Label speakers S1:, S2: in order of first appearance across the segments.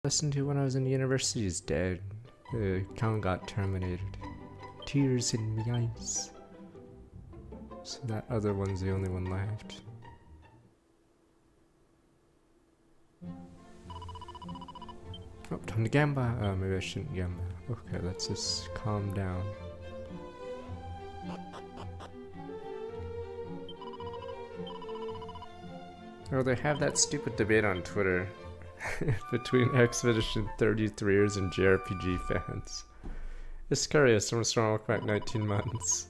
S1: listened to when I was in university is dead. The account got terminated. Tears in the eyes. So that other one's the only one left. Oh, time to gamba. Oh, maybe I shouldn't gamba. Okay, let's just calm down. Oh, they have that stupid debate on Twitter between Expedition 33ers and JRPG fans. It's curious, what's wrong with about 19 months?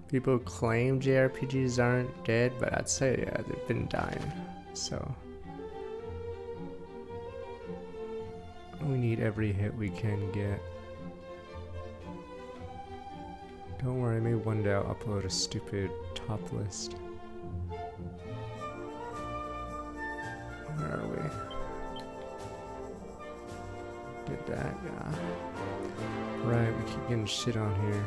S1: People claim JRPGs aren't dead, but I'd say, yeah, they've been dying. So we need every hit we can get. Don't worry, maybe one day I'll upload a stupid top list. Where are we? Did that, yeah. Right, we keep getting shit on here.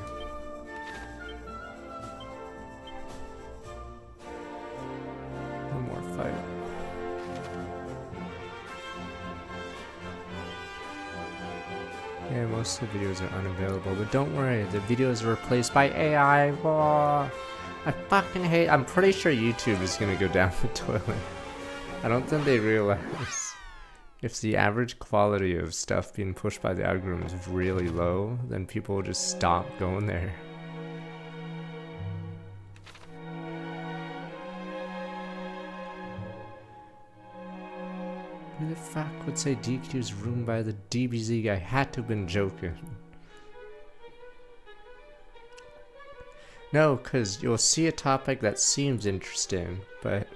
S1: One more fight. Yeah, most of the videos are unavailable, but don't worry, the videos are replaced by AI. Whoa. I fucking hate. I'm pretty sure YouTube is gonna go down the toilet. I don't think they realize if the average quality of stuff being pushed by the algorithm is really low, then people will just stop going there. Who the fuck would say DQ is ruined by the DBZ guy? Had to have been joking. No, because you'll see a topic that seems interesting, but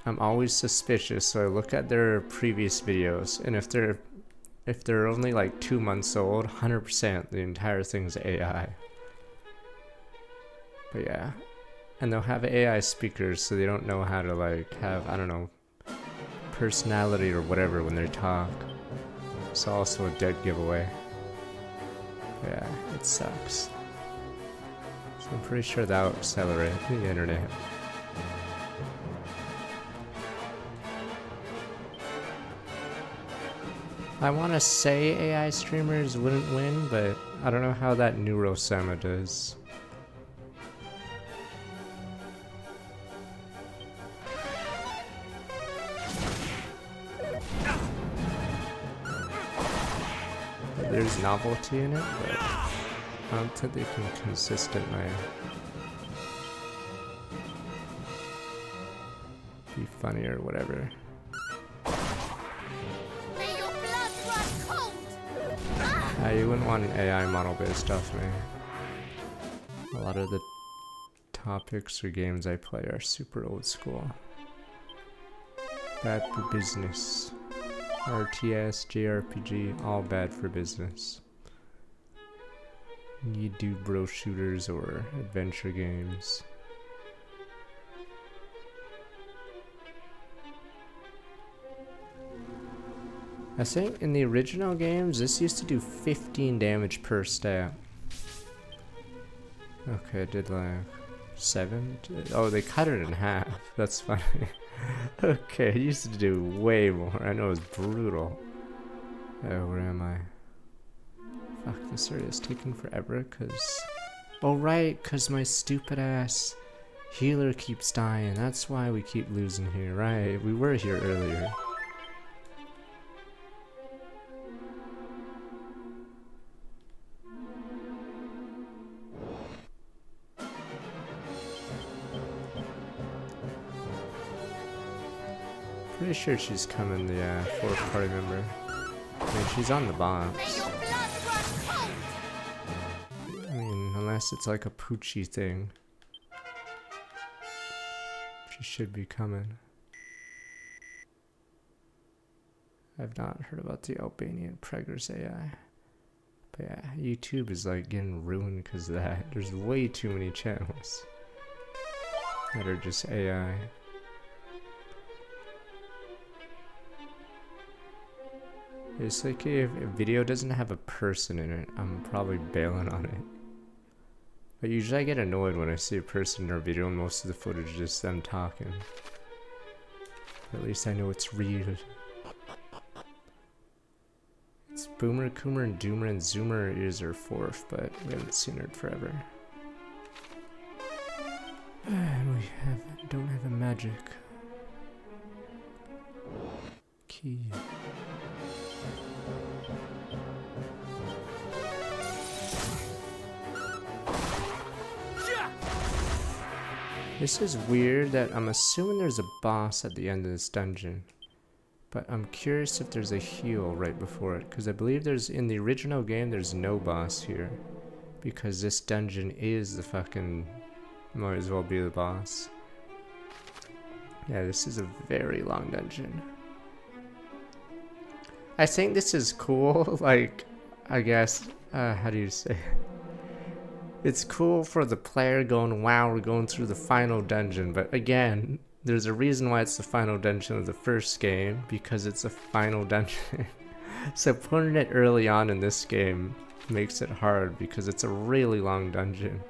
S1: I'm always suspicious, so I look at their previous videos, and if they're only like 2 months old, 100% the entire thing's AI. But yeah, and they'll have AI speakers, so they don't know how to like have, I don't know, personality or whatever when they talk. It's also a dead giveaway. Yeah, it sucks. So I'm pretty sure that'll accelerate the internet. I want to say AI streamers wouldn't win, but I don't know how that Neurosama does. There's novelty in it, but I don't think they can consistently be funny or whatever. You wouldn't want an AI model based off me. A lot of the topics or games I play are super old school. Bad for business. RTS, JRPG, all bad for business. You do bro shooters or adventure games. I think in the original games, this used to do 15 damage per stat. Okay, it did like 7? Oh, they cut it in half. That's funny. Okay, it used to do way more. I know it was brutal. Oh, where am I? Fuck, this area is taking forever, cause... Oh right, cause my stupid ass healer keeps dying. That's why we keep losing here. Right, we were here earlier. Pretty sure she's coming, the fourth party member. I mean, she's on the box. I mean, unless it's like a Poochie thing. She should be coming. I've not heard about the Albanian Preggers AI. But yeah, YouTube is like getting ruined because of that. There's way too many channels that are just AI. It's like if a video doesn't have a person in it, I'm probably bailing on it. But usually I get annoyed when I see a person in our video and most of the footage is just them talking. But at least I know it's real. It's Boomer, Coomer, and Doomer, and Zoomer is her fourth, but we haven't seen her in forever. And we don't have a magic key. This is weird that I'm assuming there's a boss at the end of this dungeon. But I'm curious if there's a heal right before it, because I believe there's, in the original game, there's no boss here. Because this dungeon is the fucking, might as well be the boss. Yeah, this is a very long dungeon. I think this is cool, like, I guess, how do you say it? It's cool for the player going, wow, we're going through the final dungeon, but again, there's a reason why it's the final dungeon of the first game, because it's a final dungeon. So putting it early on in this game makes it hard, because it's a really long dungeon,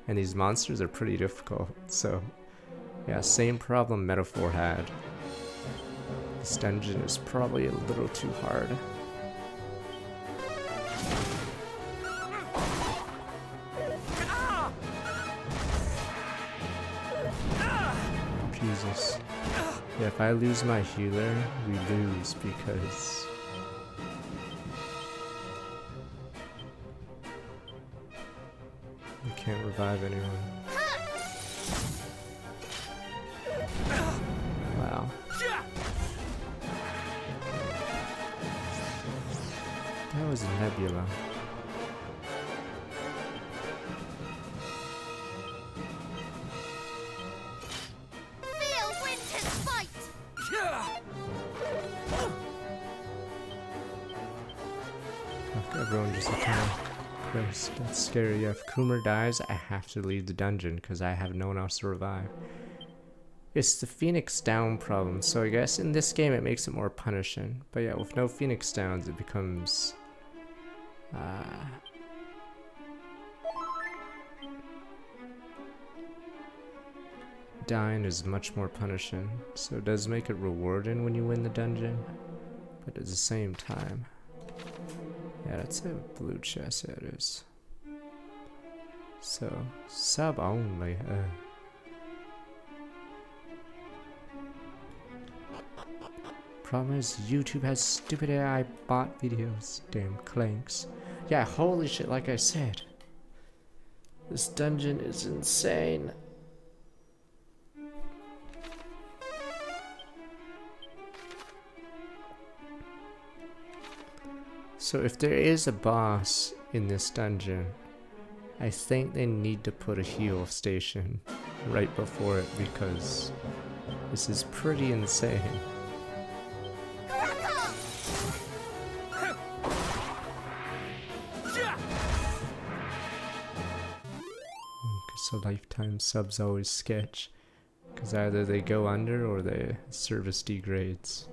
S1: and these monsters are pretty difficult, so yeah, same problem Metaphor had. This dungeon is probably a little too hard. Jesus. Yeah, if I lose my healer, we lose because we can't revive anyone. Wow. That was a nebula. Everyone just attack. Christ, that's scary. Yeah, if Coomer dies, I have to leave the dungeon because I have no one else to revive. It's the Phoenix Down problem, so I guess in this game it makes it more punishing. But yeah, with no Phoenix Downs, it becomes dying is much more punishing, so it does make it rewarding when you win the dungeon, but at the same time, yeah, that's a blue chest. Yeah, it is. So sub only. Problem is, YouTube has stupid AI bot videos. Damn clanks. Yeah, holy shit, like I said. This dungeon is insane. So if there is a boss in this dungeon, I think they need to put a heal station right before it because this is pretty insane. So lifetime subs always sketch, because either they go under or the service degrades.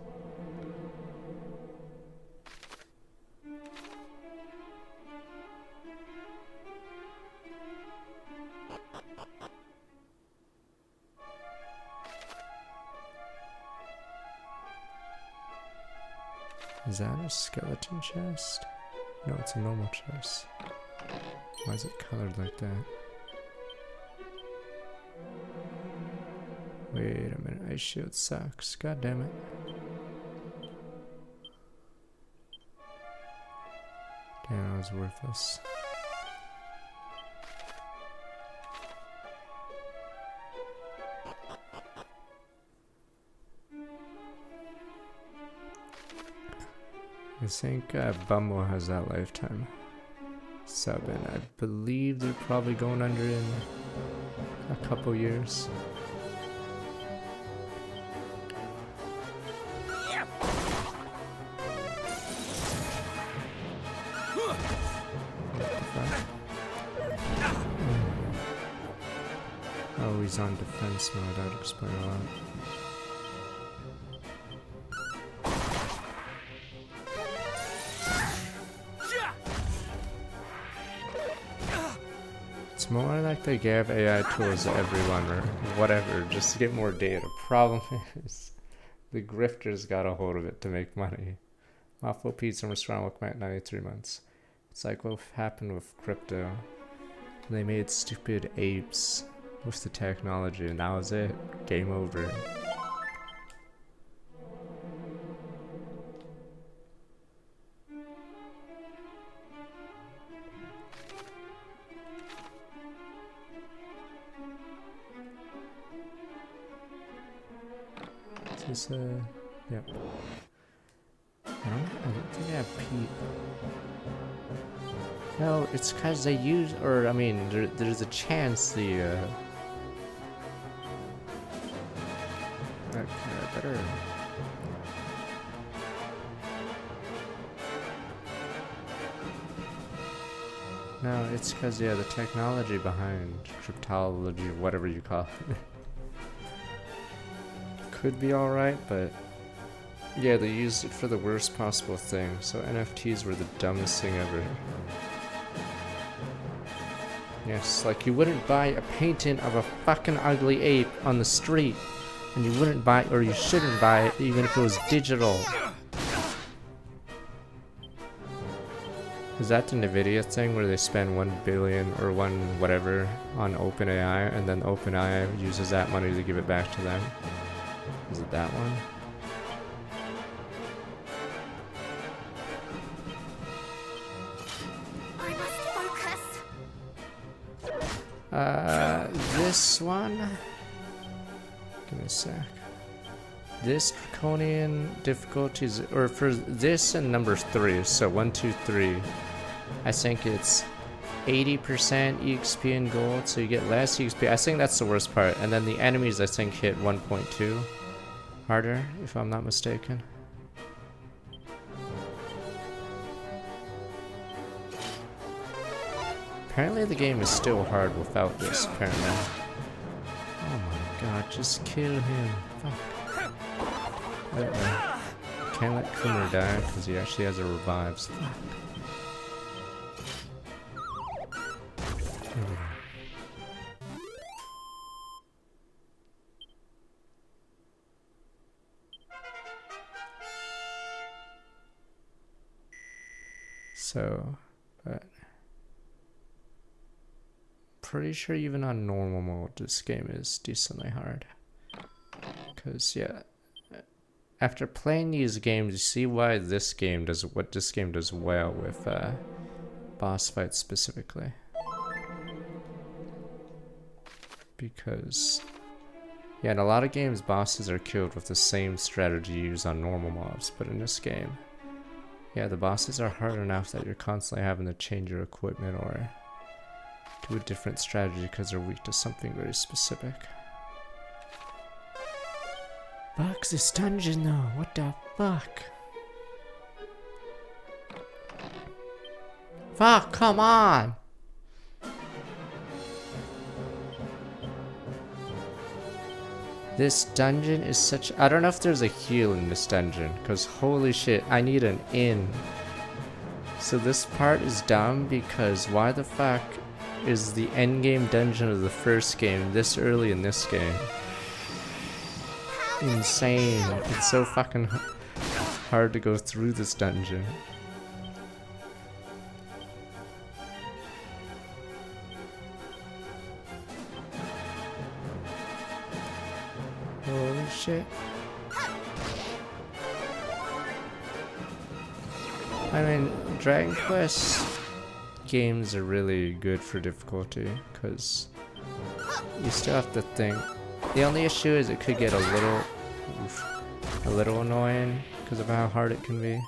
S1: Is that a skeleton chest? No, it's a normal chest. Why is it colored like that? Wait a minute, ice shield sucks. God damn it. Damn, that was worthless. I think Bumble has that lifetime sub, and I believe they're probably going under in a couple years. Oh, he's on defense mode. That would explain a lot. It's more like they gave AI tools to everyone or whatever just to get more data. Problem is, The grifters got a hold of it to make money. Waffle Pizza restaurant will come out 93 months. It's like what happened with crypto. They made stupid apes with the technology, and that was it. Game over. Is this yep. I don't think I have Pete. No, it's cause they use, or I mean, there's a chance the okay, I better. No, it's cause yeah, the technology behind cryptology, whatever you call it. Could be alright, but yeah, they used it for the worst possible thing, so NFTs were the dumbest thing ever. Yes, like you wouldn't buy a painting of a fucking ugly ape on the street, and you wouldn't buy, or you shouldn't buy it even if it was digital. Is that the Nvidia thing where they spend 1 billion or one whatever on OpenAI, and then OpenAI uses that money to give it back to them? Is it that one?
S2: I must focus.
S1: This one? Give me a sec. This draconian difficulties, or for this and number 3, so 1, 2, 3, I think it's 80% EXP in gold, so you get less EXP. I think that's the worst part. And then the enemies, I think, hit 1.2 harder, if I'm not mistaken. Apparently the game is still hard without this, apparently. Oh my god, just kill him. Fuck. Uh-oh. Can't let Kumer die, because he actually has a revives. Fuck. So, but pretty sure even on normal mode this game is decently hard. Cause yeah, after playing these games, you see why this game does what this game does well with boss fights specifically. Because yeah, in a lot of games bosses are killed with the same strategy used on normal mobs, but in this game, yeah, the bosses are hard enough that you're constantly having to change your equipment or do a different strategy because they're weak to something very specific. Fuck this dungeon though, what the fuck? Fuck, come on! This dungeon is such... I don't know if there's a heal in this dungeon, because holy shit, I need an in. So this part is dumb because why the fuck is the endgame dungeon of the first game this early in this game? Insane. It's so fucking hard to go through this dungeon. Holy shit. I mean, Dragon Quest games are really good for difficulty, because you still have to think. The only issue is it could get a little annoying because of how hard it can be.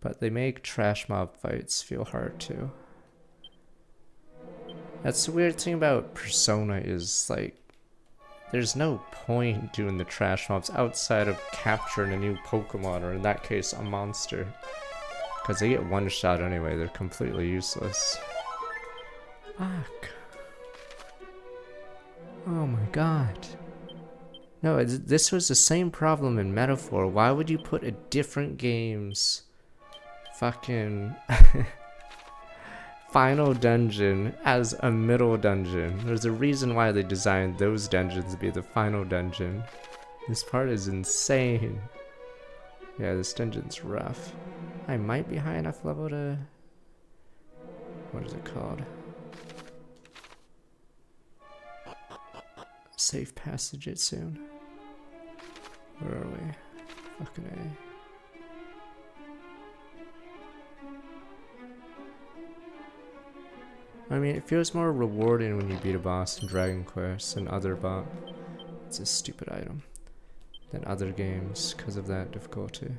S1: But they make trash mob fights feel hard too. That's the weird thing about Persona is like, there's no point doing the trash mobs outside of capturing a new Pokemon, or in that case, a monster. Because they get one shot anyway, they're completely useless. Fuck. Oh my god. No, this was the same problem in Metaphor. Why would you put a different game's fucking final dungeon as a middle dungeon? There's a reason why they designed those dungeons to be the final dungeon. This part is insane. Yeah, this dungeon's rough. I might be high enough level to... What is it called? Safe passage it soon. Where are we? Fucking A. I mean, it feels more rewarding when you beat a boss in Dragon Quest and other it's a stupid item, than other games because of that difficulty.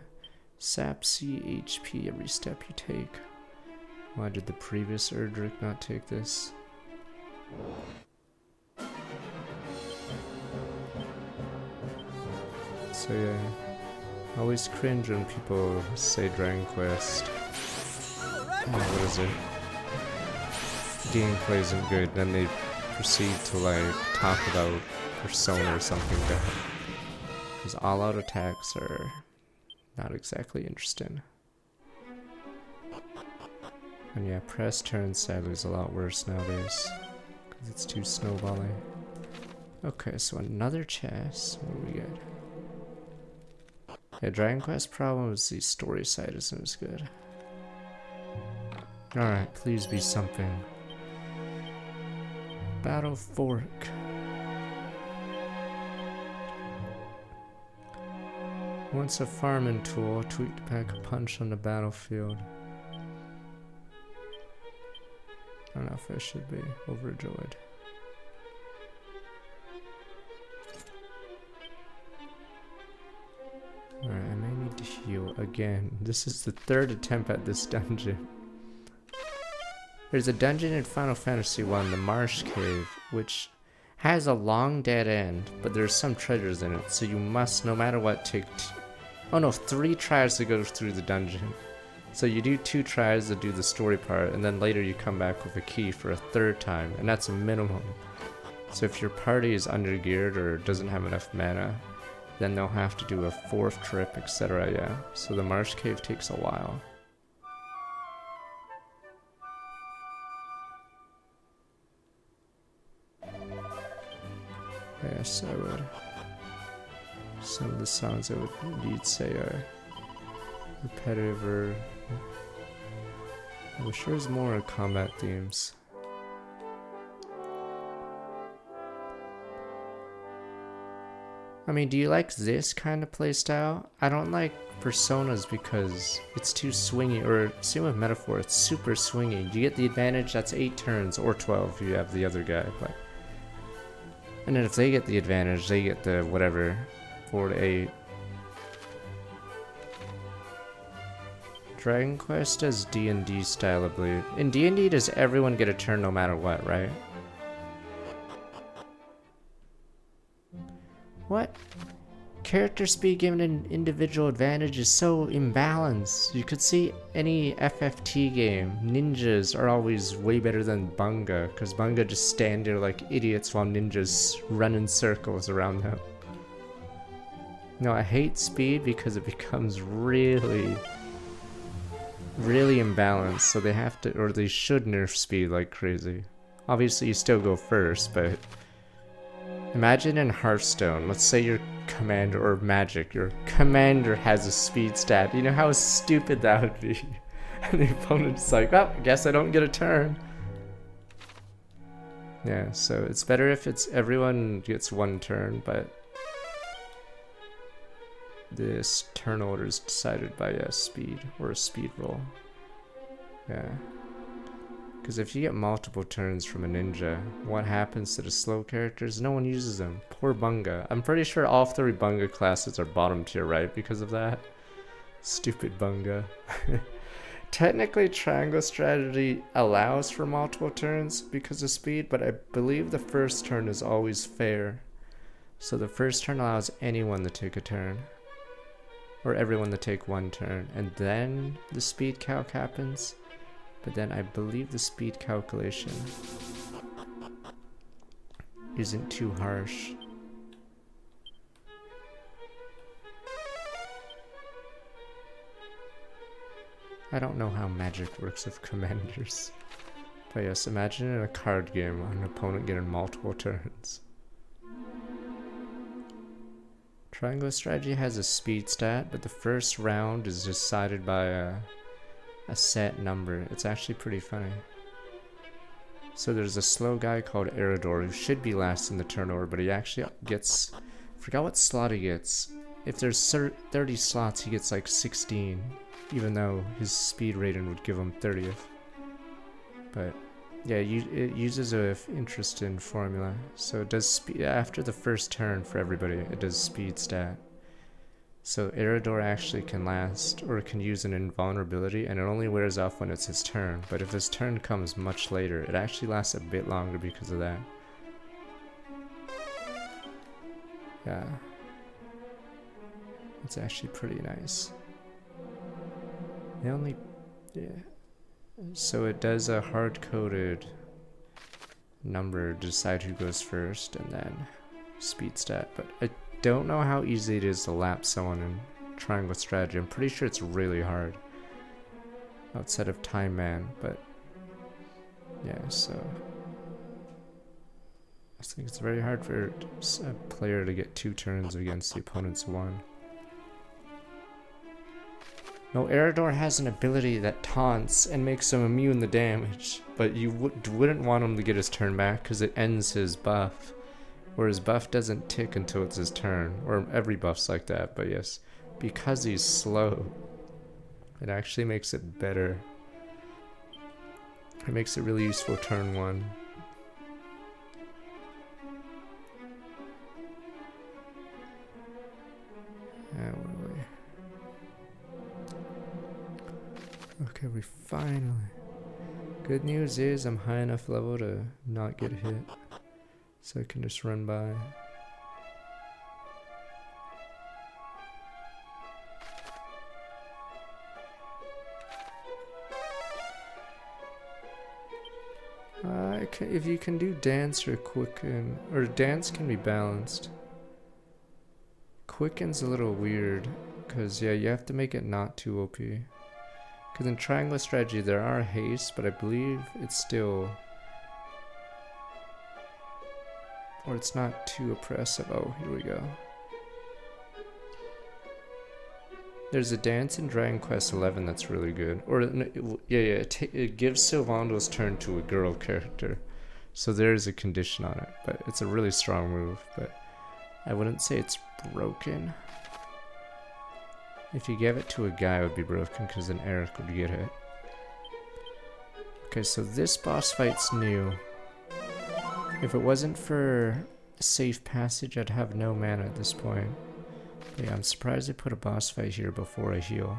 S1: Sap C HP every step you take. Why did the previous Erdrick not take this? So yeah, I always cringe when people say Dragon Quest. What is it? Gameplay isn't good, then they proceed to like talk about Persona or something bad. Because all-out attacks are not exactly interesting. And yeah, press turn sadly is a lot worse nowadays. Because it's too snowballing. Okay, so another chest. What do we get? Yeah, Dragon Quest problem is the story side isn't as good. Alright, please be something. Battle Fork. Once a farming tool, tweaked to pack a punch on the battlefield. I don't know if I should be overjoyed. Alright, I may need to heal again. This is the third attempt at this dungeon. There's a dungeon in Final Fantasy I, the Marsh Cave, which has a long dead end, but there's some treasures in it, so you must, no matter what, take 3 tries to go through the dungeon. So you do 2 tries to do the story part, and then later you come back with a key for a 3rd time, and that's a minimum. So if your party is undergeared or doesn't have enough mana, then they'll have to do a 4th trip, etc. Yeah, so the Marsh Cave takes a while. Yes, I would. Some of the songs I would indeed say are repetitive or... I wish there was more combat themes. I mean, do you like this kind of playstyle? I don't like Personas because it's too swingy, or same with Metaphor, it's super swingy. You get the advantage, that's 8 turns, or 12 if you have the other guy, but... And then if they get the advantage, they get the whatever, 4 to 8. Dragon Quest does D&D style, I believe. In D&D, does everyone get a turn no matter what, right? What? Character speed given an individual advantage is so imbalanced. You could see any FFT game, ninjas are always way better than Bunga, because Bunga just stand there like idiots while ninjas run in circles around them. No, I hate speed because it becomes really imbalanced, so they have to, or they should nerf speed like crazy. Obviously you still go first, but imagine in Hearthstone, let's say your commander, or Magic, your commander has a speed stat. You know how stupid that would be? And the opponent's like, well, I guess I don't get a turn. Yeah, so it's better if it's everyone gets 1 turn, but this turn order is decided by a speed, or a speed roll. Yeah. Because if you get multiple turns from a ninja, what happens to the slow characters? No one uses them. Poor Bunga. I'm pretty sure all 3 Bunga classes are bottom tier, right? Because of that. Stupid Bunga. Technically, Triangle Strategy allows for multiple turns because of speed, but I believe the first turn is always fair. So the first turn allows anyone to take a turn. Or everyone to take 1 turn. And then the speed calc happens. But then I believe the speed calculation isn't too harsh. I don't know how magic works with commanders. But yes, imagine in a card game an opponent getting multiple turns. Triangle Strategy has a speed stat, but the first round is decided by a set number. It's actually pretty funny. So there's a slow guy called Eridor who should be last in the turnover, but he actually gets... forgot what slot he gets. If there's 30 slots, he gets like 16, even though his speed rating would give him 30th. But yeah, it uses a interesting formula. So it does after the first turn for everybody, it does speed stat. So Eridor actually can last, or can use an invulnerability, and it only wears off when it's his turn. But if his turn comes much later, it actually lasts a bit longer because of that. Yeah. It's actually pretty nice. The only... yeah. So it does a hard-coded number to decide who goes first, and then speed stat. But I don't know how easy it is to lap someone in Triangle Strategy. I'm pretty sure it's really hard outside of Time Man, but yeah, so I think it's very hard for a player to get 2 turns against the opponent's 1. No, Eridor has an ability that taunts and makes him immune to damage, but you wouldn't want him to get his turn back because it ends his buff. Or his buff doesn't tick until it's his turn, or every buff's like that, but yes, because he's slow, it actually makes it better. It makes it really useful turn 1. Where are we? Okay, we finally... Good news is I'm high enough level to not get hit, so I can just run by. If you can do dance or quicken, or dance can be balanced. Quicken's a little weird, because yeah, you have to make it not too OP. Because in Triangle Strategy there are haste, but I believe it's still... or it's not too oppressive. Oh, here we go. There's a dance in Dragon Quest XI that's really good. Or, it gives Sylvando's turn to a girl character. So there's a condition on it, but it's a really strong move. But I wouldn't say it's broken. If you gave it to a guy, it would be broken, because then Eric would get it. Okay, so this boss fight's new. If it wasn't for safe passage, I'd have no mana at this point. But yeah, I'm surprised they put a boss fight here before I heal.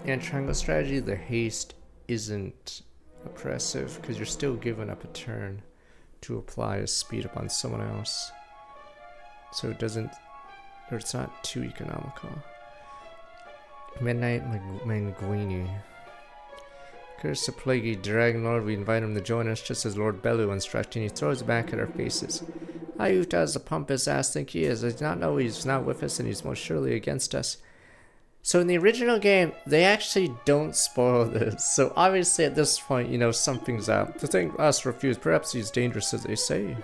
S1: In Triangle Strategy, the haste isn't oppressive because you're still given up a turn to apply a speed up on someone else. So it doesn't, or it's not too economical. Midnight Manguini. Curse the plaguey Dragon Lord, we invite him to join us just as Lord Bellu instructed, and he throws it back at our faces. Who does the pompous ass think he is? I do not know he's not with us and he's most surely against us. So in the original game, they actually don't spoil this. So obviously at this point, you know, something's up. To think us refuse, perhaps he's dangerous as they say.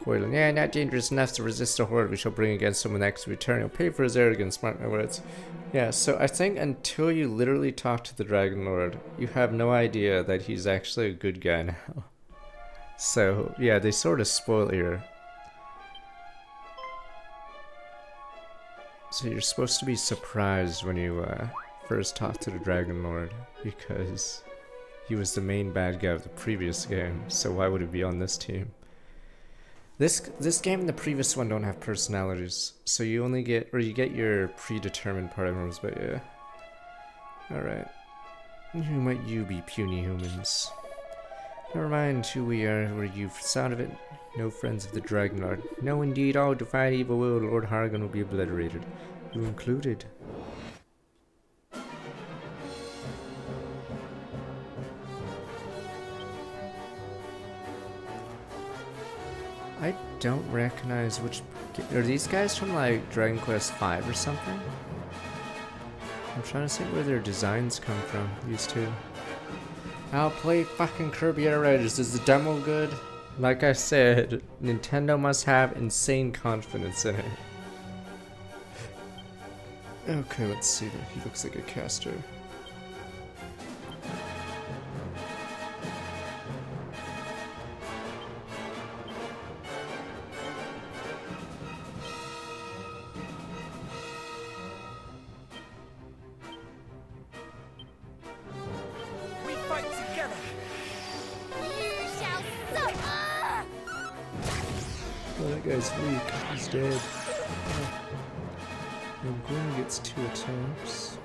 S1: Quaylen, yeah, not dangerous enough to resist the horde we shall bring against him next return. He'll pay for his arrogance, mark my words. Yeah, so I think until you literally talk to the Dragon Lord, you have no idea that he's actually a good guy now. So, yeah, they sort of spoil here. So you're supposed to be surprised when you first talk to the Dragon Lord, because he was the main bad guy of the previous game, so why would he be on this team? This game and the previous one don't have personalities, so you only get, or you get your predetermined party members, but yeah. Alright. Who might you be, puny humans? Never mind who we are, or you, sound of it, no friends of the Dragon Lord. No, indeed, all to fight evil will, Lord Hargan will be obliterated. You included. I don't recognize which... Are these guys from, like, Dragon Quest V or something? I'm trying to see where their designs come from, these two. I'll play fucking Kirby Air Raiders. Is the demo good? Like I said, Nintendo must have insane confidence in it. Okay, let's see. He looks like a caster.
S3: We fight together.
S2: You shall suffer!
S1: Oh, that guy's weak. He's dead. And Gwen gets 2 attacks.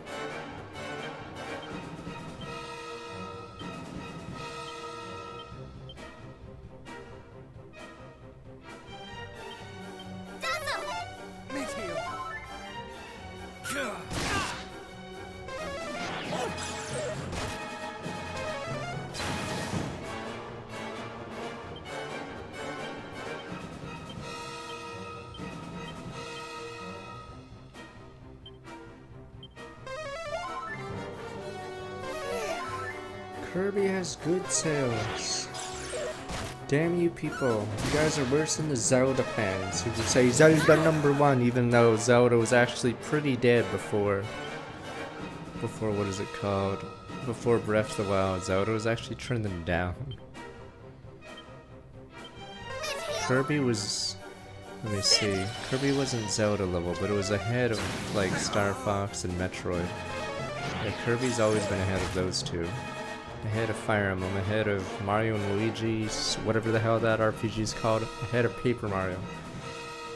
S3: Meet you.
S1: Kirby has good sales. Damn you people. You guys are worse than the Zelda fans who just say Zelda #1 even though Zelda was actually pretty dead before what is it called? Before Breath of the Wild. Zelda was actually trending down. Kirby was, let me see, Kirby wasn't Zelda level, but it was ahead of like Star Fox and Metroid. Yeah, Kirby's always been ahead of those two. Ahead of Fire Emblem, ahead of Mario and Luigi's, whatever the hell that RPG is called, ahead of Paper Mario.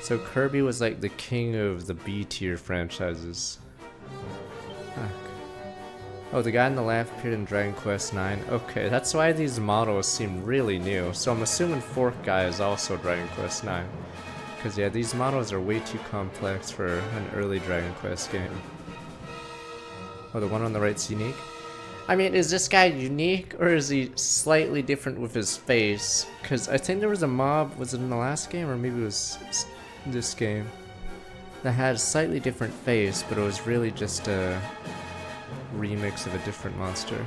S1: So Kirby was like the king of the B tier franchises. Fuck. Oh, the guy in the left appeared in Dragon Quest IX. Okay, that's why these models seem really new. So I'm assuming fourth guy is also Dragon Quest IX. Because yeah, these models are way too complex for an early Dragon Quest game. Oh, the one on the right's unique? I mean, is this guy unique, or is he slightly different with his face? Because I think there was a mob, was it in the last game, or maybe it was this game, that had a slightly different face, but it was really just a remix of a different monster.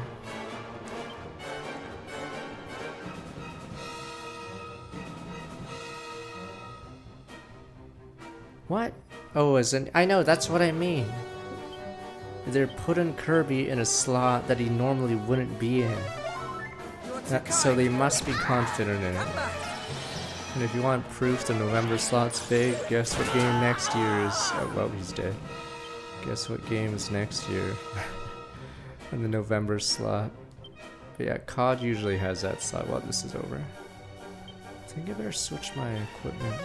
S1: What? Oh, I know, that's what I mean. They're putting Kirby in a slot that he normally wouldn't be in. So they must be confident in it. And if you want proof the November slot's big, guess what game next year is... Oh, well, he's dead. Guess what game is next year in the November slot. But yeah, COD usually has that slot while this is over. I think I better switch my equipment.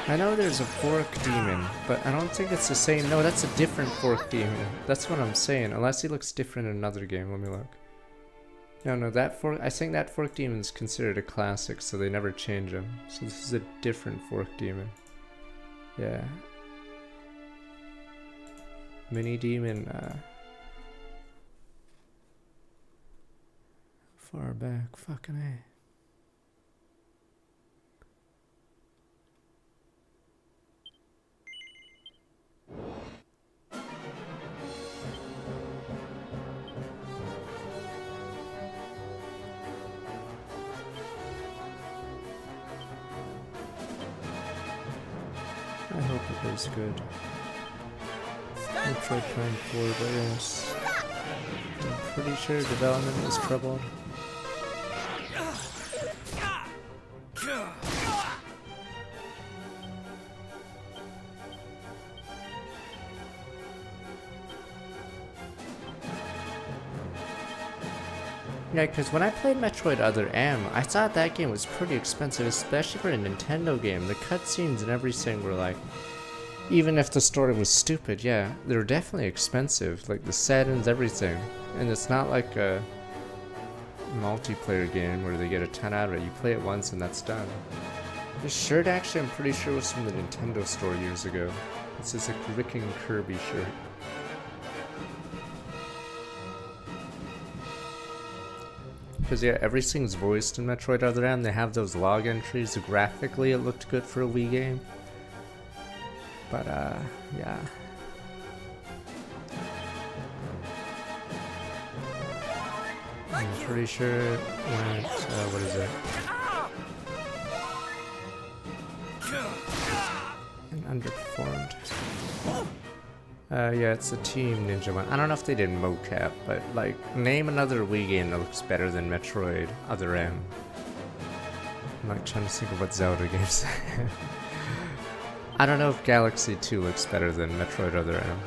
S1: I know there's a fork demon, but I don't think it's the same. No, that's a different fork demon. That's what I'm saying. Unless he looks different in another game. Let me look. No, that fork. I think that fork demon is considered a classic, so they never change him. So this is a different fork demon. Yeah. Mini demon. Far back. Fucking A. I hope it goes good. Metroid Prime 4, but yes. I'm pretty sure development was troubled. Yeah, because when I played Metroid Other M, I thought that game was pretty expensive, especially for a Nintendo game. The cutscenes and everything were like, even if the story was stupid, yeah, they were definitely expensive. Like the settings, everything. And it's not like a multiplayer game where they get a 10 out of it. You play it once and that's done. This shirt actually, I'm pretty sure was from the Nintendo store years ago. It's this like Rick and Kirby shirt. Because yeah, everything's voiced in Metroid Other M. They have those log entries. Graphically, it looked good for a Wii game. But yeah. I'm pretty sure it went, what is it? And underperformed. Yeah, it's a Team Ninja one. I don't know if they did mocap, but like, name another Wii game that looks better than Metroid Other M. I'm like trying to think of what Zelda games. I don't know if Galaxy 2 looks better than Metroid Other M.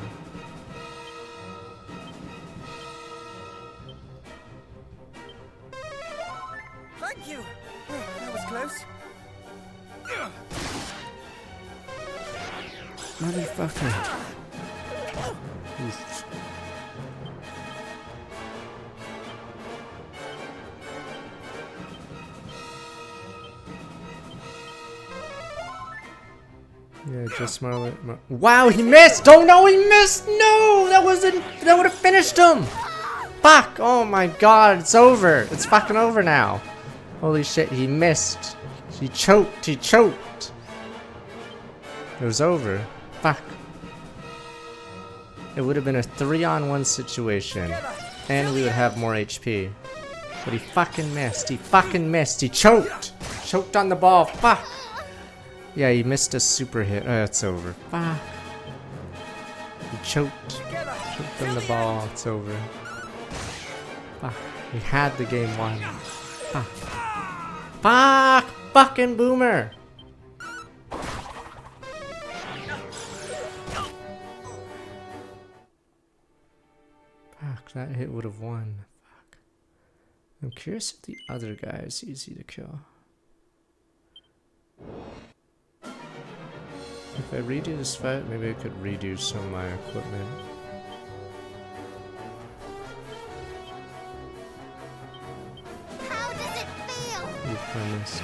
S3: Thank you. That was close.
S1: Motherfucker. Oof. Yeah, just Marley. Wow, he missed! Oh no, he missed! No! That would have finished him! Fuck! Oh my god, it's over. It's fucking over now. Holy shit, he missed. He choked. It was over. Fuck. It would have been a 3-on-1 situation. And we would have more HP. But he fucking missed. He choked! Choked on the ball. Fuck! Yeah, he missed a super hit. Oh, it's over. Fuck. He choked on the ball. It's over. Fuck. He had the game won. Fuck. Fuck! Fucking boomer! Fuck, that hit would have won. Fuck. I'm curious if the other guy is easy to kill. If I redo this fight, maybe I could redo some of my equipment.
S2: How does it feel?
S1: You promised.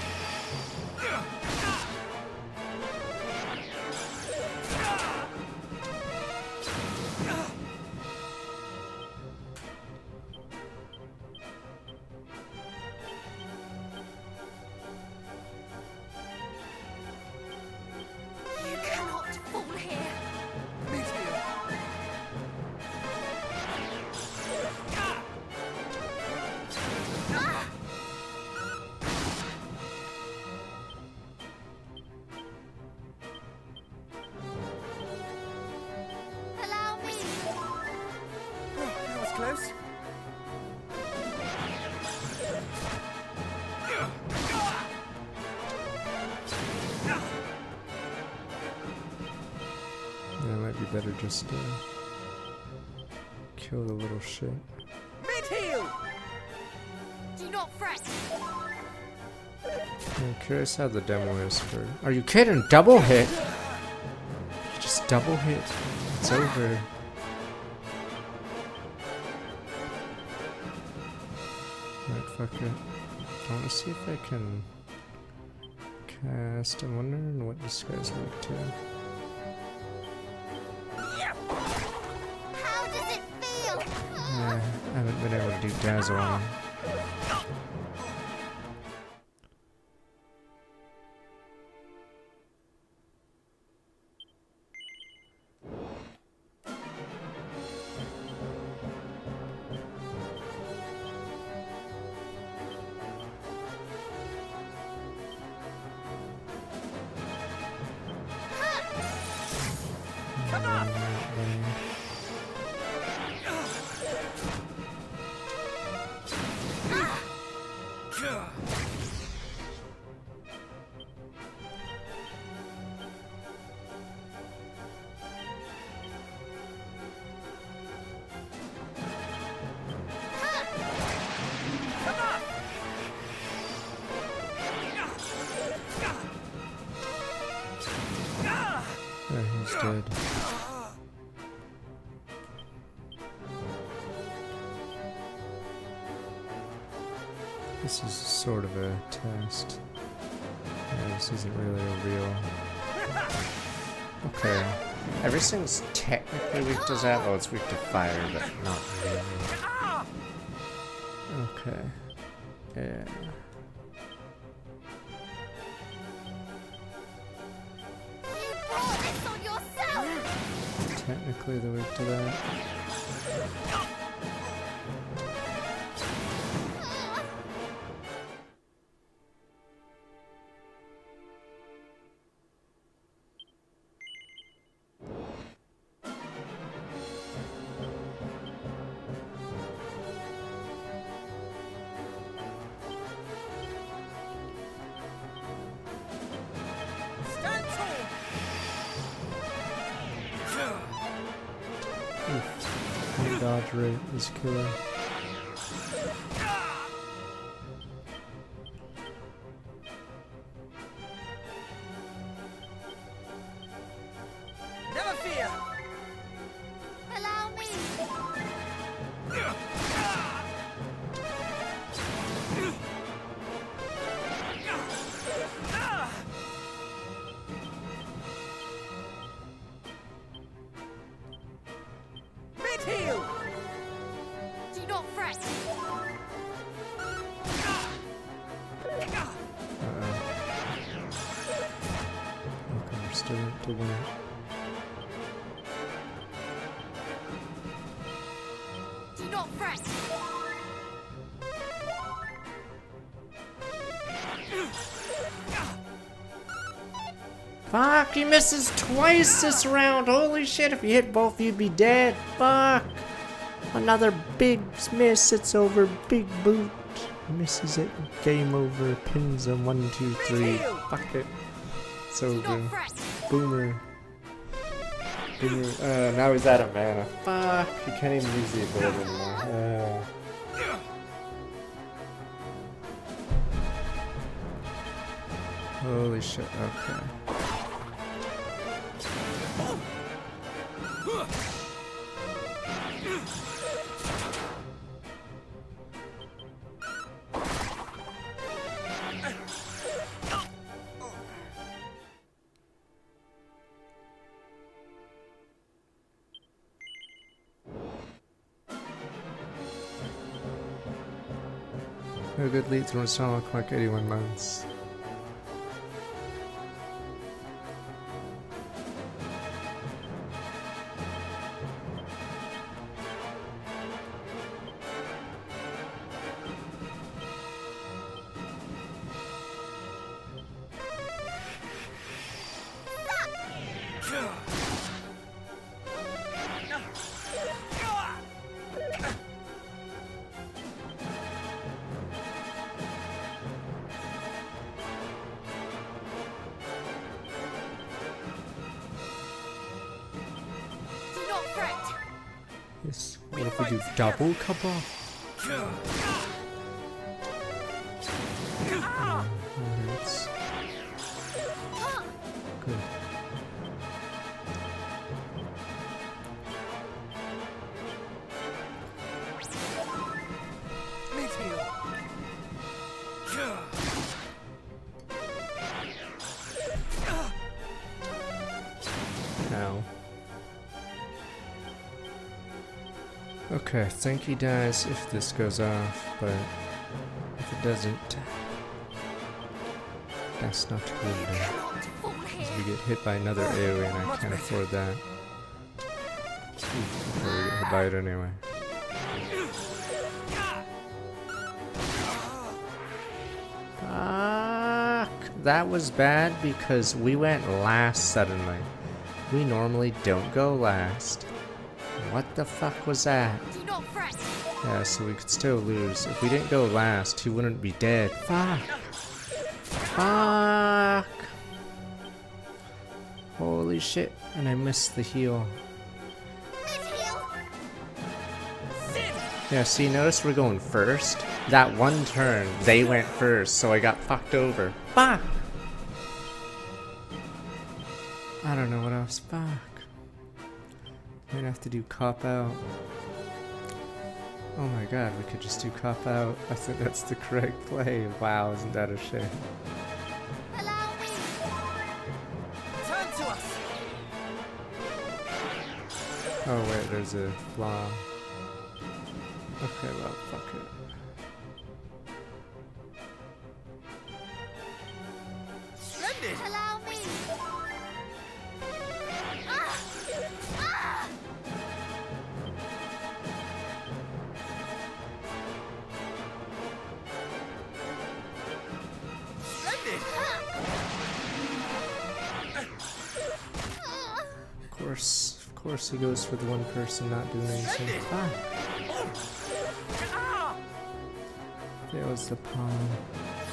S2: You cannot fall here.
S3: Meteor.
S2: Allow me.
S3: That was close.
S1: Yeah, it might be better just to kill the little shit.
S3: Meteor.
S2: Do not fret.
S1: I'm curious how the demo is for. Are you kidding? Double hit? You just double hit. It's over. Right, fuck it. I want to see if I can cast. I'm wondering what this guy's weak to.
S2: How does it feel?
S1: I haven't been able to do Dazzle on him.
S3: Come on.
S1: Oh, he's dead. This is sort of a test. Yeah, this isn't really a real. Okay. Everything's technically weak to that. Oh, it's weak to fire, but not really. Okay. Yeah.
S2: You brought this on yourself.
S1: technically the way to that.
S3: Stand tall.
S1: My dodge rate is killer.
S3: Never fear.
S2: Allow me.
S3: Mid-heel.
S2: Do not fret.
S1: Okay, we're still up to win.
S2: Do not fret.
S1: Fuck, he misses twice this round. Holy shit, if you hit both, you'd be dead. Fuck. Another big miss. It's over. Big boot. Misses it. Game over. Pins him. 1, 2, 3. Fuck it. It's
S2: Do
S1: over.
S2: not fret.
S1: Boomer. Boomer. Now he's out of mana. Fuck. You can't even use the ability anymore. Holy shit. Okay. A good lead through a song like 81 months.
S2: Do not fret.
S1: Yes. What if we do double kabah? Hurts. Good.
S3: Mid-heel.
S1: Ow. Okay, I think he dies if this goes off, but if it doesn't, that's not good.
S2: Cannot fall here.
S1: We get hit by another AoE and I can't afford that. Before we get hit by it anyway. Fuck! That was bad because we went last suddenly. We normally don't go last. What the fuck was that?
S2: Do not fret.
S1: Yeah, so we could still lose. If we didn't go last, he wouldn't be dead. Fuck! Fuck! Holy shit, and I missed the heal.
S2: Mid-heel.
S1: Yeah, see, notice we're going first. That one turn, they went first, so I got fucked over. Fuck! I don't know what else. Fuck. Might have to do cop out. Oh my god, we could just do cop out. I think that's the correct play. Wow, isn't that a shame?
S2: Allow me.
S3: Turn to us.
S1: Oh wait, there's a flaw. Okay, well, fuck it.
S3: Splendid.
S2: Allow me. Ah! Ah!
S1: Of course he goes for the one person not doing anything. Ah,
S3: Ah!
S1: there was the pawn.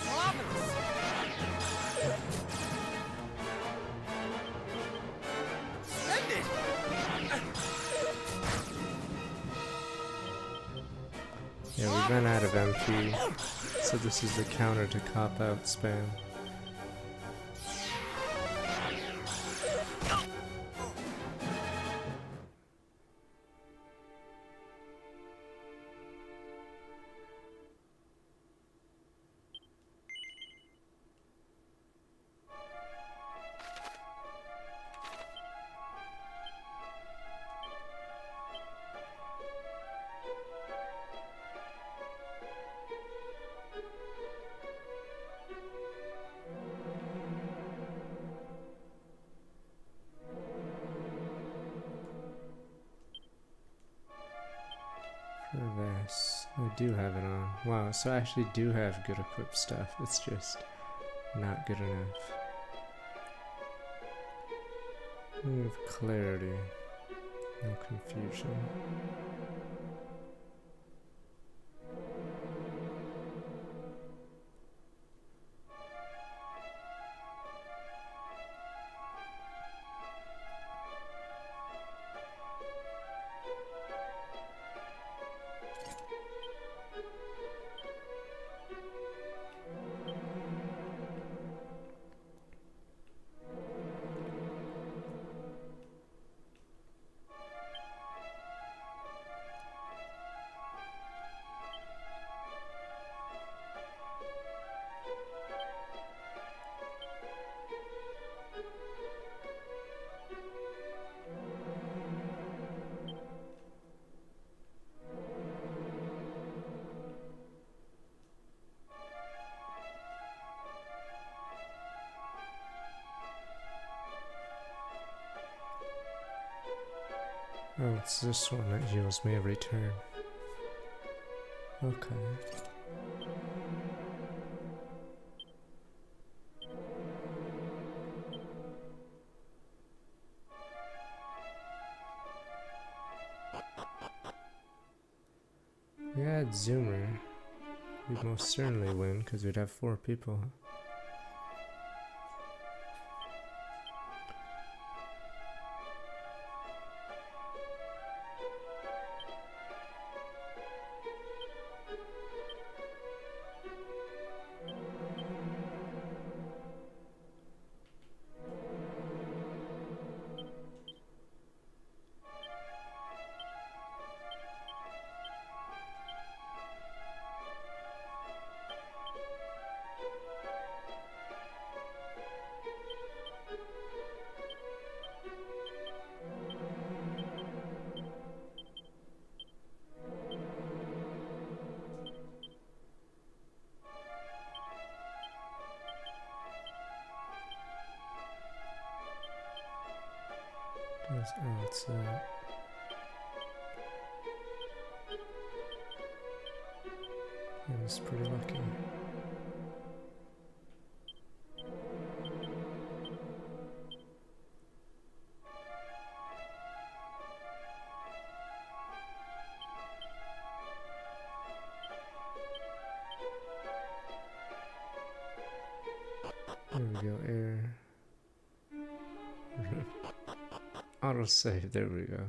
S3: Marvelous! Splendid!
S1: Yeah, we ran out of MP, so this is the counter to cop-out spam. This. I do have it on. Wow, so I actually do have good equipped stuff. It's just not good enough. We have clarity. No confusion. Oh, it's this one that heals me every turn. Okay. We had Zoomer. We'd most certainly win because we'd have 4 people. Oh, it's that. I was pretty lucky. There we go, air. Autosave, there we go.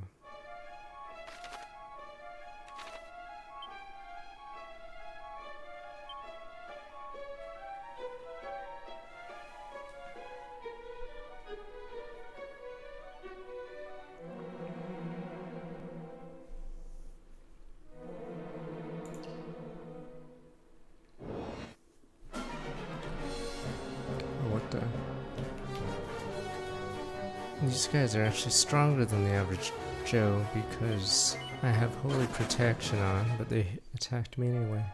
S1: What the? These guys are actually stronger than the average Joe because I have Holy Protection on, but they attacked me anyway.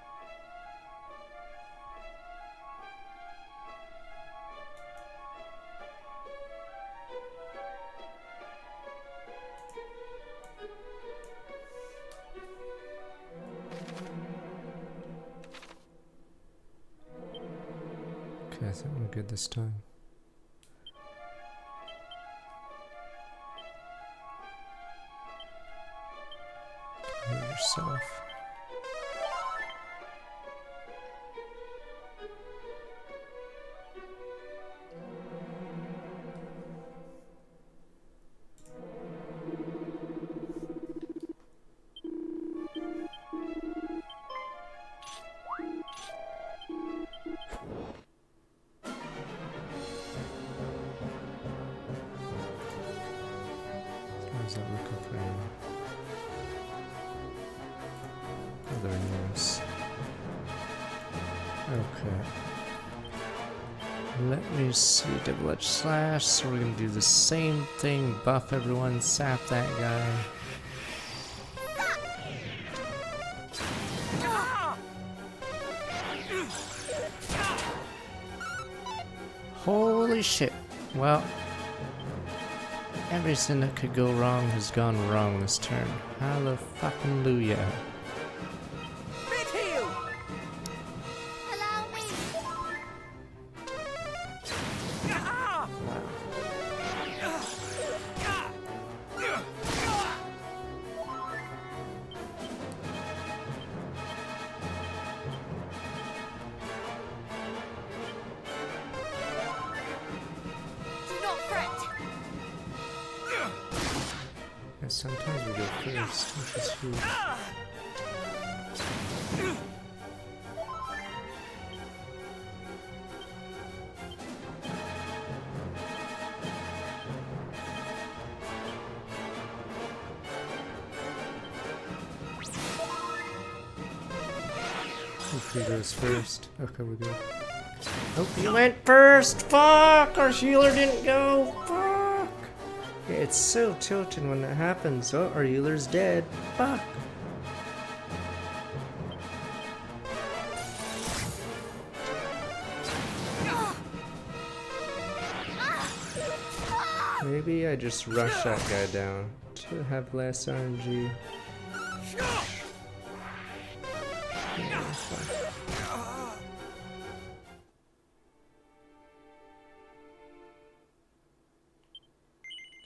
S1: Okay, I think we're good this time. yourself. How's that looking for you? Other news. Okay. Let me see. Double edge slash. So we're gonna do the same thing. Buff everyone. Sap that guy. Holy shit. Well, everything that could go wrong has gone wrong this turn. Hallelujah.
S3: Mid heel.
S2: Allow me. Do not fret.
S1: Yeah, sometimes we go first, which is huge. He goes first. Okay, we're good. Oh, you went first! Fuck! Our healer didn't go! Fuck! Yeah, it's so tilting when that happens. Oh, our healer's dead. Fuck! Maybe I just rush that guy down to have less RNG. Yeah, fuck.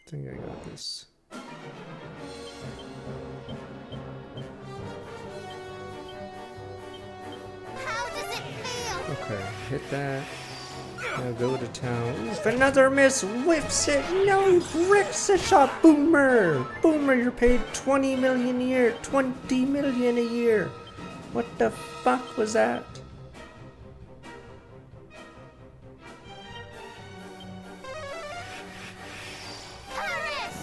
S1: I think I got this.
S2: How does it feel?
S1: Okay, hit that. Now go to town. Oof, another miss! Whiffs it! No! Rips the shot! Boomer! Boomer, you're paid 20 million a year! 20 million a year! What the fuck was that?
S2: Perish!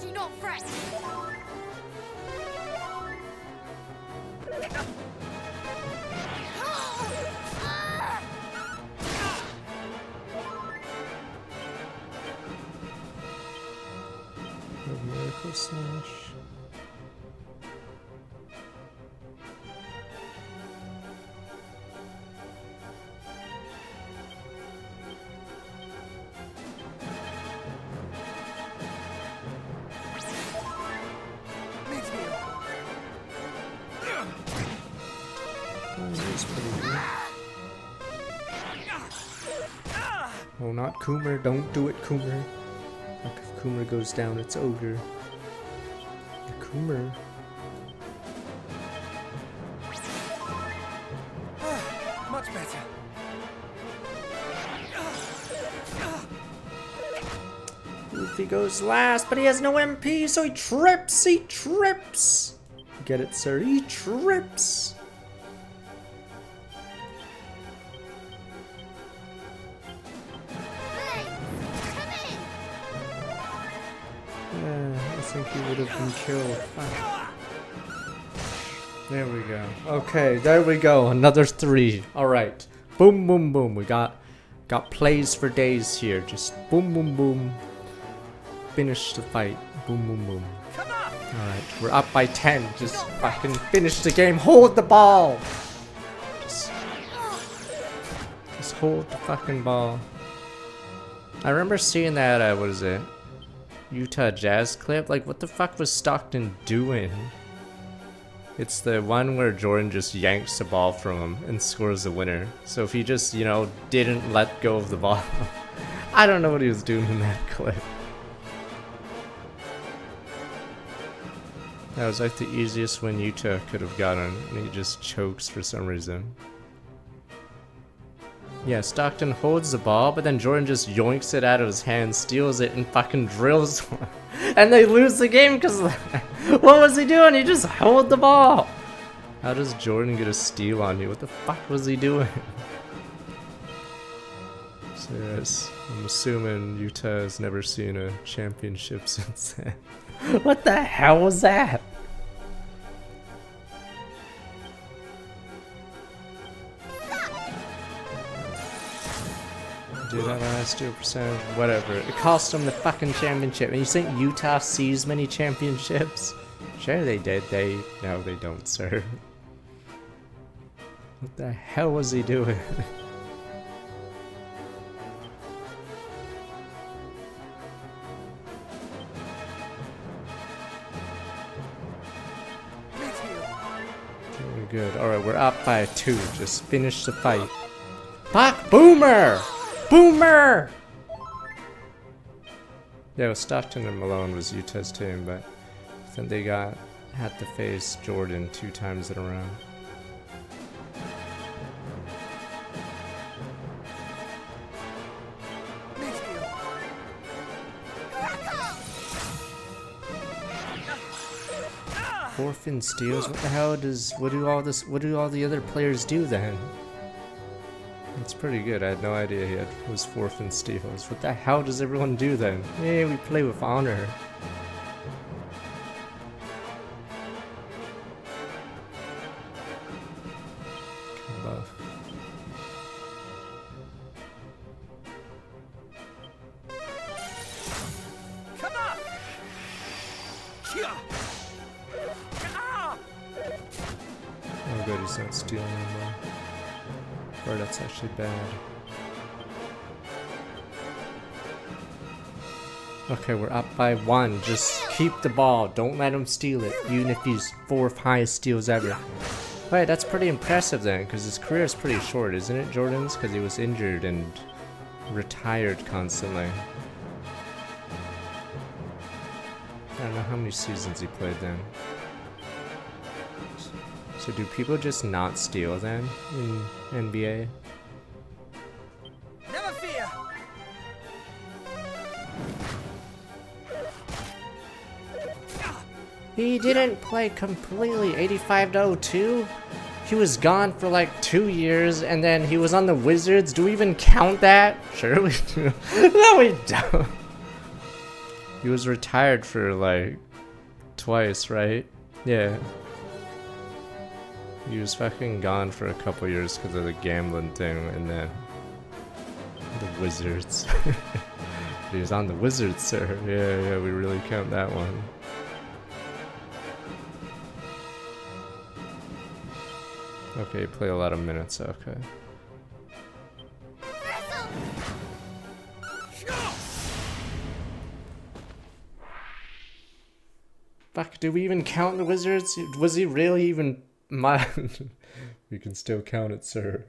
S2: Do not fret.
S1: Miracle Slash.
S3: Mid heel.
S1: Oh, that's pretty good. Oh, not Coomer. Don't do it, Coomer. Like if Coomer goes down, it's ogre. The Coomer.
S3: Much better.
S1: Luffy goes last, but he has no MP, so he trips! He trips! Get it, sir? He trips!
S2: Blades, come in.
S1: I think he would have been killed. Fuck. There we go. Okay, there we go. Another 3. Alright. Boom, boom, boom. We got plays for days here. Just boom, boom, boom. Finish the fight. Boom, boom, boom.
S3: Come on.
S1: Alright, we're up by 10. Just fucking finish the game. Hold the ball! Just hold the fucking ball. I remember seeing that, what is it? Utah Jazz clip? Like, what the fuck was Stockton doing? It's the one where Jordan just yanks the ball from him and scores the winner. So if he just, you know, didn't let go of the ball. I don't know what he was doing in that clip. That was like the easiest win Utah could have gotten, and he just chokes for some reason. Yeah, Stockton holds the ball, but then Jordan just yoinks it out of his hand, steals it, and fucking drills one. And they lose the game because what was he doing? He just held the ball. How does Jordan get a steal on you? What the fuck was he doing? So yes, I'm assuming Utah has never seen a championship since then. What the hell was that? Dude, that last 2%, whatever. It cost them the fucking championship. And you think Utah sees many championships? Sure they did. No, they don't, sir. What the hell was he doing? Doing good. Alright, we're up by 2. Just finish the fight. Fuck! Boomer! Boomer! Yeah, well, Stockton and Malone was Utah's team, but then they had to face Jordan 2 times in a row. Orphan steals? What the hell what do all the other players do then? It's pretty good. I had no idea he was forfeit steals. What the hell does everyone do then? Yeah, we play with honor. Buff.
S3: Come on!
S1: Oh good, he's not stealing anymore. Or that's actually bad. Okay, we're up by 1. Just keep the ball. Don't let him steal it, even if he's 4th highest steals ever. Wait, that's pretty impressive then, because his career is pretty short, isn't it, Jordan's? Because he was injured and retired constantly. I don't know how many seasons he played then. So do people just not steal then in NBA?
S3: Never fear.
S1: He didn't play completely 85 to 02. He was gone for like 2 years and then he was on the Wizards. Do we even count that? Sure we do. No, we don't. He was retired for like twice, right? Yeah. He was fucking gone for a couple years because of the gambling thing, and then the Wizards. He was on the Wizards, sir. Yeah, we really count that one. Okay, you play a lot of minutes, okay. Fuck, do we even count the Wizards? Was he really even... We can still count it, sir.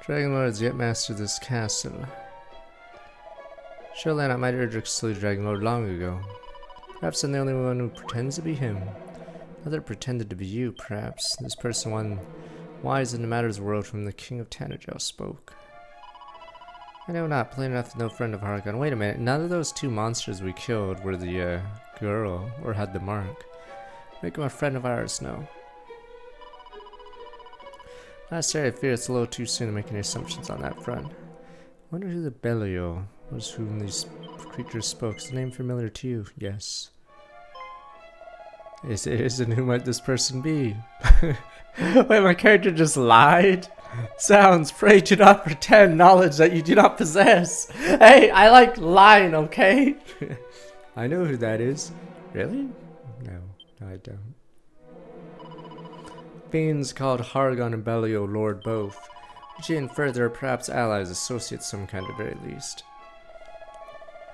S1: Dragon Lord has yet mastered this castle. Surely I might urge to slew Dragon Lord long ago. Perhaps I'm the only one who pretends to be him. Another pretended to be you, perhaps. This person one wise in the matters of the world from the King of Tanajel spoke. I know not, plain enough no friend of Harkon. Wait a minute, none of those 2 monsters we killed were the girl or had the mark. Make him a friend of ours, no. I fear it's a little too soon to make any assumptions on that front. I wonder who the Belial was whom these creatures spoke. Is the name familiar to you? Yes. Yes, it is, and who might this person be? Wait, my character just lied? Sounds, pray do not pretend knowledge that you do not possess. Hey, I like lying, okay? I know who that is. Really? No, I don't. Fiends called Hargon and Belial lord both. Which in further, perhaps allies, associates some kind at very least.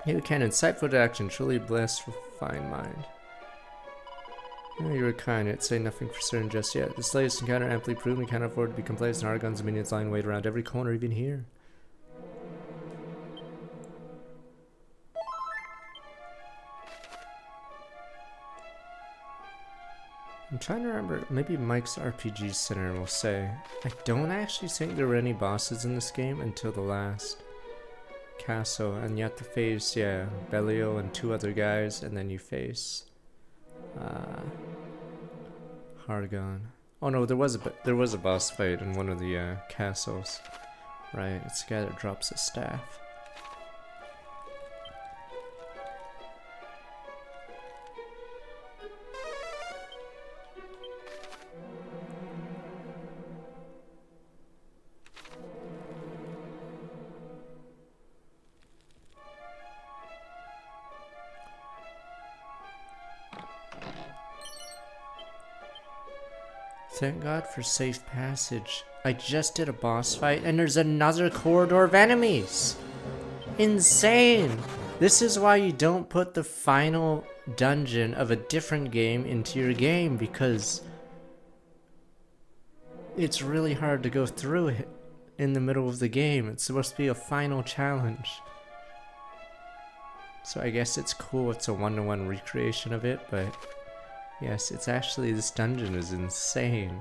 S1: He who can insightful to action, truly blessed with fine mind. Oh, you were kind, yet say nothing for certain just yet. This latest encounter amply proved we cannot afford to be complacent. Hargon's minions lying wait around every corner, even here. I'm trying to remember, maybe Mike's RPG Center will say. I don't actually think there were any bosses in this game until the last castle, and you have to face, yeah, Belial and 2 other guys, and then you face Hargon. Oh no, there was a boss fight in one of the castles. Right, it's the guy that drops a staff. Thank God for safe passage. I just did a boss fight and there's another corridor of enemies! Insane! This is why you don't put the final dungeon of a different game into your game, because it's really hard to go through it in the middle of the game. It's supposed to be a final challenge. So I guess it's cool, it's a one-to-one recreation of it, but yes, it's actually, this dungeon is insane.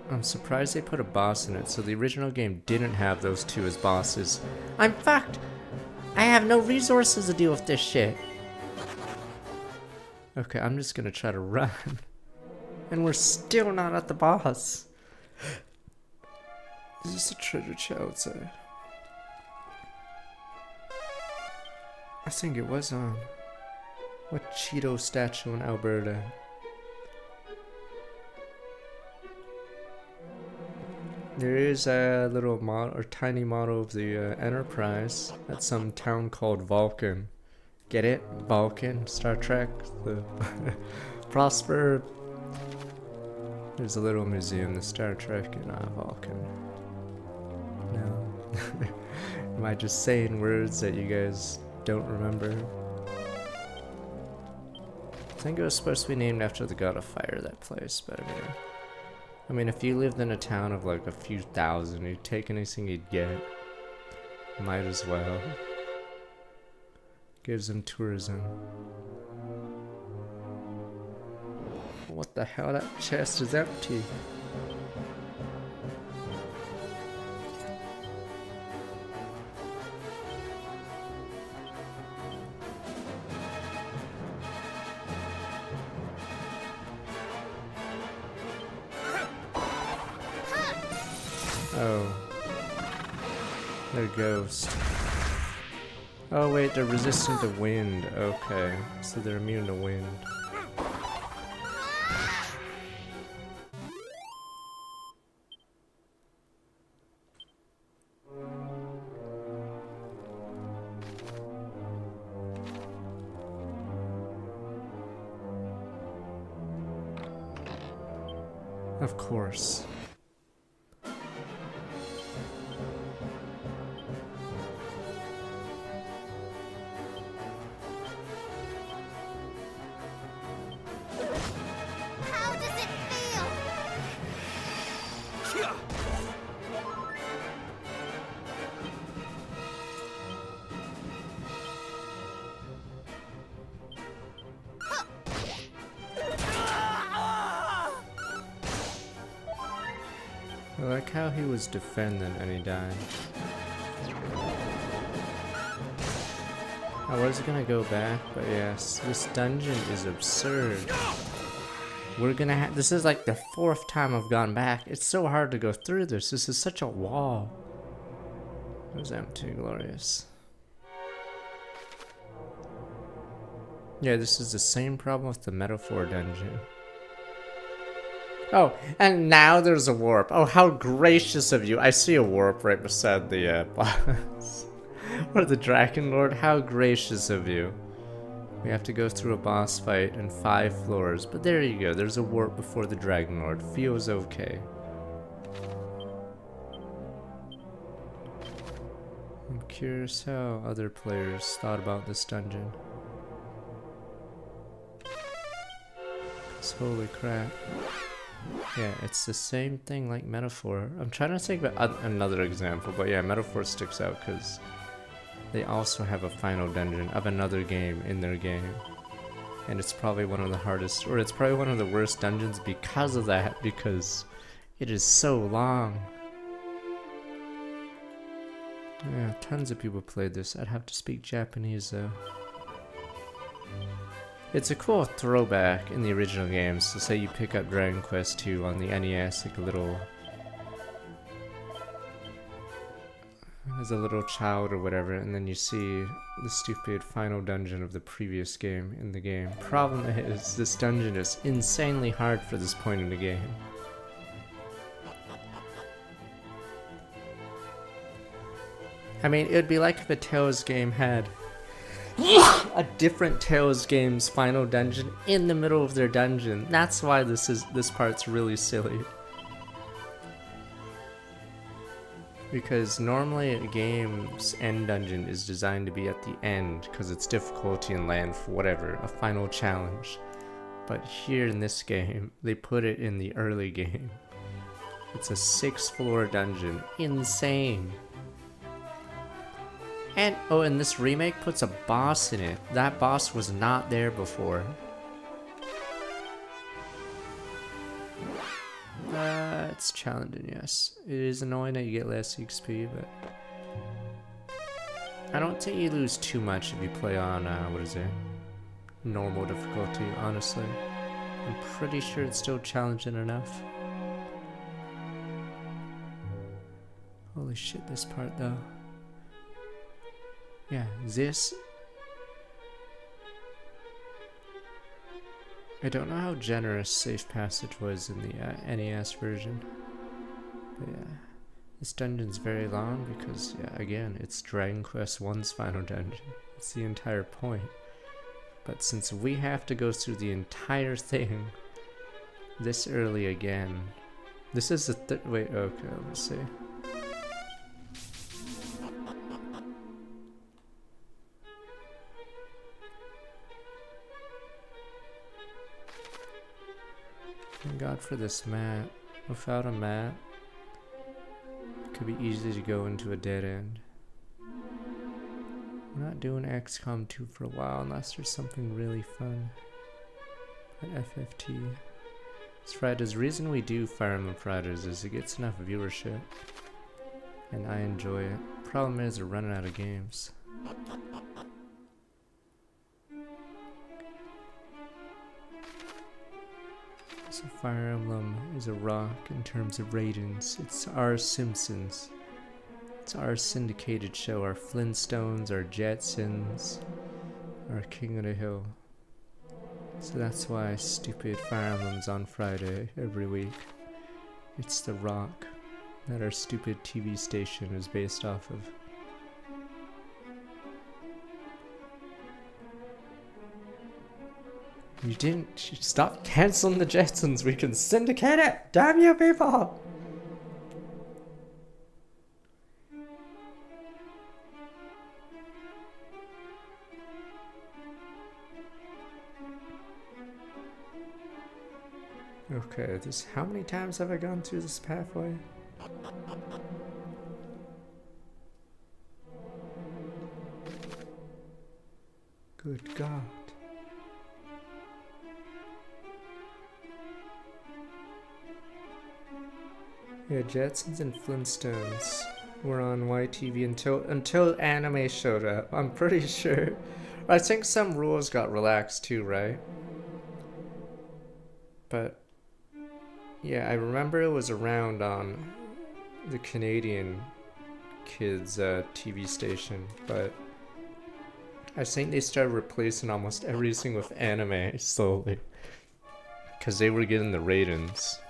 S1: I'm surprised they put a boss in it, so the original game didn't have those 2 as bosses. I'm fucked! I have no resources to deal with this shit! Okay, I'm just gonna try to run. And we're still not at the boss! Is this a treasure chest outside? I think it was on. What Cheeto statue in Alberta? There is a little model, or tiny model of the Enterprise at some town called Vulcan. Get it? Vulcan? Star Trek? The Prosper. There's a little museum, the Star Trek in Vulcan. No. Am I just saying words that you guys don't remember? I think it was supposed to be named after the god of fire, that place, but I mean, if you lived in a town of like a few thousand, you'd take anything you'd get. Might as well. Gives them tourism. What the hell? That chest is empty. Oh. They're ghosts. Oh wait, they're resistant to wind. Okay. So they're immune to wind. Of course.
S2: How does it feel?
S1: I like how he was defending and he died. I was gonna go back, but yes, this dungeon is absurd. We're gonna have, this is like the 4th time I've gone back. It's so hard to go through this. This is such a wall. It was empty, glorious. Yeah, this is the same problem with the Metaphor dungeon. Oh, and now there's a warp. Oh, how gracious of you. I see a warp right beside the boss. Or the Dragon Lord. How gracious of you. We have to go through a boss fight and 5 floors, but there you go, there's a warp before the Dragon Lord. Feels okay. I'm curious how other players thought about this dungeon. 'Cause holy crap. Yeah, it's the same thing like Metaphor. I'm trying to think about another example, but yeah, Metaphor sticks out because they also have a final dungeon of another game in their game. And it's probably one of the hardest, or it's probably one of the worst dungeons because of that, because it is so long. Yeah, tons of people played this. I'd have to speak Japanese though. It's a cool throwback in the original games. So say you pick up Dragon Quest 2 on the NES, like a little... as a little child or whatever, and then you see the stupid final dungeon of the previous game in the game. Problem is, this dungeon is insanely hard for this point in the game. I mean, it would be like if a Tales game had a different Tales game's final dungeon in the middle of their dungeon. That's why this part's really silly. Because normally a game's end dungeon is designed to be at the end because it's difficulty and land for whatever, a final challenge. But here in this game, they put it in the early game. It's a 6-floor dungeon. Insane. And, oh, and this remake puts a boss in it. That boss was not there before. It's challenging, yes. It is annoying that you get less XP, but... I don't think you lose too much if you play on, what is it? Normal difficulty, honestly. I'm pretty sure it's still challenging enough. Holy shit, this part though. Yeah, this... I don't know how generous Safe Passage was in the NES version. But yeah, this dungeon's very long because, yeah, again, it's Dragon Quest 1's final dungeon. It's the entire point. But since we have to go through the entire thing this early again, this is the wait, okay, let me see. Thank God for this map. Without a map, it could be easy to go into a dead end. We're not doing XCOM 2 for a while unless there's something really fun. At FFT. It's Fridays. The reason we do Fire Emblem Fridays is it gets enough viewership. And I enjoy it. Problem is we're running out of games. So Fire Emblem is a rock in terms of ratings. It's our Simpsons. It's our syndicated show, our Flintstones, our Jetsons, our King of the Hill. So that's why stupid Fire Emblem's on Friday every week. It's the rock that our stupid TV station is based off of. You didn't stop canceling the Jetsons. We can syndicate it. Damn you people! Okay, this. How many times have I gone through this pathway? Good God. Yeah, Jetsons and Flintstones were on YTV until anime showed up. I'm pretty sure. I think some rules got relaxed too, right? But yeah, I remember it was around on the Canadian kids TV station, but I think they started replacing almost everything with anime slowly because they were getting the ratings.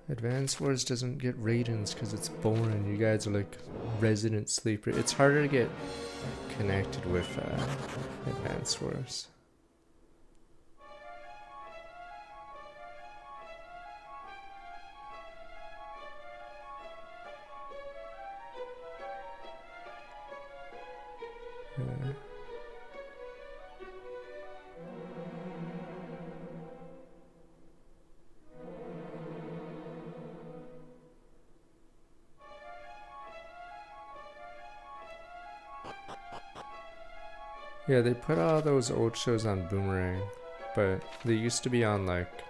S1: Advanced Wars doesn't get ratings because it's boring. You guys are like resident sleeper. It's harder to get connected with Advanced Wars. Yeah, they put all those old shows on Boomerang, but they used to be on like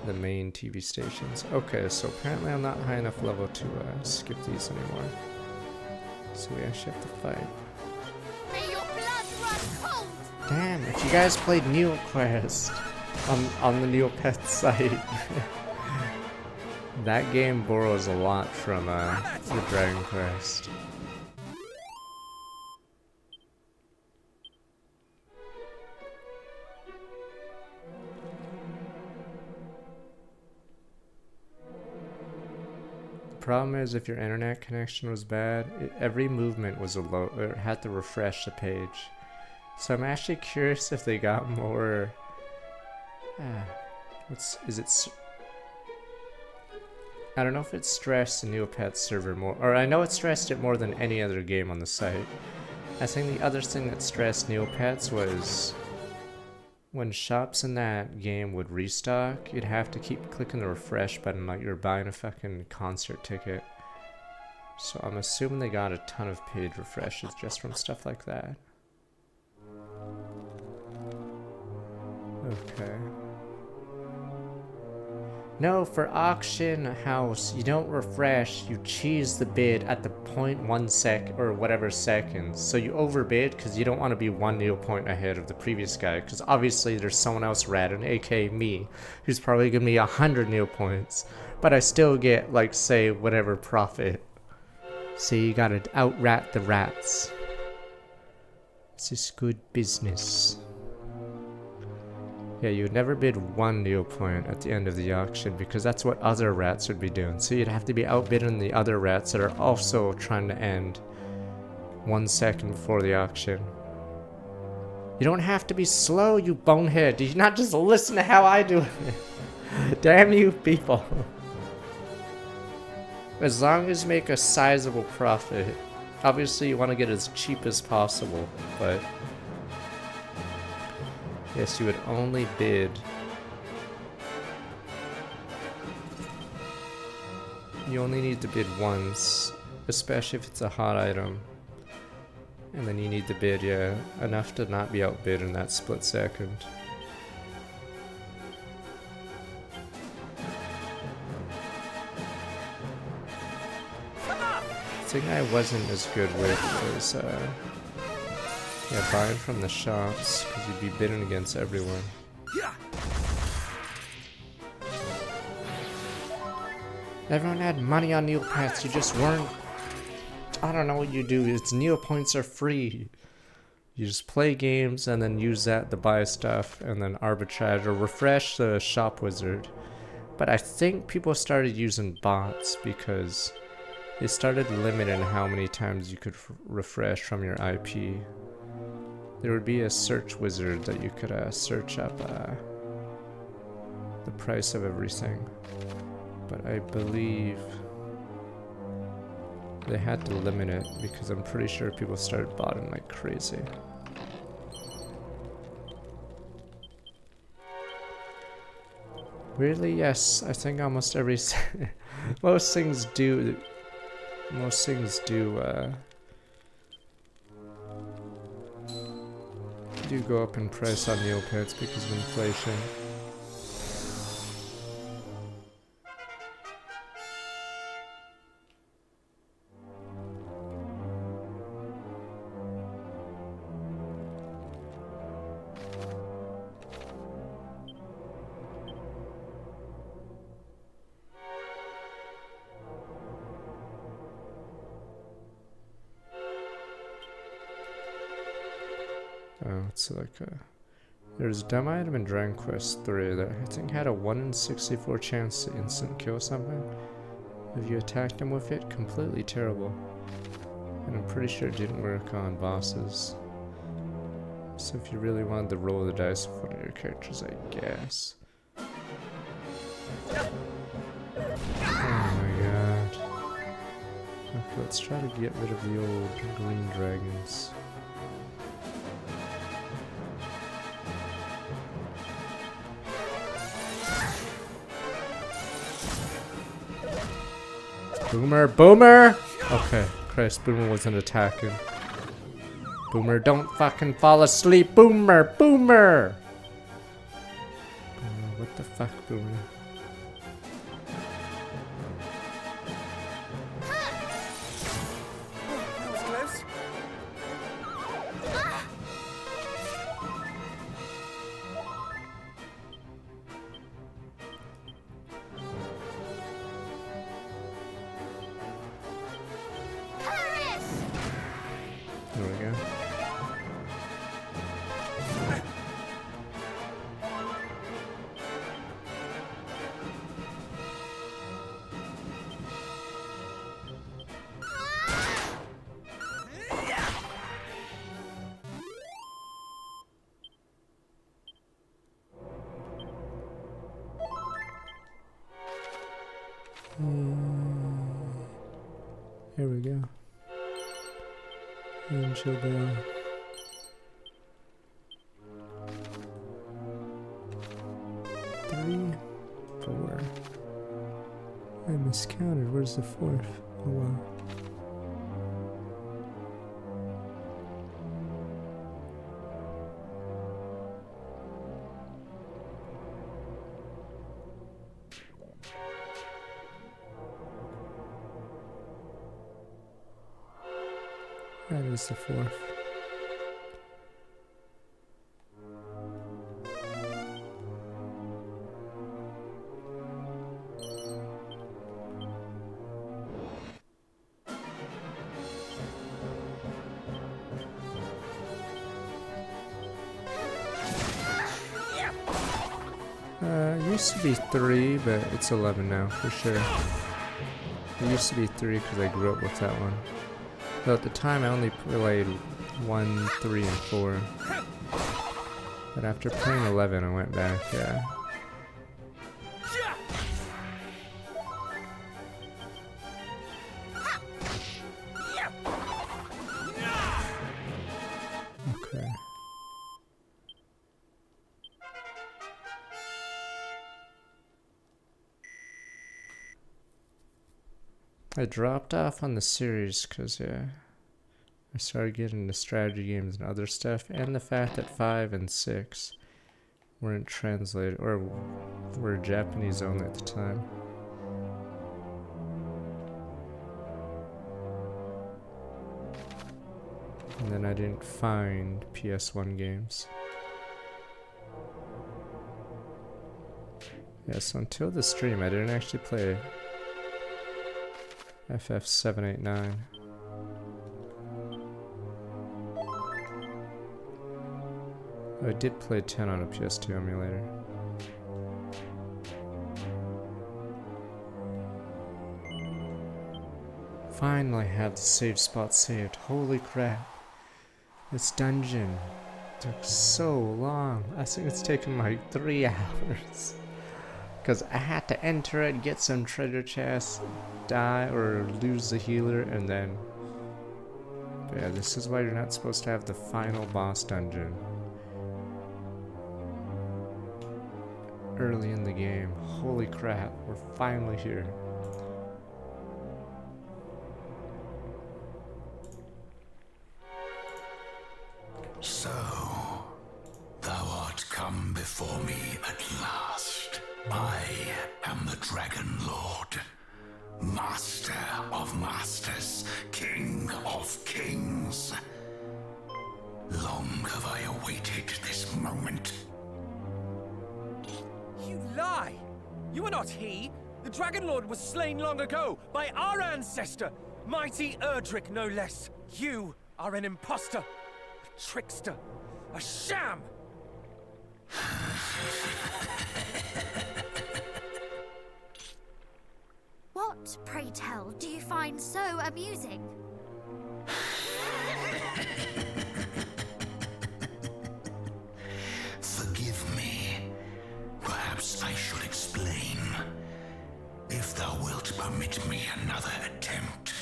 S1: the main TV stations. Okay, so apparently I'm not high enough level to skip these anymore. So we actually have to fight.
S2: May your blood run cold!
S1: Damn, if you guys played NeoQuest on the Neopet site, that game borrows a lot from the Dragon Quest. Problem is, if your internet connection was bad, every movement was it had to refresh the page. So I'm actually curious if they got more. I don't know if it stressed the Neopets server more, or I know it stressed it more than any other game on the site. I think the other thing that stressed Neopets was when shops in that game would restock, you'd have to keep clicking the refresh button like you're buying a fucking concert ticket. So I'm assuming they got a ton of paid refreshes just from stuff like that. Okay. No, for auction house, you don't refresh, you cheese the bid at the 0.1 sec or whatever seconds. So you overbid because you don't want to be 1 neo point ahead of the previous guy, because obviously there's someone else ratting, aka me, who's probably giving me 100 neo points, but I still get, like, say, whatever profit. So you gotta out-rat the rats. This is good business. Yeah, you would never bid 1 neo point at the end of the auction because that's what other rats would be doing. So you'd have to be outbidding the other rats that are also trying to end 1 second before the auction. You don't have to be slow, you bonehead. Did you not just listen to how I do it? Damn you people. As long as you make a sizable profit. Obviously you want to get as cheap as possible, but yes, you would only bid. You only need to bid once, especially if it's a hot item. And then you need to bid, yeah, enough to not be outbid in that split second. The thing I wasn't as good with was, yeah, buying from the shops, because you'd be bidding against everyone. Everyone had money on Neopets, you just weren't. I don't know what you do, it's Neopoints are free. You just play games and then use that to buy stuff and then arbitrage or refresh the shop wizard. But I think people started using bots because they started limiting how many times you could refresh from your IP. There would be a search wizard that you could search up the price of everything. But I believe they had to limit it because I'm pretty sure people started botting like crazy. Weirdly, yes, I think almost every most things do go up in price on Neopets because of inflation. Oh, it's like a There's a dumb item in Dragon Quest 3 that I think had a 1 in 64 chance to instant kill something if you attacked them with it. Completely terrible. And I'm pretty sure it didn't work on bosses. So if you really wanted to roll the dice with one of your characters, I guess. Oh my god. Okay, let's try to get rid of the old green dragons. Boomer, Boomer! Okay, Christ, Boomer wasn't attacking. Boomer, don't fucking fall asleep, Boomer, Boomer! What the fuck, Boomer?
S3: That was close.
S2: Paris!
S1: There we go. Here we go. Angel Bell. Three, four. I miscounted. Where's the fourth? Oh wow. That is the fourth. It used to be 3, but it's 11 now for sure. It used to be 3 because I grew up with that one. But at the time I only played 1, 3, and 4. But after playing 11 I went back, yeah. Okay. I dropped off on the series because, yeah, I started getting into strategy games and other stuff, and the fact that 5 and 6 weren't translated, or were Japanese only at the time. And then I didn't find PS1 games. Yeah, so until the stream I didn't actually play FF789. I did play 10 on a PS2 emulator. Finally have the save spot saved. Holy crap. This dungeon took so long. I think it's taken like 3 hours. Because I had to enter it, get some treasure chests, die or lose the healer, and then... But yeah, this is why you're not supposed to have the final boss dungeon early in the game. Holy crap, we're finally here.
S4: So, thou art come before me at last. I am the Dragon Lord, Master of Masters, King of Kings. Long have I awaited this moment.
S3: You lie! You are not he! The Dragon Lord was slain long ago by our ancestor, mighty Erdrick no less. You are an impostor, a trickster, a sham!
S2: What, pray tell, do you find so amusing?
S4: Forgive me. Perhaps I should explain. If thou wilt permit me another attempt.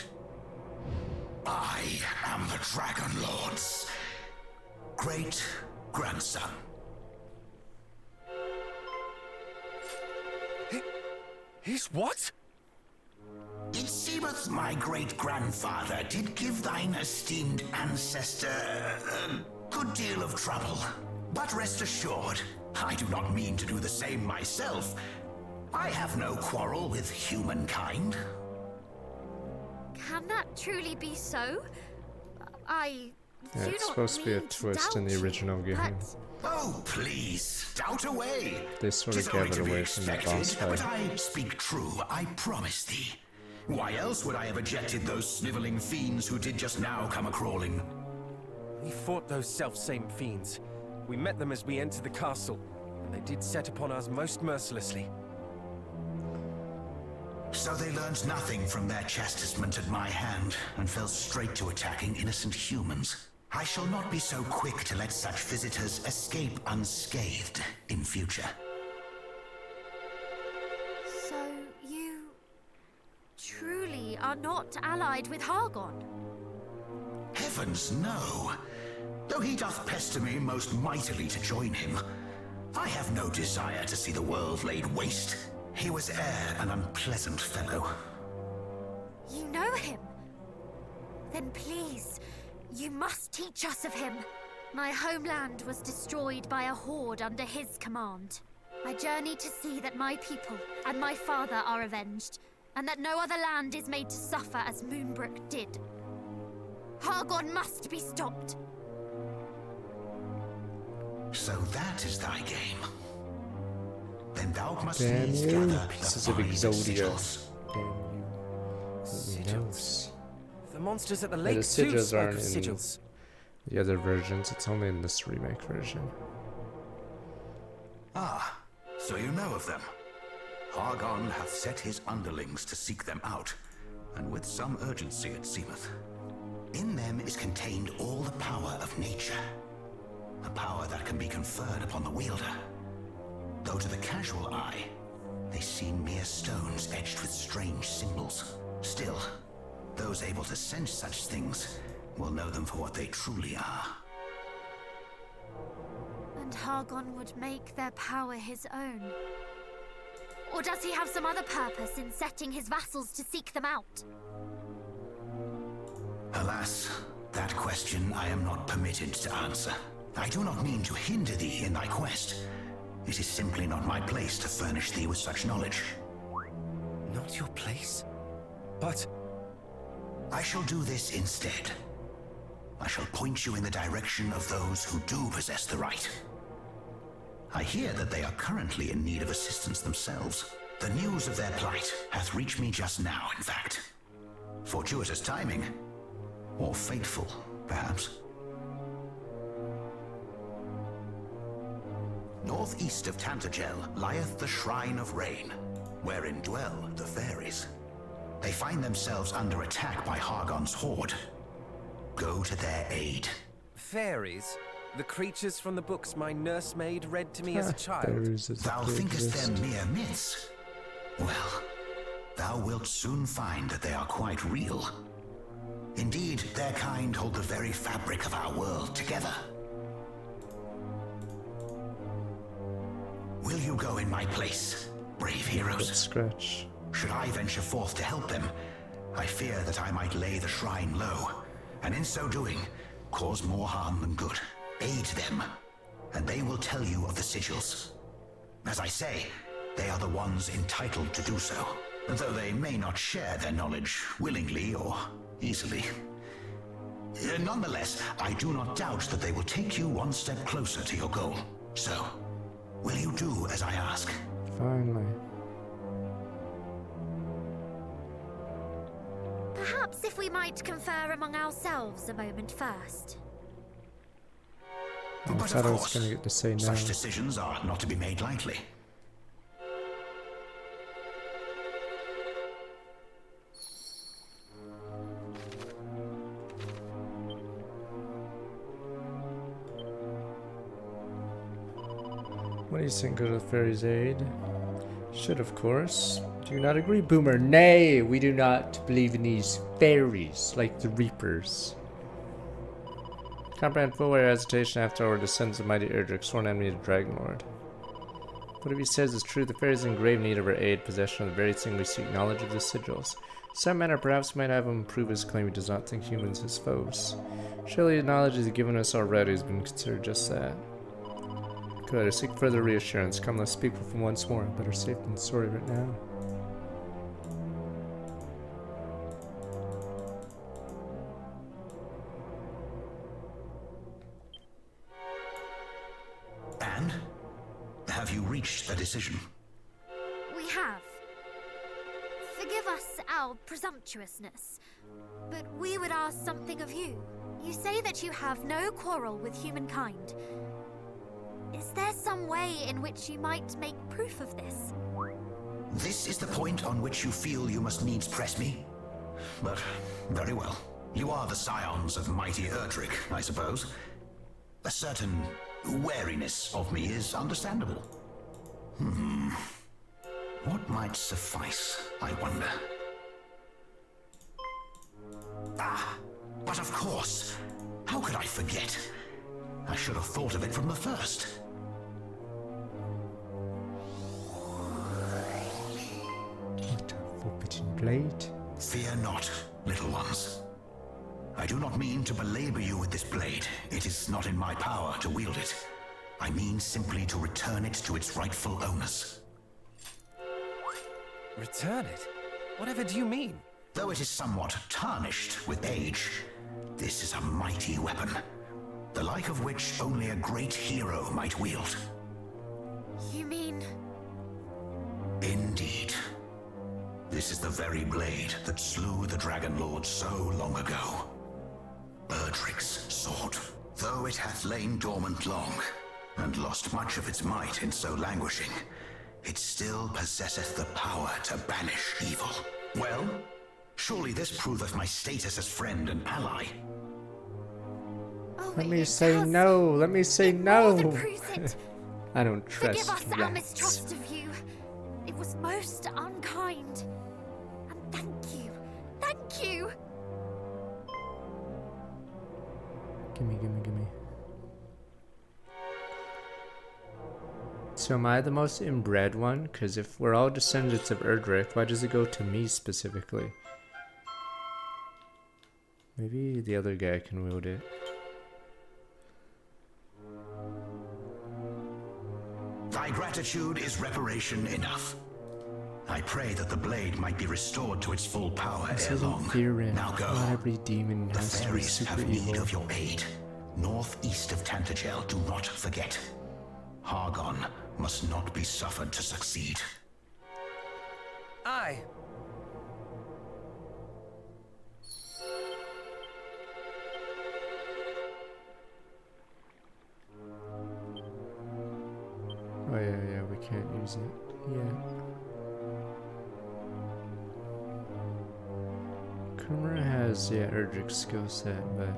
S4: I am the Dragon Lord's great grandson.
S3: His what?
S4: It seemeth my great-grandfather did give thine esteemed ancestor a good deal of trouble. But rest assured, I do not mean to do the same myself. I have no quarrel with humankind.
S2: Can that truly be so? I
S1: Yeah,
S2: do
S1: it's
S2: not
S1: supposed to be a
S2: mean to
S1: twist in
S2: doubt
S1: the
S2: you,
S1: original game.
S2: but
S4: Oh, please, doubt away.
S1: They sort of
S4: 'Tis only
S1: gave it
S4: to be
S1: away from that boss
S4: expected, but
S1: fight.
S4: I speak true, I promise thee. Why else would I have ejected those sniveling fiends who did just now come a-crawling?
S3: We fought those self-same fiends. We met them as we entered the castle, and they did set upon us most mercilessly.
S4: So they learned nothing from their chastisement at my hand, and fell straight to attacking innocent humans. I shall not be so quick to let such visitors escape unscathed in future.
S2: so you truly are not allied with Hargon?
S4: Heavens, no. Though he doth pester me most mightily to join him, I have no desire to see the world laid waste. He was e'er an unpleasant fellow.
S2: You know him? Then please, you must teach us of him. My homeland was destroyed by a horde under his command. I journey to see that my people and my father are avenged, and that no other land is made to suffer as Moonbrook did. Hargon must be stopped.
S4: So that is thy game. Then thou must
S1: Damn
S4: needs
S1: you,
S4: gather
S1: pieces
S4: the
S1: of
S4: fine
S1: Exodia.
S4: sigils.
S1: Damn you. Who knows?
S3: The monsters at the
S1: Yeah,
S3: lake
S1: the
S3: too
S1: sigils
S3: spoke
S1: aren't
S3: of
S1: in
S3: sigils.
S1: the other versions. It's only in this remake version.
S4: Ah, so you know of them. Hargon hath set his underlings to seek them out, and with some urgency it seemeth. In them is contained all the power of nature, a power that can be conferred upon the wielder. Though to the casual eye, they seem mere stones edged with strange symbols. Still, those able to sense such things will know them for what they truly are.
S2: And Hargon would make their power his own. Or does he have some other purpose in setting his vassals to seek them out?
S4: Alas, that question I am not permitted to answer. I do not mean to hinder thee in thy quest. It is simply not my place to furnish thee with such knowledge.
S3: Not your place? But
S4: I shall do this instead. I shall point you in the direction of those who do possess the right. I hear that they are currently in need of assistance themselves. The news of their plight hath reached me just now, in fact. Fortuitous timing. Or fateful, perhaps. Northeast of Tantagel lieth the Shrine of Rain, wherein dwell the fairies. They find themselves under attack by Hargon's horde. Go to their aid.
S3: fairies? The creatures from the books my nursemaid read to me as a child?
S4: Thou thinkest them mere myths? Well, thou wilt soon find that they are quite real. Indeed, their kind hold the very fabric of our world together. Will you go in my place, brave heroes?
S1: Scratch.
S4: Should I venture forth to help them, I fear that I might lay the shrine low, and in so doing, cause more harm than good. Aid them, and they will tell you of the sigils. As I say, they are the ones entitled to do so, though they may not share their knowledge willingly or easily. Nonetheless, I do not doubt that they will take you one step closer to your goal. So, will you do as I ask?
S1: Finally.
S2: Perhaps if we might confer among ourselves a moment first.
S1: I
S4: But
S1: thought
S4: of
S1: I was
S4: course,
S1: gonna get to say no.
S4: such decisions are not to be made lightly.
S1: What do you think of the fairy's aid? Should, of course. Do you not agree, Boomer? Nay, we do not believe in these fairies, like the Reapers. Comprehend full aware hesitation after our descends of mighty Erdrick, sworn enemy of the Dragon Lord. What if he says is true? The fairy is in grave need of our aid, possession of the very thing we seek, knowledge of the sigils. Some manner perhaps might have him prove his claim he does not think humans his foes. Surely the knowledge he's given us already has been considered just that. Good, I seek further reassurance. Come, let's speak with him once more. Better safe than sorry right now.
S4: And? Have you reached a decision?
S2: We have. Forgive us our presumptuousness, but we would ask something of you. You say that you have no quarrel with humankind. Is there some way in which you might make proof of this?
S4: This is the point on which you feel you must needs press me? But, very well. You are the scions of mighty Erdrick, I suppose. A certain wariness of me is understandable. What might suffice, I wonder? Ah, but of course. How could I forget? I should have thought of it from the first.
S1: What a forbidden blade.
S4: Fear not, little ones. I do not mean to belabor you with this blade. It is not in my power to wield it. I mean simply to return it to its rightful owners.
S3: Return it? Whatever do you mean?
S4: Though it is somewhat tarnished with age, this is a mighty weapon, the like of which only a great hero might wield.
S2: You mean...
S4: Indeed. This is the very blade that slew the Dragon Lord so long ago. Erdrick's sword. Though it hath lain dormant long, and lost much of its might in so languishing, it still possesseth the power to banish evil. Well, surely this proveth my status as friend and ally.
S2: Oh,
S1: Let me
S2: it
S1: say
S2: does.
S1: no. Let me say
S2: It more than
S1: no.
S2: proves it.
S1: I don't
S2: Forgive
S1: trust
S2: us our
S1: rats.
S2: mistrust of you. It was most unkind. And thank you. Thank you.
S1: Gimme. So am I the most inbred one? Because if we're all descendants of Erdrick, why does it go to me specifically? Maybe the other guy can wield it.
S4: Thy gratitude is reparation enough. I pray that the blade might be restored to its full power
S1: This
S4: ere
S1: isn't
S4: long.
S1: fear in.
S4: Now go.
S1: Not every demon
S4: The
S1: has to be
S4: fairies
S1: super
S4: have need
S1: evil.
S4: of your aid. Northeast of Tantagel, do not forget. Hargon must not be suffered to succeed.
S3: Aye.
S1: Oh yeah, we can't use it yet. Kumara has, Erdrick's skill set, but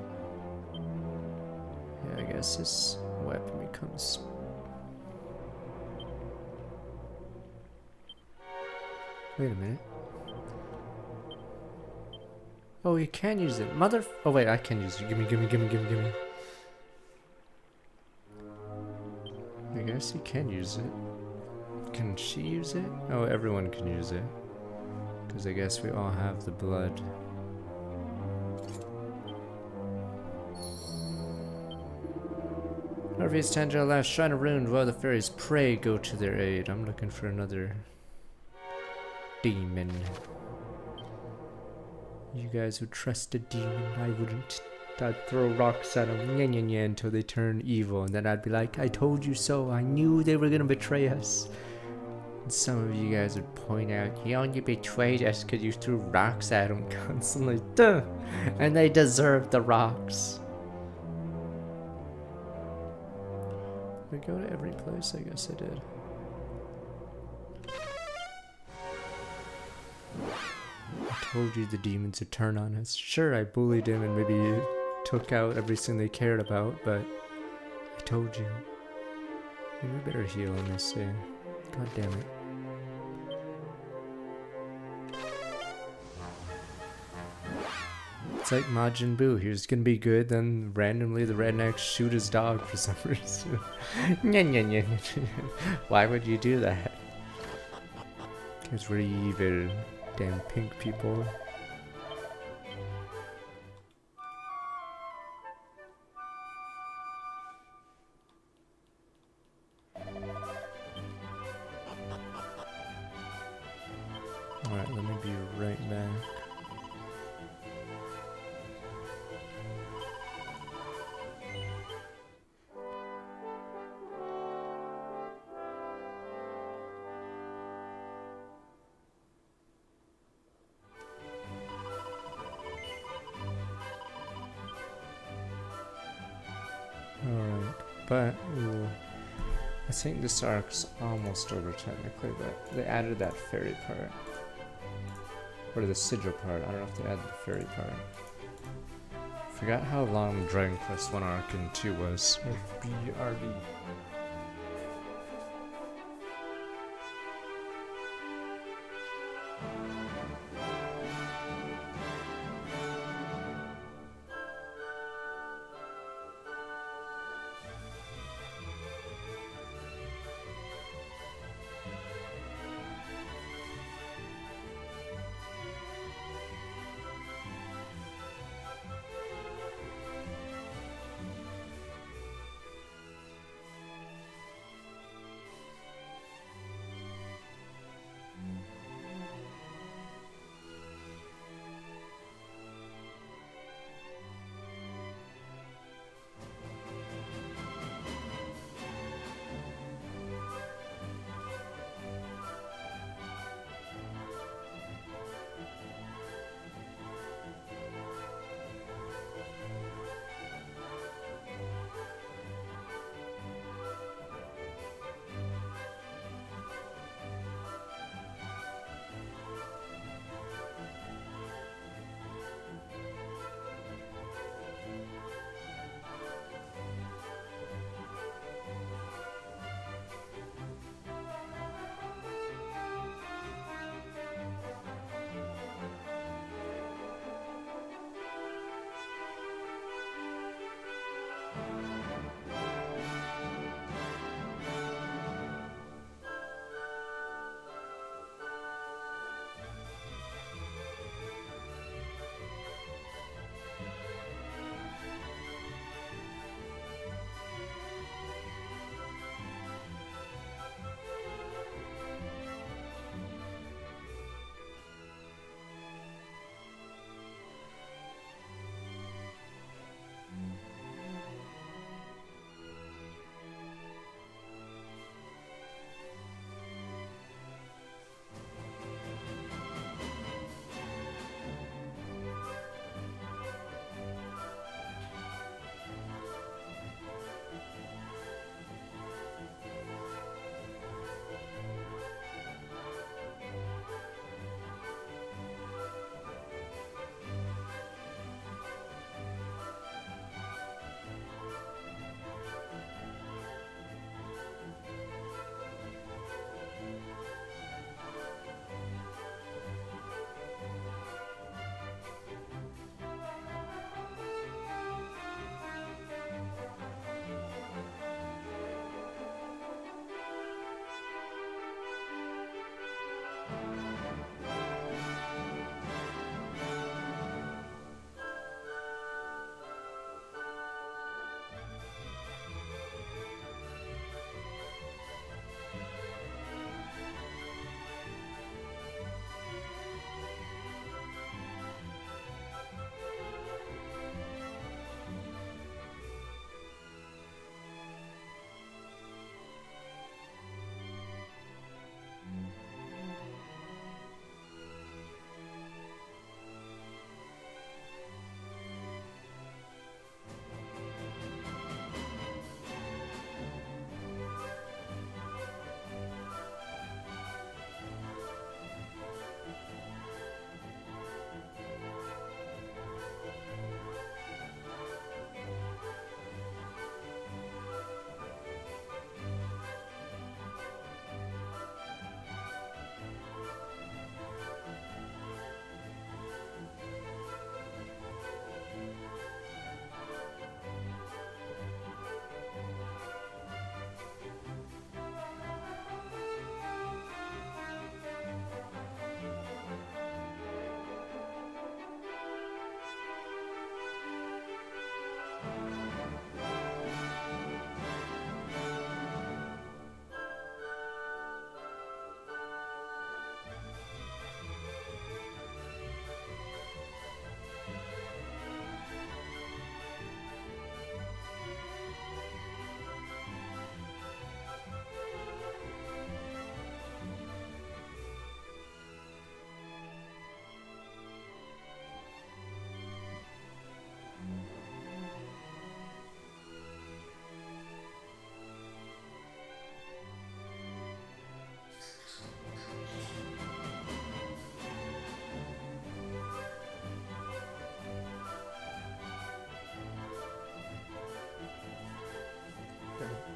S1: yeah, I guess this weapon becomes... Wait a minute. Oh, you can use it. Oh wait, I can use it. Gimme. I guess he can use it. Can she use it? Oh, everyone can use it. Because I guess we all have the blood. Northeast Tangel last shrine of ruined while the fairies pray go to their aid. I'm looking for another demon. You guys would trust a demon. I wouldn't. I'd throw rocks at them until they turn evil, and then I'd be like, I told you so. I knew they were gonna betray us. And some of you guys would point out, he only betrayed us because you threw rocks at him constantly. Duh! And they deserve the rocks. Did I go to every place? I guess I did. I told you the demons would turn on us. Sure, I bullied him and maybe took out everything they cared about, but I told you. Maybe we better heal in this thing. God damn it. It's like Majin Buu. He was gonna be good, then randomly the rednecks shoot his dog for some reason. Why would you do that? Because we're evil. Damn pink people. Alright, let me be right back. Alright, but I think this arc's almost over technically, but they added that fairy part. Or the sigil part, I don't know if they added the fairy part. Forgot how long Dragon Quest 1 arc and 2 was. BRD.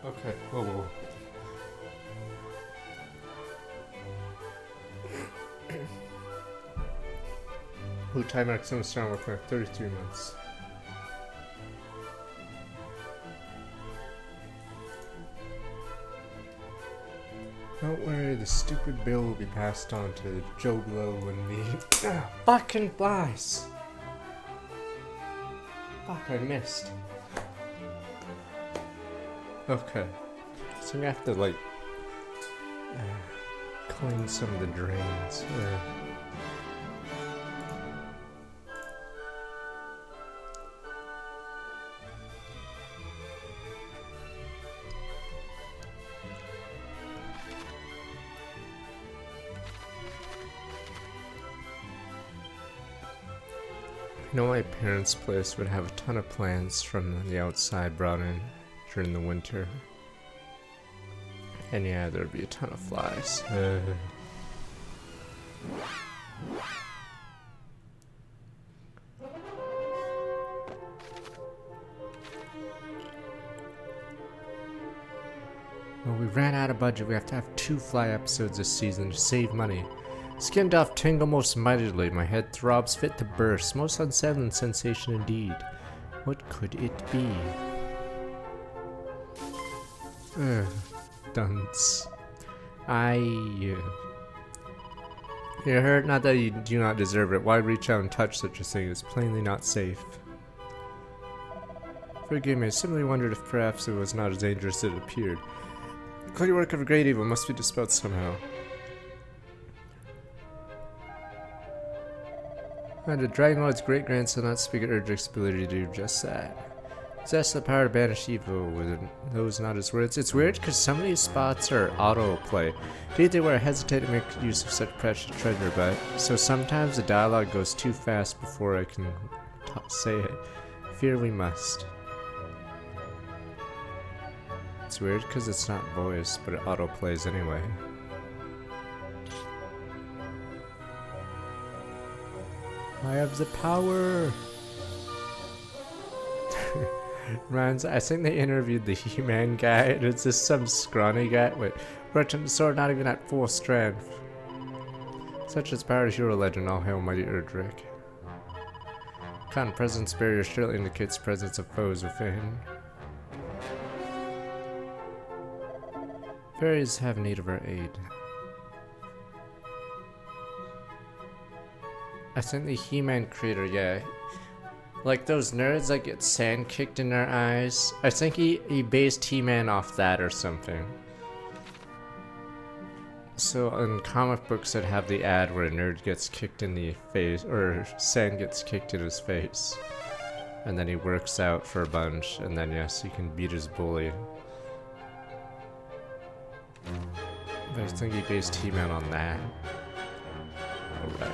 S1: Okay. Whoa, whoa. Blue tie maximum strong work for 33 months. Don't worry, the stupid bill will be passed on to Joe Blow when the fucking flies. Fuck, I missed. Okay, so we have to like clean some of the drains. You know, my parents' place would have a ton of plants from the outside brought in during the winter. And yeah, there'd be a ton of flies. Well, we ran out of budget. We have to have 2 fly episodes this season to save money. Skin doth tingle most mightily, my head throbs fit to burst, most unsettling sensation indeed. What could it be? Dunce. You hurt? Not that you do not deserve it. Why reach out and touch such a thing? It's plainly not safe. Forgive me, I simply wondered if perhaps it was not as dangerous as it appeared. The clear work of a great evil must be dispelled somehow. And the Dragon Lord's great-grandson not speak at Erdrick's ability to do just that. Possess the power to banish evil with those not his words. It's weird because some of these spots are autoplay. Indeed, they were hesitate to make use of such precious treasure, but so sometimes the dialogue goes too fast before I can say it. Fear we must. It's weird because it's not voice, but it autoplays anyway. I have the power! Reminds, I think they interviewed the He-Man guy, and it's just some scrawny guy. Wait, Breton the sword not even at full strength. Such is power of hero legend, all hail mighty Erdrick. Con presence barrier surely indicates presence of foes within. Fairies have need of our aid. I think the He-Man creator, yeah. Like those nerds that get sand kicked in their eyes. I think he based He-Man off that or something. So in comic books that have the ad where a nerd gets kicked in the face, or sand gets kicked in his face. And then he works out for a bunch, and then yes, he can beat his bully. But I think he based He-Man on that. Alright.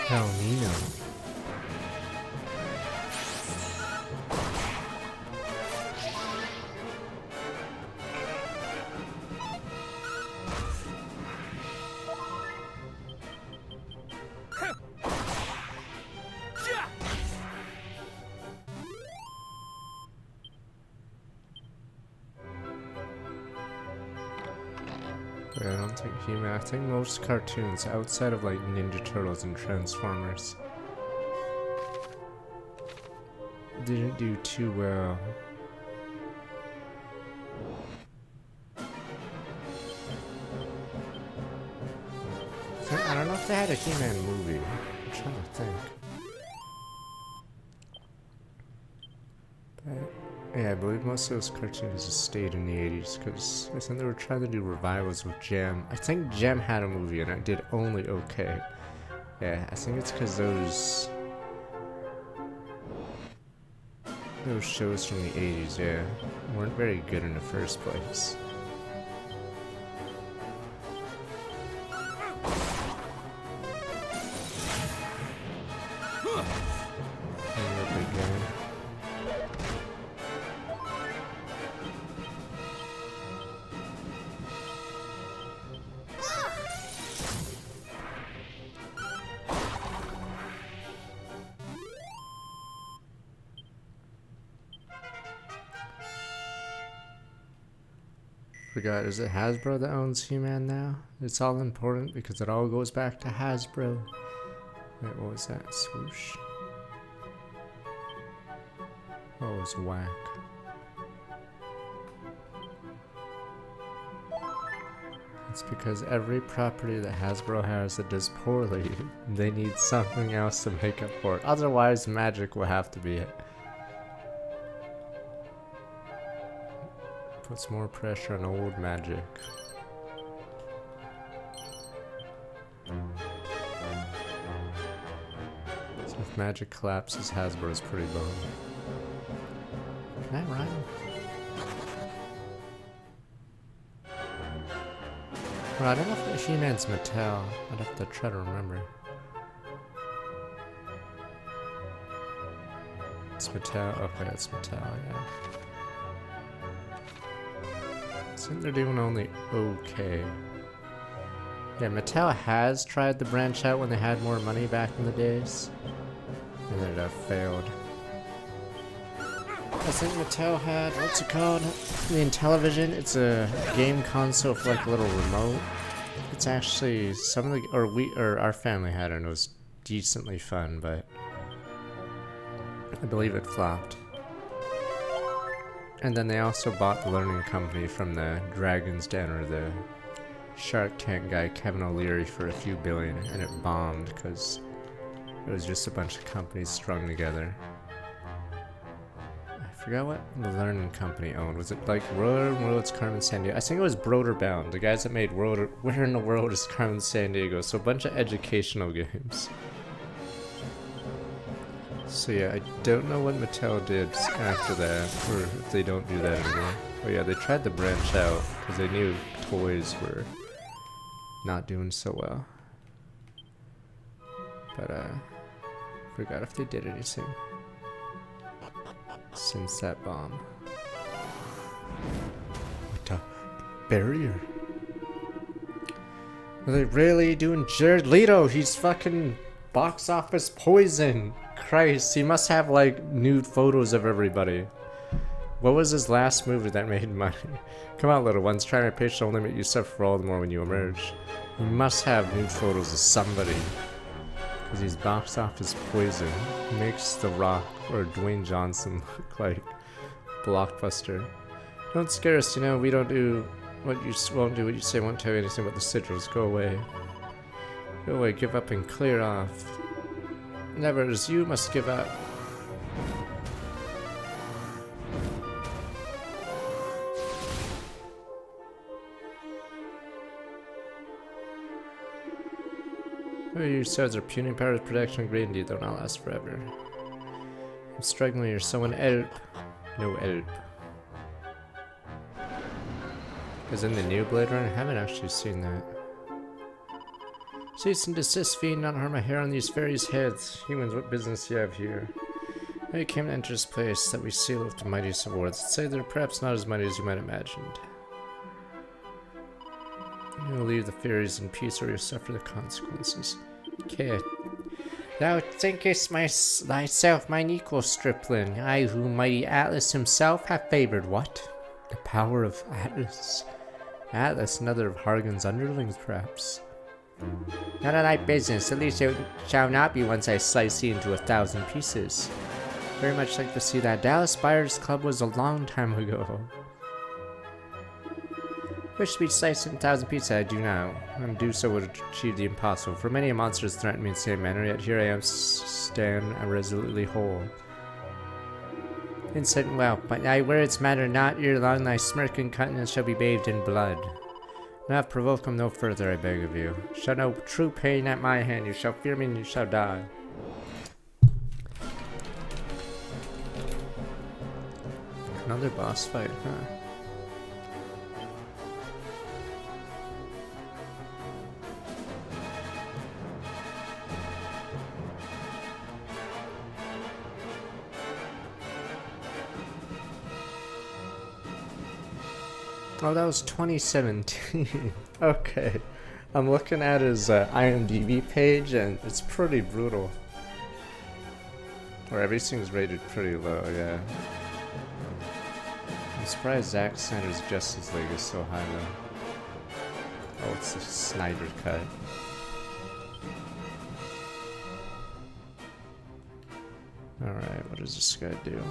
S1: Hell, Nino. I don't think He-Man. I think most cartoons outside of like Ninja Turtles and Transformers didn't do too well. I don't know if they had a He-Man movie. I'm trying to think. But yeah, I believe most of those cartoons just stayed in the 80s because I think they were trying to do revivals with Gem. I think Gem had a movie and it did only okay. Yeah, I think it's because those shows from the 80s, yeah, weren't very good in the first place. Forgot, is it Hasbro that owns He-Man now? It's all important because it all goes back to Hasbro. Wait, what was that? Swoosh? Oh, it was whack. It's because every property that Hasbro has that does poorly, they need something else to make up for it. Otherwise, Magic will have to be it. Puts more pressure on old Magic. So if Magic collapses, Hasbro's pretty boned. Can I rhyme? Well, I don't know if He-Man's Mattel. I'd have to try to remember. It's Mattel. Okay, it's Mattel, yeah. I think they're doing only okay. Yeah, Mattel has tried to branch out when they had more money back in the days. And then it failed. I think Mattel had, what's it called? The Intellivision. It's a game console for like a little remote. It's actually some of the, or our family had it and it was decently fun, but I believe it flopped. And then they also bought the learning company from the Dragon's Den or the Shark Tank guy, Kevin O'Leary, for a few billion, and it bombed because it was just a bunch of companies strung together. I forgot what the learning company owned. Was it like Roller World's Carmen Sandiego? I think it was Broderbound, the guys that made Where in the World is Carmen Sandiego? So a bunch of educational games. So yeah, I don't know what Mattel did after that, or if they don't do that anymore. Oh yeah, they tried to branch out because they knew toys were not doing so well. But forgot if they did anything since that bomb. What a barrier. Are they really doing Jared Leto? He's fucking box office poison. Christ, he must have like nude photos of everybody. What was his last movie that made money? Come on, little ones, try my patience, don't limit yourself for all the more when you emerge. He must have nude photos of somebody. Because he's box office poison. Makes The Rock or Dwayne Johnson look like Blockbuster. Don't scare us, you know, we don't do what you won't do what you say, won't tell you anything about the sigils. Go away. Go away, give up and clear off. Never as you must give up. Oh, your swords are puny powers, protection, great indeed, though not last forever. I'm struggling here, someone help. No help. Is in the new Blade Runner? I haven't actually seen that. Cease and desist, fiend, not harm a hair on these fairies' heads. Humans, what business you have here? How you came to enter this place that we seal with the mightiest of words. Say they're perhaps not as mighty as you might have imagined. You will leave the fairies in peace or you'll suffer the consequences. Okay. Thou thinkest thyself mine equal, stripling, I whom mighty Atlas himself hath favored, what? The power of Atlas. Atlas, another of Hargan's underlings, perhaps. None of thy business, at least it shall not be once I slice thee into 1,000 pieces. Very much like to see that. Dallas Buyers Club was a long time ago. Wish to be sliced in 1,000 pieces, I do now, and do so would achieve the impossible. For many monsters threaten me in the same manner, yet here I am, stand resolutely whole. Instant well, but thy words matter not, ere long thy smirking countenance shall be bathed in blood. Do not provoke him no further, I beg of you. Shall know true pain at my hand, you shall fear me and you shall die. Another boss fight, huh? Oh, that was 2017. Okay. I'm looking at his IMDb page and it's pretty brutal. Or everything's rated pretty low, yeah. I'm surprised Zack Snyder's Justice League is so high though. Oh, it's the Snyder cut. Alright, what does this guy do?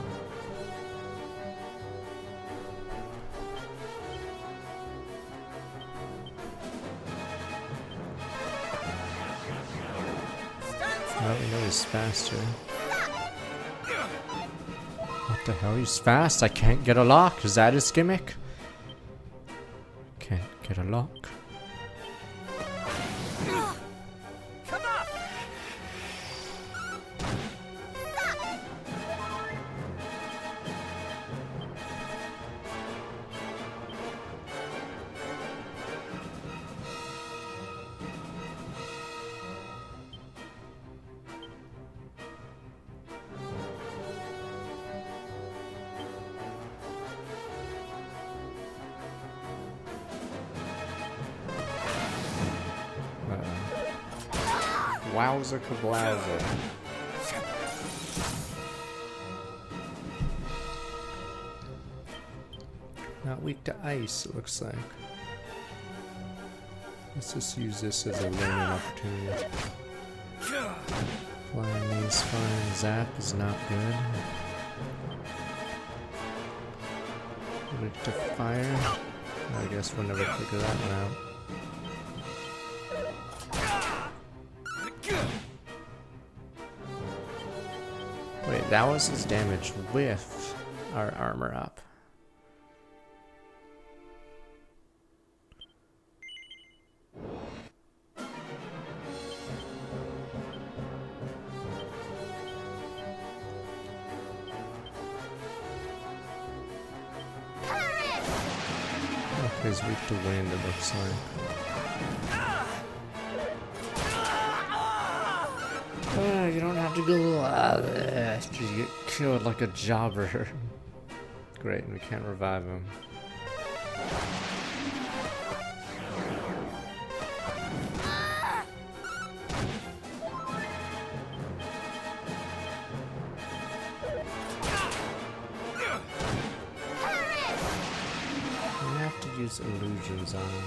S1: Oh, we know he's faster. What the hell? He's fast? I can't get a lock. Is that his gimmick? Can't get a lock.
S3: Come on!
S1: Wowza kablowza. Not weak to ice, it looks like. Let's just use this as a learning opportunity. Flying is fine. Zap is not good. Weak to fire. I guess we'll never figure that one out. Wait, that was his damage with our armor up. Okay, he's weak to wind, it looks like. You don't have to go after you get killed like a jobber. Great, and we can't revive him. We have to use illusions on him.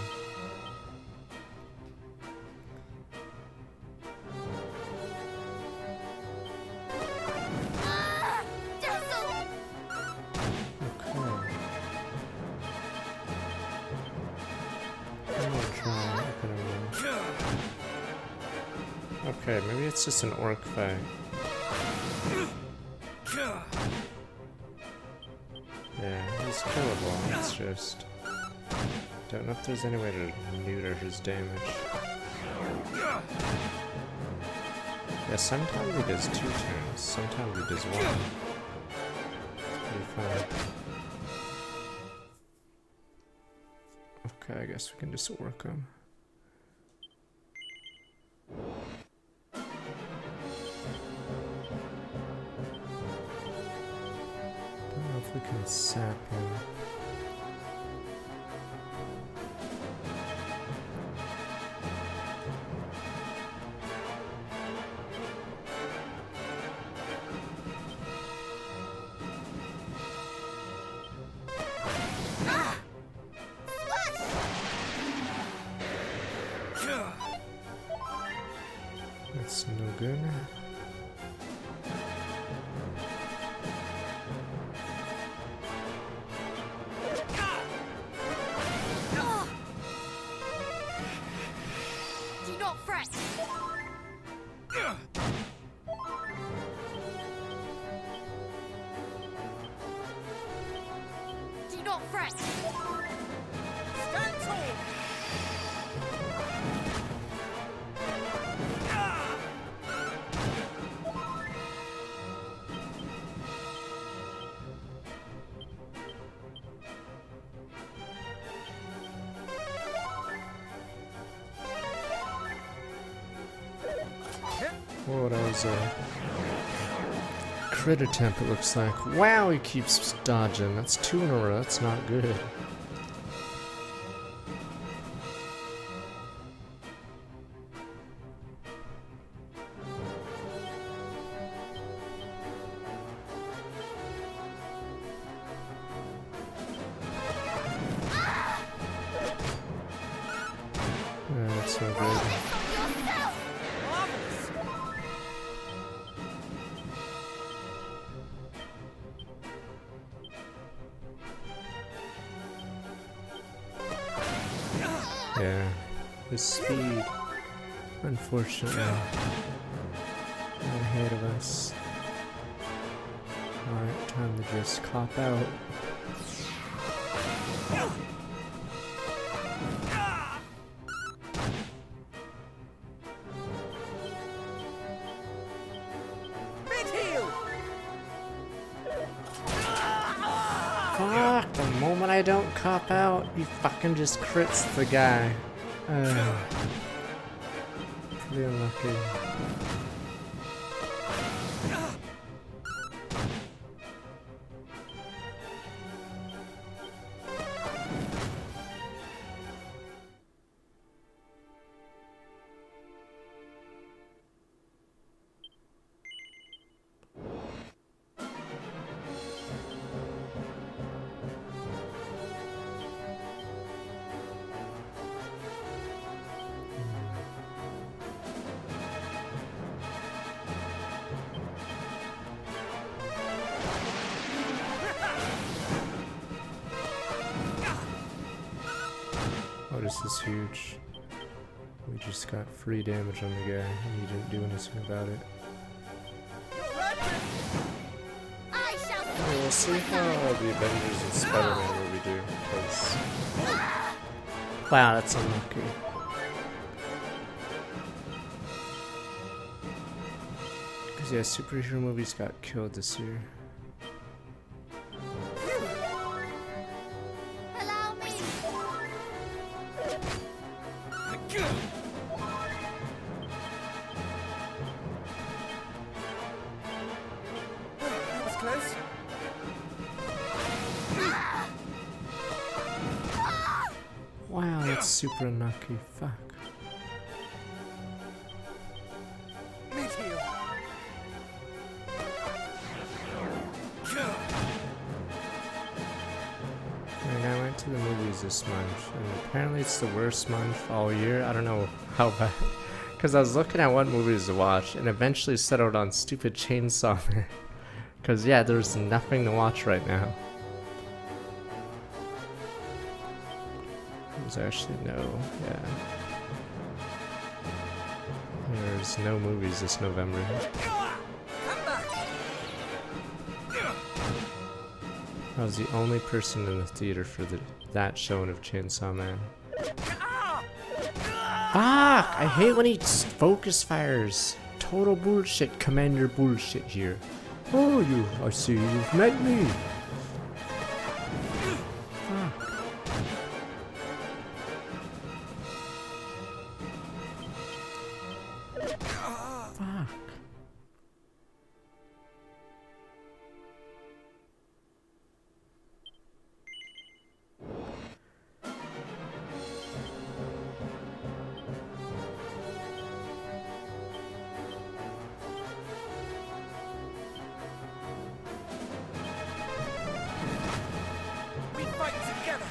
S1: Okay, maybe it's just an orc fight. Yeah, he's killable. It's just... don't know if there's any way to neuter his damage. Yeah, sometimes he does 2 turns, sometimes he does 1. It's pretty fun. Okay, I guess we can just work him. We can sap him. That's no good. Whoa, that was a crit attempt, it looks like. Wow, he keeps dodging. That's 2 in a row. That's not good. so good.
S2: Yourself!
S3: Marvelous!
S1: Yeah, the speed, unfortunately, got ahead of us. Alright, time to just cop out.
S3: Mid-heel!
S1: Fuck, the moment I don't cop out, he fucking just crits the guy. Pretty unlucky. Oh, this is huge. We just got free damage on the guy, and he didn't do anything about it.
S2: I shall
S1: Oh, we'll see how the Avengers and Spider-Man movie do, because... Wow, that's unlucky. Because, yeah, superhero movies got killed this year.
S2: allow me.
S3: That was close.
S1: Wow, that's super unlucky. Fuck.
S3: Mid-heel.
S1: I mean, I went to the movies this month, and apparently it's the worst month all year. I don't know how bad. Because I was looking at what movies to watch, and eventually settled on stupid Chainsaw Man. Because, yeah, there's nothing to watch right now. There's actually no, yeah. There's no movies this November.
S3: Come back!
S1: I was the only person in the theater for that showing of Chainsaw Man. Fuck! I hate when he focus fires. Total bullshit, Commander bullshit here. Oh, I see you've met me. Fuck. Fuck.
S3: We fight together!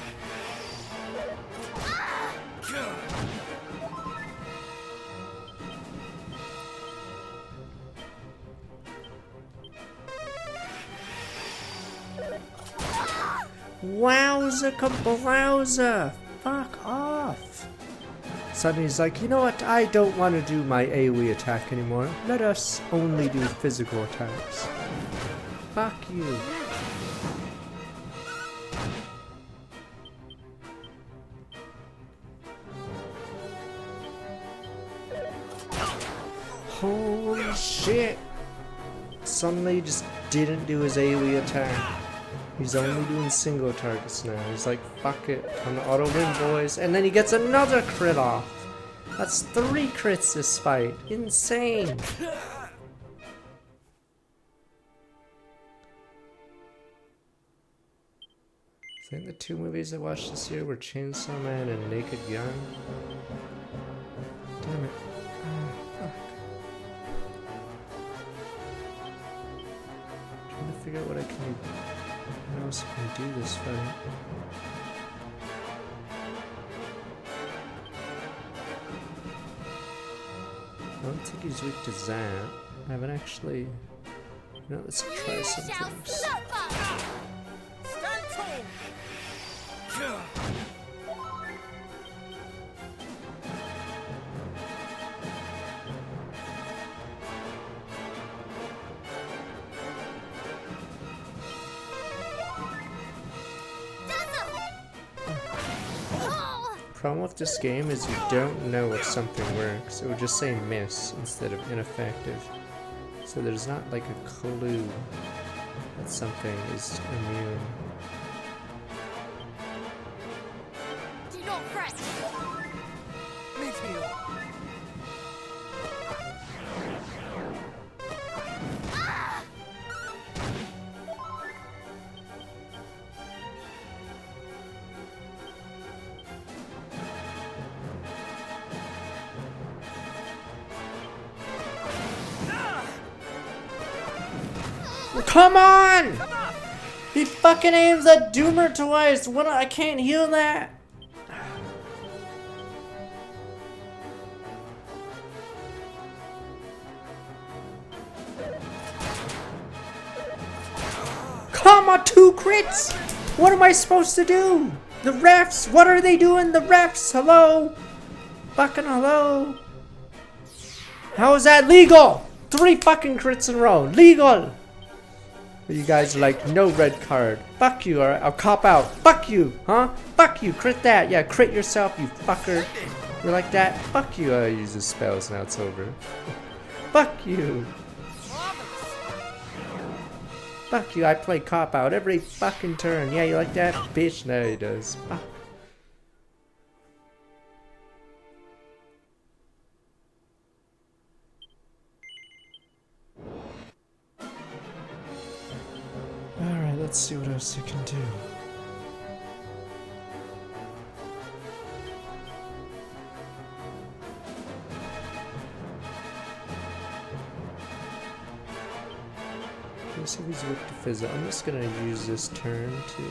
S1: Wowza kablowza! Fuck off! Suddenly he's like, you know what? I don't want to do my AoE attack anymore. Let us only do physical attacks. Fuck you. Holy shit! Suddenly he just didn't do his AoE attack. He's only doing single targets now. He's like, fuck it, I'm the auto win, boys. And then he gets another crit off. That's 3 crits this fight. Insane. I think the 2 movies I watched this year were Chainsaw Man and Naked Gun. Damn it. Oh, fuck. Trying to figure out what I can do. What else can I do this fight? don't think he's weak to that. I haven't actually... No, let's try some
S2: Shall
S1: things.
S2: suffer!
S3: Stand tall!
S1: Problem with this game is you don't know if something works. It would just say miss instead of ineffective. So there's not like a clue that something is immune.
S2: Do not fret!
S3: Meteor!
S1: Come on! He fucking aims that doomer twice. What? I can't heal that. Come on, 2 crits. What am I supposed to do? The refs. What are they doing? The refs. Hello. Fucking hello. How is that legal? 3 fucking crits in a row. Legal. You guys are like, no red card. Fuck you, alright? I'll cop out. Fuck you, huh? Fuck you, crit that. Yeah, crit yourself, you fucker. You're like that? Fuck you, I use his spells, now it's over. Fuck you. Fuck you, I play cop out every fucking turn. Yeah, you like that? Bitch, no he does. Fuck. Alright, let's see what else you can do. Let's see if he's weak to Fizz. I'm just gonna use this turn to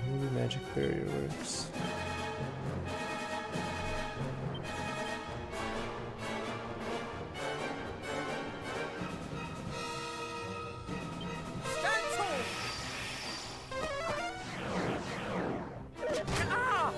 S1: maybe magic barrier works.
S3: Stand tall! Ah!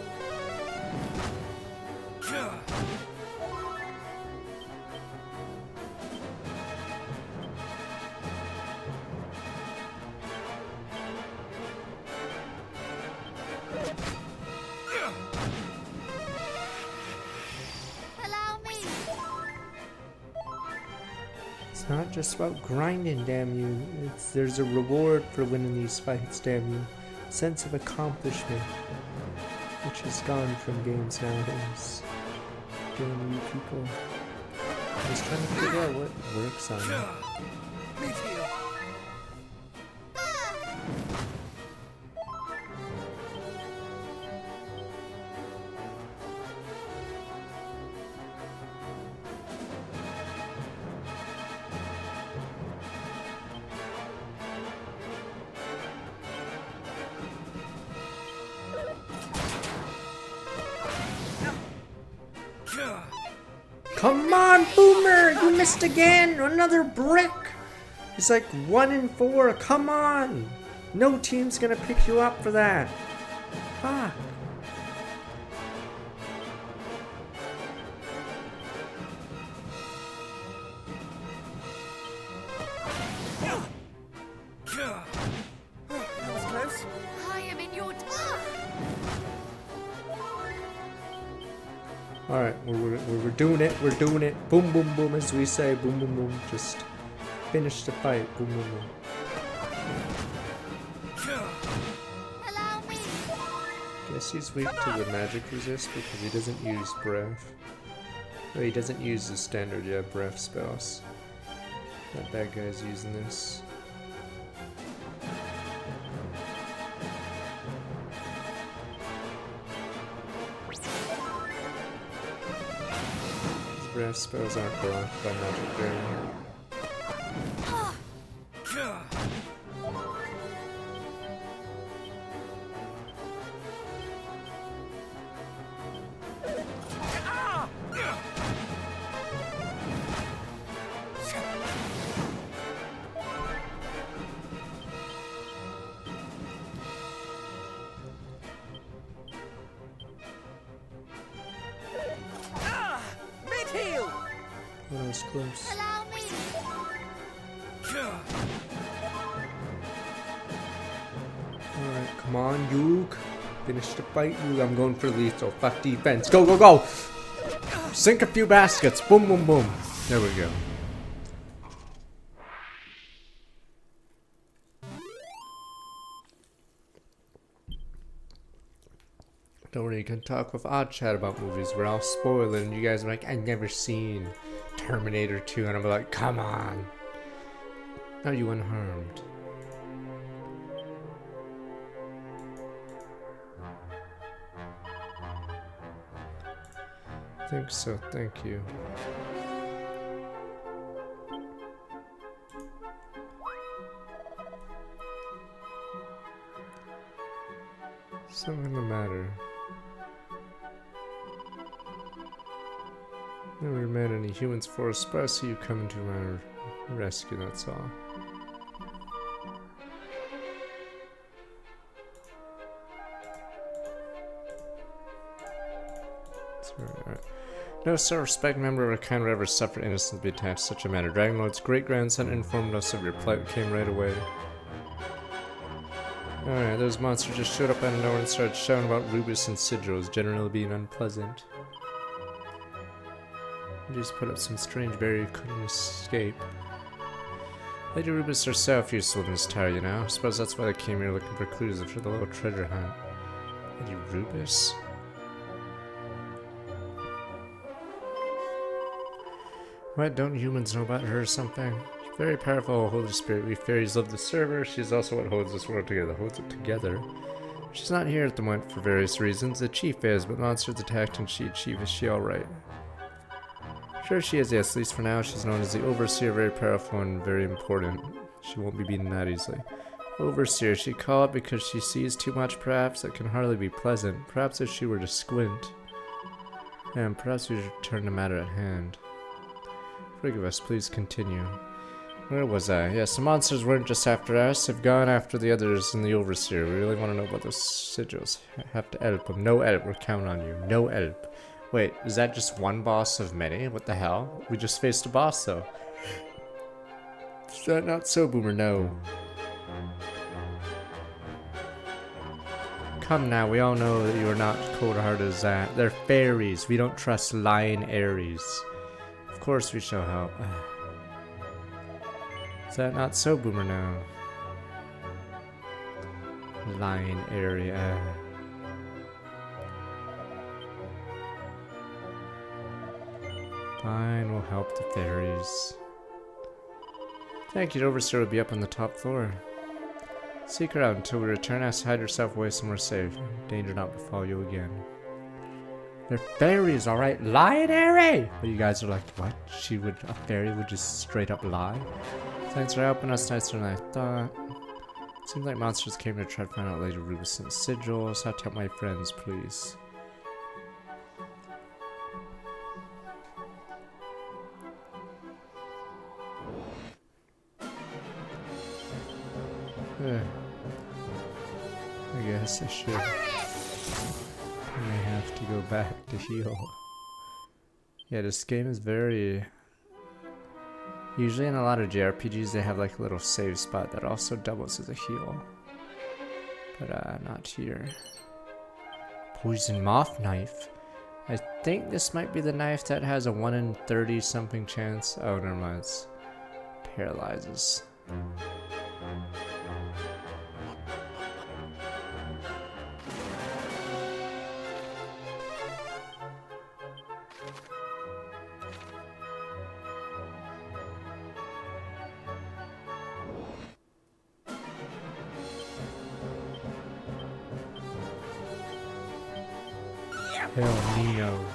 S2: Allow me!
S1: It's not just about grinding, damn you. There's a reward for winning these fights, damn you. Sense of accomplishment, which is gone from games nowadays. Damn you people. I was trying to figure out what works on it.
S3: Meteor!
S1: Come on, Boomer! You missed again! Another brick! He's like 1 in 4. Come on! No team's gonna pick you up for that. Fuck.
S3: That was close.
S2: I am in your...
S1: Alright, we're doing it. We're doing it. Boom, boom, boom, as we say. Boom, boom, boom. Just finish the fight. Boom, boom, boom.
S2: Allow me!
S1: Guess he's weak to the magic resist because he doesn't use breath. No, he doesn't use the standard, breath spells. That bad guy's using this. His breath spells aren't blocked by magic barrier. That was close.
S2: Allow me.
S1: Alright, come on, Yuke. Finish the fight, Yuke. I'm going for lethal. Fuck defense. Go, go, go! Sink a few baskets. Boom, boom, boom. There we go. Don't worry, you can talk with Odd Chat about movies where I'll spoil it and you guys are like, I've never seen Terminator 2, and I'm like, come on. Are you unharmed? I think so, thank you. Something the matter. Never met any humans for us, but I see you coming to my rescue, that's all. Alright. No self-respect member of a kind would ever suffer innocence be attached to such a matter. Dragon Lord's great-grandson informed us of your plight, came right away. Alright, those monsters just showed up out of nowhere and started shouting about Rubus and sigils generally being unpleasant. We just put up some strange barrier you couldn't escape. Lady Rubus herself used to live in this tower, you know? I suppose that's why they came here looking for clues for the little treasure hunt. Lady Rubus? What, don't humans know about her or something? She's very powerful, Holy Spirit. We fairies love to serve her. She's also what holds this world together. Holds it together. She's not here at the moment for various reasons. The chief is, but monsters attacked and chief, is she alright? Sure she is, yes, at least for now. She's known as the Overseer, very powerful and very important. She won't be beaten that easily. Overseer, she called because she sees too much, perhaps. That can hardly be pleasant. Perhaps if she were to squint. And perhaps we should turn the matter at hand. Forgive us, please continue. Where was I? Yes, the monsters weren't just after us. They've gone after the others in the Overseer. We really want to know about those sigils. Have to help them. No help, we're counting on you. No help. Wait, is that just one boss of many? What the hell? We just faced a boss, though. Is that not so, Boomer? No. Come now, we all know that you are not cold-hearted as that. They're fairies. We don't trust lying Aries. Of course we shall help. Is that not so, Boomer? No. Lying area. Fine, we'll help the fairies. Thank you, Overseer will be up on the top floor. Seek her out until we return. Ask to hide yourself away somewhere safe. Danger not befall you again. They're fairies, alright? Lying Airy! But you guys are like, what? A fairy would just straight up lie? Thanks for helping us nicer than I thought. Seems like monsters came to try to find out Lady Rubus and sigils. I'll tell my friends, please. I guess I should. I may have to go back to heal. Yeah, this game is very... Usually in a lot of JRPGs they have like a little save spot that also doubles as a heal. But not here. Poison moth knife. I think this might be the knife that has a 1 in 30 something chance. Oh, never mind. It's paralyzes. Hell Nino.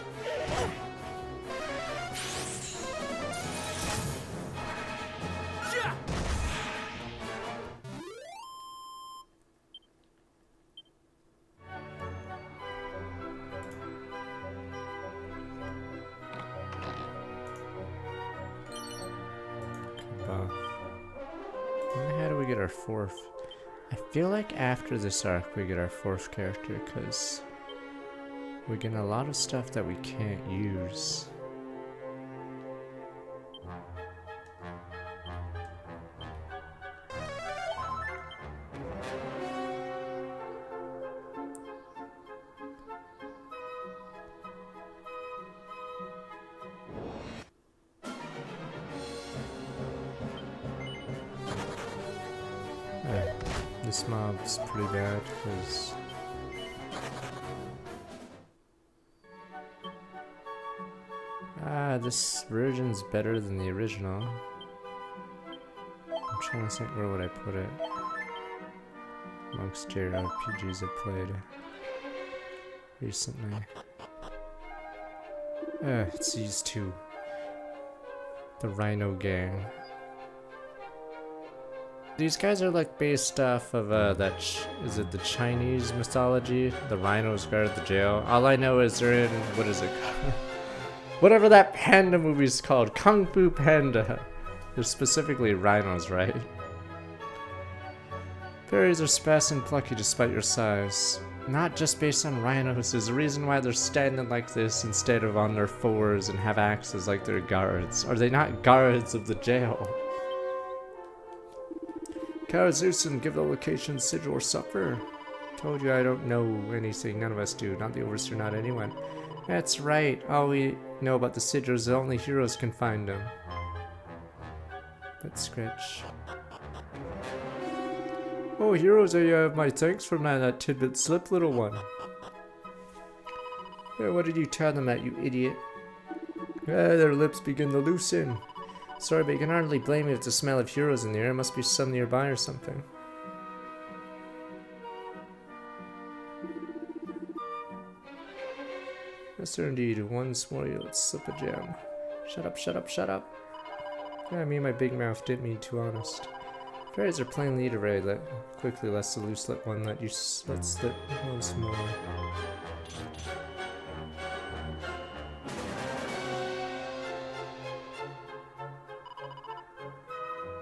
S1: How do we get our fourth? I feel like after this arc we get our fourth character, because we're getting a lot of stuff that we can't use. this mob's pretty bad, because... this version's better than the original. I'm trying to think, where would I put it? Amongst JRPGs I've played recently. It's these two. The Rhino Gang. These guys are like based off of is it the Chinese mythology? The rhinos guard the jail. All I know is they're in, what is it called? Whatever that panda movie's called, Kung Fu Panda. They're specifically rhinos, right? Fairies are fast and plucky despite your size. Not just based on rhinos, there's a reason why they're standing like this instead of on their fours and have axes like they're guards. Are they not guards of the jail? Karazusen, give the location sigil or suffer. Told you I don't know anything, none of us do. Not the overseer, not anyone. That's right, all we know about the sigils is only heroes can find them. But Scratch. Oh, heroes, I have my thanks for that tidbit slip, little one. Yeah, what did you tell them at, you idiot? Their lips begin to loosen. Sorry, but you can hardly blame me if it's the smell of heroes in the air. It must be some nearby or something. Yes, sir, indeed. Once more, let's slip a gem. Shut up, shut up, shut up. Yeah, me and my big mouth didn't mean too honest. Fairies are plain lead array. Quickly, lest the loose lip one let slip once more.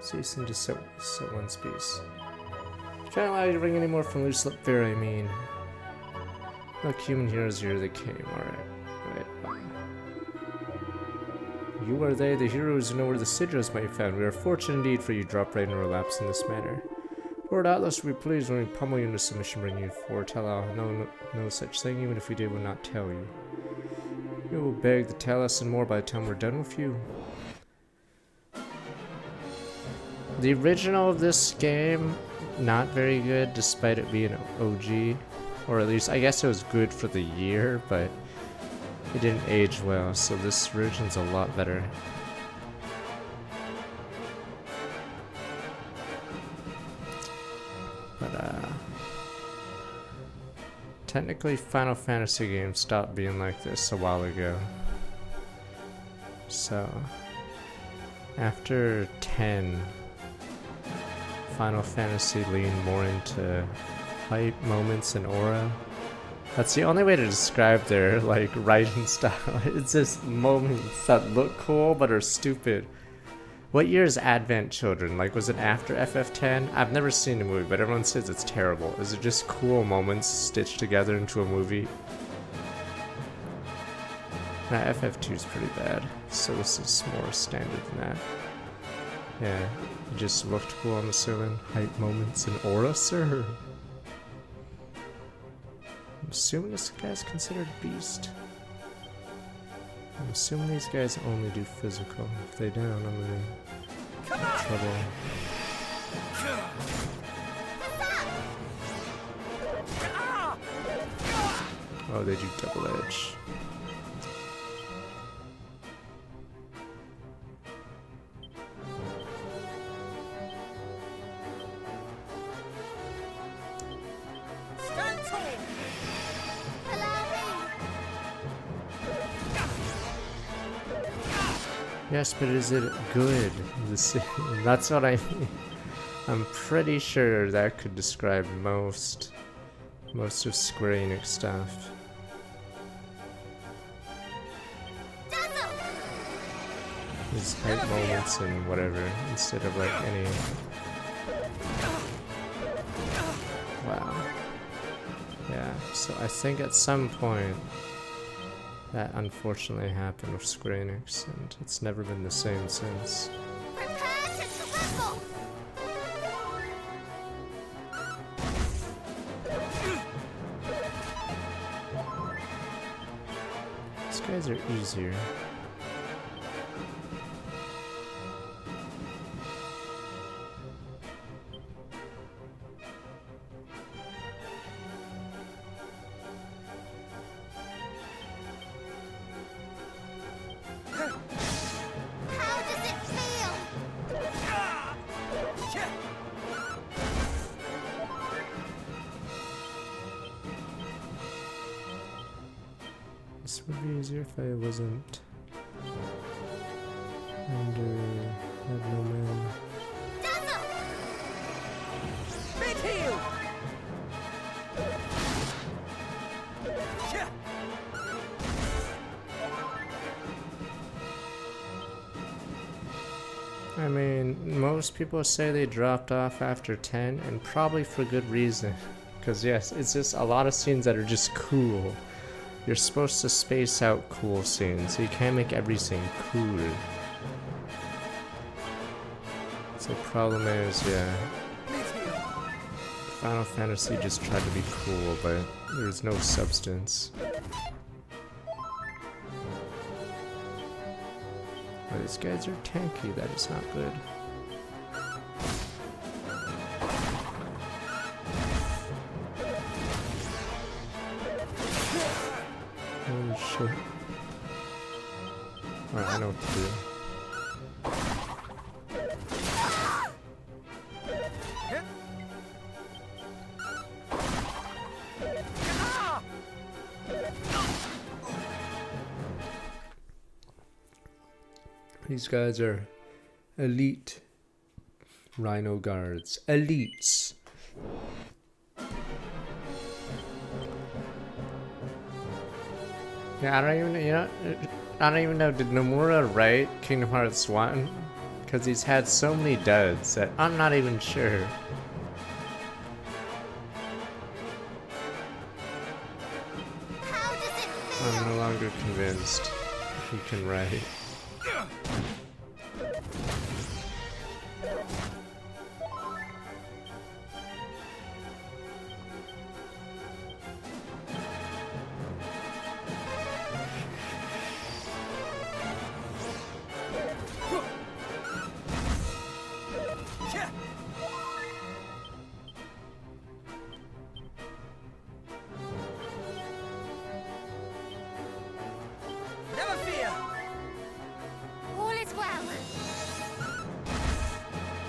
S1: Cease and desist at one piece. Can't allow you to bring any more from loose lip fairy, I mean. Look, human heroes, here they came, alright. You are they, the heroes who know where the sigils might be found. We are fortunate indeed for you drop right in our laps in this manner. Lord Atlas will be pleased when we pummel you into submission, bring you forward. Tell all, no such thing, even if we did, we'll not tell you. You will beg to tell us and more by the time we're done with you. The original of this game, not very good despite it being OG. Or at least, I guess it was good for the year, but it didn't age well, so this version's a lot better. But, technically Final Fantasy games stopped being like this a while ago. So, after 10, Final Fantasy leaned more into hype, moments, and aura. That's the only way to describe their, like, writing style. It's just moments that look cool but are stupid. What year is Advent Children? Like, was it after FF10? I've never seen the movie, but everyone says it's terrible. Is it just cool moments stitched together into a movie? Nah, FF2 is pretty bad, so this is more standard than that. Yeah, it just looked cool, I'm assuming. Hype moments and aura, sir. I'm assuming this guy's considered a beast. I'm assuming these guys only do physical. If they don't, I'm gonna be in trouble. Oh, they do double edge. Yes, but is it good? That's what I mean. I'm pretty sure that could describe most of Square Enix stuff. These hype moments and whatever, instead of like any... Wow. Yeah, so I think at some point that unfortunately happened with Square Enix, and it's never been the same since. These guys are easier. This would be easier if I wasn't under had no man.
S3: Mid heel! Yeah.
S1: I mean, most people say they dropped off after 10, and probably for good reason. Because yes, it's just a lot of scenes that are just cool. You're supposed to space out cool scenes, so you can't make every scene cool. So the problem is, yeah, Final Fantasy just tried to be cool, but there's no substance. But these guys are tanky, that is not good. Holy shit. Alright, I know what to do. These guys are elite Rhino guards. Elites. Yeah, I don't even know, did Nomura write Kingdom Hearts 1? Because he's had so many duds that I'm not even sure. I'm no longer convinced he can write.
S3: Never fear!
S2: All is well.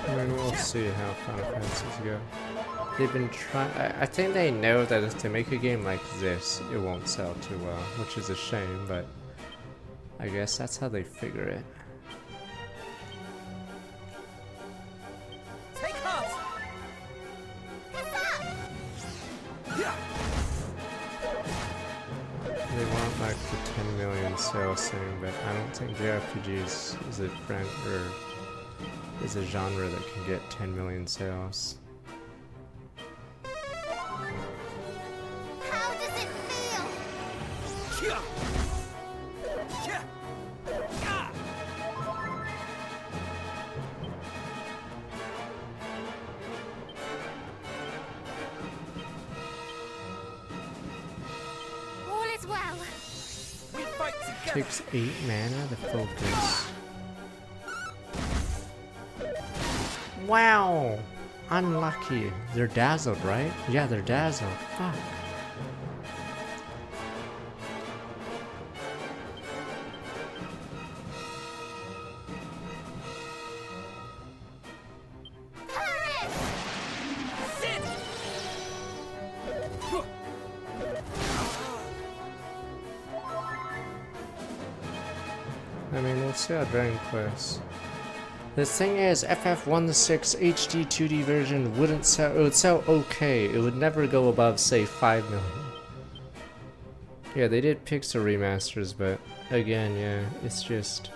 S1: I mean, we'll see how Final Fantasies go. They've been trying. I think they know that if they make a game like this, it won't sell too well, which is a shame, but I guess that's how they figure it.
S3: Take heart!
S1: They want like the 10 million sales thing, but I don't think JRPGs is a friend or is a genre that can get 10 million sales.
S2: How does it feel? All is well.
S3: We fight together!
S1: Takes 8 mana to focus. Wow! Unlucky. They're dazzled, right? Yeah, they're dazzled. Fuck.
S3: Sit!
S1: I mean, we'll see how Dragon Quest. The thing is, FF1-6 HD 2D version wouldn't sell. It would sell okay. It would never go above, say, 5 million. Yeah, they did pixel remasters, but again, yeah, it's just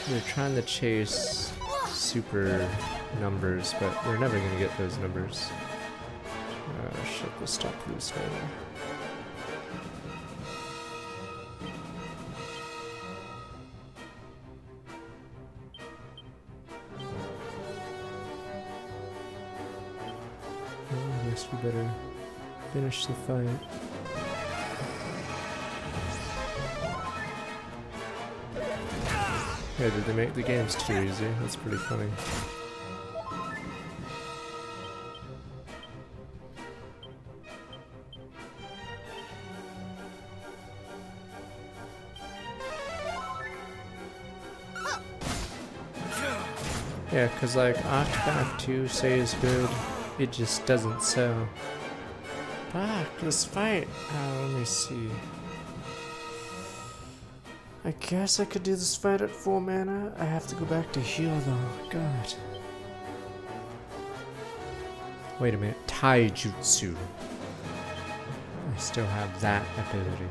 S1: they're trying to chase super numbers, but they're never gonna get those numbers. Oh shit! We'll stop this now. I guess we better finish the fight. Yeah, did they make the games too easy? That's pretty funny. Yeah, cause like Octopath 2 say is good, it just doesn't sell. Fuck, this fight. Let me see. I guess I could do this fight at full mana. I have to go back to heal though. God. Wait a minute. Taijutsu. I still have that ability.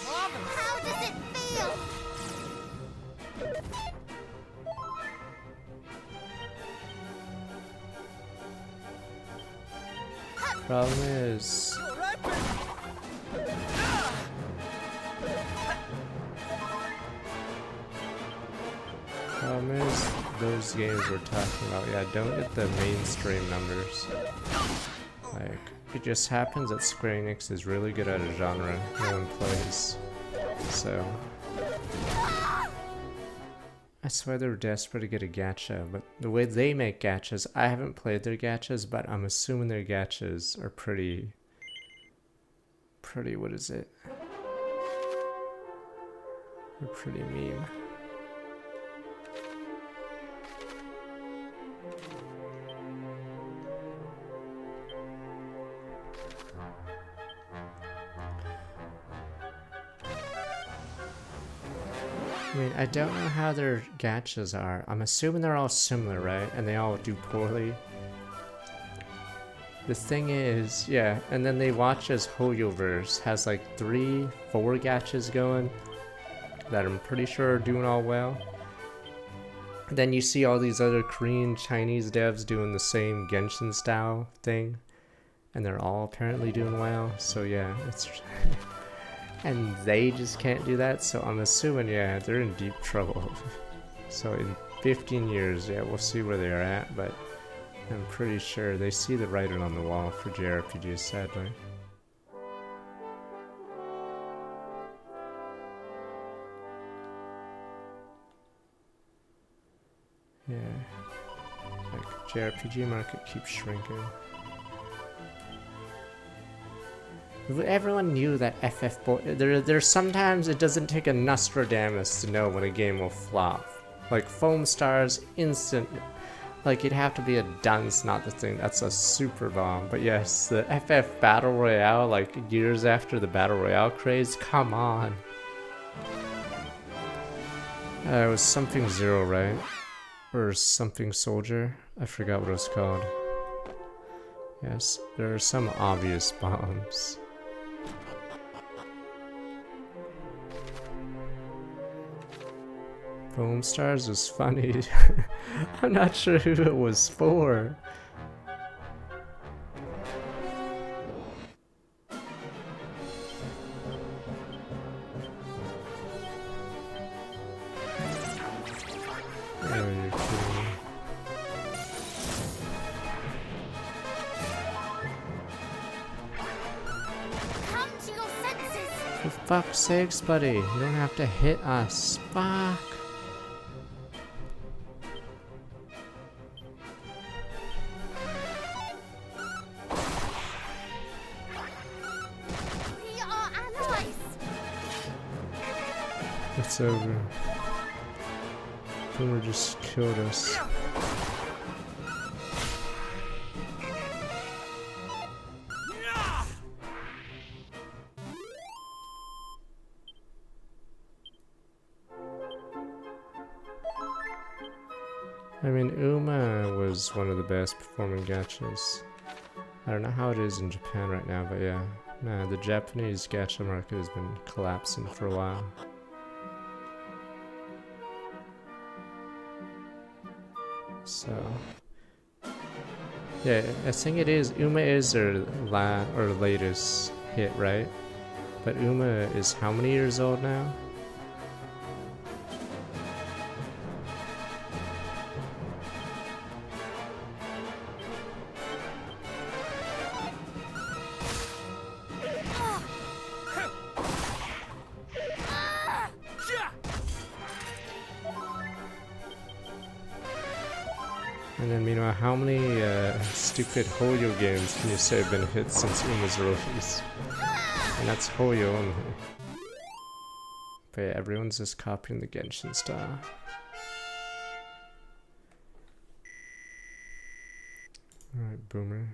S2: How does it feel?
S1: Problem is, those games we're talking about, yeah, don't get the mainstream numbers. Like, it just happens that Square Enix is really good at a genre no one plays. So, that's why they're desperate to get a gacha. But the way they make gachas, I haven't played their gachas, but I'm assuming their gachas are pretty, what is it? They're pretty meme. I mean, I don't know how their gachas are. I'm assuming they're all similar, right? And they all do poorly. The thing is, yeah, and then they watch as Hoyoverse has like 3-4 gachas going that I'm pretty sure are doing all well. Then you see all these other Korean, Chinese devs doing the same Genshin style thing, and they're all apparently doing well. So yeah, it's and they just can't do that. So I'm assuming, yeah, they're in deep trouble. So in 15 years, yeah, we'll see where they're at, but I'm pretty sure they see the writing on the wall for JRPGs, sadly. Yeah, like JRPG market keeps shrinking. Everyone knew that FF there's sometimes it doesn't take a Nostradamus to know when a game will flop. Like Foam Stars, instant. Like it'd have to be a dunce, not the thing. That's a super bomb. But yes, the FF Battle Royale, like years after the Battle Royale craze, come on. It was something Zero, right? Or something Soldier? I forgot what it was called. Yes, there are some obvious bombs. Foam Stars was funny. I'm not sure who it was for. Oh, you're kidding me.
S2: Come to your senses.
S1: For fuck's sakes, buddy. You don't have to hit us. Fuck.
S2: We are allies.
S1: It's over. Boomer just killed us. I mean, Uma was one of the best performing gachas. I don't know how it is in Japan right now, but yeah. Nah, the Japanese gacha market has been collapsing for a while. So, yeah, I think it is. Uma is their latest hit, right? But Uma is how many years old now? And then meanwhile, how many stupid Hoyo games can you say have been hits since Uma's release? And that's Hoyo only. But yeah, everyone's just copying the Genshin style. Alright, Boomer.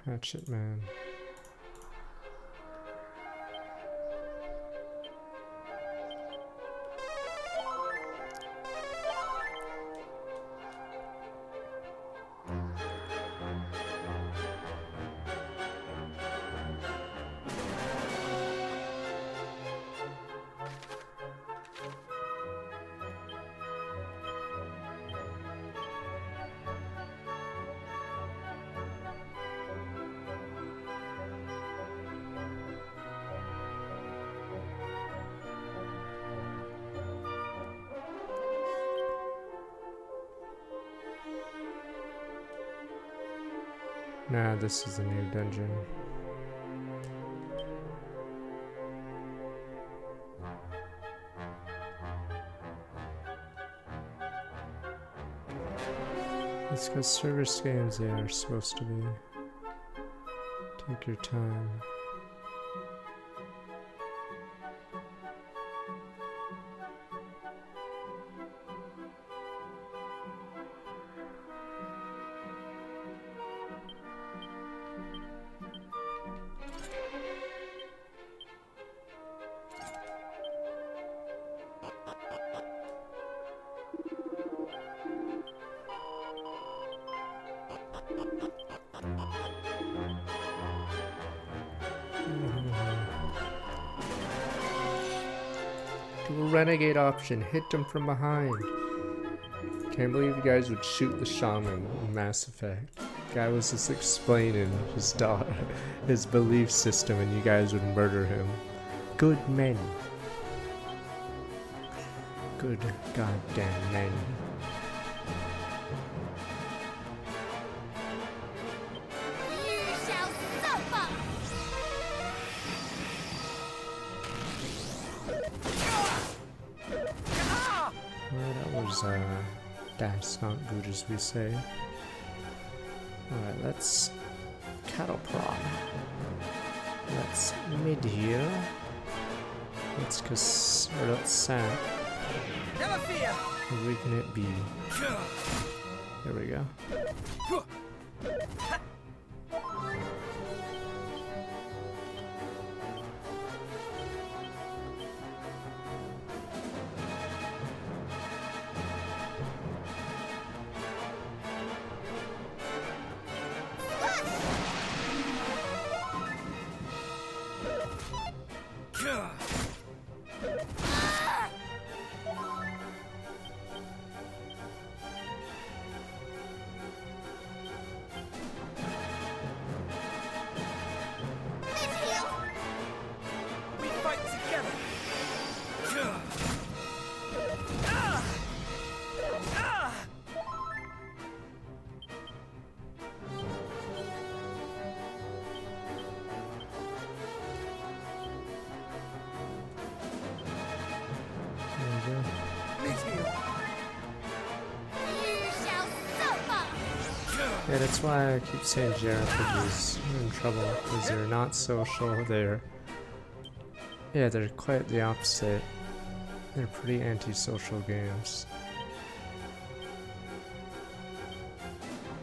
S1: Hatchet Man. Nah, this is a new dungeon. It's got server scans, they are supposed to be. Take your time. Do a renegade option, hit them from behind. Can't believe you guys would shoot the shaman in Mass Effect. Guy was just explaining his daughter, his belief system, and you guys would murder him. Good men. Good goddamn men.
S2: You shall suffer!
S1: Well, that was, that's not good as we say. Alright, let's cattle prod. Let's mid here. Let's sap.
S3: Never fear!
S1: How big can it be? There we go.
S3: We fight together!
S1: There we go.
S3: Meet me!
S2: You shall suffer!
S1: Yeah, that's why I keep saying JRPGs are in trouble, because they're not social, they're quite the opposite. They're pretty antisocial games.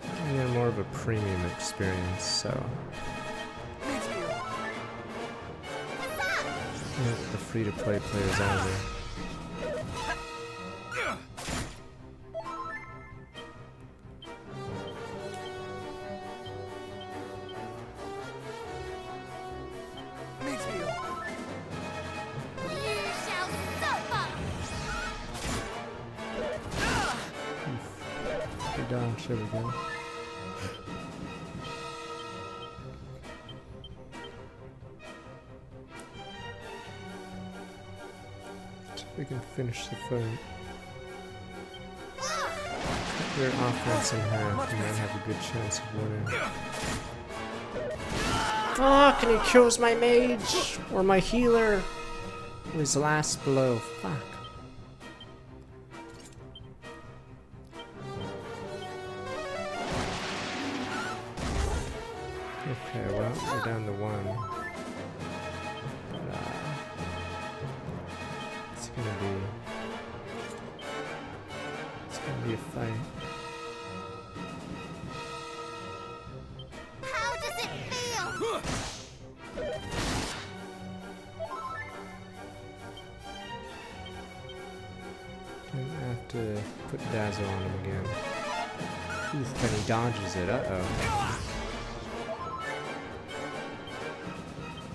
S1: And they're more of a premium experience, so
S3: Meet me!
S1: not the free-to-play players either.
S3: Meet me!
S2: You shall suffer!
S1: Good dodge, there we go. We can finish the fight. Cut your offense in half, you might have a good chance of winning. Fuck, and he kills my mage! Or my healer! With his last blow. Fuck. Okay, well, we're down to one. But, it's gonna be a fight. I have to put Dazzle on him again. Oof, and he dodges it. Uh-oh.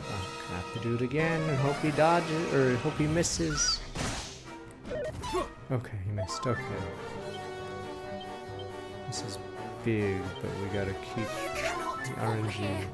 S1: I have to do it again and hope he dodges, or hope he misses. Okay, he missed. Okay. This is big, but we gotta keep the RNG.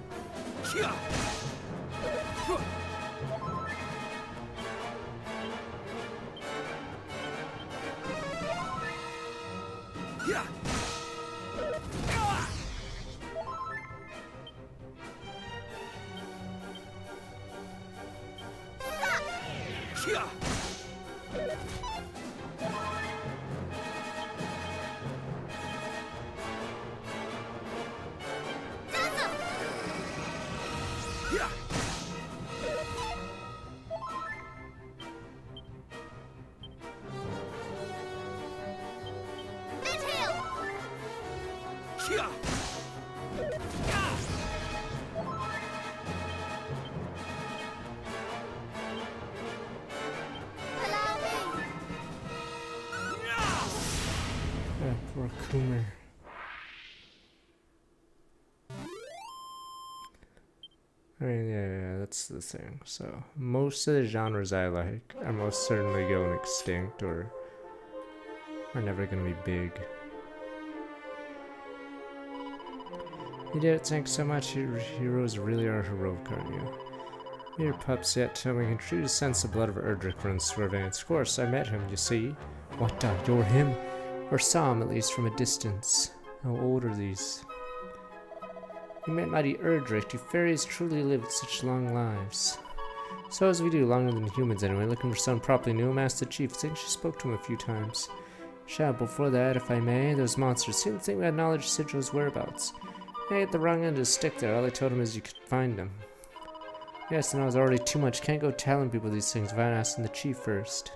S1: Poor Coomer. I mean, yeah, that's the thing. So, most of the genres I like are most certainly going extinct or are never gonna be big. You did it, thanks so much. Heroes really are heroic, aren't you? Mere pups yet tell me I can truly sense the blood of Erdrick runs through our veins. Of course, I met him, you see. What, you're him? Or saw him, at least, from a distance. How old are these? You met mighty Erdrick. You fairies truly lived such long lives. So as we do, longer than humans anyway. Looking for someone properly new, asked the chief. I think she spoke to him a few times. Shall, before that, if I may, those monsters seem to think we had knowledge of Sigil's whereabouts. They hit the wrong end of the stick there. All I told him is you could find him. Yes, and I was already too much. Can't go telling people these things without asking the chief first.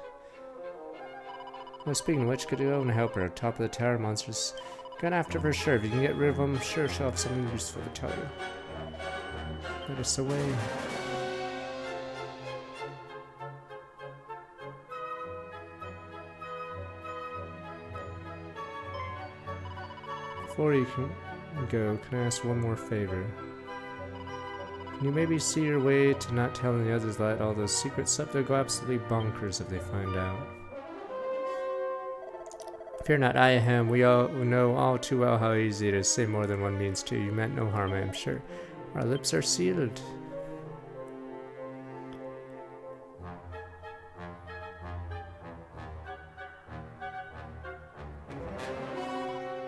S1: Well, speaking of which, could you go and help her? Top of the tower monsters. Going after for sure. If you can get rid of them, I'm sure she'll have something useful to tell you. Let us away. Before you can go, can I ask one more favor? Can you maybe see your way to not telling the others that all those secret stuff? They'll go absolutely bonkers if they find out. Fear not, I am. We all know all too well how easy it is to say more than one means to. You meant no harm, I am sure. Our lips are sealed.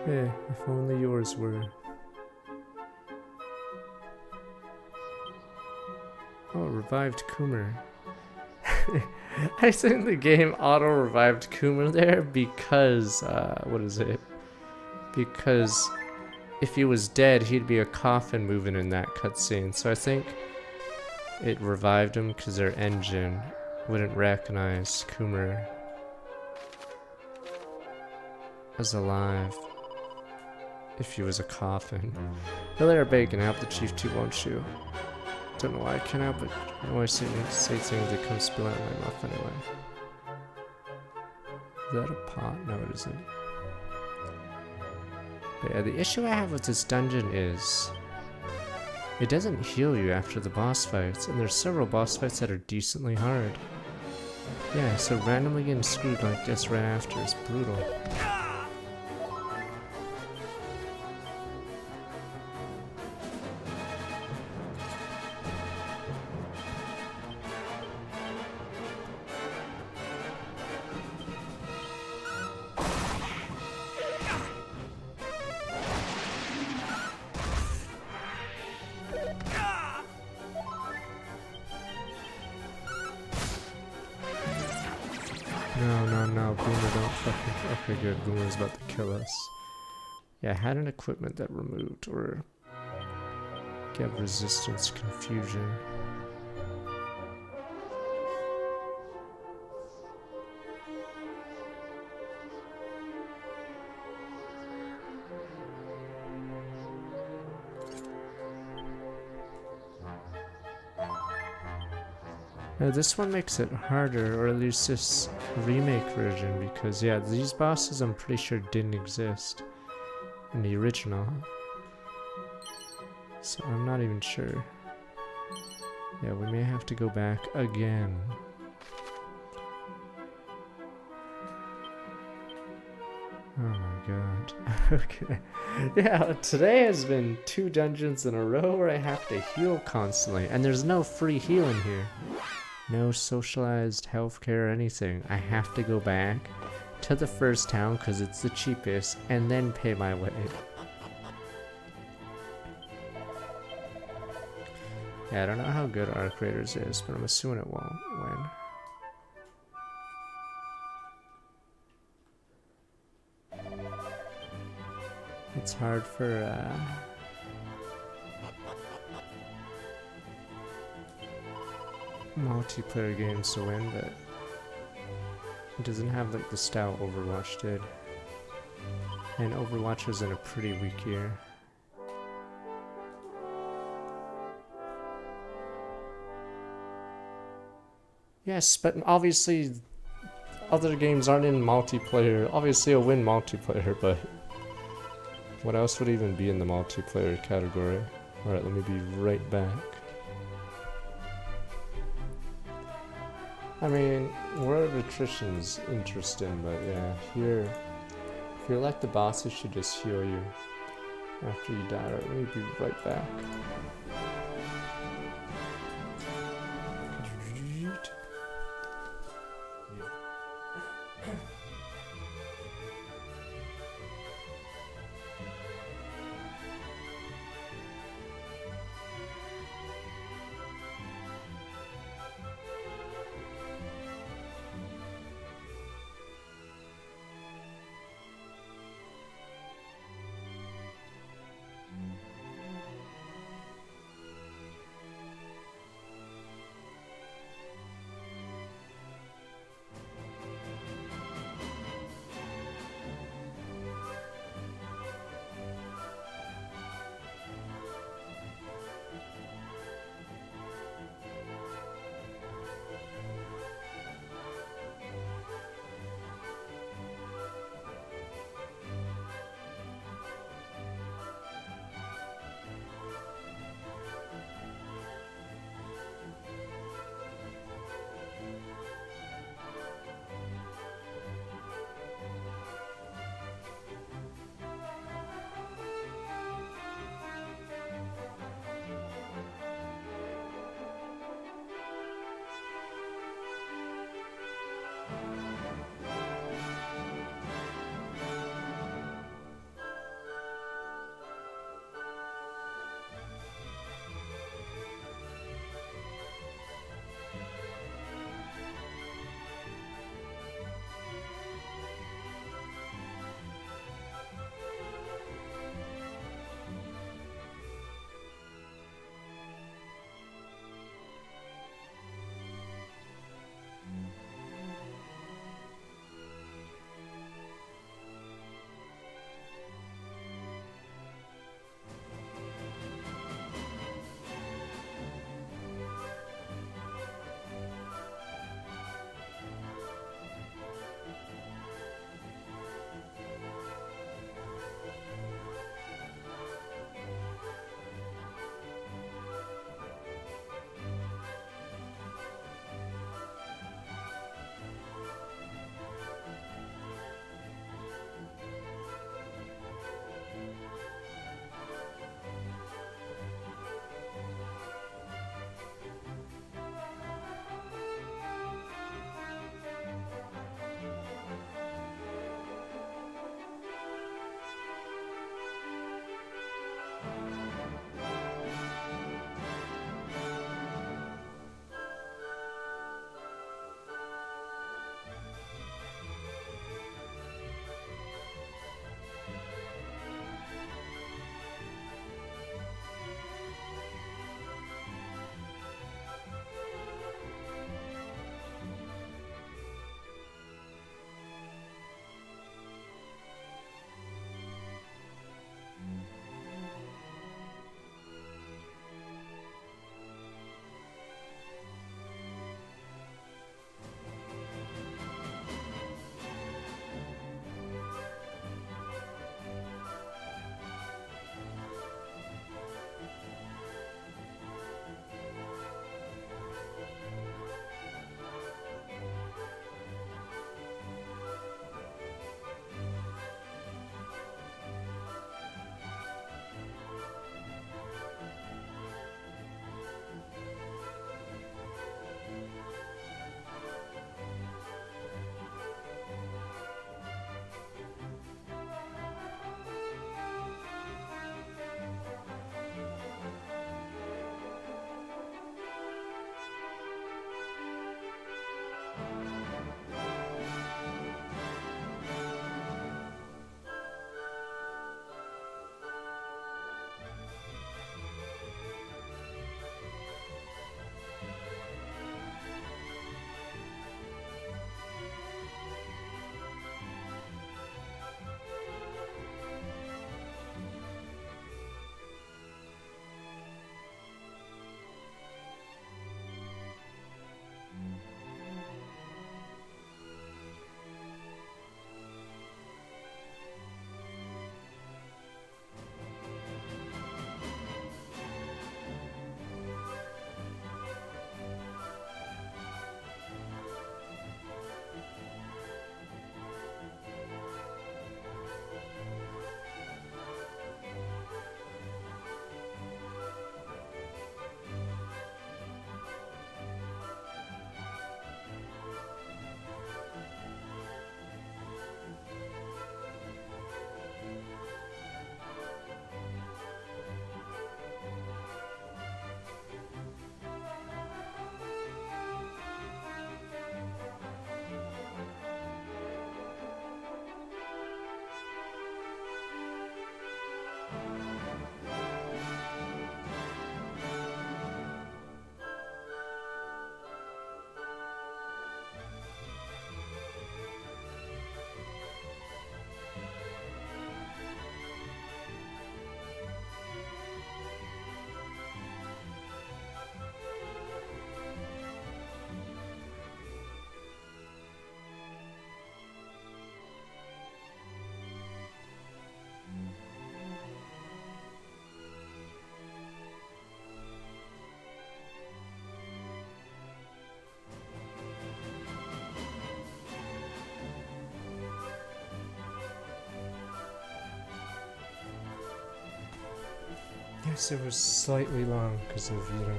S1: Eh, if only yours were. Oh, revived Coomer. I think the game auto-revived Coomer there because, what is it? Because if he was dead, he'd be a coffin moving in that cutscene. So I think it revived him because their engine wouldn't recognize Coomer as alive if he was a coffin. You'll let her bake and help the chief too, won't you? Don't know why I can't help it. I always say things that come spilling out of my mouth anyway. Is that a pot? No, it isn't. But yeah, the issue I have with this dungeon is it doesn't heal you after the boss fights, and there's several boss fights that are decently hard. Yeah, so randomly getting screwed like this right after is brutal. No, Boomer, don't fucking... Okay, good, Boomer's about to kill us. Yeah, I had an equipment that removed, or... Get resistance confusion. Now this one makes it harder, or at least this remake version, because yeah, these bosses I'm pretty sure didn't exist in the original. So I'm not even sure. Yeah, we may have to go back again. Oh my god. Okay. Yeah, today has been 2 dungeons in a row where I have to heal constantly, and there's no free healing here. No socialized healthcare or anything. I have to go back to the first town because it's the cheapest and then pay my way. Yeah, I don't know how good Arc Raiders is, but I'm assuming it won't win. It's hard for multiplayer games to win, but it doesn't have like the style Overwatch did. And Overwatch was in a pretty weak year. Yes, but obviously other games aren't in multiplayer. Obviously I'll win multiplayer, but what else would even be in the multiplayer category? Alright, let me be right back. I mean, World of Attrition's interesting, but yeah, here, if you're like the boss, it should just heal you after you die. Alright, let me be right back. Yes, it was slightly long because of, you know...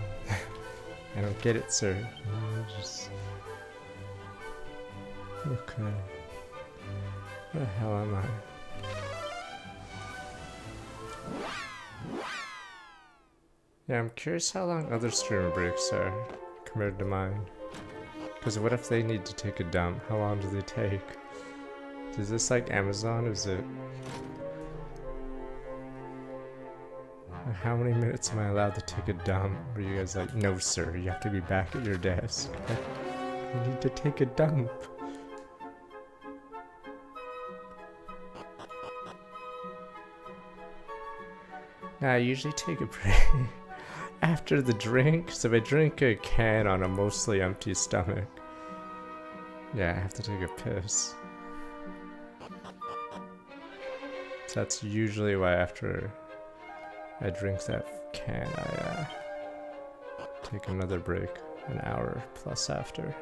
S1: I don't get it, sir. Just... Okay. Where the hell am I? Yeah, I'm curious how long other streamer breaks are compared to mine. Because what if they need to take a dump? How long do they take? Is this like Amazon? Is it... How many minutes am I allowed to take a dump? Are you guys like, no sir, you have to be back at your desk. I need to take a dump. Nah, I usually take a break after the drink. So if I drink a can on a mostly empty stomach, yeah, I have to take a piss. So that's usually why after I drink that can, I take another break an hour plus after.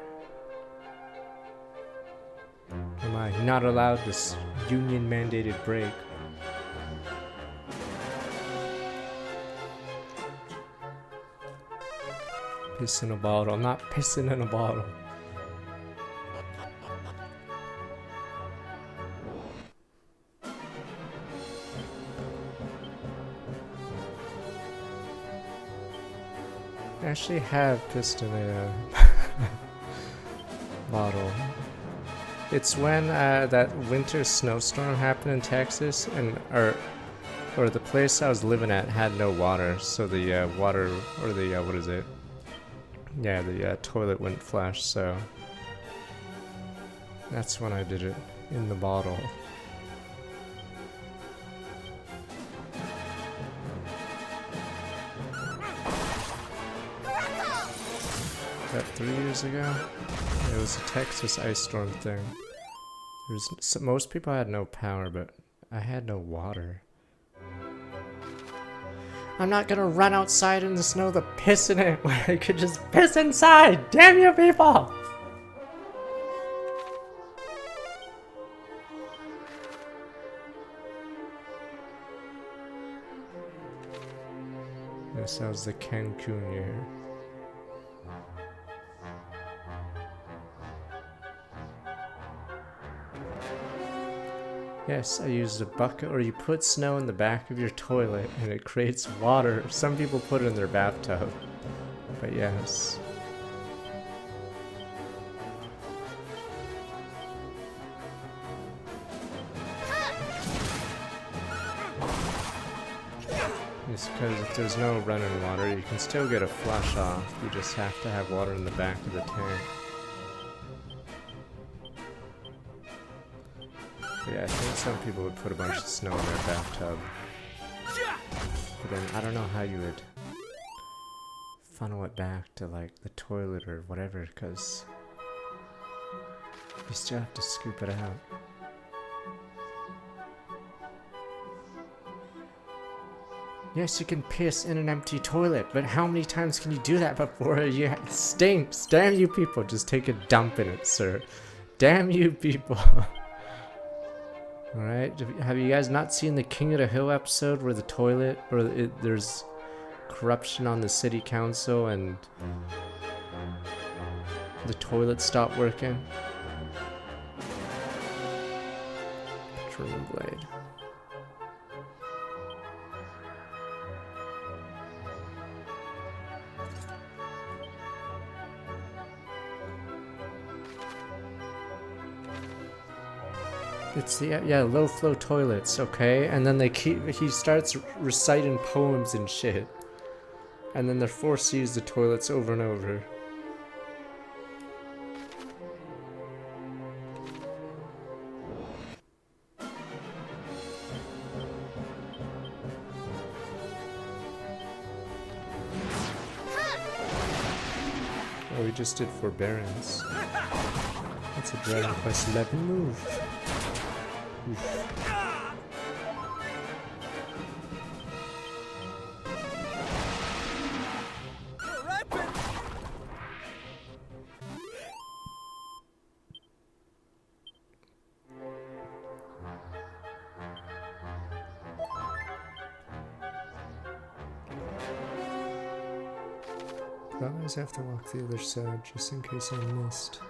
S1: Am I not allowed this union mandated break? Piss in a bottle, not pissing in a bottle. I actually have pissed in a bottle. It's when that winter snowstorm happened in Texas, and or the place I was living at had no water, so the water, or the what is it? Yeah, the toilet wouldn't flush, so that's when I did it in the bottle. That 3 years ago? It was a Texas ice storm thing. Most people had no power, but I had no water. I'm not gonna run outside in the snow to piss in it when I could just piss inside! Damn you people! This was the Cancun year. Yes, I used a bucket, or you put snow in the back of your toilet and it creates water. Some people put it in their bathtub, but yes. It's because if there's no running water, you can still get a flush off. You just have to have water in the back of the tank. Yeah, I think some people would put a bunch of snow in their bathtub. But then I don't know how you would funnel it back to like the toilet or whatever, because you still have to scoop it out. Yes, you can piss in an empty toilet, but how many times can you do that before it stinks? Damn you people, just take a dump in it, sir. Damn you people. Alright, have you guys not seen the King of the Hill episode where the toilet, or there's corruption on the city council and the toilet stopped working? Petroleum blade. It's the, yeah, low flow toilets, okay? And then he starts reciting poems and shit. And then they're forced to use the toilets over and over. Oh, we just did forbearance. That's a Dragon Quest 11 move. Oof. I always have to walk the other side just in case I missed.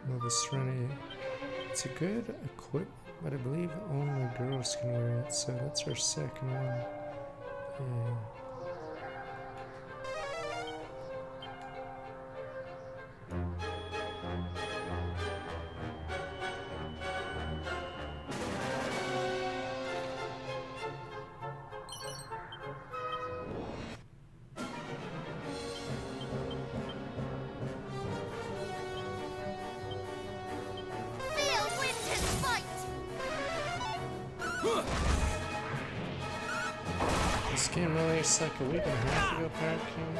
S1: Nova Serenity. It's a good equipment, but I believe only girls can wear it, so that's our second one. Yeah.
S2: Feel Winter's fight!
S1: This game really is like a week and a half ago, Pirate King.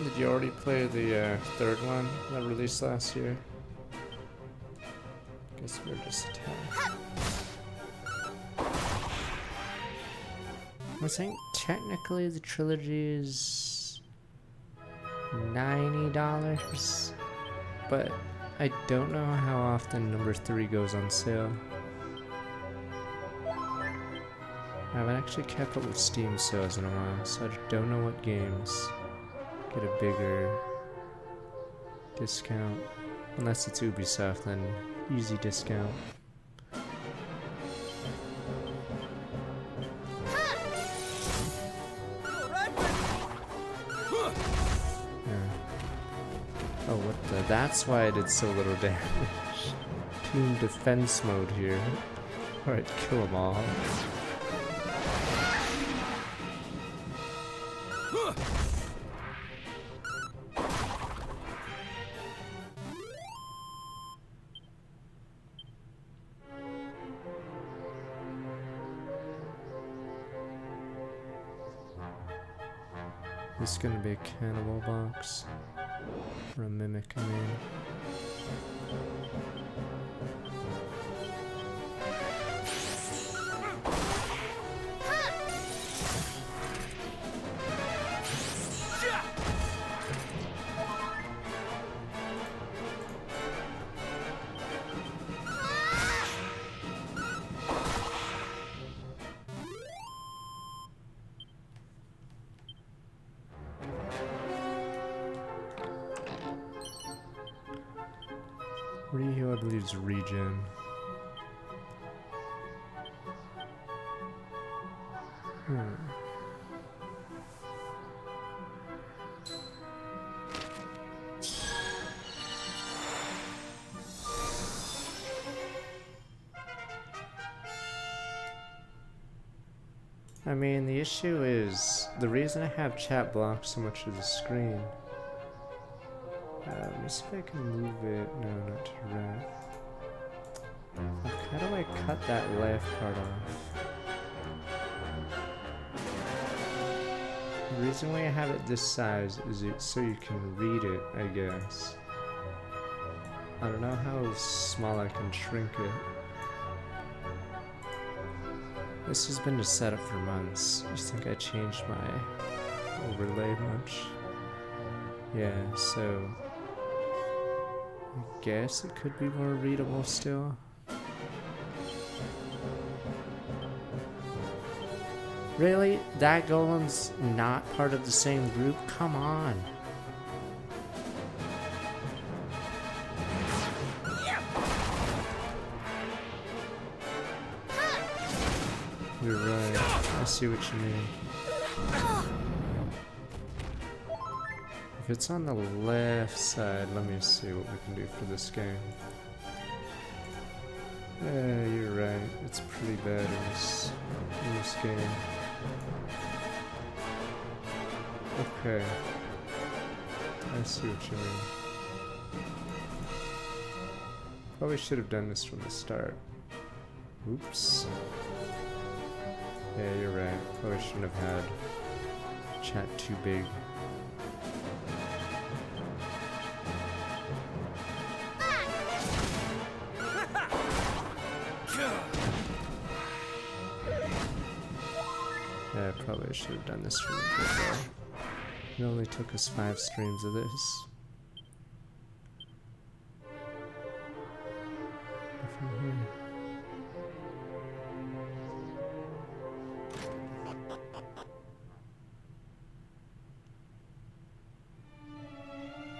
S1: Did you already play the third one that released last year? Guess we're just attacked. I think technically the trilogy is $90, but I don't know how often number 3 goes on sale. I haven't actually kept up with Steam sales in a while, so I don't know what games get a bigger discount. Unless it's Ubisoft, then easy discount. Oh, what the? That's why I did so little damage. Team defense mode here. Alright, kill them all. This is gonna be a cannibal box. Or a mimic, I mean. Reheal, I believe, is regen. I mean, the issue is, the reason I have chat blocked so much of the screen. Let me see if I can move it. No, not to the right. How do I cut that left part off? The reason why I have it this size is it so you can read it, I guess. I don't know how small I can shrink it. This has been a setup for months. You think I changed my overlay much? Yeah, so I guess it could be more readable still. Really? That golem's not part of the same group? Come on. You're right. I see what you mean. If it's on the left side, let me see what we can do for this game. Yeah, you're right. It's pretty bad in this game. Okay. I see what you mean. Probably should have done this from the start. Oops. Yeah, you're right. Probably shouldn't have had chat too big. Yeah, probably should have done this from the get-go. It only took us 5 streams of this. From here.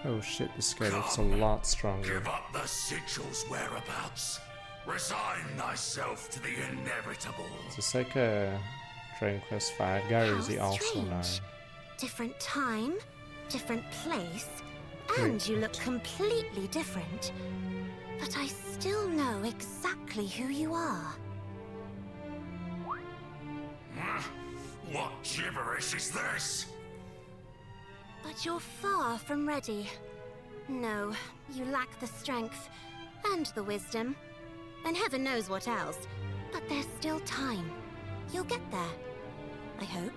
S1: Oh shit, this guy looks a lot stronger.
S4: Give up the sigil's whereabouts. Resign thyself to the inevitable.
S1: Is this like a Dragon Quest V guy, or is he also 9?
S2: Different time, different place, and you look completely different. But I still know exactly who you are.
S4: What gibberish is this?
S2: But you're far from ready. No, you lack the strength and the wisdom, and heaven knows what else. But there's still time. You'll get there, I hope.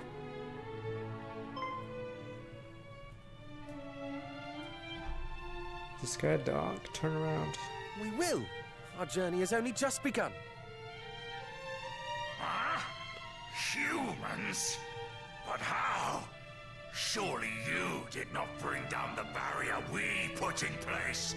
S1: This guy, dog, turn around.
S3: We will. Our journey has only just begun.
S4: Huh? Humans? But how? Surely you did not bring down the barrier we put in place.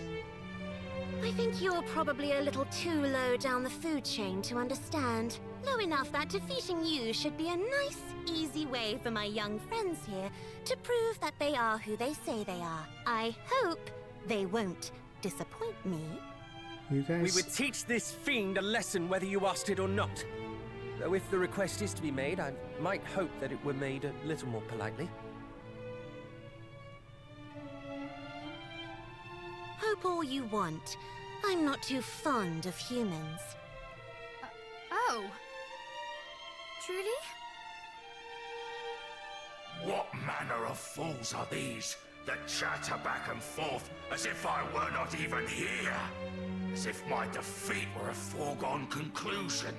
S2: I think you're probably a little too low down the food chain to understand. Low enough that defeating you should be a nice, easy way for my young friends here to prove that they are who they say they are. I hope they won't disappoint me.
S1: You guys...
S3: We would teach this fiend a lesson whether you asked it or not. Though if the request is to be made, I might hope that it were made a little more politely.
S2: Hope all you want. I'm not too fond of humans.
S5: Oh. Truly?
S4: What manner of fools are these that chatter back and forth as if I were not even here? As if my defeat were a foregone conclusion.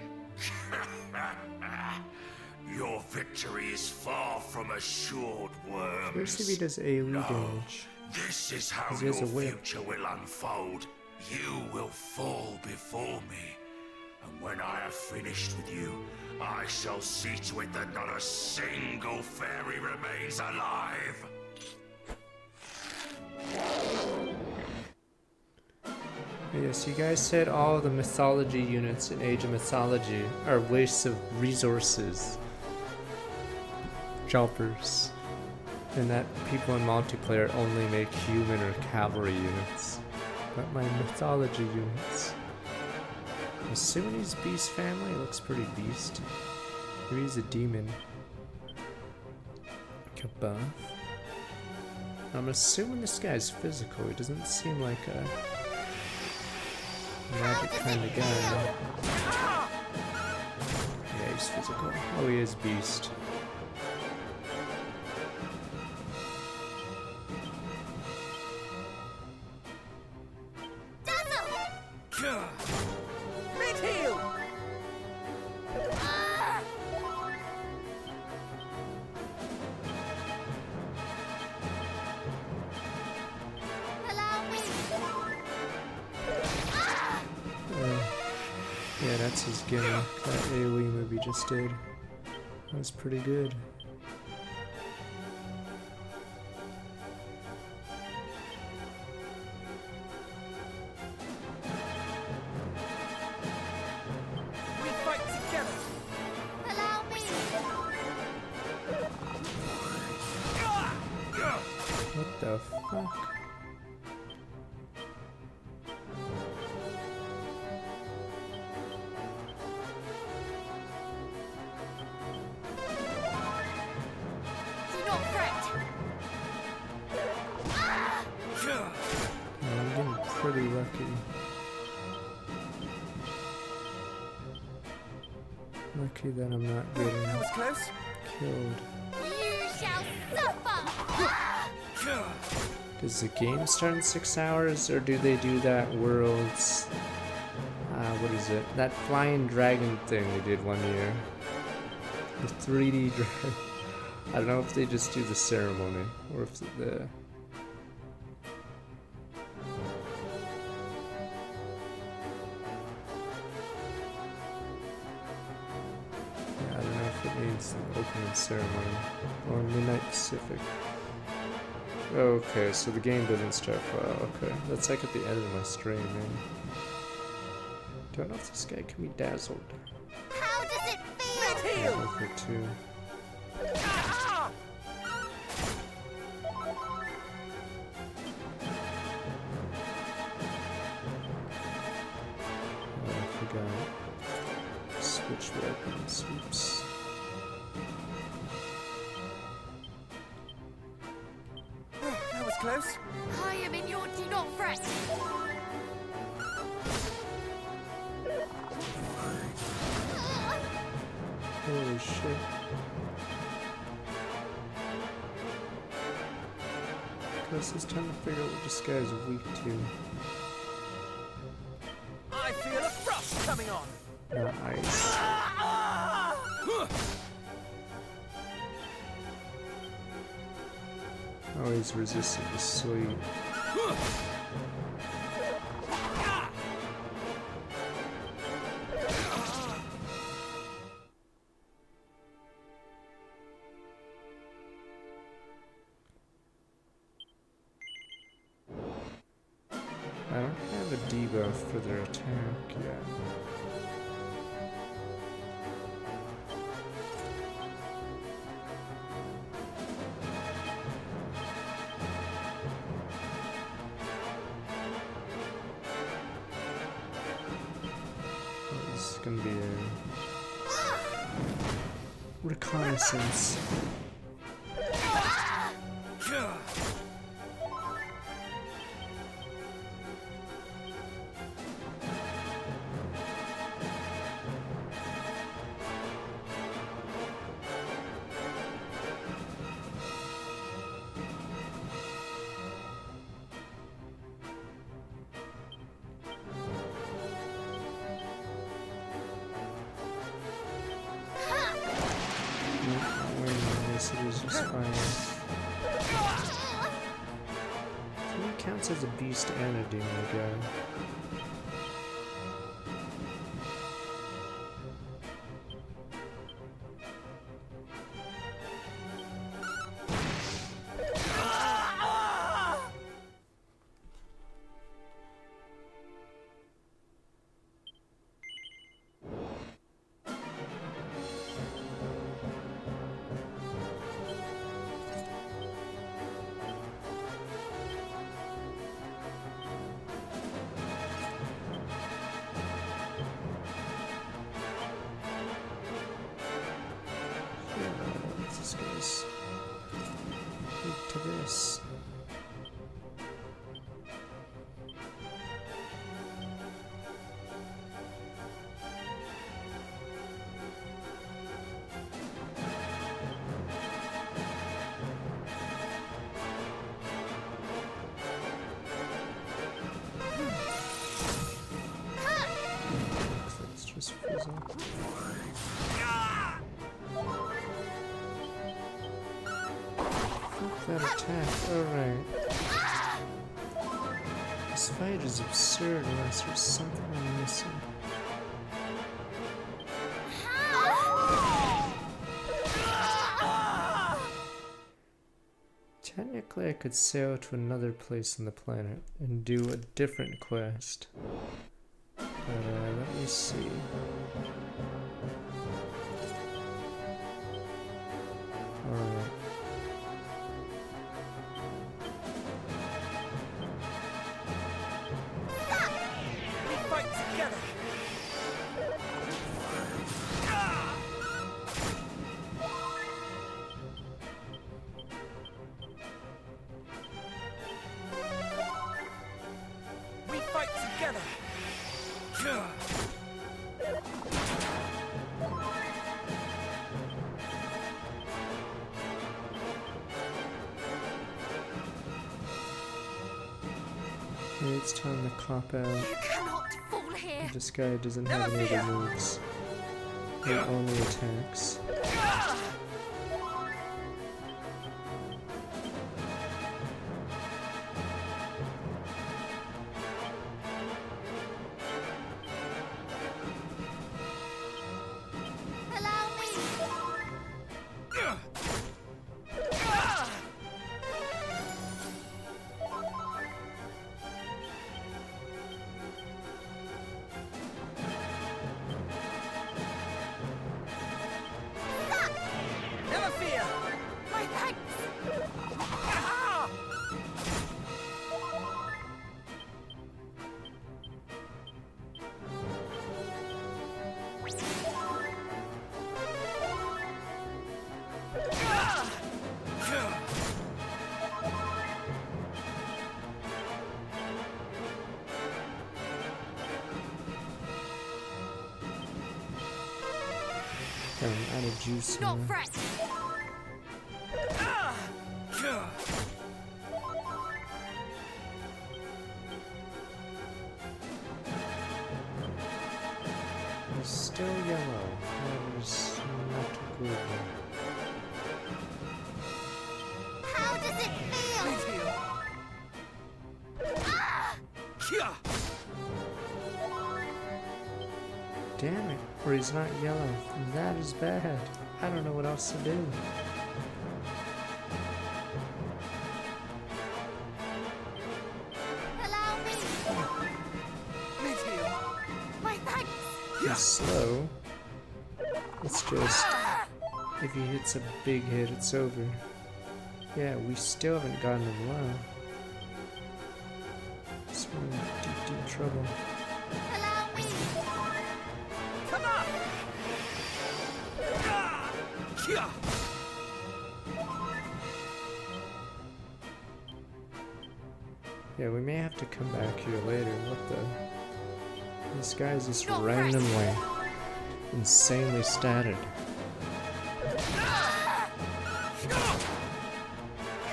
S4: Your victory is far from assured, worms.
S1: Where's if he does AoE
S4: No.
S1: damage?
S4: This is how
S1: He
S4: your
S1: has a whip.
S4: future will unfold. You will fall before me. And when I have finished with you, I shall see to it that not a single fairy remains alive.
S1: Yes, you guys said all the mythology units in Age of Mythology are wastes of resources. Jumpers. And that people in multiplayer only make human or cavalry units. But my mythology units. I'm assuming he's Beast family, it looks pretty beast. Maybe he's a demon. Kabuff. I'm assuming this guy's physical, he doesn't seem like a magic kind of guy. Yeah, he's physical. Oh, he is beast.
S3: Mid heel!
S5: Allow me.
S1: Yeah, that's his gimmick. That AoE move he just did. That was pretty good.
S3: We fight together!
S5: Allow me.
S1: What the fuck? lucky. Lucky that I'm not getting
S3: That was close.
S1: killed.
S5: You shall suffer!
S1: Does the game start in 6 hours, or do they do that world's... what is it? That flying dragon thing they did one year. The 3D dragon. I don't know if they just do the ceremony, or if the... I don't know if it means the opening ceremony or Midnight Pacific. Okay, so the game doesn't start for okay. That's like at the end of my stream, man. Don't know if this guy can be dazzled.
S5: How does it feel?
S3: Heal!
S1: Over two.
S3: Ah!
S1: Oh, I forgot. Switch weapons. Oops.
S3: That was close.
S5: I am in your do not fret.
S1: Holy shit. Guess it's time to figure out what this guy's weak to.
S3: I feel a frost coming on.
S1: Not ice. Oh, he's resistant to sleep. I don't have a debuff for their attack yet. This is gonna be a reconnaissance. Yes, it is just fine. He counts as a beast and a demon guy. This guy's weak to this. Let's just fizzle. That attack, alright. This fight is absurd unless there's something I'm missing. Technically I could sail to another place on the planet and do a different quest. But let me see. Alright.
S3: We fight together. We fight
S1: It's time to cop out.
S2: You cannot fall here.
S1: This guy doesn't have
S3: Never
S1: any
S3: fear.
S1: other moves. He only attacks.
S5: Allow me.
S3: Never fear!
S2: My thanks.
S3: Ah!
S1: I'm out of juice
S2: Do not
S1: now.
S2: fret.
S1: He's still yellow. That is not good.
S5: How does it feel?
S3: Please heal. Kia!
S1: Damn it. Or he's not yellow. That is bad. I don't know what else to do.
S5: Allow me.
S3: Please heal.
S2: My thanks.
S1: He's slow. It's just, if he hits a big hit, it's over. Yeah, we still haven't gotten him low. So we're in deep, deep trouble.
S5: Allow me.
S3: Come on! Ah! Kia!
S1: Yeah, we may have to come back here later. What the? This guy's just
S2: Not
S1: randomly, insanely statted.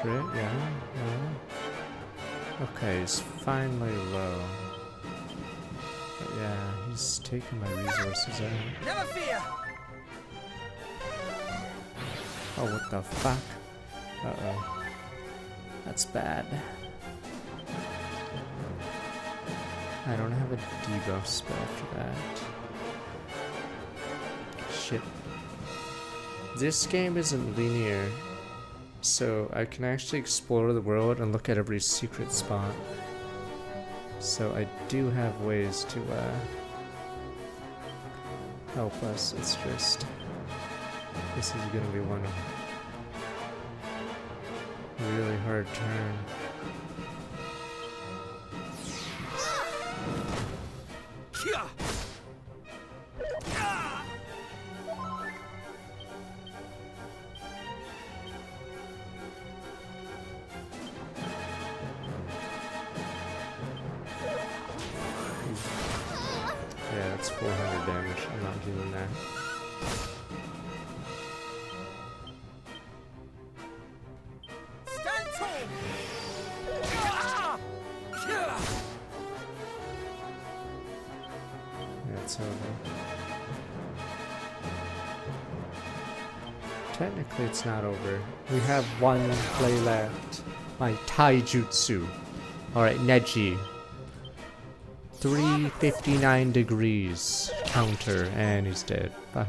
S1: Crit? Yeah, yeah. Okay, he's finally low. But yeah, he's taking my resources out.
S3: Never fear!
S1: Oh, what the fuck? Uh-oh. That's bad. I don't have a debuff spell for that. Shit. This game isn't linear, so I can actually explore the world and look at every secret spot. So I do have ways to help us. It's just this is gonna be one really hard turn.
S3: Kia! Ah!
S1: Yeah, that's 400 damage. I'm not doing that.
S3: Stand tall! Ah! Kia!
S1: Yeah, it's over. Technically, it's not over. We have one play left. My taijutsu. Alright, Neji. 359 degrees. Counter, and he's dead. Fuck.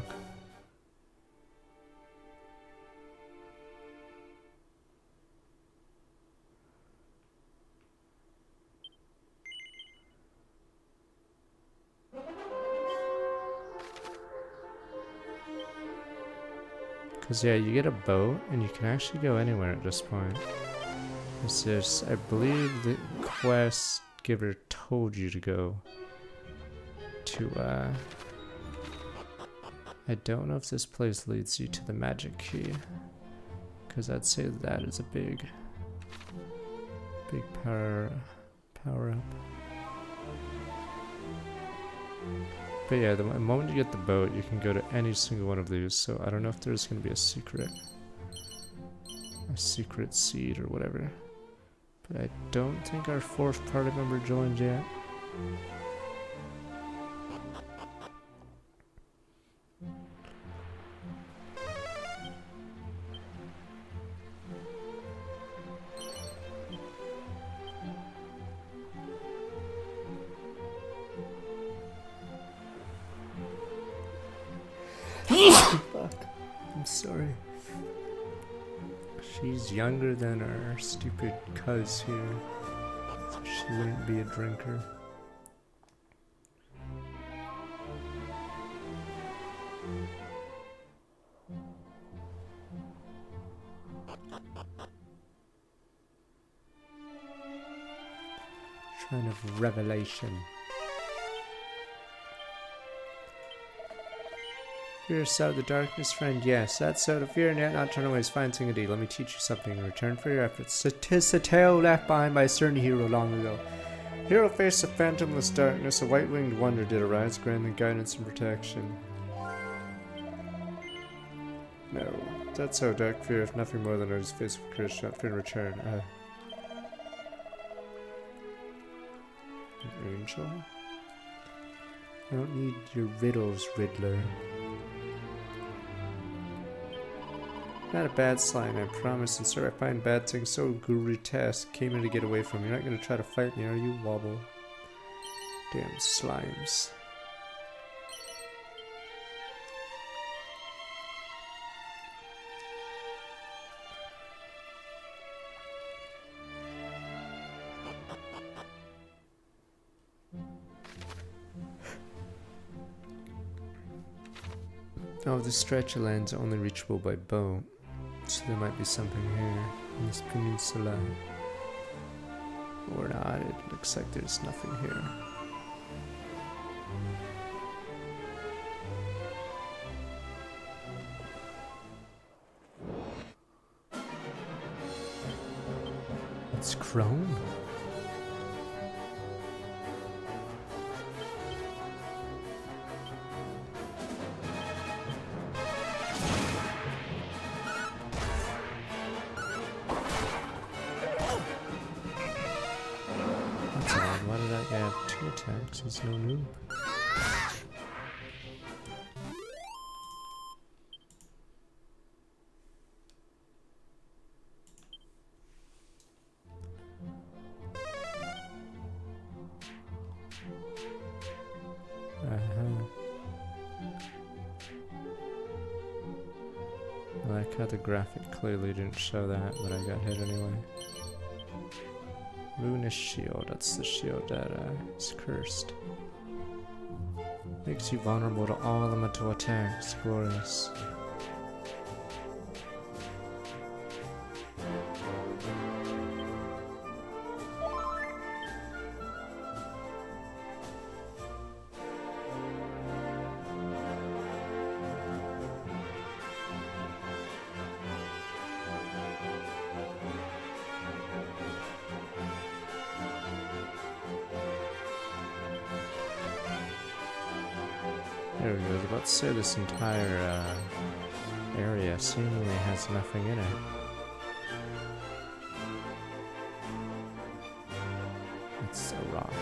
S1: Because, yeah, you get a boat, and you can actually go anywhere at this point. It's just, I believe the quest giver told you to go to, I don't know if this place leads you to the magic key. Because I'd say that is a big power up. But yeah, the moment you get the boat, you can go to any single one of these, so I don't know if there's going to be a secret seed or whatever. But I don't think our fourth party member joined yet. Fuck. I'm sorry. She's younger than our stupid cuz here, so she wouldn't be a drinker. Shrine of Revelation. Fear us out of the darkness, friend. Yes, that's so to fear and yet not turn away is fine thing indeed. Let me teach you something in return for your efforts. Tis a tale left behind by a certain hero long ago. Hero faced a phantomless darkness. A white-winged wonder did arise, granting guidance and protection. No, that's so dark fear, if nothing more than his face of curse shot for in return. An angel? I don't need your riddles, Riddler. Not a bad slime, I promise, and sir, I find bad things so grotesque. Came in to get away from you. You're not gonna try to fight me, are you, Wobble? Damn slimes. Oh, this stretch of land's only reachable by boat. So there might be something here in this peninsula. Or not, it looks like there's nothing here. It's chrome? Attacks, he's no noob. I like how the graphic clearly didn't show that, but I got hit anyway. Ruinous shield, that's the shield that is cursed. Makes you vulnerable to all elemental attacks. Glorious. There we go. I was about to say this entire area seemingly has nothing in it. It's a rock.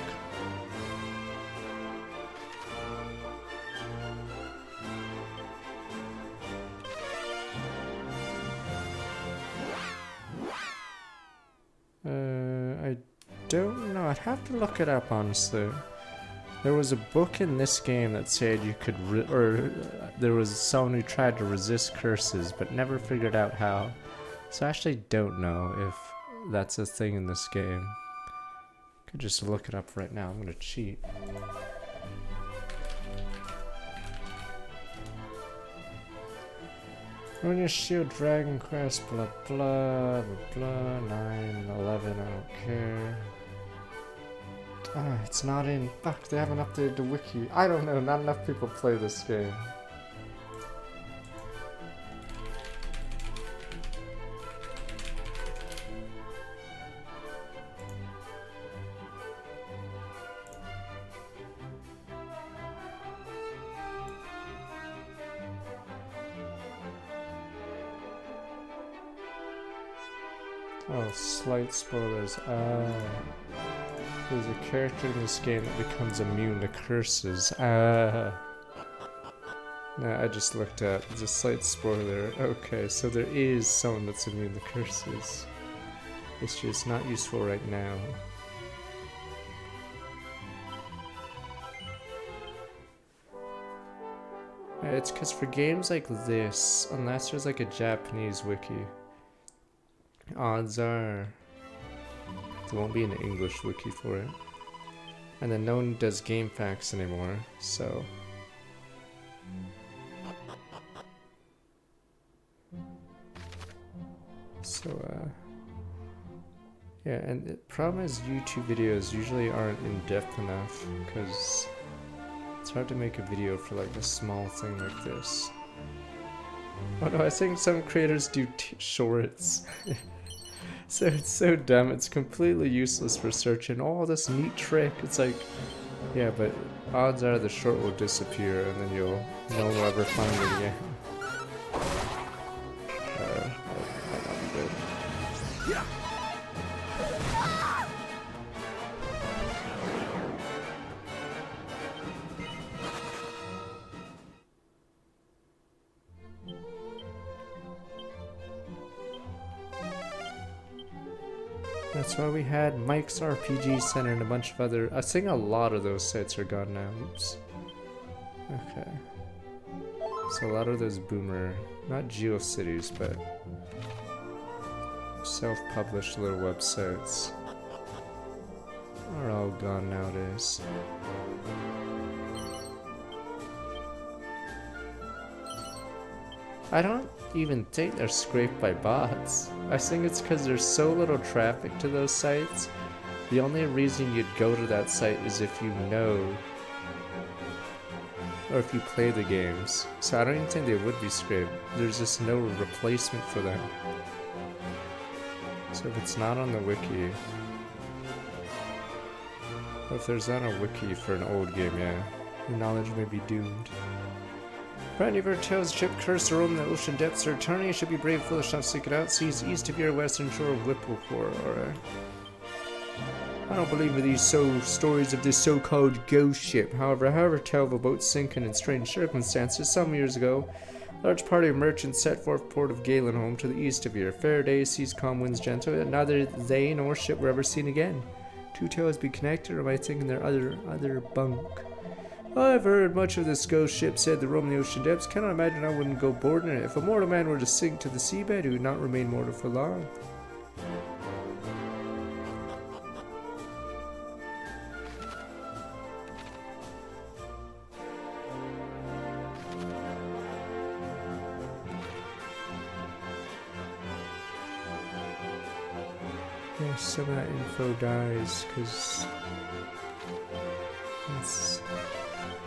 S1: I don't know. I'd have to look it up, honestly. There was a book in this game that said you could, there was someone who tried to resist curses but never figured out how. So I actually don't know if that's a thing in this game. Could just look it up right now. I'm gonna cheat. Run your shield, Dragon Quest, blah blah blah blah, 9, 11, I don't care. Ah, it's not in. Fuck, they haven't updated the wiki. I don't know, not enough people play this game. Oh, slight spoilers. There's a character in this game that becomes immune to curses. No, I just looked up. It's a slight spoiler. Okay, so there is someone that's immune to curses. It's just not useful right now. It's because for games like this, unless there's like a Japanese wiki, odds are there won't be an English wiki for it. And then no one does game facts anymore, so. Yeah, and the problem is YouTube videos usually aren't in-depth enough, because it's hard to make a video for like a small thing like this. Oh no, I think some creators do shorts. So it's so dumb, it's completely useless for searching. Oh, this neat trick. It's like, yeah, but odds are the short will disappear and then no one will ever find it again. That might not be good. That's why we had Mike's RPG Center and a bunch of other. I think a lot of those sites are gone now. Oops. Okay. So a lot of those boomer, not GeoCities, but self-published little websites are all gone nowadays. I don't even think they're scraped by bots. I think it's because there's so little traffic to those sites. The only reason you'd go to that site is if you know or if you play the games. So I don't even think they would be scraped. There's just no replacement for them. So if it's not on the wiki, or if there's not a wiki for an old game, yeah, the knowledge may be doomed. Brand new Vertel's ship cursed to roam the ocean depths. Their attorney should be brave, foolish enough to seek it out. Seas east of your western shore of Whipplepore. Alright. I don't believe in these stories of this so-called ghost ship. However, tell of a boat sinking in strange circumstances. Some years ago, a large party of merchants set forth port of Galenholm to the east of here. Fair days, seas calm, winds gentle, and neither they nor ship were ever seen again. Two tales be connected, or am I thinking they're other bunk? I've heard much of this ghost ship said to roam the ocean depths. Cannot imagine I wouldn't go boarding it. If a mortal man were to sink to the seabed, he would not remain mortal for long. Yeah, some of that info dies because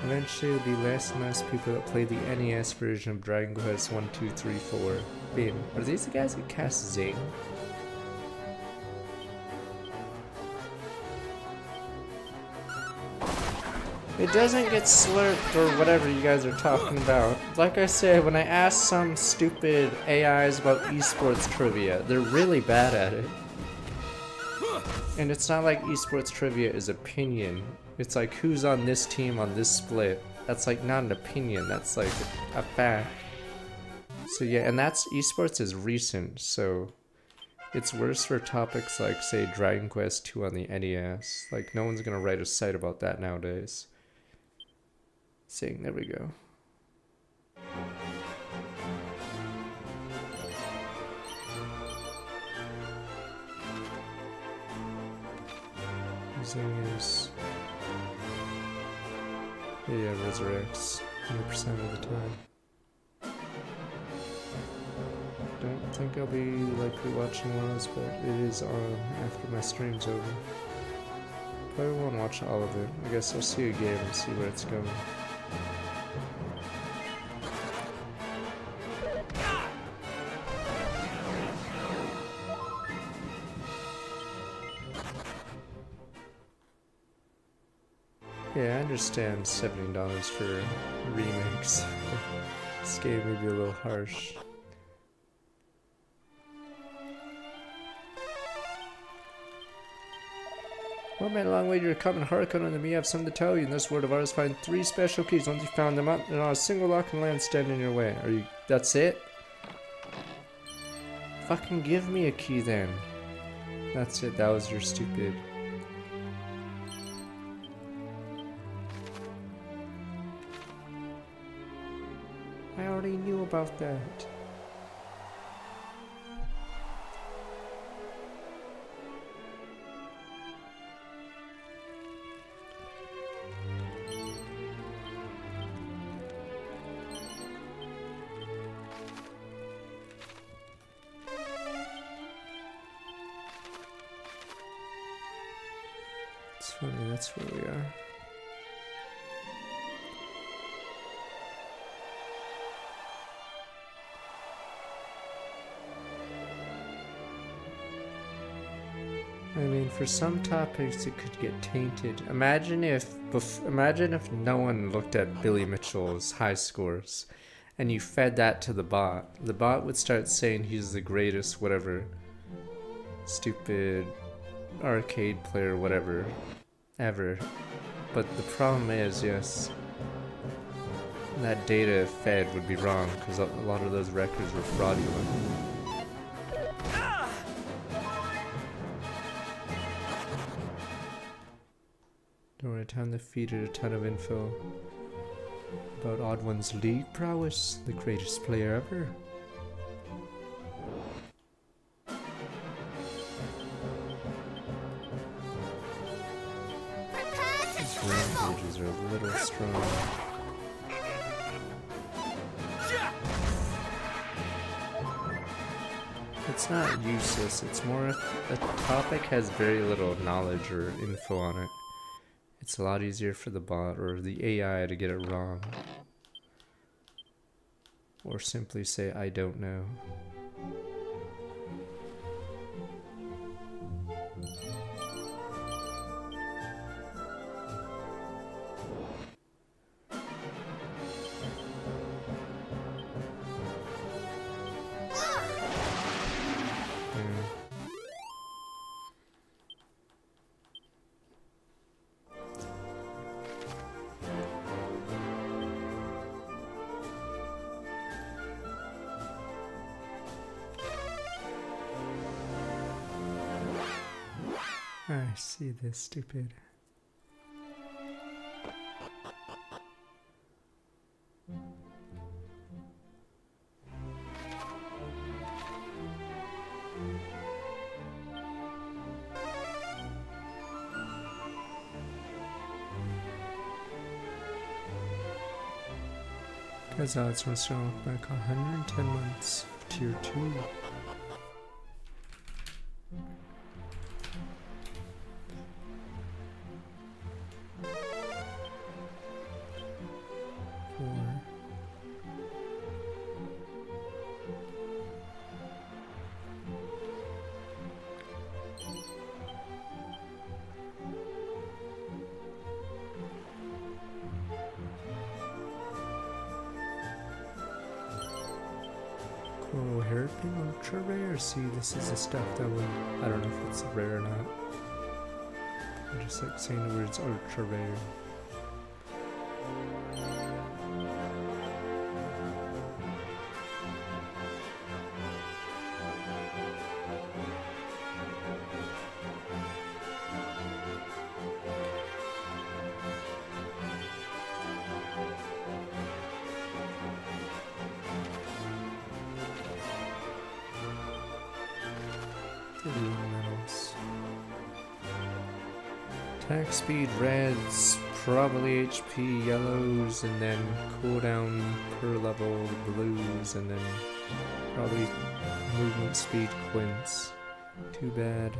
S1: eventually there'll be less and less people that play the NES version of Dragon Quest 1, 2, 3, 4. Being, are these the guys that cast Zing? It doesn't get slurped or whatever you guys are talking about. Like I said, when I ask some stupid AIs about esports trivia, they're really bad at it. And it's not like esports trivia is opinion. It's like who's on this team on this split. That's like not an opinion, that's like a fact. So yeah, and that's esports is recent, so it's worse for topics like say Dragon Quest 2 on the NES. Like no one's gonna write a site about that nowadays. Saying there we go. Zing is yeah, resurrects 100% of the time. Don't think I'll be likely watching Worlds, but it is on after my stream's over. Probably won't watch all of it. I guess I'll see a game and see where it's going. Yeah, I understand $70 for remakes. This game may be a little harsh. Oh man, a long way you're coming. Hearken unto me, I have something to tell you. In this word of ours, find 3 special keys. Once you found them up, and not a single lock and land stand in your way. Are you... That's it? Fucking give me a key then. That's it, that was your stupid... I already knew about that. It's funny, that's where we are. I mean, for some topics it could get tainted. Imagine if no one looked at Billy Mitchell's high scores and you fed that to the bot. The bot would start saying he's the greatest whatever stupid arcade player whatever ever. But the problem is, yes, that data fed would be wrong because a lot of those records were fraudulent. During a time that feeded a ton of info about Odd One's league prowess, the greatest player ever. These rampages are a little strong. It's not useless, it's more if a topic has very little knowledge or info on it. It's a lot easier for the bot or the AI to get it wrong. Or simply say, I don't know. I see this stupid. Guys, Alex wants to look back 110 months of tier 2. Coral hairpin ultra rare. See, this is the stuff that would, I don't know if it's rare or not. I just like saying the words ultra rare. Metals. Attack speed reds, probably HP yellows, and then cooldown per level blues, and then probably movement speed quints. Too bad.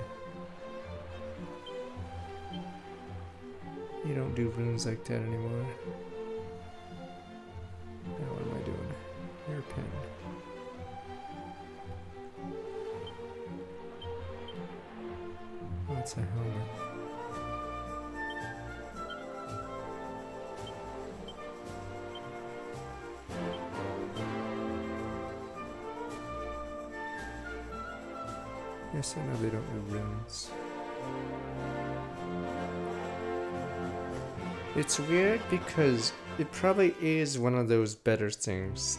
S1: You don't do runes like that anymore. Now what am I doing? Hairpin. Oh, it's a helmet. Yes, I know they don't do runes. It's weird because it probably is one of those better things,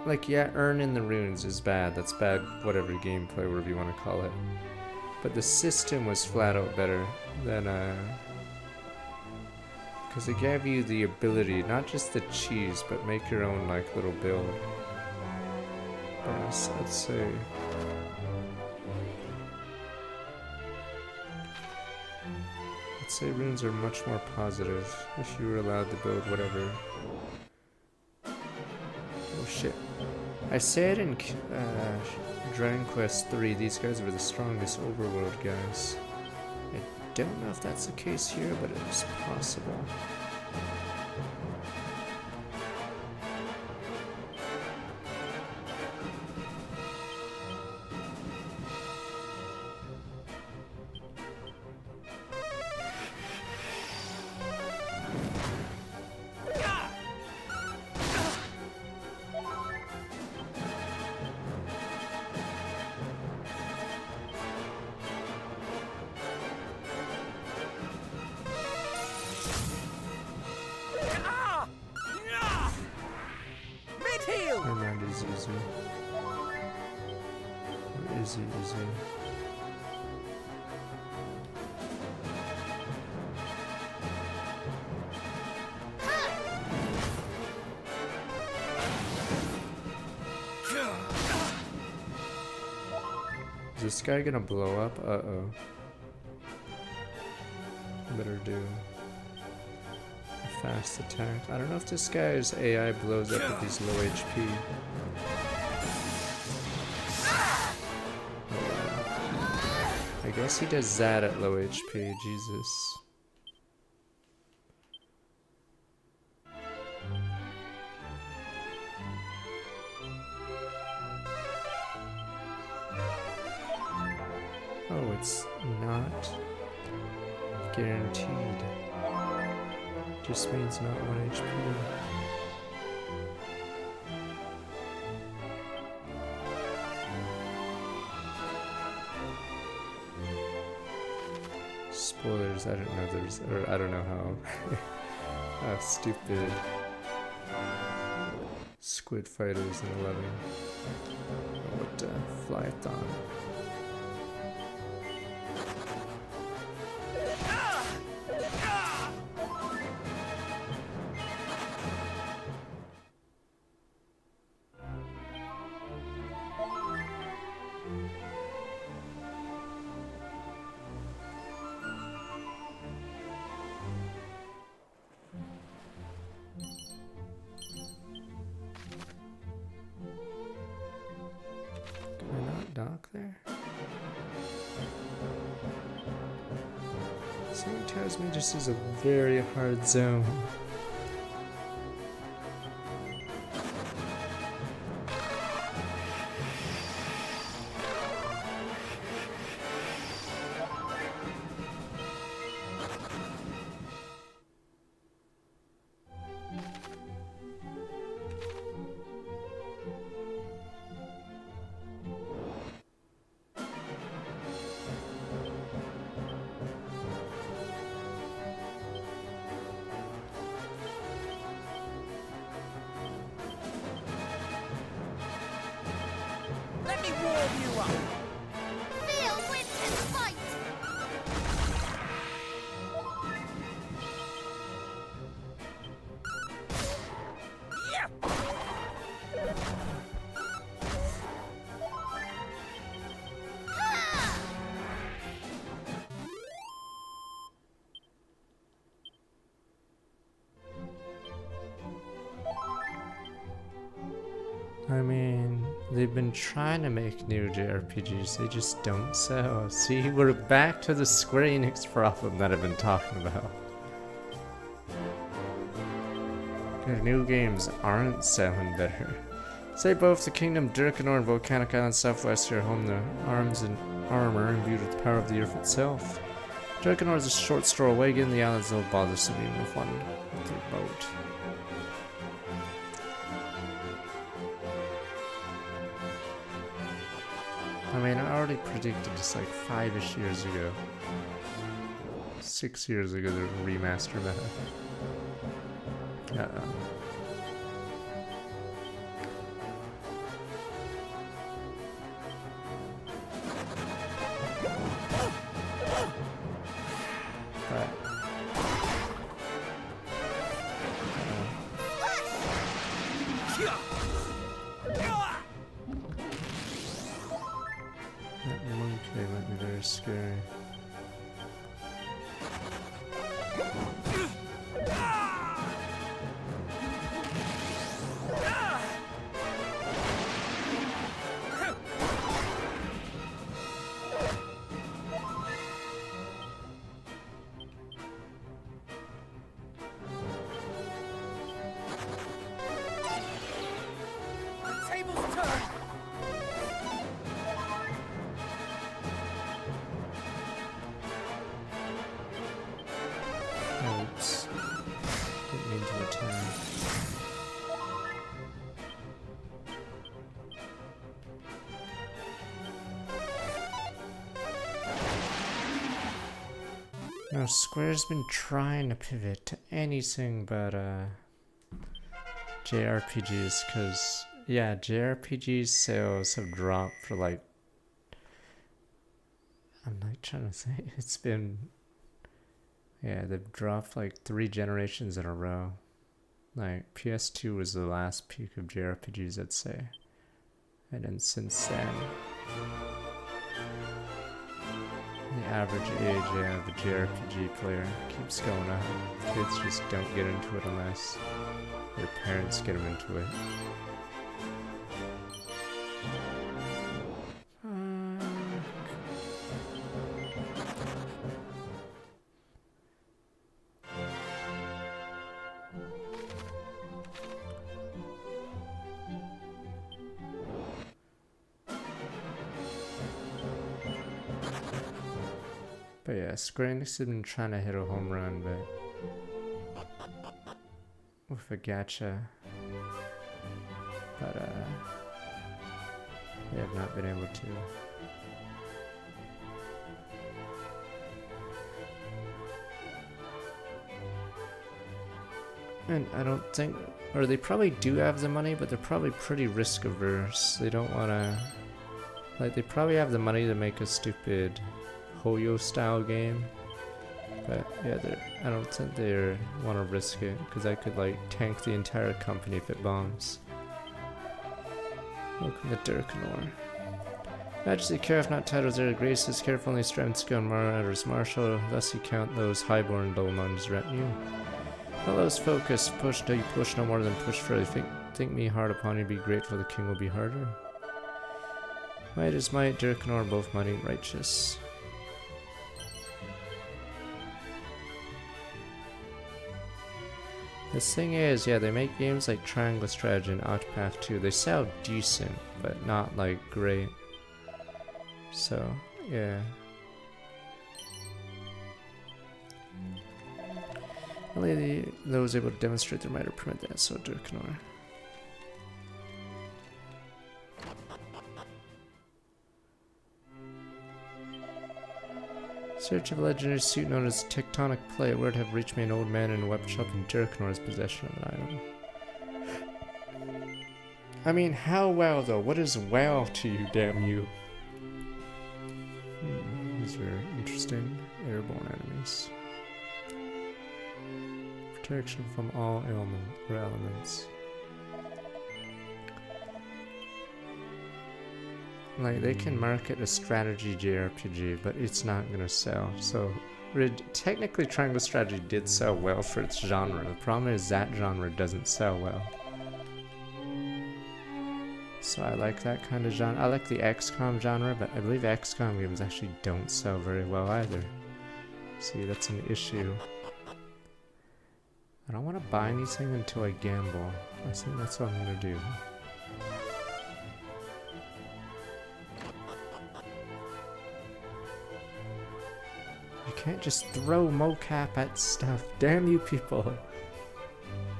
S1: like yeah, earning the runes is bad, that's bad whatever gameplay, whatever you want to call it. But the system was flat out better than because it gave you the ability, not just to choose, but make your own like little build. Yes, let's say. Let's say runes are much more positive if you were allowed to build whatever. Oh shit. I said in Dragon Quest 3 these guys were the strongest overworld guys. I don't know if that's the case here, but it's possible. Never mind, easy. Easy. Is this guy gonna blow up? Uh-oh. Better do a fast attack. I don't know if this guy's AI blows up if he's low HP. I guess he does that at low HP, Jesus. Oh, it's not guaranteed. Just means not 1 HP. Spoilers, I don't know there's, or I don't know how stupid Squid Fighters in 11. What Flython. Dock there? Someone tells me this is a very hard zone.
S3: Let me warm you up.
S5: Feel Winter's fight!
S3: Yeah.
S1: I mean, they've been trying to make new JRPGs, they just don't sell. See, we're back to the Square Enix problem that I've been talking about. Their new games aren't selling better. Say both the Kingdom, Dirkanor, and Volcanic Island Southwest are home to arms and armor imbued with the power of the earth itself. Dirkanor is a short stroll away, getting the island's no bothersome even with one with their boat. I mean, I already predicted this like 5-ish years ago. 6 years ago, the remaster meta. Uh-oh. That monkey might be very scary.
S3: Tables turn!
S1: Oops. Didn't mean to attack. No, Square's been trying to pivot to anything but JRPGs, because yeah, JRPG sales have dropped for like, I'm like trying to think, it's been, yeah, they've dropped like 3 generations in a row. Like PS2 was the last peak of JRPGs, I'd say, and then since then the average age of a JRPG player keeps going up. Kids just don't get into it unless their parents get them into it. But yeah, Square Enix has been trying to hit a home run, but with a gacha. But they have not been able to. And I don't think, or they probably do have the money, but they're probably pretty risk averse. They don't want to, like, they probably have the money to make a stupid Hoyo style game, but yeah, I don't think they want to risk it, because I could like tank the entire company if it bombs. Welcome to Dirkanor. Majesty, care if not titles are graces, careful only strength, skill, and marauders martial, thus you count those highborn Dolman's retinue. Fellows focus, push till you push no more than push further. Think me hard upon you, be grateful the king will be harder. Might is might, Dirkanor both mighty and righteous. The thing is, yeah, they make games like Triangle Strategy and Octopath 2. They sell decent, but not like great. So, yeah. Only those able to demonstrate their might or permit that, so Dirkanor. Search of a legendary suit known as Tectonic Plate. Word have reached me an old man in a web shop in Dirkanor's possession of an item. I mean, how well though? What is well to you, damn you? These are interesting. Airborne enemies. Protection from all elements. Like, they can market a strategy JRPG, but it's not gonna sell. So, technically Triangle Strategy did sell well for its genre. The problem is that genre doesn't sell well. So I like that kind of genre. I like the XCOM genre, but I believe XCOM games actually don't sell very well either. See, that's an issue. I don't want to buy anything until I gamble. I think that's what I'm gonna do. You can't just throw mocap at stuff. Damn you people.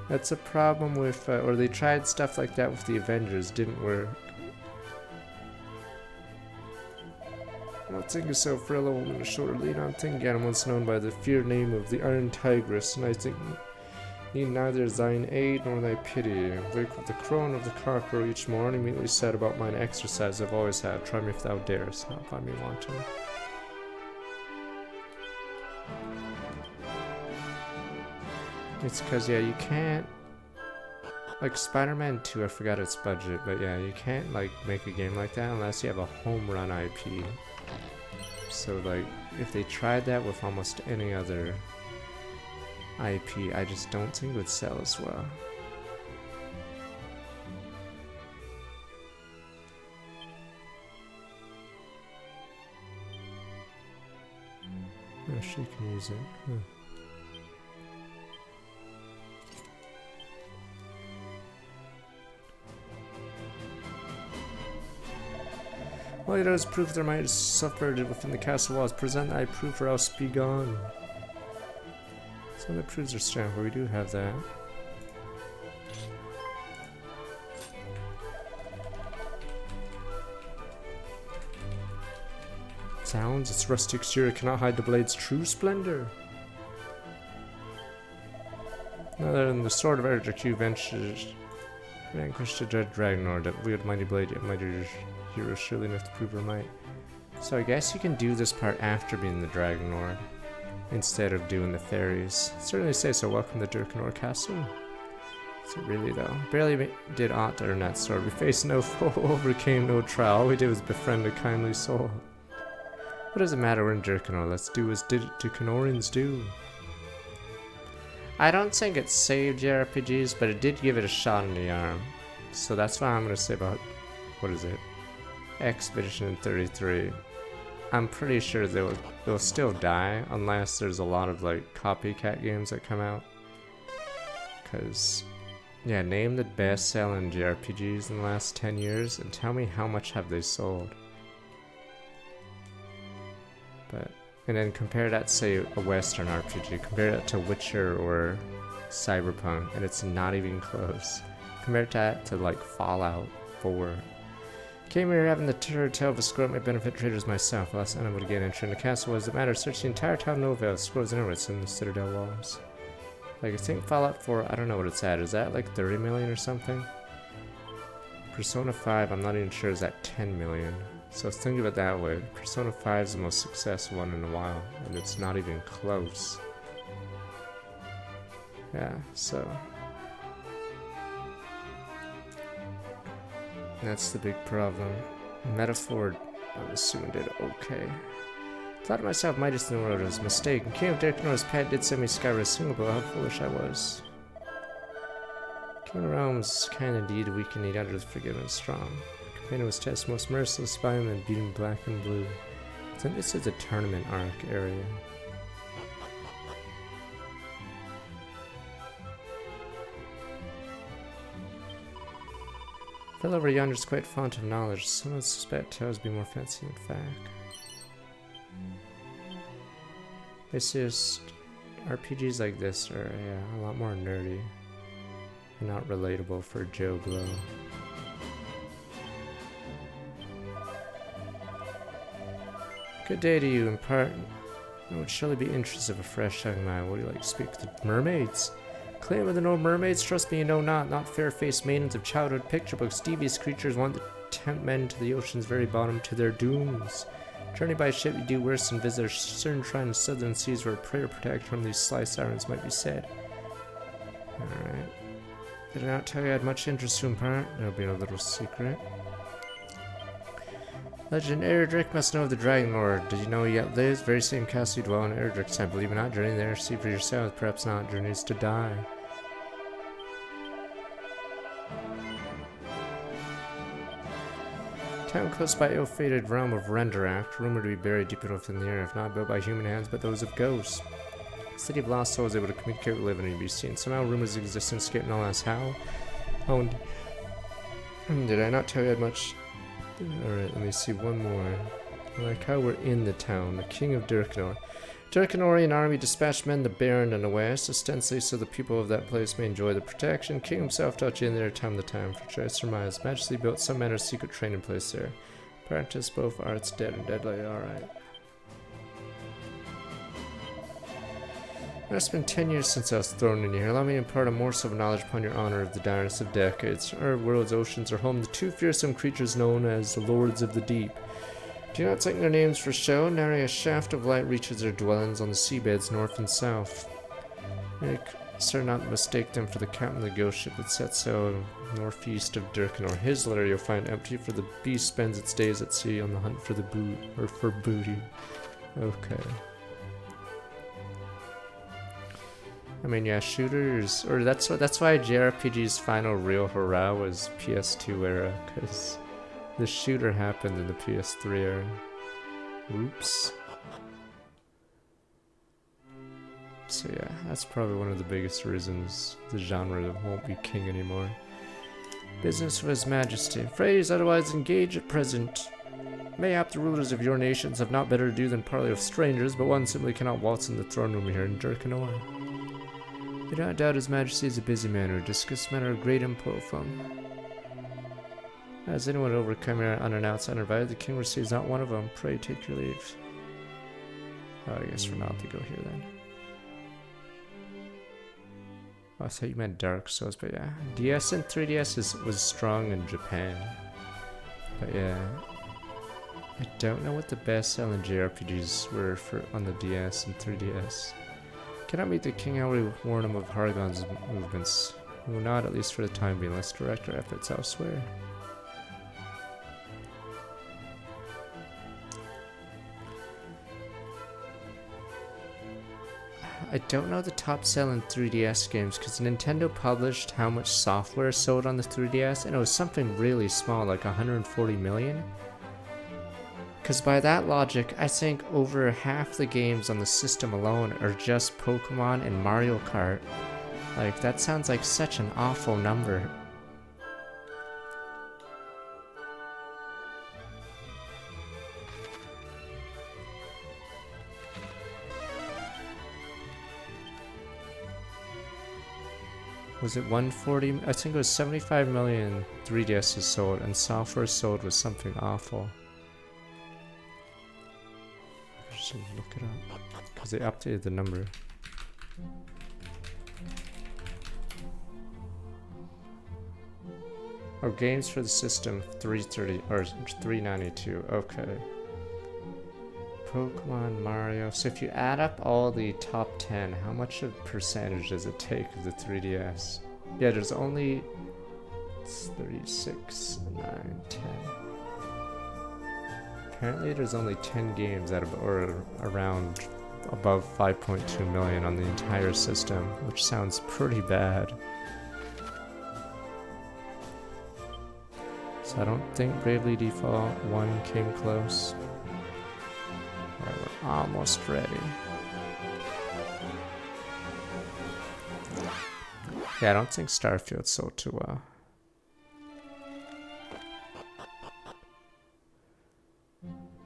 S1: That's a problem with, or they tried stuff like that with the Avengers, didn't work. What think is so frail a woman to shoulder lean on? Think I'm once known by the feared name of the Iron Tigress, and I think need neither thine aid nor thy pity. Wake with the crowing of the cockcrow each morn, immediately said about mine exercise I've always had. Try me if thou darest, not find me wanting. It's cause yeah, you can't like Spider-Man 2, I forgot its budget, but yeah, you can't like make a game like that unless you have a home run IP. So like if they tried that with almost any other IP, I just don't think it would sell as well. Oh, she can use it. Huh. All you know is proof there might have suffered within the castle walls. Present thy proof or else be gone. Some of the proofs are strong, but we do have that. Sounds, its rusty exterior cannot hide the blade's true splendor. Other than the sword of Erdrick, you vanquished the dread Dragonlord, that wield mighty blade, yet mightier hero surely enough to prove her might. So I guess you can do this part after being the Dragonlord, instead of doing the fairies. Certainly say so. Welcome to Durkanor Castle. Is it really though? Barely did aught to earn that sword. We faced no foe, overcame no trial. All we did was befriend a kindly soul. What does it matter? We're in Durkanor. Let's do as Durkanorians do. I don't think it saved JRPGs, but it did give it a shot in the arm. So that's what I'm gonna say about, what is it? Expedition 33. I'm pretty sure they'll still die unless there's a lot of like copycat games that come out. Cause yeah, name the best selling JRPGs in the last 10 years and tell me how much have they sold. But and then compare that, say, a Western RPG. Compare that to Witcher or Cyberpunk, and it's not even close. Compare that to like Fallout 4. Came here having the tale of a scroll may benefit traders myself. Last time I would again enter in the castle was the matter. Search the entire town no avail. Scrolls and inwards in the citadel walls. Like I think Fallout 4, I don't know what it's at. Is that like 30 million or something? Persona 5, I'm not even sure is at 10 million. So think of it that way. Persona 5 is the most successful one in a while, and it's not even close. Yeah, so that's the big problem. Metaphor, I'm assuming, did okay. Thought to myself, mightiest in the world was a mistake. King of Durkanor's pet did send me skyward singable. How foolish I was. King of Realms kind indeed weak and need under the forgiven strong. Companion was tested most merciless by him and beaten black and blue. I think this is a tournament arc area. Fellow over yonder's quite font of knowledge. Some would suspect tales be more fancy than fact. It's just RPGs like this are a lot more nerdy and not relatable for Joe Blow. Good day to you. In part, it would surely be interests of a fresh young man. What do you like to speak to mermaids? Claim of the no mermaids, trust me you know not fair-faced maidens of childhood picture books. Devious creatures want to tempt men to the ocean's very bottom to their dooms. Journey by ship you do worse than visit a certain shrine in southern seas where prayer protect from these sly sirens might be said. Alright. Did I not tell you I had much interest to impart? There'll be no little secret. Legend Erdrick must know of the Dragon Lord. Did you know he yet lives? Very same castle you dwell in Erdrick's. I believe not. Journey there, see for yourself. Perhaps not. Journeys to die. Town close by ill-fated realm of Renderak, rumored to be buried deep within the earth, not built by human hands but those of ghosts. City of lost souls able to communicate with living and be seen. Somehow rumors of existence escape no less. How? Oh, did I not tell you I had much? Alright, let me see one more. I like how we're in the town. The king of Durkanor. Durkanorian army dispatched men to Baron and the west, ostensibly so the people of that place may enjoy the protection. King himself touched in there time to time, for I surmise. Majesty built some manner of secret training place there. Apprentice both arts dead and deadly, alright. It's been 10 years since I was thrown in here. Allow me to impart a morsel of knowledge upon your honor of the direst of decades. Our world's oceans are home to two fearsome creatures known as the Lords of the Deep. Do not take their names for show. Nary a shaft of light reaches their dwellings on the seabeds north and south. Make certain not to mistake them for the captain of the ghost ship that sets sail northeast of Durkanor. His lair you'll find empty, for the beast spends its days at sea on the hunt for the booty. Okay. I mean, yeah, shooters, or that's why JRPG's final real hurrah was PS2 era, because the shooter happened in the PS3 era. Oops. So yeah, that's probably one of the biggest reasons the genre won't be king anymore. Business for His Majesty. Phrase otherwise engage at present. Mayhap the rulers of your nations have not better to do than parley with strangers, but one simply cannot waltz in the throne room here in Durkanor. I do not doubt His Majesty is a busy man who discuss matter of great import from. Has anyone overcome here unannounced, uninvited? The king receives not one of them. Pray take your leave. Oh, I guess we're not to go here then. Oh, I thought you meant Dark Souls, but yeah. DS and 3DS was strong in Japan. But yeah. I don't know what the best-selling JRPGs were on the DS and 3DS. Cannot meet the king, I will warn him of Hargon's movements. We will not, at least for the time being. Let's direct our efforts elsewhere. I don't know the top selling 3DS games because Nintendo published how much software sold on the 3DS, and it was something really small, like 140 million. Because by that logic, I think over half the games on the system alone are just Pokemon and Mario Kart. Like, that sounds like such an awful number. Was it 140? I think it was 75 million 3DSs sold, and software sold was something awful. Just look it up because they updated the number. Oh, games for the system 330 or 392. Okay. Pokemon, Mario. So if you add up all the top 10, how much of percentage does it take of the 3DS? Yeah, there's only 36, 9, 10. Apparently there's only 10 games out of, or around above 5.2 million on the entire system, which sounds pretty bad. So I don't think Bravely Default 1 came close. Alright, we're almost ready. Yeah, I don't think Starfield sold too well.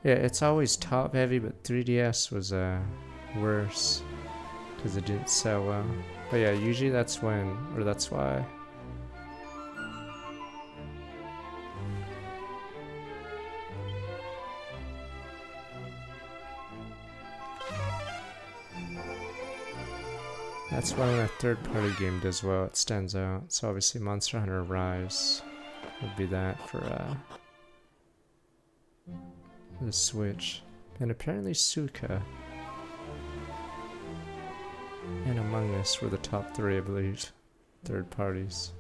S1: Yeah, it's always top heavy, but 3DS was worse because it didn't sell well. But yeah, usually that's when, or that's why. That's why when a third-party game does well, it stands out. So obviously Monster Hunter Rise would be that for the Switch. And apparently Suka and Among Us were the top 3, I believe. Third parties.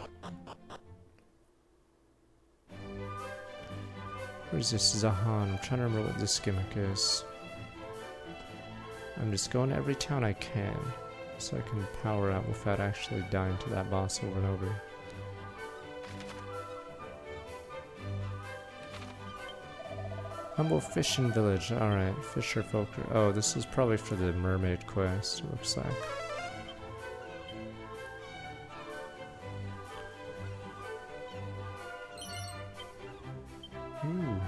S1: Where's this Zahan? I'm trying to remember what this gimmick is. I'm just going to every town I can, so I can power out without actually dying to that boss over and over. Humble Fishing Village. Alright, Fisher Folk. Oh, this is probably for the mermaid quest, it looks like. Ooh.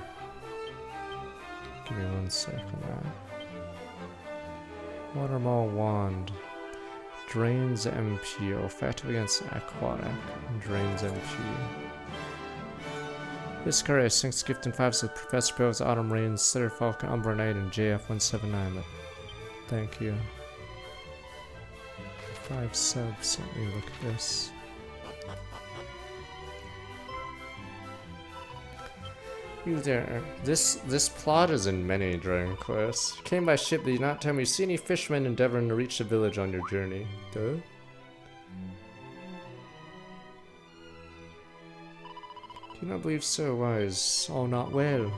S1: Give me 1 second now. Watermaw Wand. Drains MP. Effective against aquatic. Drains MP. This car has 6 gift and 5 with Professor Bill's Autumn Rain, Slayer Falcon, Umbra Knight, and JF179, but thank you. 5 subs, let me look at this. You there. This plot is in many Dragon Quests. You came by ship, did you not tell me you see any fishermen endeavoring to reach the village on your journey? Duh. Do you not believe so? Why is all not well?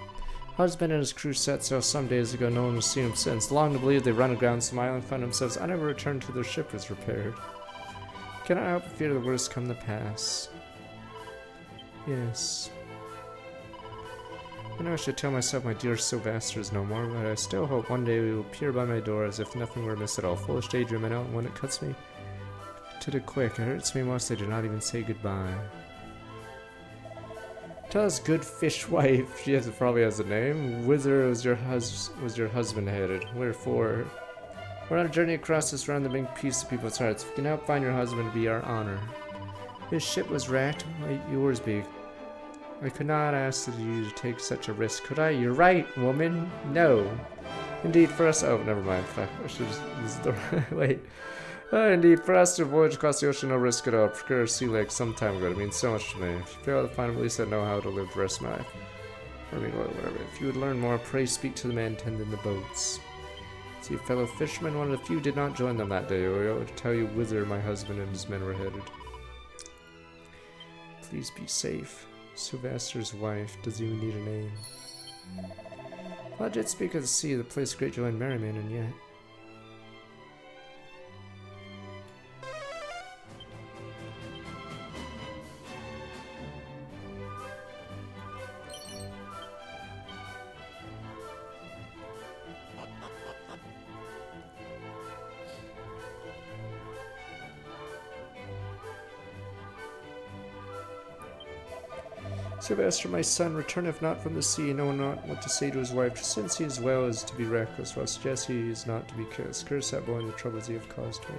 S1: Husband and his crew set sail some days ago, no one has seen him since. Long to believe they run aground some island, found themselves unable to return till their ship was repaired. Cannot help but fear the worst come to pass. Yes. I know I should tell myself my dear Sylvester is no more, but I still hope one day he will appear by my door as if nothing were amiss at all. Foolish daydream, I know, and when it cuts me to the quick, it hurts me most they do not even say goodbye. Tell us, good fish wife, she probably has a name. Whither was your husband headed? Wherefore? We're on a journey across this round the big piece of people's hearts. If we can help find your husband, it'd be our honor. His ship was wrecked, might yours be. I could not ask you to take such a risk, could I? You're right, woman. No. Indeed, for us. Oh, never mind. Fuck. I should use the right. Wait. Indeed, for us to voyage across the ocean, no risk at all. Procure a sea lake some time ago. It means so much to me. If you fail to find him, at least I know how to live the rest of my life. Or I mean, whatever. If you would learn more, pray speak to the man tending the boats. See, fellow fisherman, one of the few did not join them that day. I will tell you whither my husband and his men were headed. Please be safe. Sylvester's wife, does he even need a name? Well, I did speak of the sea, the place of great joy and merriment, and yet... Sylvester, my son, returneth not from the sea, know not what to say to his wife, since he is well as to be reckless, while suggest he is not to be cursed. Curse that boy and the troubles he have caused me.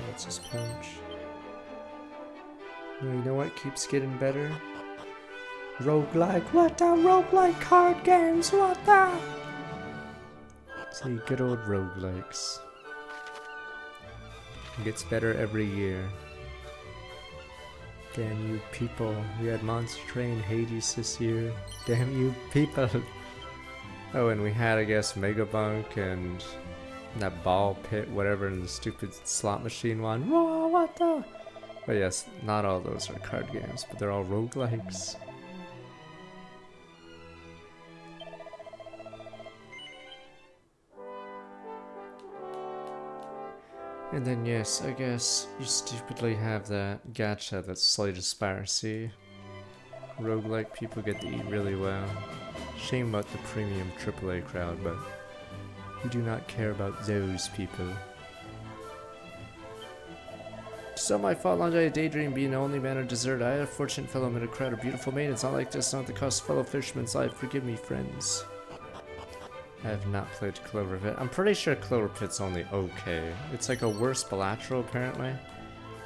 S1: What's his punch? No, you know what keeps getting better? Roguelike, what the roguelike card games, what the? See, good old roguelikes. It gets better every year. Damn you people. We had Monster Train Hades this year. Damn you people. Oh, and we had, I guess, Megabunk and that ball pit, whatever, and the stupid slot machine one. Whoa, what the? But yes, not all those are card games, but they're all roguelikes. And then yes, I guess you stupidly have that gacha that's Slay Aspire. See? Roguelike people get to eat really well. Shame about the premium AAA crowd, but we do not care about those people. It's not my fault, long I daydream being the only man of desert. I had a fortunate fellow amid a crowd of beautiful maidens. Not like this, not the cost of fellow fisherman's life. Forgive me, friends. I have not played Clover Pit. I'm pretty sure Clover Pit's only okay. It's like a worse Balatro, apparently.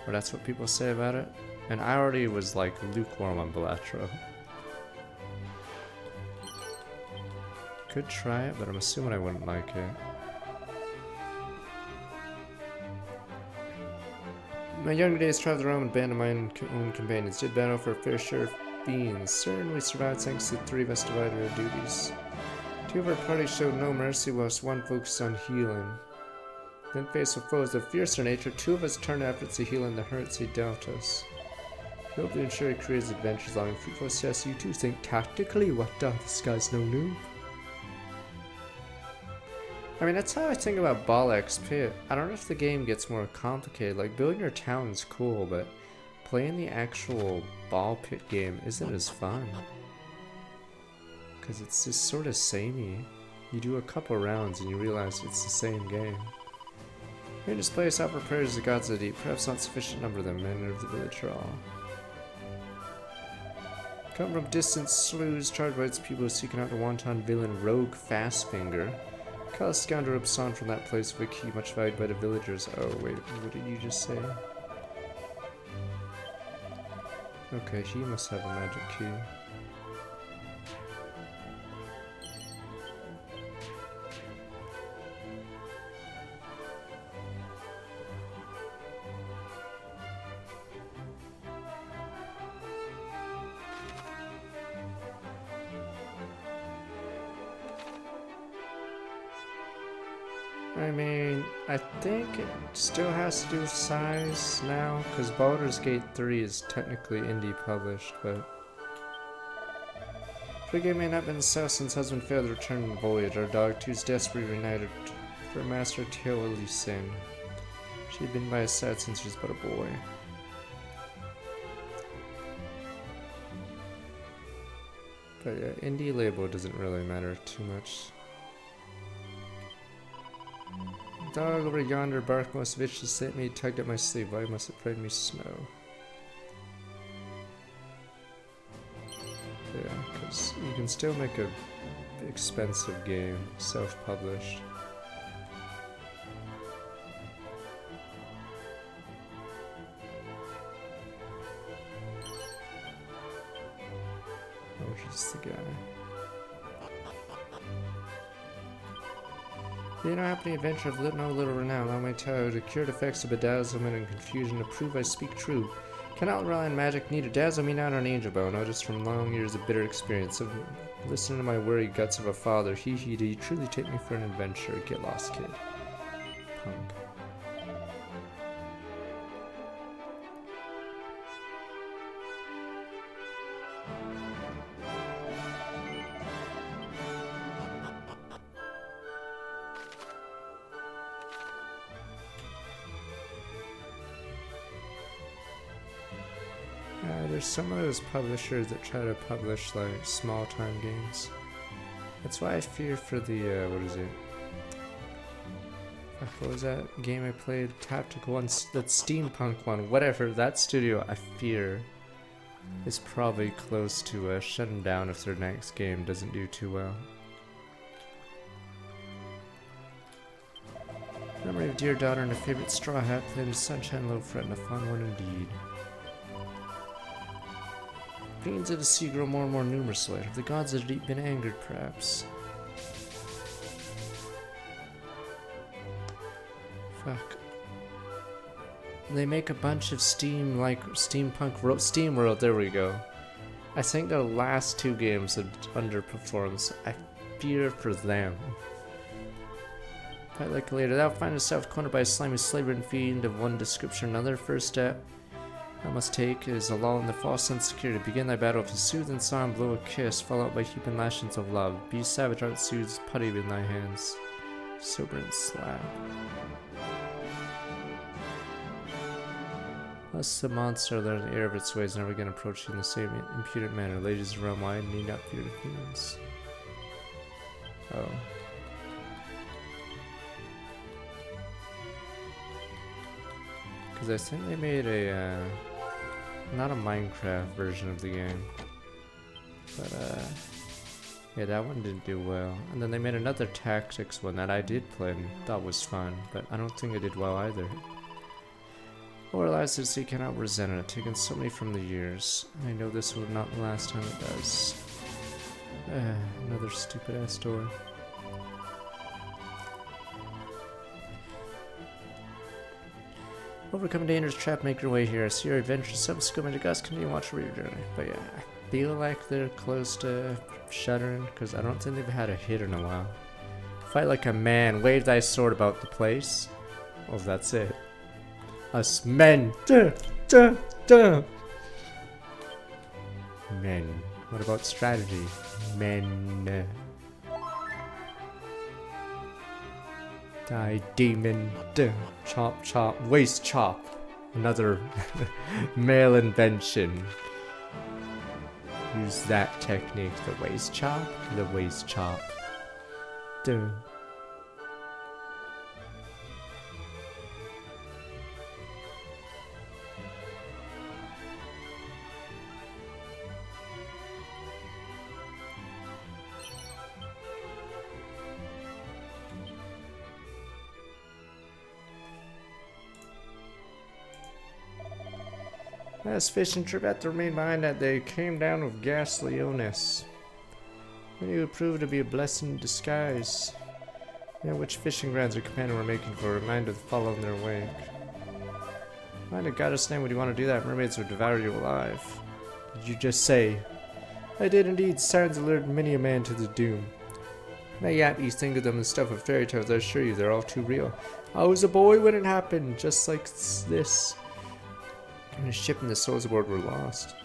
S1: Or that's what people say about it. And I already was like lukewarm on Balatro. Could try it, but I'm assuming I wouldn't like it. In my younger days, traveled around with a band of my own companions. Did battle for a fair share of fiends. Certainly survived thanks to the three of us divided our duties. Two of our party showed no mercy whilst one focused on healing. Then faced with foes of fiercer nature, two of us turned efforts to healing the hurts he dealt us. We hope to ensure he creates adventures long and fruitful. Yes, you too think tactically. What the? This guy's no noob. I mean, that's how I think about Ball XP. I don't know if the game gets more complicated. Like, building your town's cool, but playing the actual Ball Pit game isn't as fun. Because it's just sort of samey. You do a couple rounds and you realize it's the same game. Here in this place, offer prayers to the gods of the deep. Perhaps not sufficient number of them, men of the village are all. Come from distant sloughs, charged by its people seeking out the wanton villain Rogue Fastfinger. Caught a scoundrel Upson from that place with a key much valued by the villagers. Oh wait, what did you just say? Okay, he must have a magic key. I mean, I think it still has to do with size now, because Baldur's Gate 3 is technically indie published, but the game may not have been south since husband failed to return from the voyage. Our dog too is desperately reunited for Master Teoli Sin. She had been by his side since she was but a boy. But yeah, indie label doesn't really matter too much. Dog over yonder barked most viciously at me, tugged at my sleeve. Why must it bring me snow? Yeah, because you can still make a expensive game, self-published. Oh, he's the guy. The unhappy adventure of no little renown, allow my tale to cure the effects of bedazzlement and confusion, to prove I speak true. Cannot rely on magic, neither dazzle me not on angel bow, notice from long years of bitter experience of listening to my worried guts of a father. He, do you truly take me for an adventurer? Get lost, kid. Punk. There's some of those publishers that try to publish like small time games. That's why I fear for the what is it? What was that game I played? Tactical one, that steampunk one, whatever. That studio, I fear, is probably close to shutting down if their next game doesn't do too well. Memory of dear daughter and a favorite straw hat, playing in sunshine, little friend, a fun one indeed. Beings of the sea grow more and more numerous lately. Have the gods of the deep been angered, perhaps? Fuck. They make a bunch of steampunk SteamWorld, there we go. I think their last two games have underperformed, so I fear for them. Fight like later, thou find yourself cornered by a slimy slavering fiend of one description or another. First step I must take is a lull in the false sense of security. Begin thy battle with a soothing song, blow a kiss, followed by heaping lashings of love. Be savage, art soothes putty in thy hands. Sober and slap. Lest the monster learn the air of its ways, never again approach you in the same impudent manner. Ladies of realm wide need not fear the fiends. Oh. Because I think they made a, not a Minecraft version of the game, but yeah, that one didn't do well. And then they made another tactics one that I did play and thought was fun, but I don't think it did well either. Or lies to see cannot resent it, taken so many from the years. I know this will not the last time it does. Another stupid ass door. Overcome dangerous trap, make your way here. I see your adventure subsequent to Gus, continue to watch over your journey. But yeah, I feel like they're close to shuttering, because I don't think they've had a hit in a while. Fight like a man, wave thy sword about the place. Oh, that's it. Us men. Duh, duh, duh. Men. What about strategy? Men. Die, demon. Duh. Chop, chop. Waist chop. Another male invention. Use that technique. The waist chop. The waist chop. Duh. Last fishing trip had to remain behind that they came down with ghastly illness. Many would prove to be a blessing in disguise. Yeah, which fishing grounds your companion were making for a reminder to follow in their wake. Why in God's name would you want to do that? Mermaids would devour you alive. Did you just say? I did indeed. Sirens allured many a man to the doom. Now yet you think of them and stuff of fairy tales, I assure you they're all too real. I was a boy when it happened, just like this. And the ship and the souls aboard were lost.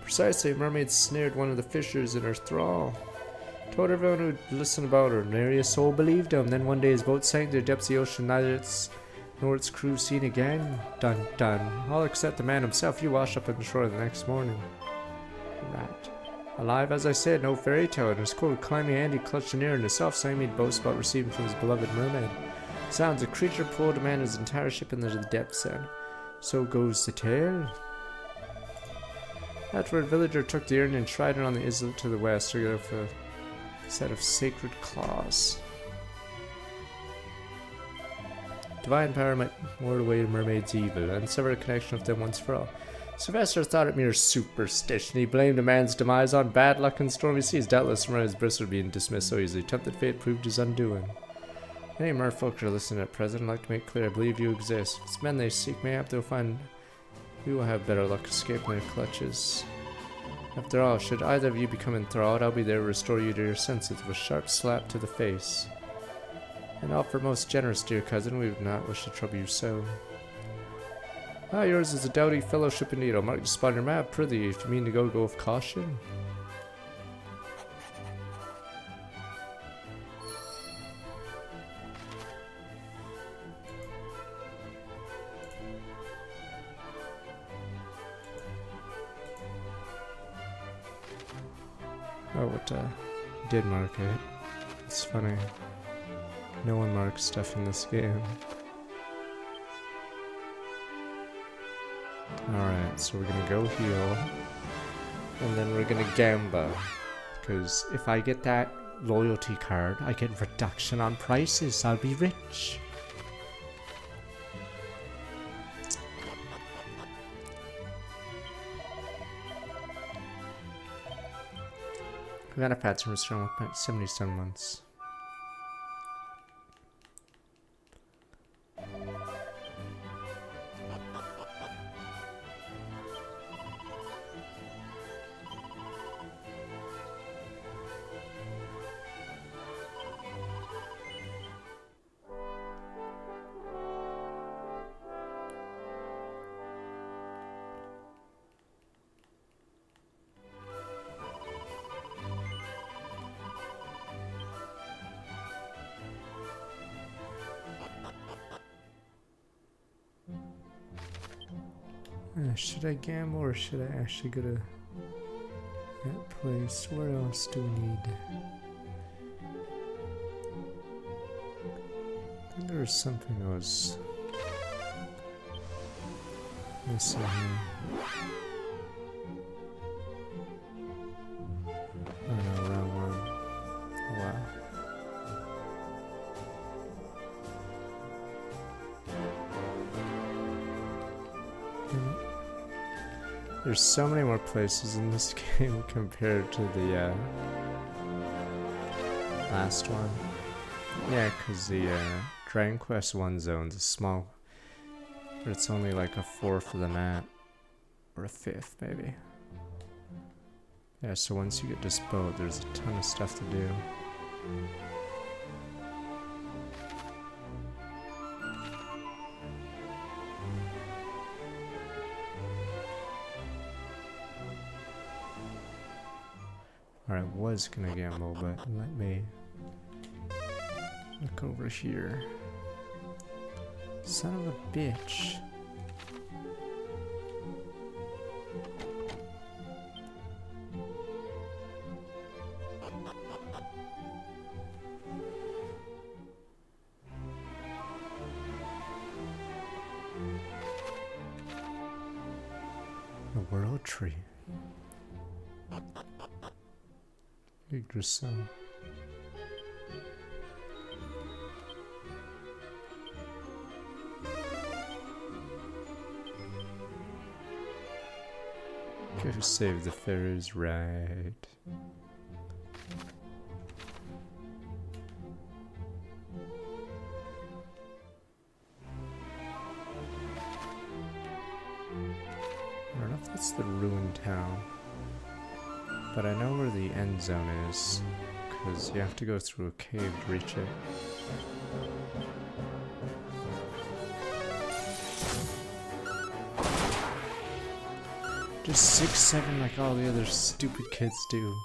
S1: Precisely, a mermaid snared one of the fishers in her thrall. Told everyone who'd listen about her, nary a soul believed him. Then one day his boat sank to the depths of the ocean, neither its nor its crew seen again. Dun dun. All except the man himself. He washed up on the shore the next morning. Rat. Alive, as I said, no fairy tale. In his coat, climbing hand, he clutched an ear, and a soft song made boast about receiving from his beloved mermaid. Sounds, a creature pulled a man his entire ship into the depths, and so goes the tale. Afterward, a villager took the urn and tried it on the islet to the west, together with a set of sacred claws. Divine power might ward away the mermaid's evil, and sever a connection with them once for all. Sylvester thought it mere superstition. He blamed a man's demise on bad luck and stormy seas. Doubtless mermaid's bliss would be dismissed so easily. Tempted fate proved his undoing. Any merfolk are listening at present. I'd like to make clear I believe you exist. If it's men they seek, mayhap they'll find we will have better luck escaping their clutches. After all, should either of you become enthralled, I'll be there to restore you to your senses with a sharp slap to the face. And offer most generous, dear cousin, we would not wish to trouble you so. Ah, yours is a doughty fellowship indeed. I'll mark the spot on your map, prithee, if you mean to go with caution. Oh, what, did mark it. It's funny. No one marks stuff in this game. Alright, so we're gonna go heal. And then we're gonna gamble. Because if I get that loyalty card, I get reduction on prices. I'll be rich. We got a pattern restoring about 77 months. Should I gamble or should I actually go to that place? Where else do we need? I think there was something I was missing here. Oh no, wrong one. Oh, wow. There's so many more places in this game compared to the last one. Yeah, because the Dragon Quest 1 zone's a small, but it's only like a fourth of the map, or a fifth maybe. Yeah, so once you get this boat, there's a ton of stuff to do. Alright, I was gonna gamble, but let me look over here. Son of a bitch. A world tree. Yggdrasil. to save the fairies, right? I don't know if that's the ruined town, but I know where the end zone is, because you have to go through a cave to reach it. Just 6-7 like all the other stupid kids do.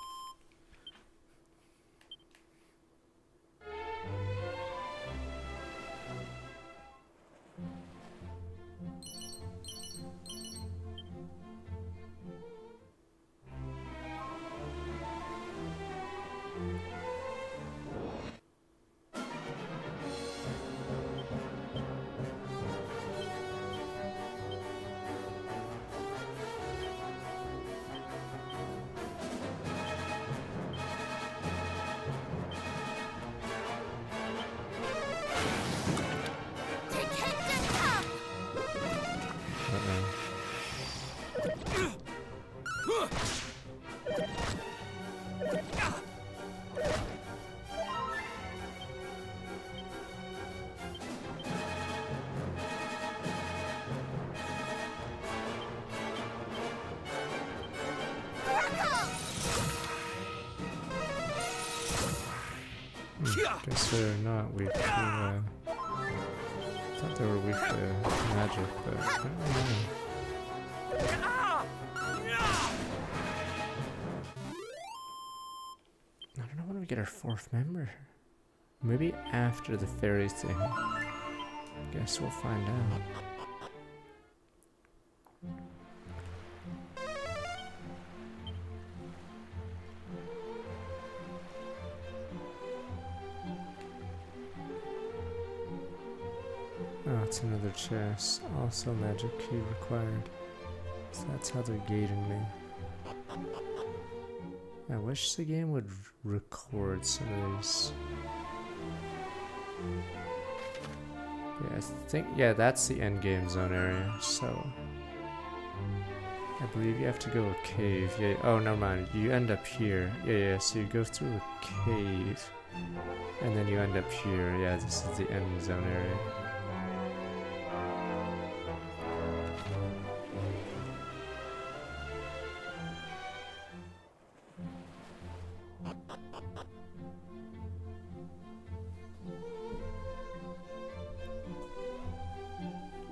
S1: Guess they're not weak to, I thought they were weak to magic, but I don't know. I don't know when we get our 4th member. Maybe after the fairy thing. Guess we'll find out. Oh, it's another chest. Also magic key required. So that's how they're gating me. I wish the game would record some of these. Yeah, I think, yeah, that's the end game zone area, so I believe you have to go a cave. Yeah, oh, never mind. You end up here. Yeah, so you go through a cave, and then you end up here. Yeah, this is the end zone area.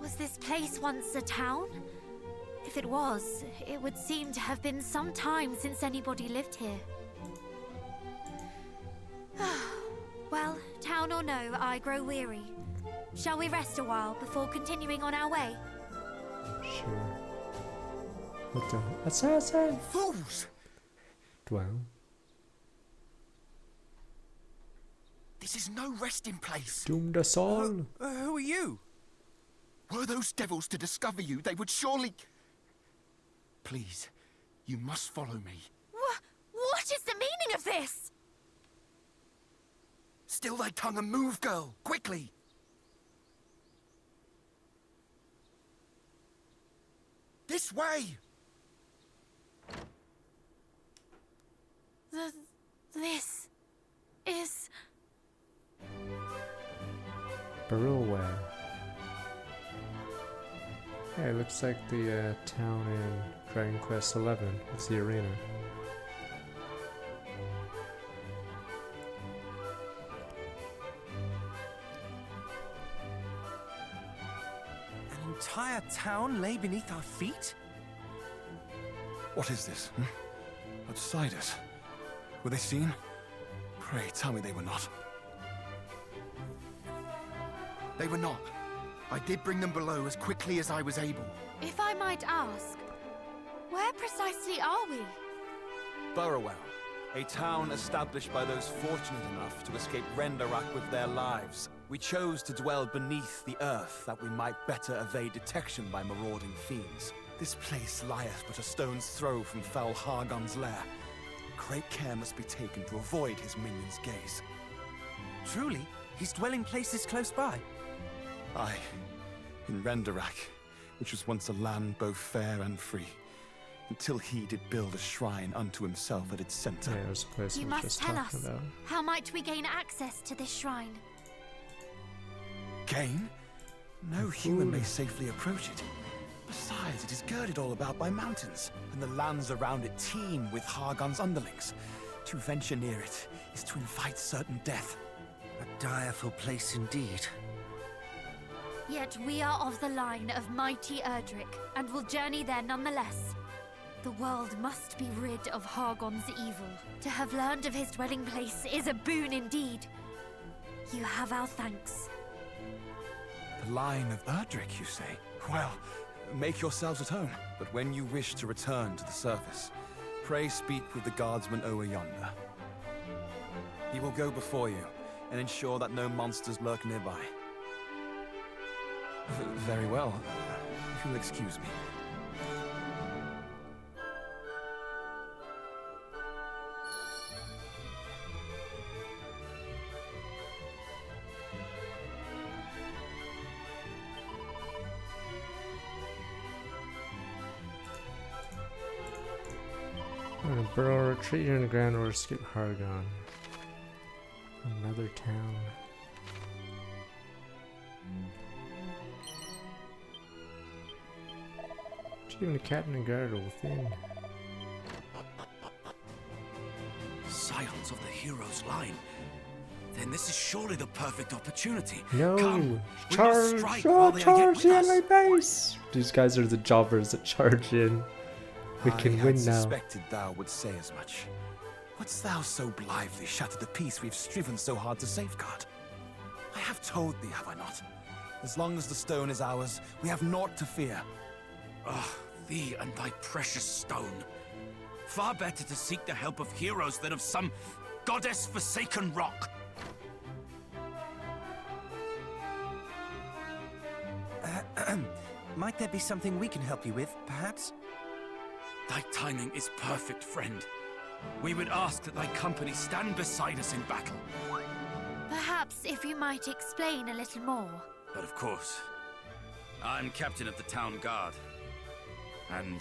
S2: Was this place once a town? If it was, it would seem to have been some time since anybody lived here. Well, town or no, I grow weary. Shall we rest a while before continuing on our way?
S1: Sure. What the? What's outside?
S3: Fools!
S1: Dwell.
S3: This is no resting place.
S1: Doomed us all.
S3: Who are you?
S6: Were those devils to discover you, they would surely... Please, you must follow me.
S2: What is the meaning of this?
S6: Still thy tongue and move, girl, quickly! This way!
S2: This is...
S1: Barulway. Yeah, it looks like the town in Dragon Quest XI. It's the arena.
S3: An entire town lay beneath our feet?
S6: What is this? Outsiders? Were they seen? Pray, tell me they were not. They were not. I did bring them below as quickly as I was able.
S2: If I might ask, where precisely are we?
S3: Burrowell, a town established by those fortunate enough to escape Rendarak with their lives. We chose to dwell beneath the earth that we might better evade detection by marauding fiends. This place lieth but a stone's throw from fell Hargon's lair. Great care must be taken to avoid his minion's gaze. Truly, his dwelling place is close by.
S6: Aye, in Rendarak, which was once a land both fair and free.
S3: until he did build a shrine unto himself at its center.
S1: Yeah, it was the place I
S2: You
S1: was
S2: must
S1: just
S2: tell
S1: talking
S2: us.
S1: about.
S2: How might we gain access to this shrine?
S3: Gain? No human may safely approach it. Besides, it is girded all about by mountains, and the lands around it teem with Hargon's underlings. To venture near it is to invite certain death.
S7: A direful place indeed.
S2: Yet we are of the line of mighty Erdrick, and will journey there nonetheless. The world must be rid of Hargon's evil. To have learned of his dwelling place is a boon indeed. You have our thanks.
S3: The line of Erdrick, you say? Well, make yourselves at home. But when you wish to return to the surface, pray speak with the guardsman over yonder. He will go before you and ensure that no monsters lurk nearby. Very well. If you'll excuse me.
S1: I'm gonna burrow, retreat here in the ground, or escape Hargon. Another town. Even the captain and guard are within.
S7: Scions of the hero's line. Then this is surely the perfect opportunity.
S1: No!
S7: Come, we must
S1: Charge!
S7: strike
S1: Oh,
S7: while they are yet
S1: charge
S7: with
S1: the
S7: us.
S1: enemy base! These guys are the jobbers that charge in. We can
S3: I
S1: win
S3: had
S1: now.
S3: suspected thou would say as much. Wouldst thou so blithely shatter the peace we've striven so hard to safeguard? I have told thee, have I not? As long as the stone is ours, we have naught to fear.
S7: Ah, thee and thy precious stone. Far better to seek the help of heroes than of some goddess-forsaken rock.
S8: Might there be something we can help you with, perhaps?
S7: Thy timing is perfect, friend. We would ask that thy company stand beside us in battle.
S2: Perhaps if you might explain a little more.
S7: But of course, I'm captain of the town guard. And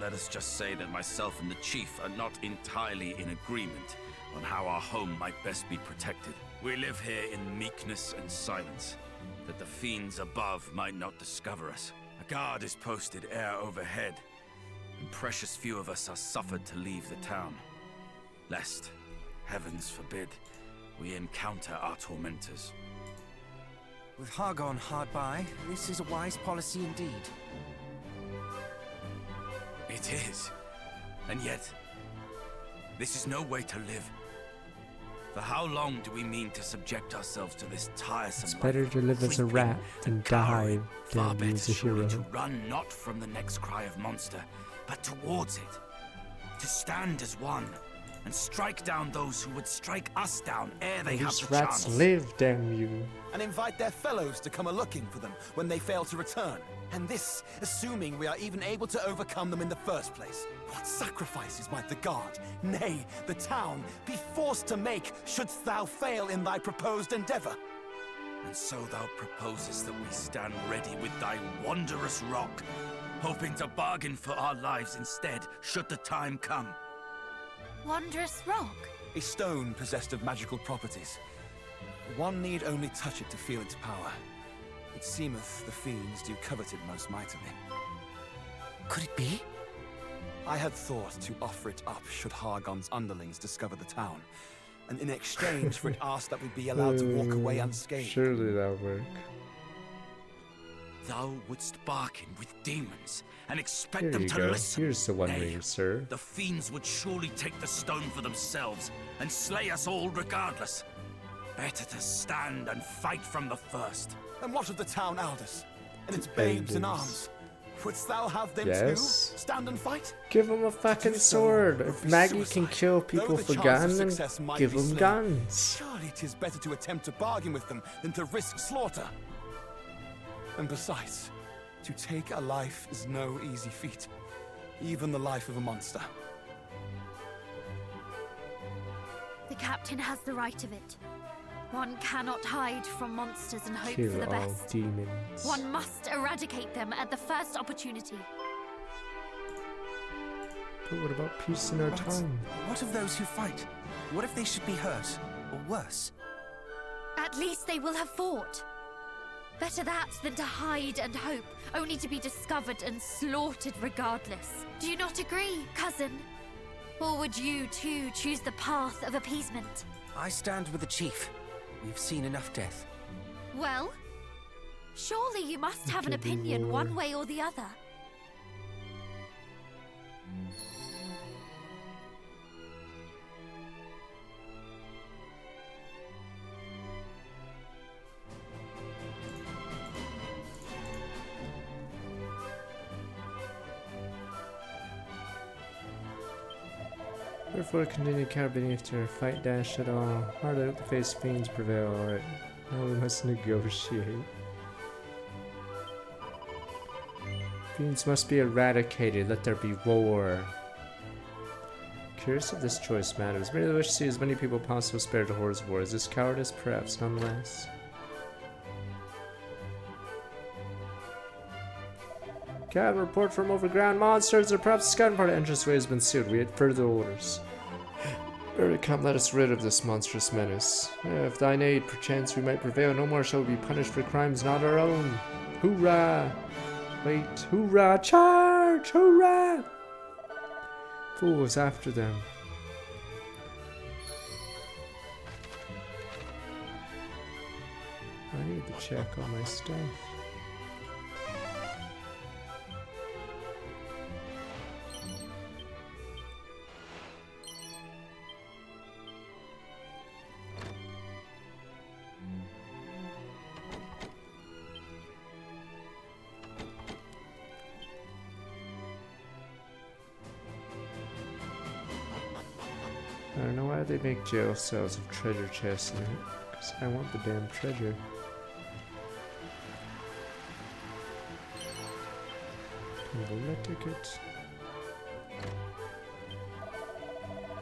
S7: let us just say that myself and the chief are not entirely in agreement on how our home might best be protected. We live here in meekness and silence, that the fiends above might not discover us. A guard is posted air overhead, and precious few of us are suffered to leave the town, lest, heavens forbid, we encounter our tormentors.
S8: With Hargon hard by, this is a wise policy indeed.
S7: It is. And yet, this is no way to live. For how long do we mean to subject ourselves to this tiresome
S1: It's
S7: life
S1: better
S7: of
S1: to live as a
S7: creeping
S1: rat
S7: and
S1: than die
S7: cowering? Far
S1: than be
S7: better
S1: as a
S7: surely
S1: hero.
S7: to run not from the next cry of monster, but towards it. To stand as one, and strike down those who would strike us down ere they have
S1: These
S7: the
S1: rats
S7: chance.
S1: live, damn you.
S3: And invite their fellows to come a-looking for them when they fail to return. And this, assuming we are even able to overcome them in the first place. What sacrifices might the guard, nay, the town, be forced to make shouldst thou fail in thy proposed endeavor?
S7: And so thou proposest that we stand ready with thy wondrous rock, hoping to bargain for our lives instead, should the time come.
S2: Wondrous rock?
S3: A stone possessed of magical properties. One need only touch it to feel its power. It seemeth the fiends do covet it most mightily.
S8: Could it be?
S3: I had thought to offer it up should Hargon's underlings discover the town, and in exchange for it ask that we be allowed to walk away unscathed.
S1: Surely that'll work.
S7: Thou wouldst bargain with demons and expect
S1: Here
S7: them
S1: you
S7: to
S1: go.
S7: listen.
S1: Here's the one
S7: Nay,
S1: ring, sir.
S7: the fiends would surely take the stone for themselves and slay us all regardless. Better to stand and fight from the first.
S3: And what of the town Aldous? And its babes in
S1: Babes.
S3: arms? Wouldst thou have them
S1: Yes.
S3: too? Stand and fight?
S1: Give him a fucking
S3: Do so
S1: sword.
S3: would
S1: If
S3: be
S1: Maggie can
S3: suicide.
S1: kill
S3: Though
S1: people
S3: the
S1: for
S3: chance of
S1: guns, then
S3: success might
S1: give
S3: be
S1: them
S3: slim.
S1: guns.
S3: Surely it is better to attempt to bargain with them than to risk slaughter. And besides, to take a life is no easy feat. Even the life of a monster.
S2: The captain has the right of it. One cannot hide from monsters and hope for
S1: Kill
S2: the
S1: all
S2: best.
S1: demons.
S2: One must eradicate them at the first opportunity.
S1: But what about peace in our
S8: But
S1: time?
S8: what of those who fight? What if they should be hurt? Or worse?
S2: At least they will have fought. Better that than to hide and hope, only to be discovered and slaughtered regardless. Do you not agree, cousin? Or would you too choose the path of appeasement?
S8: I stand with the chief. We've seen enough death.
S2: Well, surely you must have an
S1: Give me
S2: opinion
S1: more.
S2: one way or the other.
S1: Therefore, continue carabinning after fight dash at all. Hard out the face fiends prevail. Alright, now we must negotiate. Fiends must be eradicated. Let there be war. Curious if this choice matters. Merely wish to see as many people possible spared to horrors of war. Is this cowardice? Perhaps, nonetheless. Captain, report from overground monsters or perhaps the scouting party entranceway has been sealed. We had further orders. Very come, let us rid of this monstrous menace. If thine aid, perchance we might prevail, no more shall we be punished for crimes not our own. Hoorah! Wait, hoorah! Charge! Hoorah! Fools after them. I need to check all my stuff. I don't know why they make jail cells of treasure chests in it, because I want the damn treasure. Bullet ticket.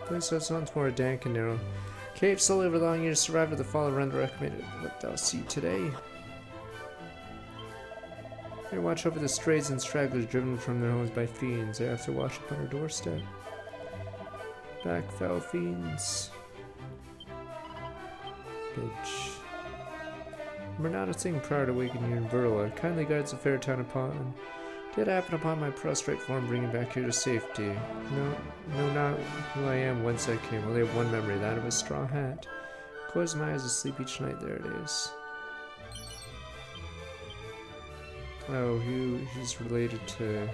S1: Place us once more dank and narrow. Cave slowly over long years survived the fall of Render committed. What thou see today. They watch over the strays and stragglers driven from their homes by fiends. They have to watch upon our doorstep. Back, foul fiends. Bitch. We're not a thing prior to waking here in Burla. Kindly guides the fair town upon. Did happen upon my prostrate form, bringing back here to safety. No, not who I am, whence I came. Only have one memory, that of a straw hat. Close my eyes to sleep each night. There it is. Oh, he's related to,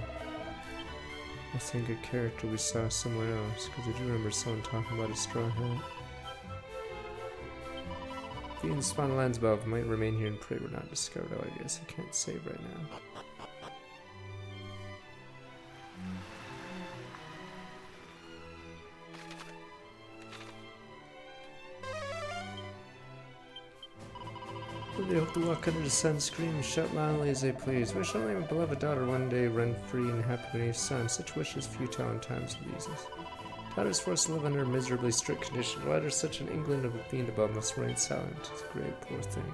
S1: I think, a character we saw somewhere else, because I do remember someone talking about a straw hat. Fiends spawn the lands above might remain here and pray we're not discovered. Oh, I guess I can't save right now. They hope to walk under the sun, scream, shout loudly as they please. Wish only my beloved daughter one day run free and happy beneath sun. Such wishes futile in times of these. Daughters forced to live under a miserably strict condition. Why does such an England of a fiend above must remain silent? It's a great poor thing.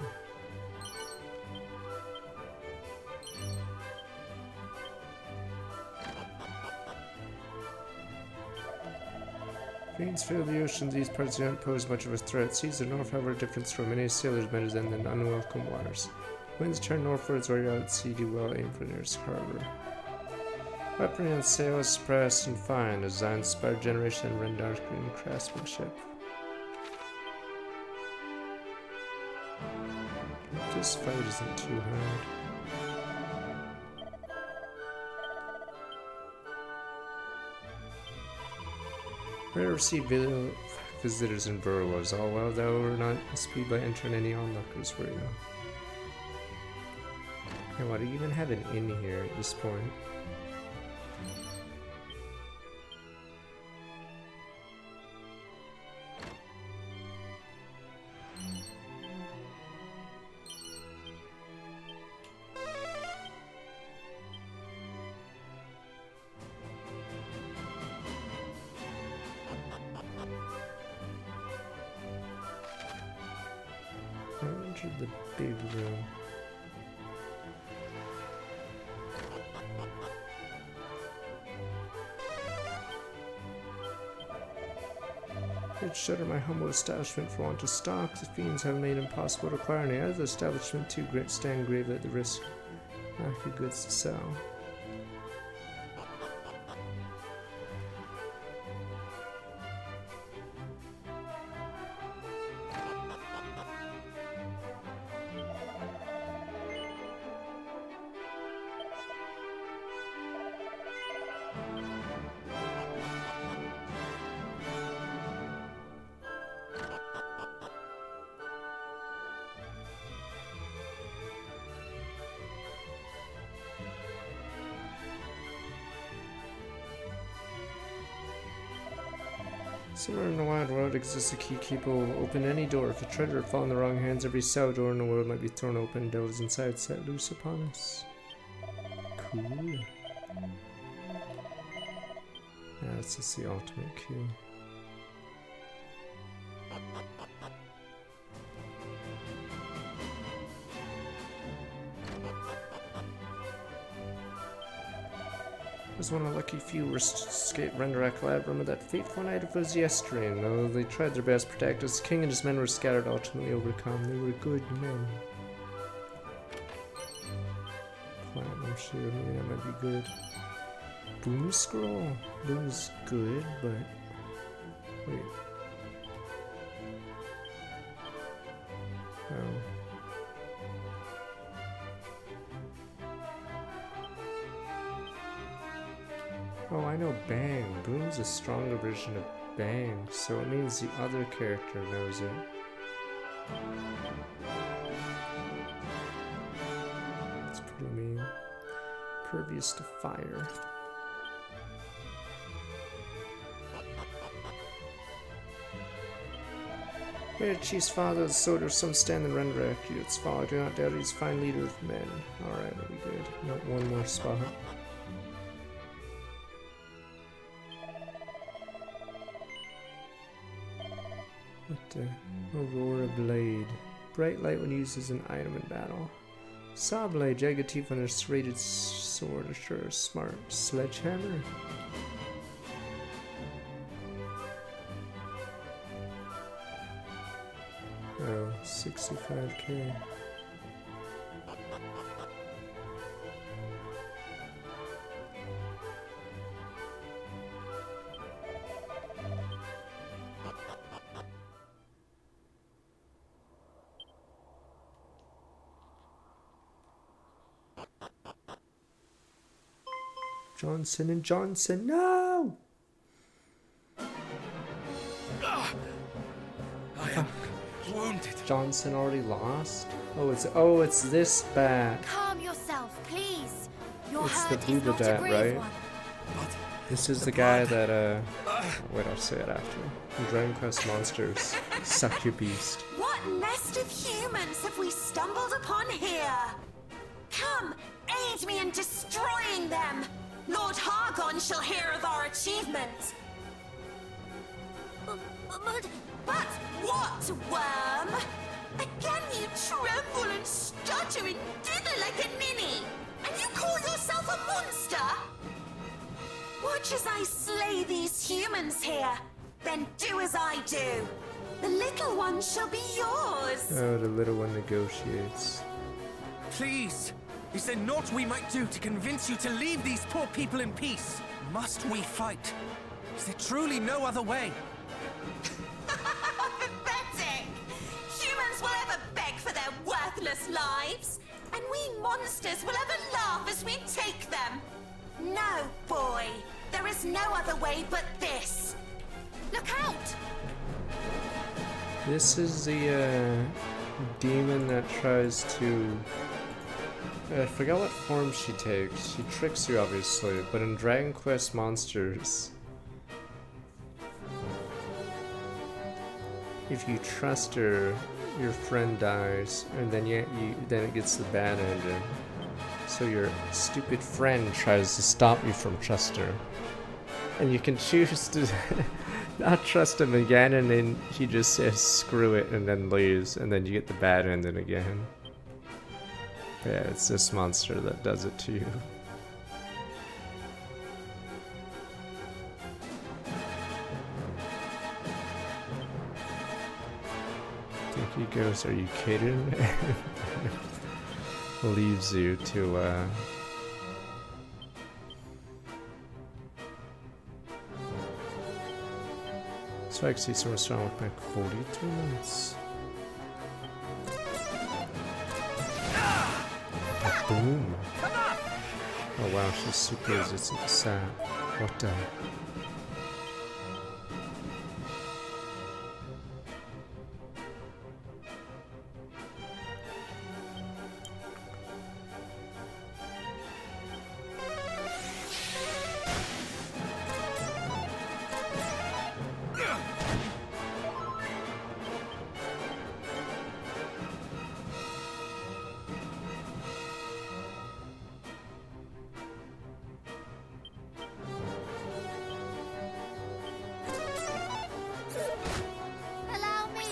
S1: Fiends fill the ocean. These parts do not pose much of a threat. Seas of north, however, different from many sailors met as in the unwelcome waters. Winds turn northwards where you're out at sea. Do well aim for the nearest harbor. Weaponry on sail is suppressed and fine. Design inspired generation and Rendar's green craftsmanship. This fight isn't too hard. Rare to receive visitors in Burrows. All well, though, we're not speed by entering any onlookers, were you? Okay, why do you even have an inn here at this point? I entered the big room. shutter my humble establishment for want of stock. The fiends have made it impossible to acquire any other establishment too great stand grave at the risk. Lack of goods to sell. Somewhere in the wide world exists a key capable of opening any door. If a treasure had fallen in the wrong hands, every cell door in the world might be thrown open, devils inside set loose upon us. Cool. Yeah, that's just the ultimate key. Was one of the lucky few who escaped Renderak Lab. Remember that fateful night of Yesterday, and though they tried their best to protect us, the king and his men were scattered, ultimately overcome. They were good men. Platinum shield, maybe that might be good. Boom scroll. Boom's good, but wait. Oh. Oh, I know Bang. Boom's a stronger version of Bang, so it means the other character knows it. It's pretty mean. Pervious to fire. Here, Chief's father, the soldier of some stand in Renderak. Its father, do not doubt he's a fine leader of men. Alright, that'll be good. Not one more spot. Aurora Blade. Bright light when used as an item in battle. Saw Blade, jagged teeth on their serrated sword, a sure smart sledgehammer. Oh, 65k. Johnson and Johnson, no!
S7: I am wounded.
S1: Johnson already lost? Oh, it's this bat.
S2: Calm yourself, please. Your
S1: It's the
S2: hurt is
S1: Buddha
S2: not a
S1: bat,
S2: grave
S1: right?
S2: one.
S7: But
S1: This is the guy that, wait, I'll say it after. In Dragon Quest Monsters, Suck Your Beast.
S5: What nest of humans have we stumbled upon here? Come, aid me in destroying them. Lord Hargon shall hear of our achievement. But what, worm? Again you tremble and stutter and dither like a ninny, and you call yourself a monster? Watch as I slay these humans here, then do as I do. The little one shall be yours.
S1: Oh, the little one negotiates.
S8: Please, is there naught we might do to convince you to leave these poor people in peace? Must we fight? Is there truly no other way?
S5: Pathetic! Humans will ever beg for their worthless lives, and we monsters will ever laugh as we take them. No, boy, there is no other way but this. Look out!
S1: This is the, demon that tries to... I forgot what form she takes. She tricks you, obviously, but in Dragon Quest Monsters, if you trust her, your friend dies, and then then it gets the bad ending. So your stupid friend tries to stop you from trust her, and you can choose to not trust him again, and then he just says screw it and then leaves, and then you get the bad ending again. Yeah, it's this monster that does it to you. think he goes, "Are you kidding?" Leaves you to so I can see someone's trying to look back 43 months. Boom. Oh wow, she's super resistant to sap. What the?
S2: Allow me.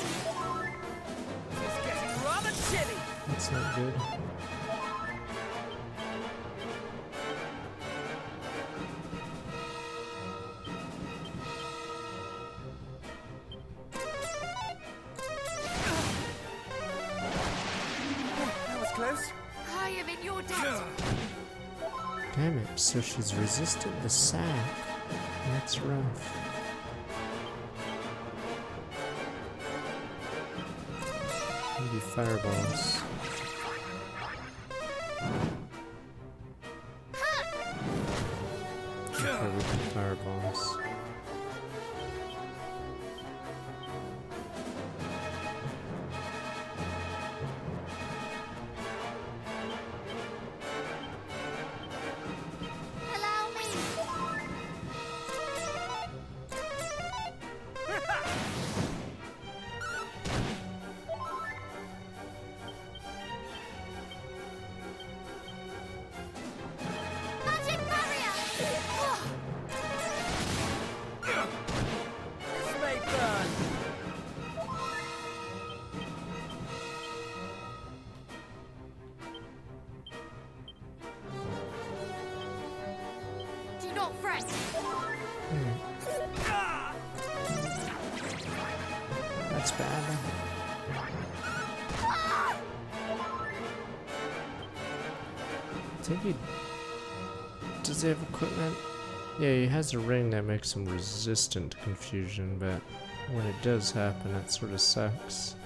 S8: It's getting rather chilly.
S1: That's not good.
S8: That was close.
S2: I am in your debt.
S1: Damn it, so she's resistant to sap. That's rough. Maybe fireballs. Okay, we can fireballs.
S2: Allow me. Magic barrier.
S8: This may burn.
S2: Do not fret.
S1: That's bad. I think he... Does he have equipment? Yeah, he has a ring that makes him resistant to confusion, but when it does happen, it sort of sucks.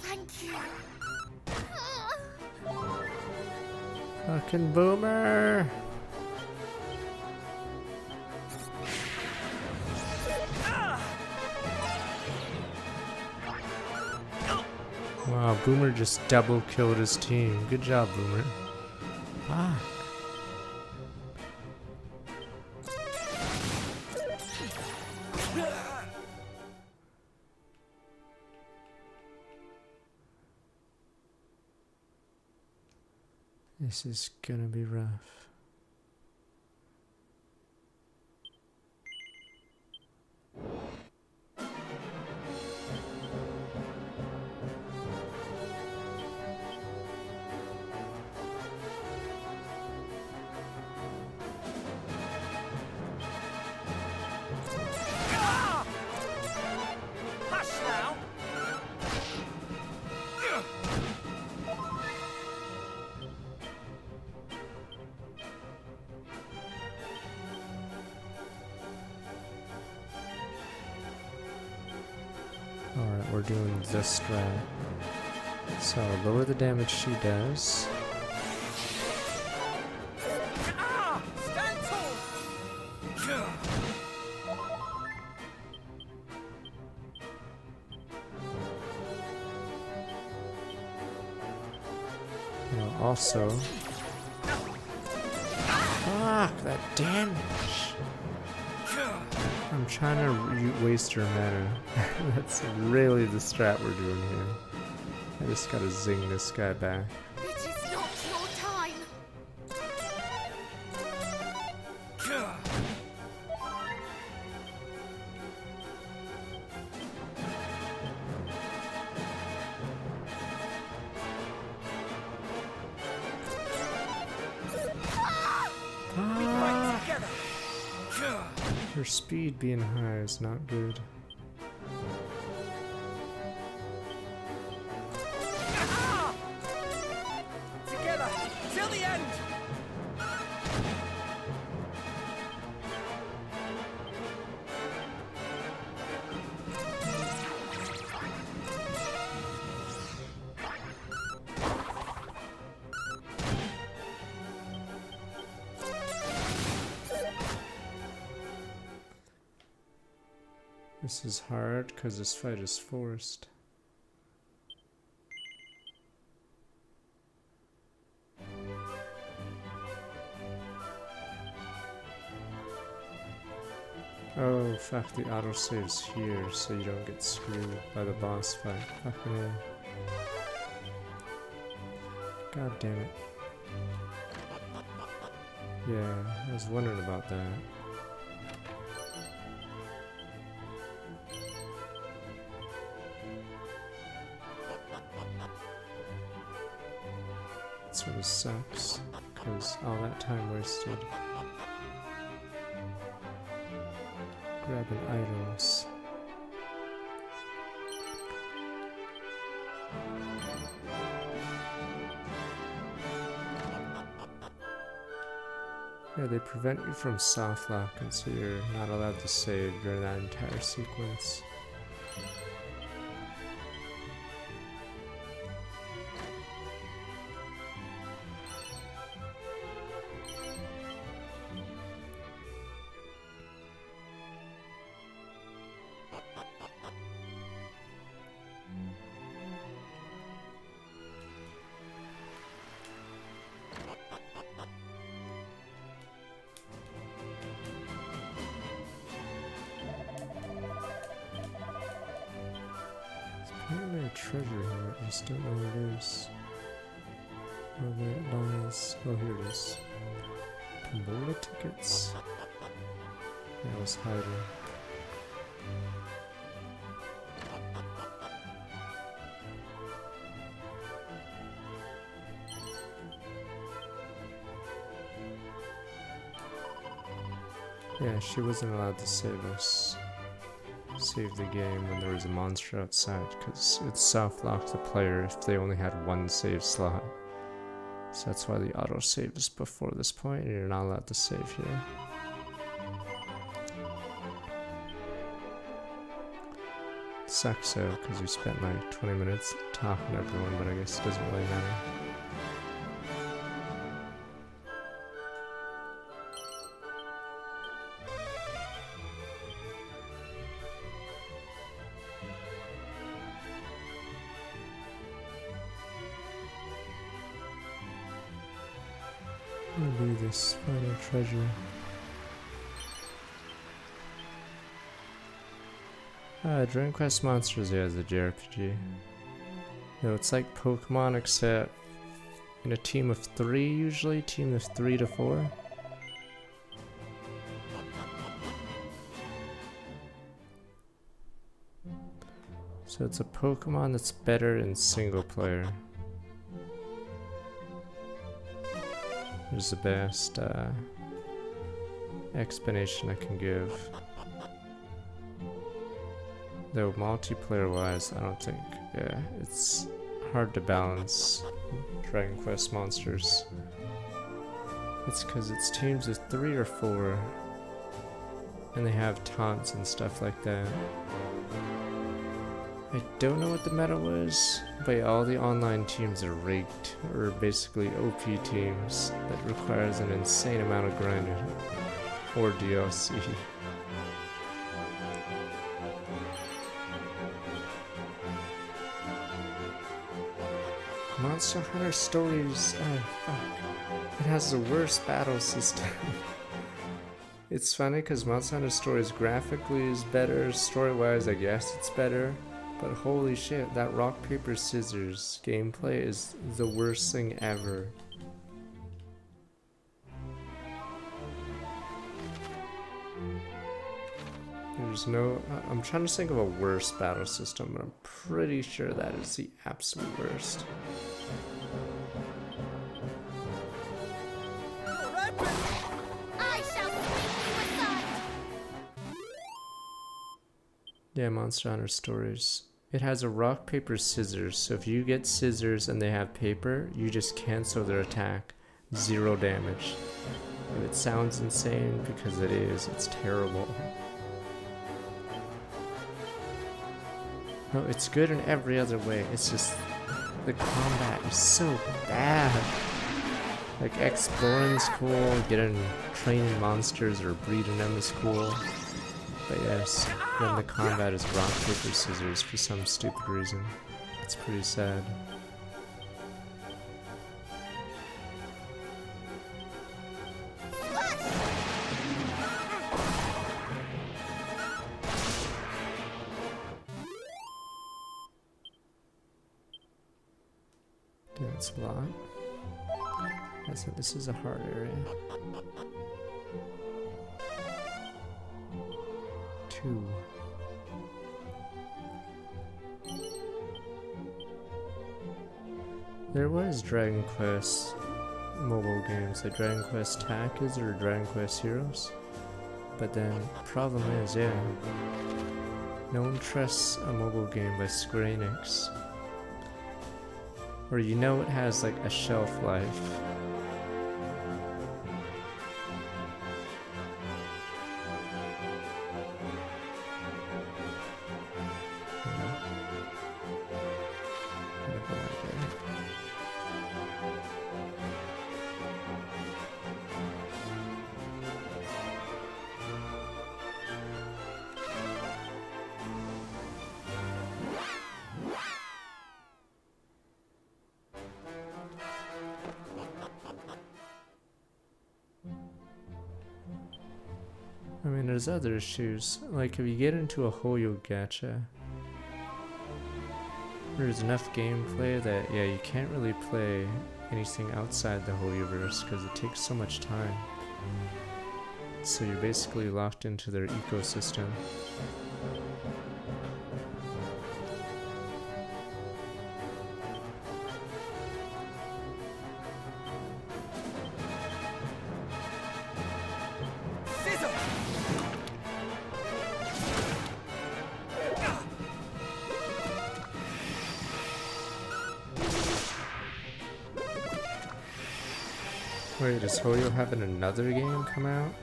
S2: Thank you.
S1: Fucking boomer! Wow, Boomer just double killed his team. Good job, Boomer. Fuck. This is gonna be rough.
S8: Hush now.
S1: Alright, we're doing this strat. So, lower the damage she does.
S8: Stand tall.
S1: Also... Fuck, that damage! I'm trying to waste her mana. That's really the strat we're doing here. I just gotta zing this guy back.
S2: It is not your time.
S1: Her speed being high is not good.
S8: Ah! Together, till the end!
S1: This is hard because this fight is forced. Oh, fuck, the autosave's here so you don't get screwed by the boss fight. Fucking hell. God damn it. Yeah, I was wondering about that. It sort of sucks, because all that time wasted grabbing items. Yeah, they prevent you from soft lock, and so you're not allowed to save during that entire sequence. Apparently a treasure here, I just don't know what it is. Or where it lies. Oh, here it is. Tombola tickets. Yeah, I was hiding. Yeah, she wasn't allowed to save us. Save the game when there was a monster outside, because it soft-locked the player if they only had one save slot. So that's why the autosave is before this point, and you're not allowed to save here. It sucks though, because we spent like 20 minutes talking to everyone, but I guess it doesn't really matter. What will be this final treasure? Dragon Quest Monsters, yeah, is a JRPG. No, it's like Pokemon, except in a team of 3 usually, team of 3 to 4. So it's a Pokemon that's better in single player. Is the best explanation I can give. Though multiplayer wise, I don't think, yeah, it's hard to balance Dragon Quest Monsters. It's because it's teams of 3 or 4, and they have taunts and stuff like that. I don't know what the meta was, but yeah, all the online teams are rigged, or basically OP teams that requires an insane amount of grinding or DLC. Monster Hunter Stories, oh fuck, it has the worst battle system. It's funny because Monster Hunter Stories graphically is better, story-wise I guess it's better. But holy shit, that rock, paper, scissors gameplay is the worst thing ever. There's no... I'm trying to think of a worse battle system, but I'm pretty sure that is the absolute worst.
S2: I shall sweep you aside.
S1: Yeah, Monster Hunter Stories. It has a rock, paper, scissors. So if you get scissors and they have paper, you just cancel their attack. 0 damage. If it sounds insane, because it is, it's terrible. No, it's good in every other way. It's just the combat is so bad. Like exploring's cool, getting training monsters or breeding them is cool. But yes, then the combat is rock, paper, scissors for some stupid reason. It's pretty sad. That's a lot. This is a hard area. 2. There was Dragon Quest mobile games, like Dragon Quest Tactics or Dragon Quest Heroes. But then, problem is, yeah, no one trusts a mobile game by Square Enix. Or you know it has like a shelf life. I mean, there's other issues. Like, if you get into a Hoyo gacha, there's enough gameplay that, yeah, you can't really play anything outside the Hoyoverse because it takes so much time. So you're basically locked into their ecosystem. Wait, does Hoyo have another game come out?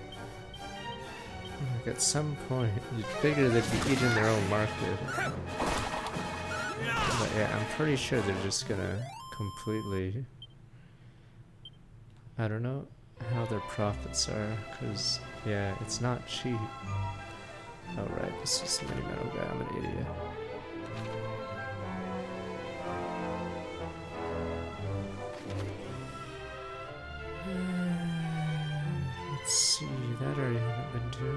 S1: Like at some point, you'd figure they'd be eating their own market. But yeah, I'm pretty sure they're just gonna completely... I don't know how their profits are, because, yeah, it's not cheap. Oh right, this is the mini metal guy, I'm an idiot. Let's see, that area I haven't been to.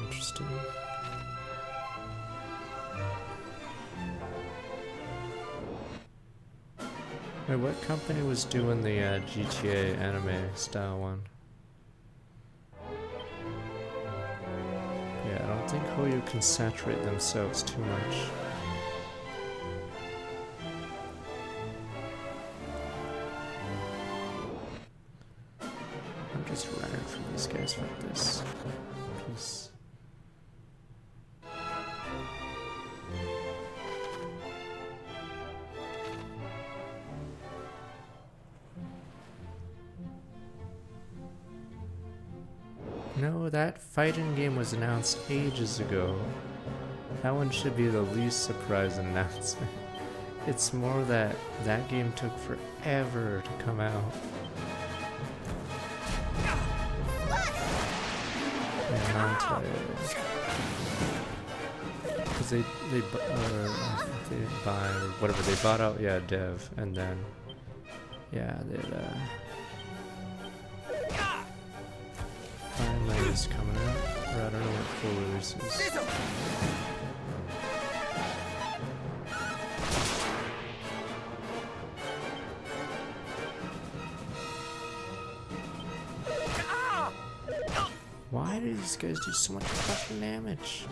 S1: Interesting. Wait, what company was doing the GTA anime style one? Yeah, I don't think Hoyo can saturate themselves too much. I'm just running from these guys like this. Peace. No, that fighting game was announced ages ago. That one should be the least surprising announcement. It's more that that game took forever to come out. Yeah, because they buy or whatever, they bought out, yeah, Dev, and then yeah, they'd finally is coming out, or I don't know what full release is. Why do these guys do so much fucking damage?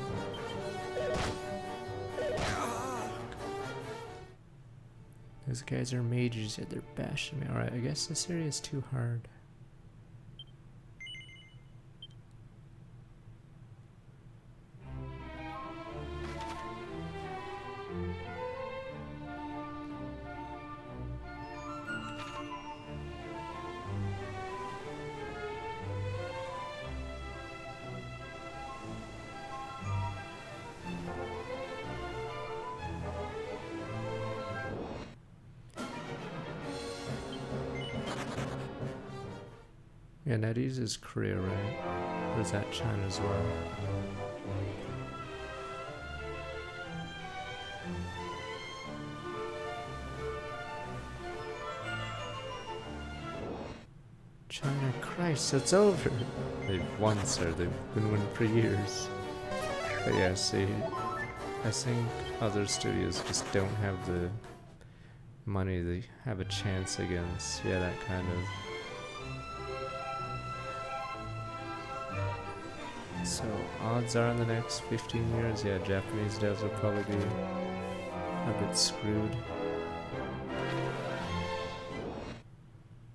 S1: Those guys are mages, yet they're bashing me. Alright, I guess this area is too hard. Yeah, NetEase is Korea, right? Or is that China as well? China, Christ, it's over. They've won, sir. They've been winning for years. But yeah, see, I think other studios just don't have the money they have a chance against. Yeah, that kind of. So, odds are in the next 15 years, yeah, Japanese devs will probably be a bit screwed.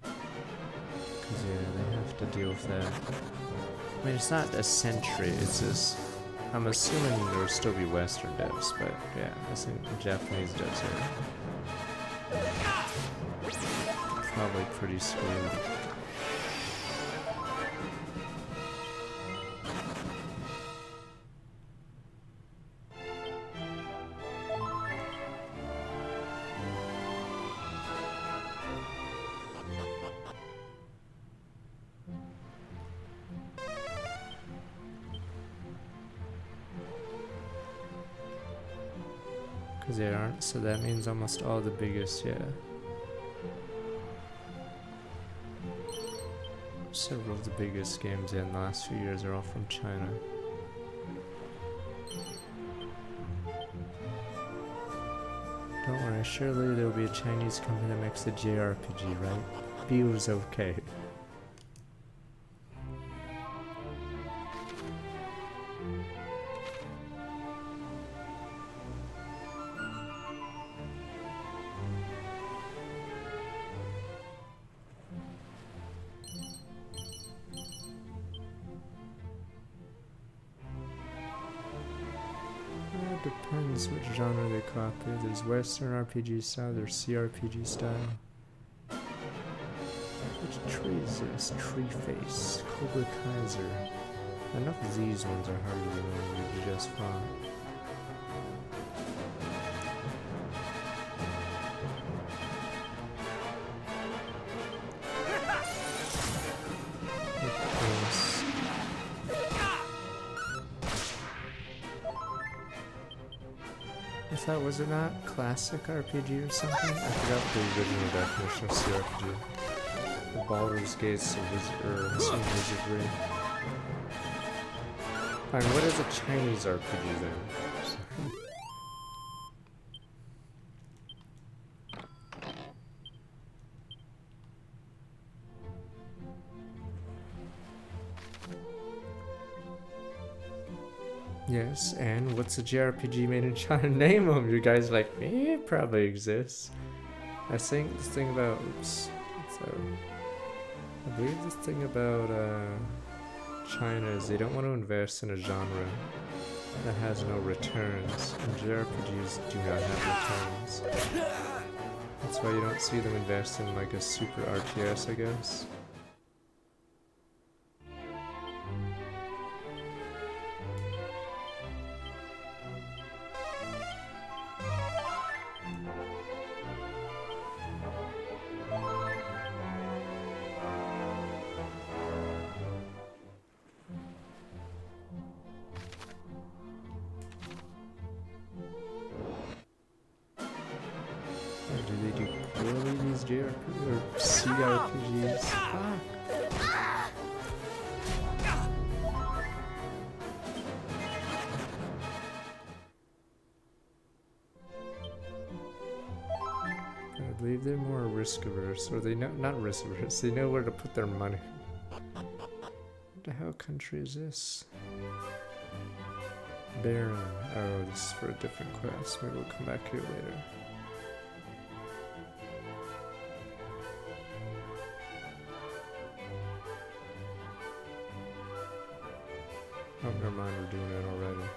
S1: Because, yeah, they have to deal with that. I mean, it's not a century, it's just. I'm assuming there will still be Western devs, but yeah, I think Japanese devs are probably pretty screwed. Because they aren't, so that means almost all the biggest, yeah. Several of the biggest games in the last few years are all from China. Don't worry, surely there will be a Chinese company that makes a JRPG, right? Feels okay. Depends which genre they copy. There's Western RPG style, there's CRPG style. Which tree is this? Tree Face, Cobra Kaiser. Enough of these ones are harder than the ones we just fought. I thought, was it not classic RPG or something? I forgot the original definition of CRPG. The Baldur's Gates of some wizardry. Fine, what is a Chinese RPG then? Yes, and what's a JRPG made in China? Name them. You guys like, it probably exists. I think this thing about, oops, I believe this thing about China is they don't want to invest in a genre that has no returns, and JRPGs do not have returns. That's why you don't see them invest in like a super RTS, I guess. Do they do poorly, these JRPGs or CRPGs? Fuck. I believe they're more risk averse, or they know, not risk averse, they know where to put their money. What the hell country is this? Baron. Oh, this is for a different quest. Maybe we'll come back here later. Oh, never mind, we're doing it already.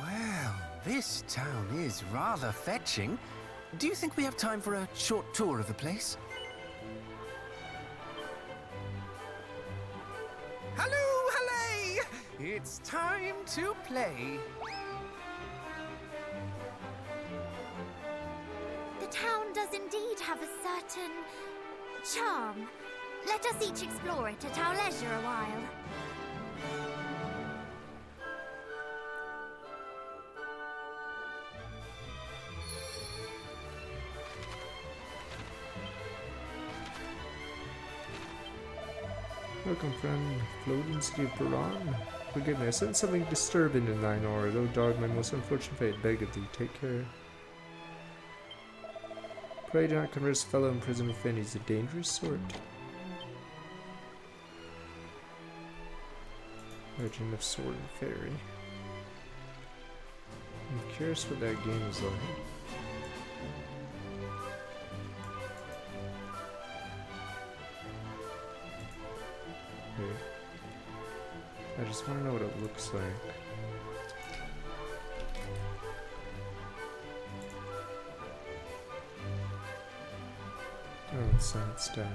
S8: Well, this town is rather fetching. Do you think we have time for a short tour of the place? Hello, hallay! It's time to play.
S2: The town does indeed have a certain charm. Let us each explore it at our leisure a while.
S1: Welcome, friend. Floating city of Baran. Forgive me, I sensed something disturbing in thine aura. Though, dog, my most unfortunate fate, beg of thee, take care. Pray do not converse fellow in prison with Finn. He's a dangerous sort. Legend of Sword and Fairy. I'm curious what that game is like. I just want to know what it looks like. Oh, it's sandstone.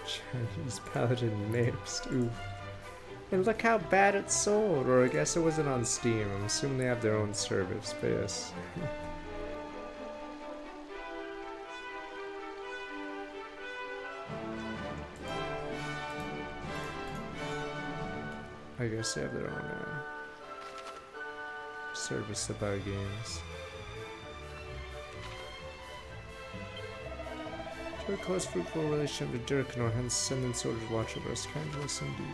S1: Chinese paladin mixed. Oof. And look how bad it's sold. Or I guess it wasn't on Steam. I'm assuming they have their own service, but yes. I guess they have their own service to buy games. To a close, fruitful relationship with Dirk, nor hence sending soldiers watch over us. Candelus indeed.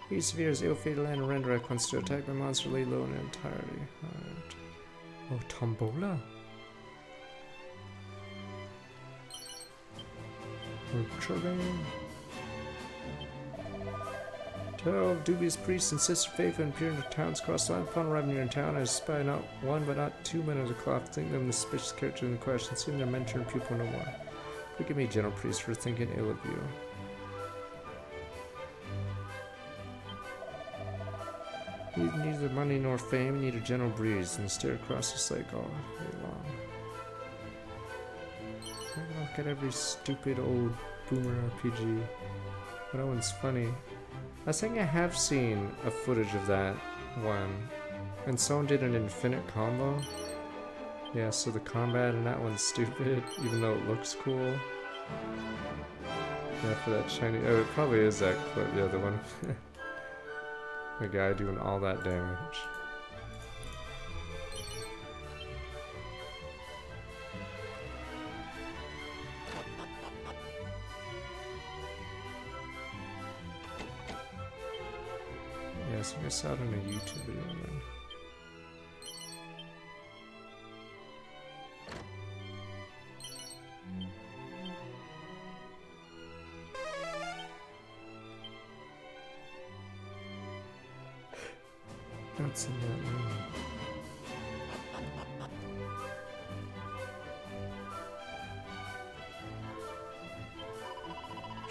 S1: He severes ill-fated land and Renderak wants to attack the monster, lay low and entirely. Alright. Oh, Tombola? Terrain. 12 dubious priests and sister faith and appear in the town's crossline. Upon arriving in town, I spy not one but not two men of the cloth, think them the suspicious character in the question, seeing their mentor and pupil no more. Forgive me, gentle priest, for thinking ill of you. Need neither money nor fame, need a gentle breeze, and stare across this lake all day long. I look at every stupid old boomer RPG. But that one's funny. I think I have seen a footage of that one. And someone did an infinite combo. Yeah, so the combat in that one's stupid, even though it looks cool. Yeah, for that shiny. Oh, it probably is that clip, the other one. The guy doing all that damage. Yeah, so I saw it on a YouTube video then. That's in that room.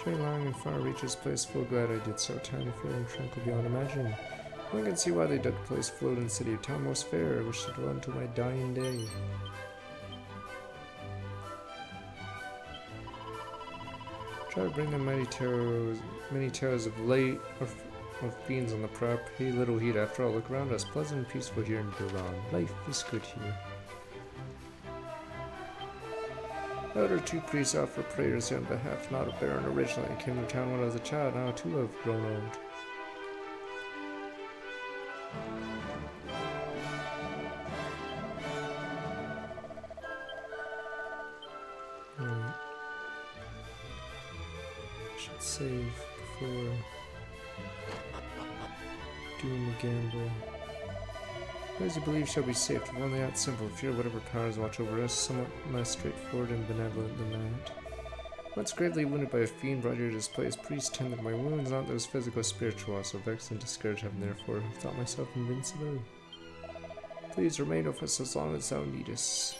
S1: Train long and far reaches place full glad I did so. Tiny, fair, and tranquil beyond imagining. One can see why they did place float in the city of town most fair. I wish to dwell until my dying day. Try to bring them many terrors of late of fiends on the prowl. Pay little heed after all. Look around us, pleasant and peaceful here in Duran. Life is good here. I ordered 2 priests out for prayers on behalf not of Baron originally. I came to town when I was a child, now too have grown old. Should save before doing the gamble. Those who believe shall be safe, if only that simple. Fear whatever powers watch over us, somewhat less straightforward and benevolent than that. Once gravely wounded by a fiend brought here to this place, priests tended my wounds, not those physical, spiritual, so vexed and discouraged having therefore thought myself invincible. Please remain with us as long as thou needest.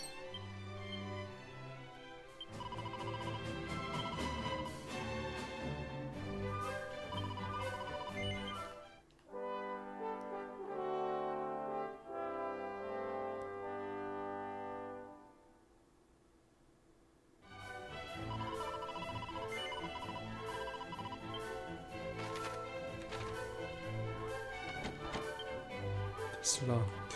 S1: It's locked.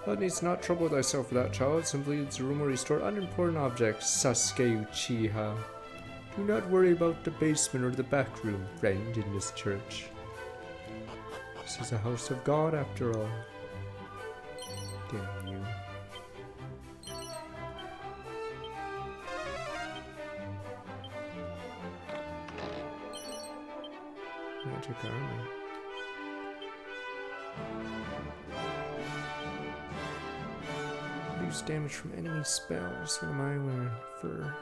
S1: Thou needst not trouble thyself with that child. Simply its room where you store unimportant objects, Sasuke Uchiha. Do not worry about the basement or the back room, friend, in this church. This is a house of God after all. Damn you. Magic armor. Reduce damage from enemy spells. What am I wearing for?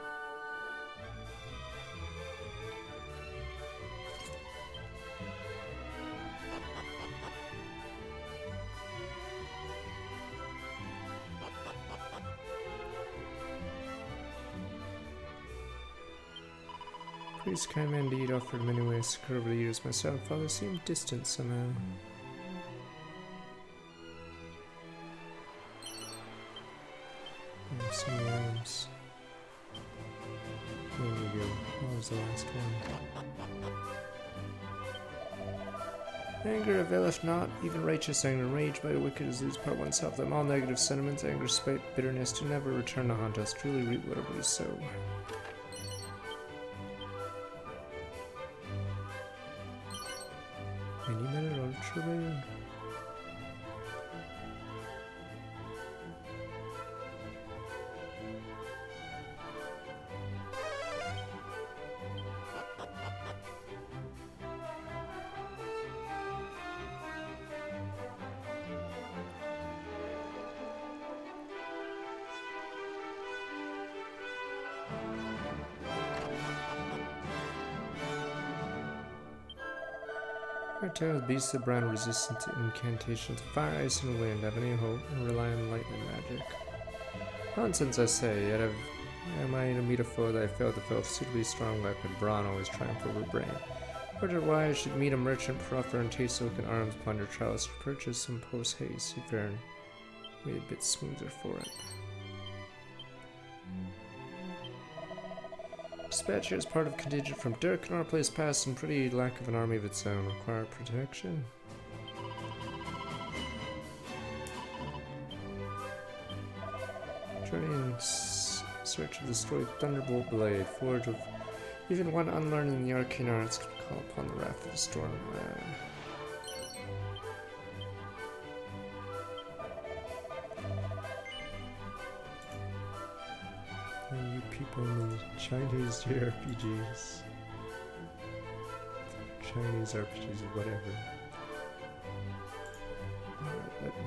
S1: Priest kind man indeed offered many ways to cut over the years. My stepfather seemed distant somehow. Some items. There we go. What was the last one? Anger availeth not, even righteous anger. Rage by the wicked is lose part oneself. Them all negative sentiments, anger, spite, bitterness do never return to haunt us. Truly reap whatever we sow. Any minute ultra. Reptiles, beasts of brand resistant to incantations, fire, ice, and wind. Have any hope and rely on lightning magic? Nonsense, I say. Yet am I to meet a foe that I failed to feel suitably strong weapon? Brawn always triumph over brain. Wonder why I should meet a merchant, proffer and taste silken arms, plunder trials to purchase some post haste. He fared way a bit smoother for it. Dispatch here is part of contingent from Dirk, and our place past and pretty lack of an army of its own. Require protection. Journey in search of the destroyed Thunderbolt Blade, forge of even one unlearned in the arcane arts could call upon the wrath of the storm. You people need Chinese JRPGs. Chinese RPGs, whatever. Alright, let me...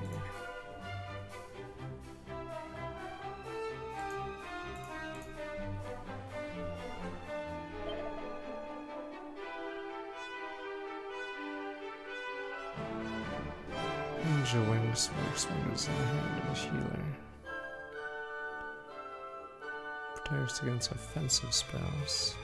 S1: Ninja Wings works wonders in the hand of a healer. Protects against offensive spells.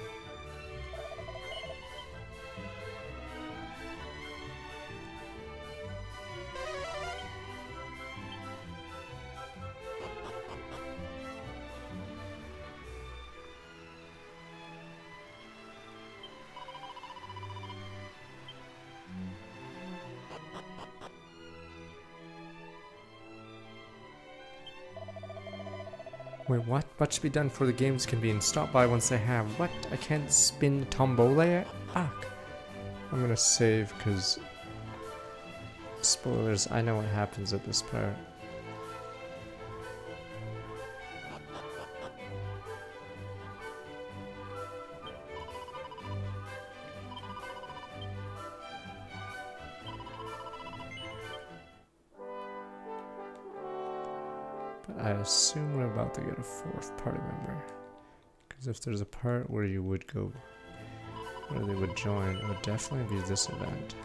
S1: Wait, what? What should be done before the games can be stopped by once they have? What? I can't spin Tombole? Fuck. I'm gonna save, because... Spoilers, I know what happens at this part. I assume we're about to get a fourth party member. Because if there's a part where you would go, where they would join, it would definitely be this event.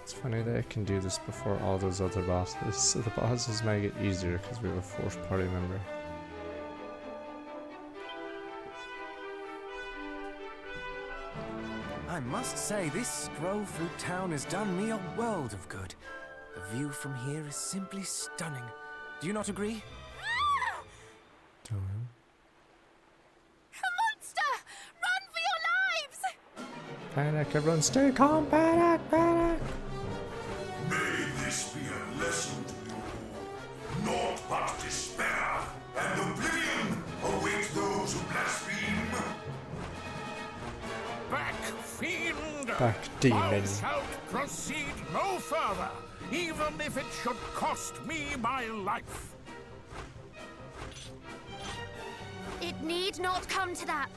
S1: It's funny that I can do this before all those other bosses, so the bosses might get easier because we have a fourth party member.
S8: I must say, this stroll through town has done me a world of good. The view from here is simply stunning. Do you not agree?
S1: Don't know.
S2: A monster! Run for your lives!
S1: Panic, everyone stay calm, panic, panic!
S4: May this be a lesson to you. Naught but despair and oblivion await those who blaspheme.
S9: Back, fiend!
S1: Back, demon.
S9: Thou shalt proceed no further, even if it should cost me my life.
S2: It need not come to that.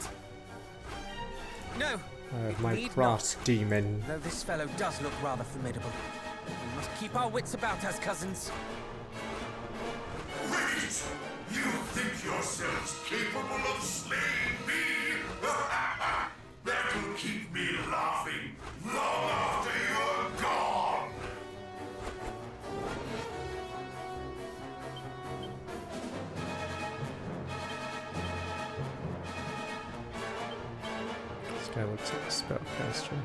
S8: No.
S1: I have
S8: it
S1: my
S8: need
S1: cross,
S8: not.
S1: demon.
S8: Though this fellow does look rather formidable. We must keep our wits about us, cousins.
S4: Wait! You think yourselves capable of slaying me? That will keep me laughing long after you're gone!
S1: This guy looks like a spellcaster.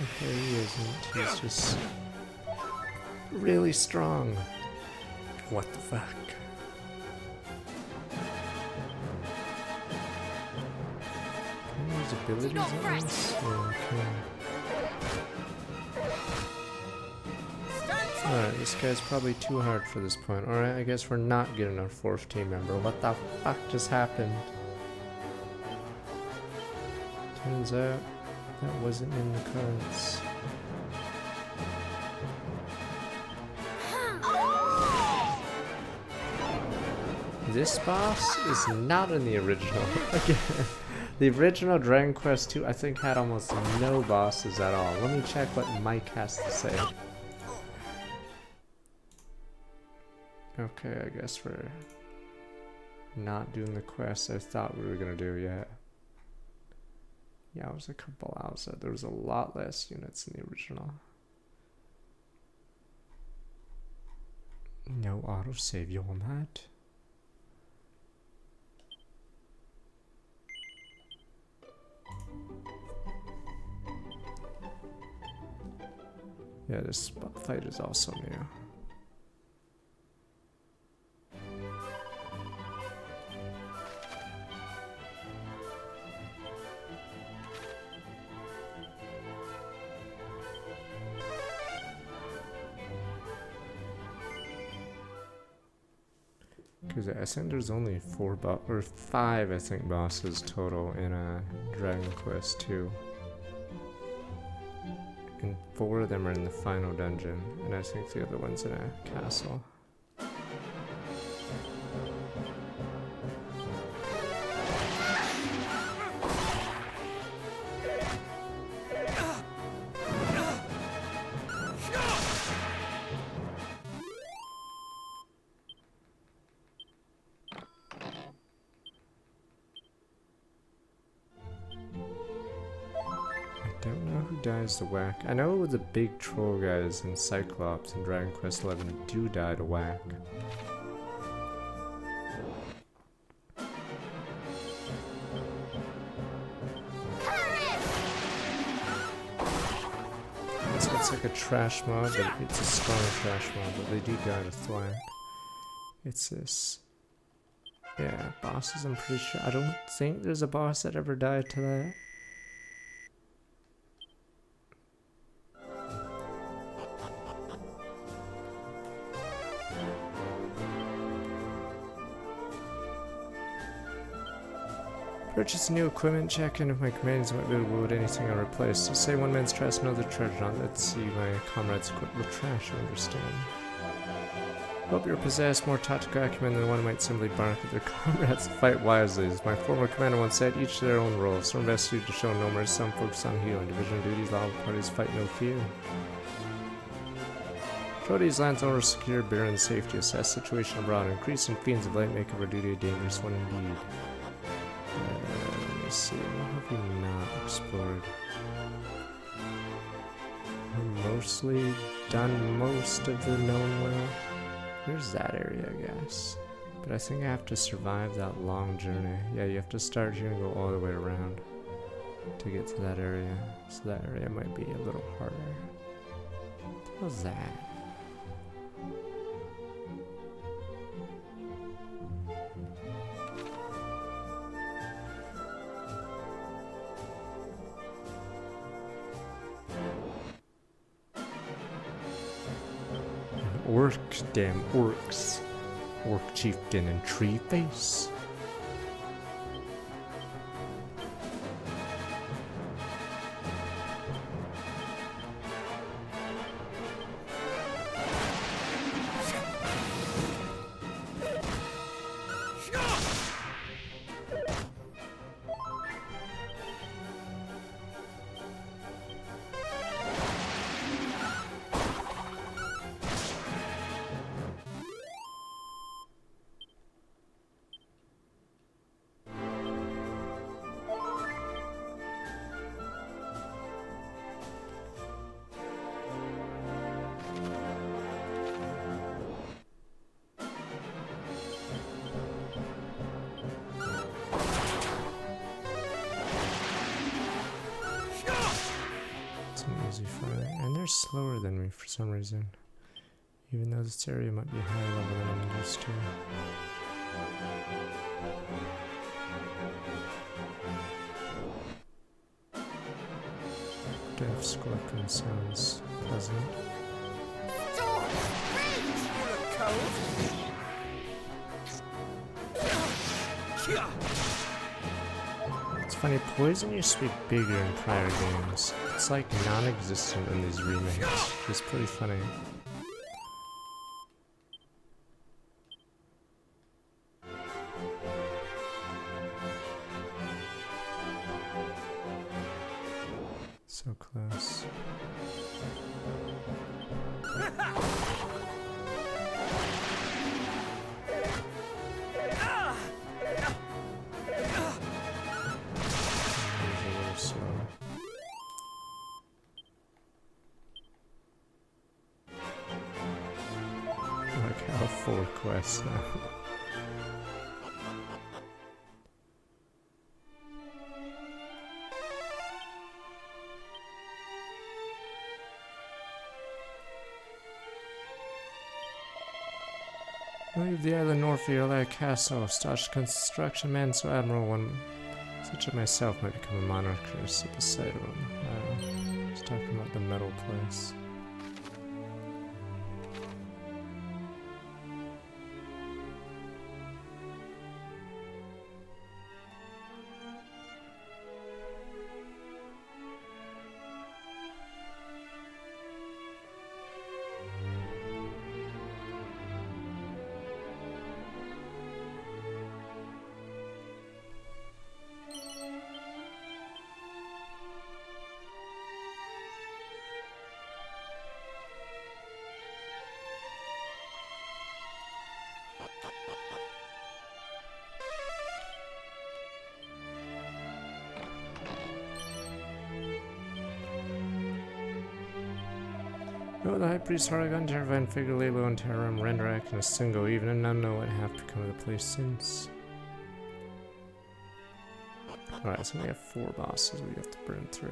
S1: Okay, he isn't. He's just really strong. What the fuck? Can I use abilities
S2: not
S1: on
S2: fret.
S1: this? Yeah,
S8: Stand
S1: okay. Alright, this guy's probably too hard for this point. Alright, I guess we're not getting our fourth team member. What the fuck just happened? Turns out that wasn't in the cards. This boss is not in the original. Again, the original Dragon Quest II I think had almost no bosses at all. Let me check what Mike has to say. Okay, I guess we're not doing the quest I thought we were gonna do yet. Yeah, it was a couple hours. There was a lot less units in the original. No autosave, you're mad. Yeah, this fight is also new. Because I think there's only 5, I think, bosses total in Dragon Quest II. And 4 of them are in the final dungeon, and I think the other one's in a castle. I don't know who dies to whack. I know the big troll guys in Cyclops and Dragon Quest XI do die to whack. So it's like a trash mob, but it's a strong trash mob, but they do die to thwack. It's this. Yeah, bosses, I'm pretty sure. I don't think there's a boss that ever died to that. Purchase new equipment, check in if my companions might be able to load anything I replace. So say one man's trash, another treasure on. Let's see my comrades equipped with trash, I understand. Hope you're possessed more tactical acumen than one might simply bark at their comrades. Fight wisely. As my former commander once said, each to their own role. Some best suited to show no mercy, some focus on healing. Division duties, all parties fight no fear. Show these lands over secure, bear and safety. Assess situation abroad. Increasing fiends of light make our duty a dangerous one indeed. Let me see, what have we not explored? We've mostly done most of the known world. There's that area, I guess. But I think I have to survive that long journey. Yeah, you have to start here and go all the way around to get to that area. So that area might be a little harder. What's that? orc, damn orcs. Orc chieftain and tree face. And they're slower than me for some reason. Even though this area might be higher level than I'm used to. Deaf scorpion sounds pleasant.
S5: Stop! Rage! You look cold.
S1: It's funny, poison used to be bigger in prior games. It's like non-existent in these remakes. It's pretty funny. So close. Full quest now. Leave the island north of your castle. Start construction man so admiral one such as myself might become a monarch or sit beside him. He's talking about the metal place. No, the High Priest Hargon, Terrifying Figure, Lalo, and Terram, Renderak, and a single even, and none know what have become of the place since. Alright, so we have 4 bosses we have to burn through.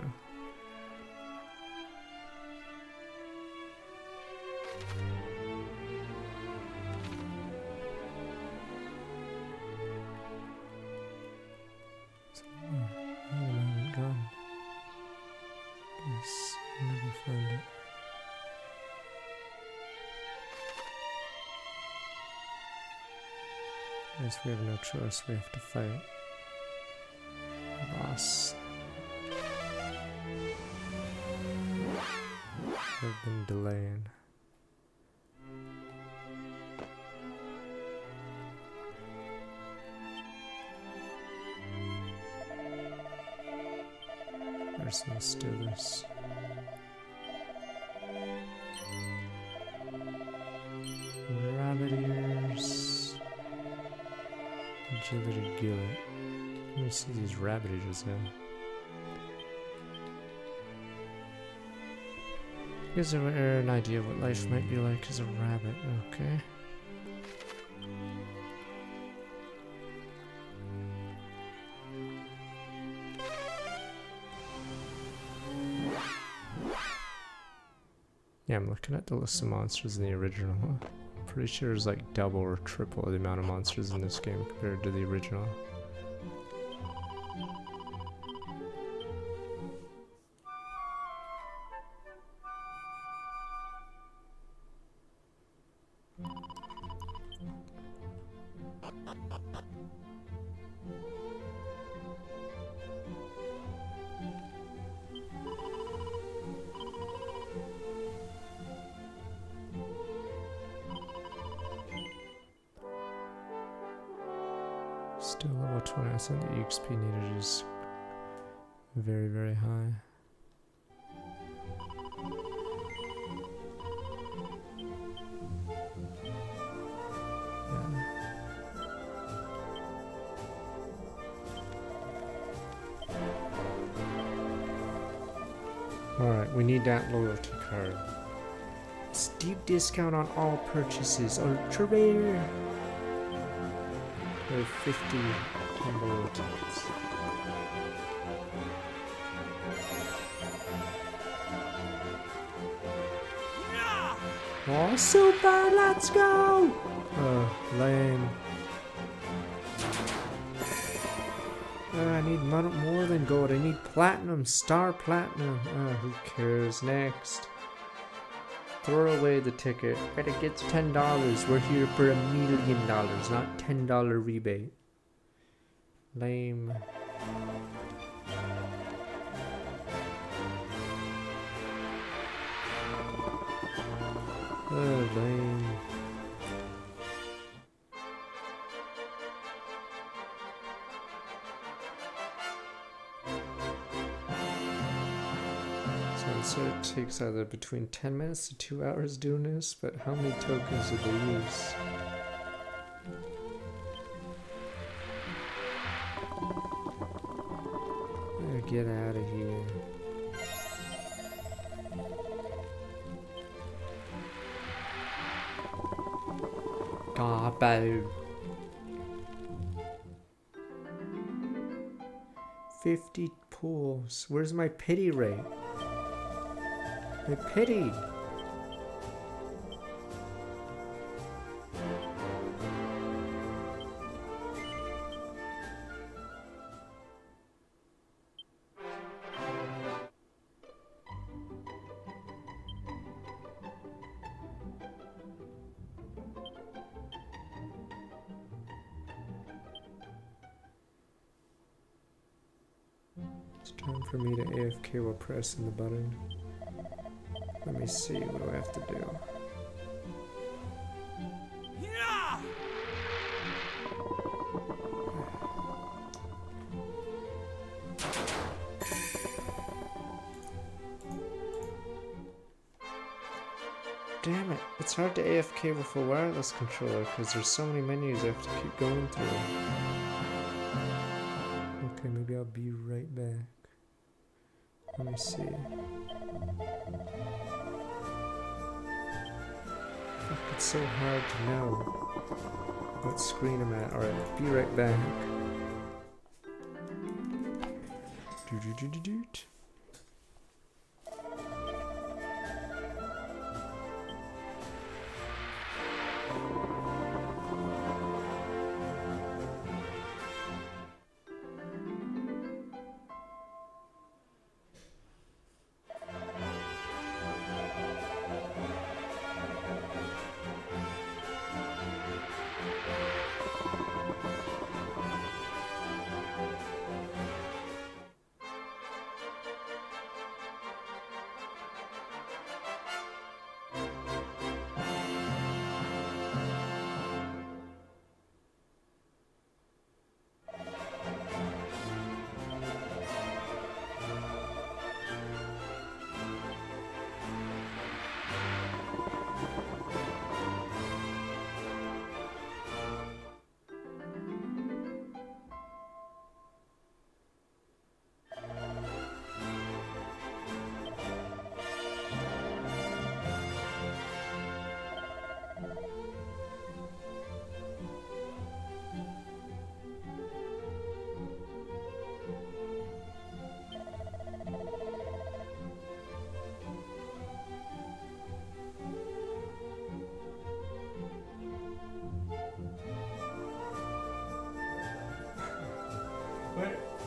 S1: So, I haven't gone. Guess I'll never find it. I guess we have no choice, we have to fight the boss. I've been delaying. First, let's do this. Rabbit ears. Agility Gillet. Let me see these rabbit ears now. Gives her an idea of what life might be like as a rabbit, okay. Yeah, I'm looking at the list of monsters in the original. Pretty sure there's like double or triple the amount of monsters in this game compared to the original. Still level 20. I think the EXP needed is very, very high. Alright, we need that loyalty card. Steep discount on all purchases. Ultra rare. With 50 loyalties. Oh, super! Let's go! Oh, lame. I need more than gold. I need platinum, star platinum. Who cares? Next. Throw away the ticket. But it gets $10. We're here for $1 million, not $10 rebate. Lame. Oh, lame. So it takes either between 10 minutes to 2 hours doing this, but how many tokens did they use? Get out of here. Garbo. 50 pools. Where's my pity rate? My pity. It's time for me to AFK while pressing the button. Let me see, what do I have to do?
S8: Yeah!
S1: Damn it, it's hard to AFK with a wireless controller because there's so many menus I have to keep going through. Okay, maybe I'll be right back. Let me see. Fuck, it's so hard to know what screen I'm at. Alright, be right back. Doot.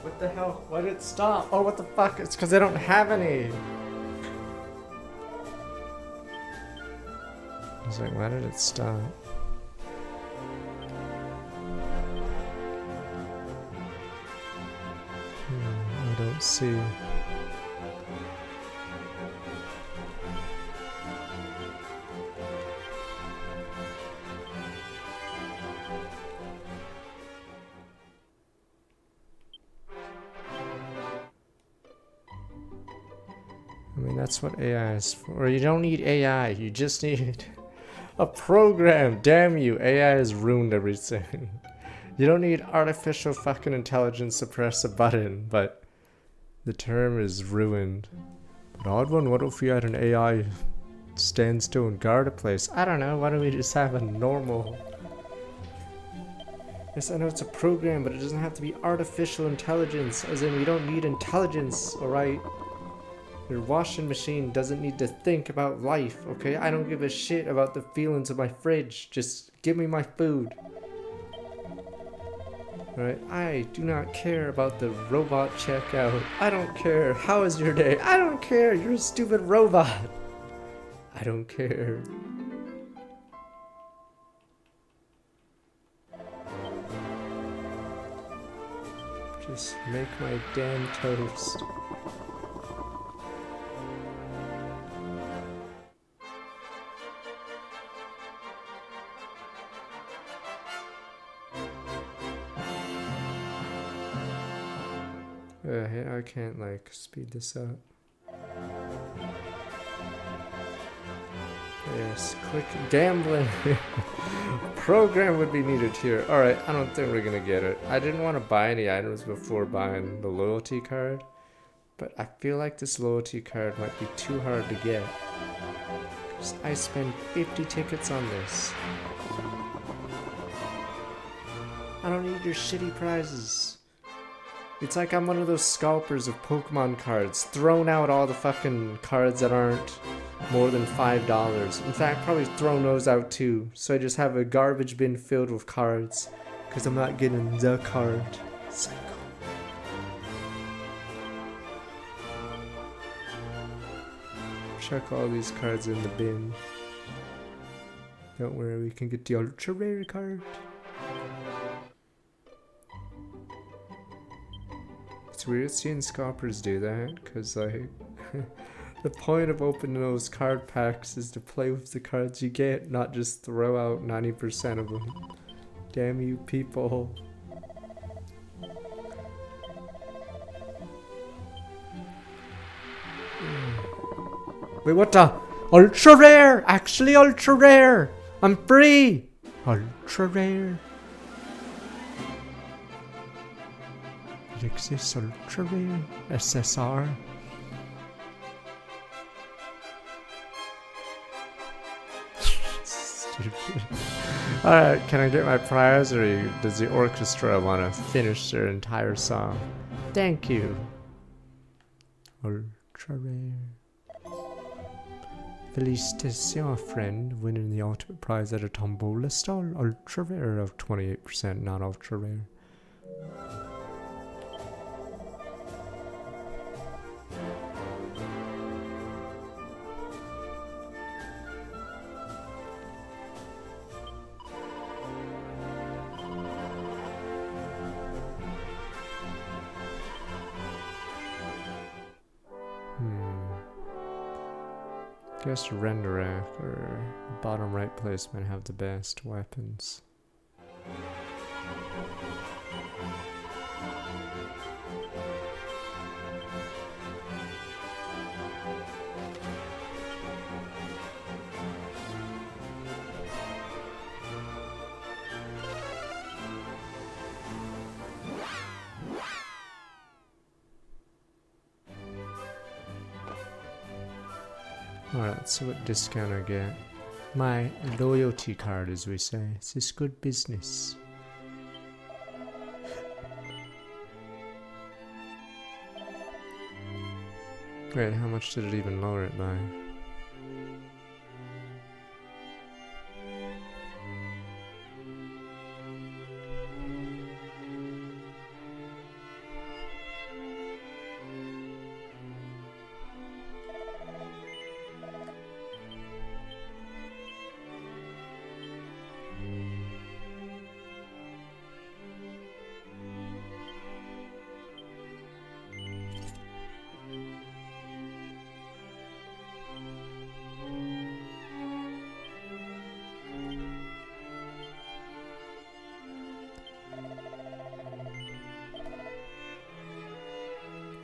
S1: What the hell? Why did it stop? Oh, what the fuck? It's because I don't have any. I was like, why did it stop? Let's see. I mean, that's what AI is for. You don't need AI, you just need a program. Damn you, AI has ruined everything. You don't need artificial fucking intelligence to press a button, but the term is ruined. But odd one, what if we had an AI stand still and guard a place? I don't know, why don't we just have a normal... Yes, I know it's a program, but it doesn't have to be artificial intelligence, as in we don't need intelligence, alright? Your washing machine doesn't need to think about life, okay? I don't give a shit about the feelings of my fridge. Just give me my food. Alright, I do not care about the robot checkout. I don't care. How is your day? I don't care. You're a stupid robot. I don't care. Just make my damn toast. I can't like speed this up. Yes, click gambling. Program would be needed here. Alright, I don't think we're gonna get it. I didn't want to buy any items before buying the loyalty card, but I feel like this loyalty card might be too hard to get. Because I spent 50 tickets on this. I don't need your shitty prizes. It's like I'm one of those scalpers of Pokemon cards, throwing out all the fucking cards that aren't more than $5. In fact, probably throwing those out too. So I just have a garbage bin filled with cards, because I'm not getting the card. Psycho. Chuck all these cards in the bin. Don't worry, we can get the ultra rare card. It's weird seeing scalpers do that, because like the point of opening those card packs is to play with the cards you get, not just throw out 90% of them. Damn you people. Wait, what the? Ultra rare! Actually ultra rare! I'm free! Ultra rare. It exists ultra rare. SSR. Stupid. Alright, can I get my prize, or does the orchestra want to finish their entire song? Thank you. Ultra rare. Felicitation, friend, winning the ultimate prize at a tombola stall. Ultra rare of 28%, not ultra rare. Guess render rack or bottom right placement have the best weapons. Alright, let's see what discount I get. My loyalty card, as we say. Is this good business? Wait, how much did it even lower it by?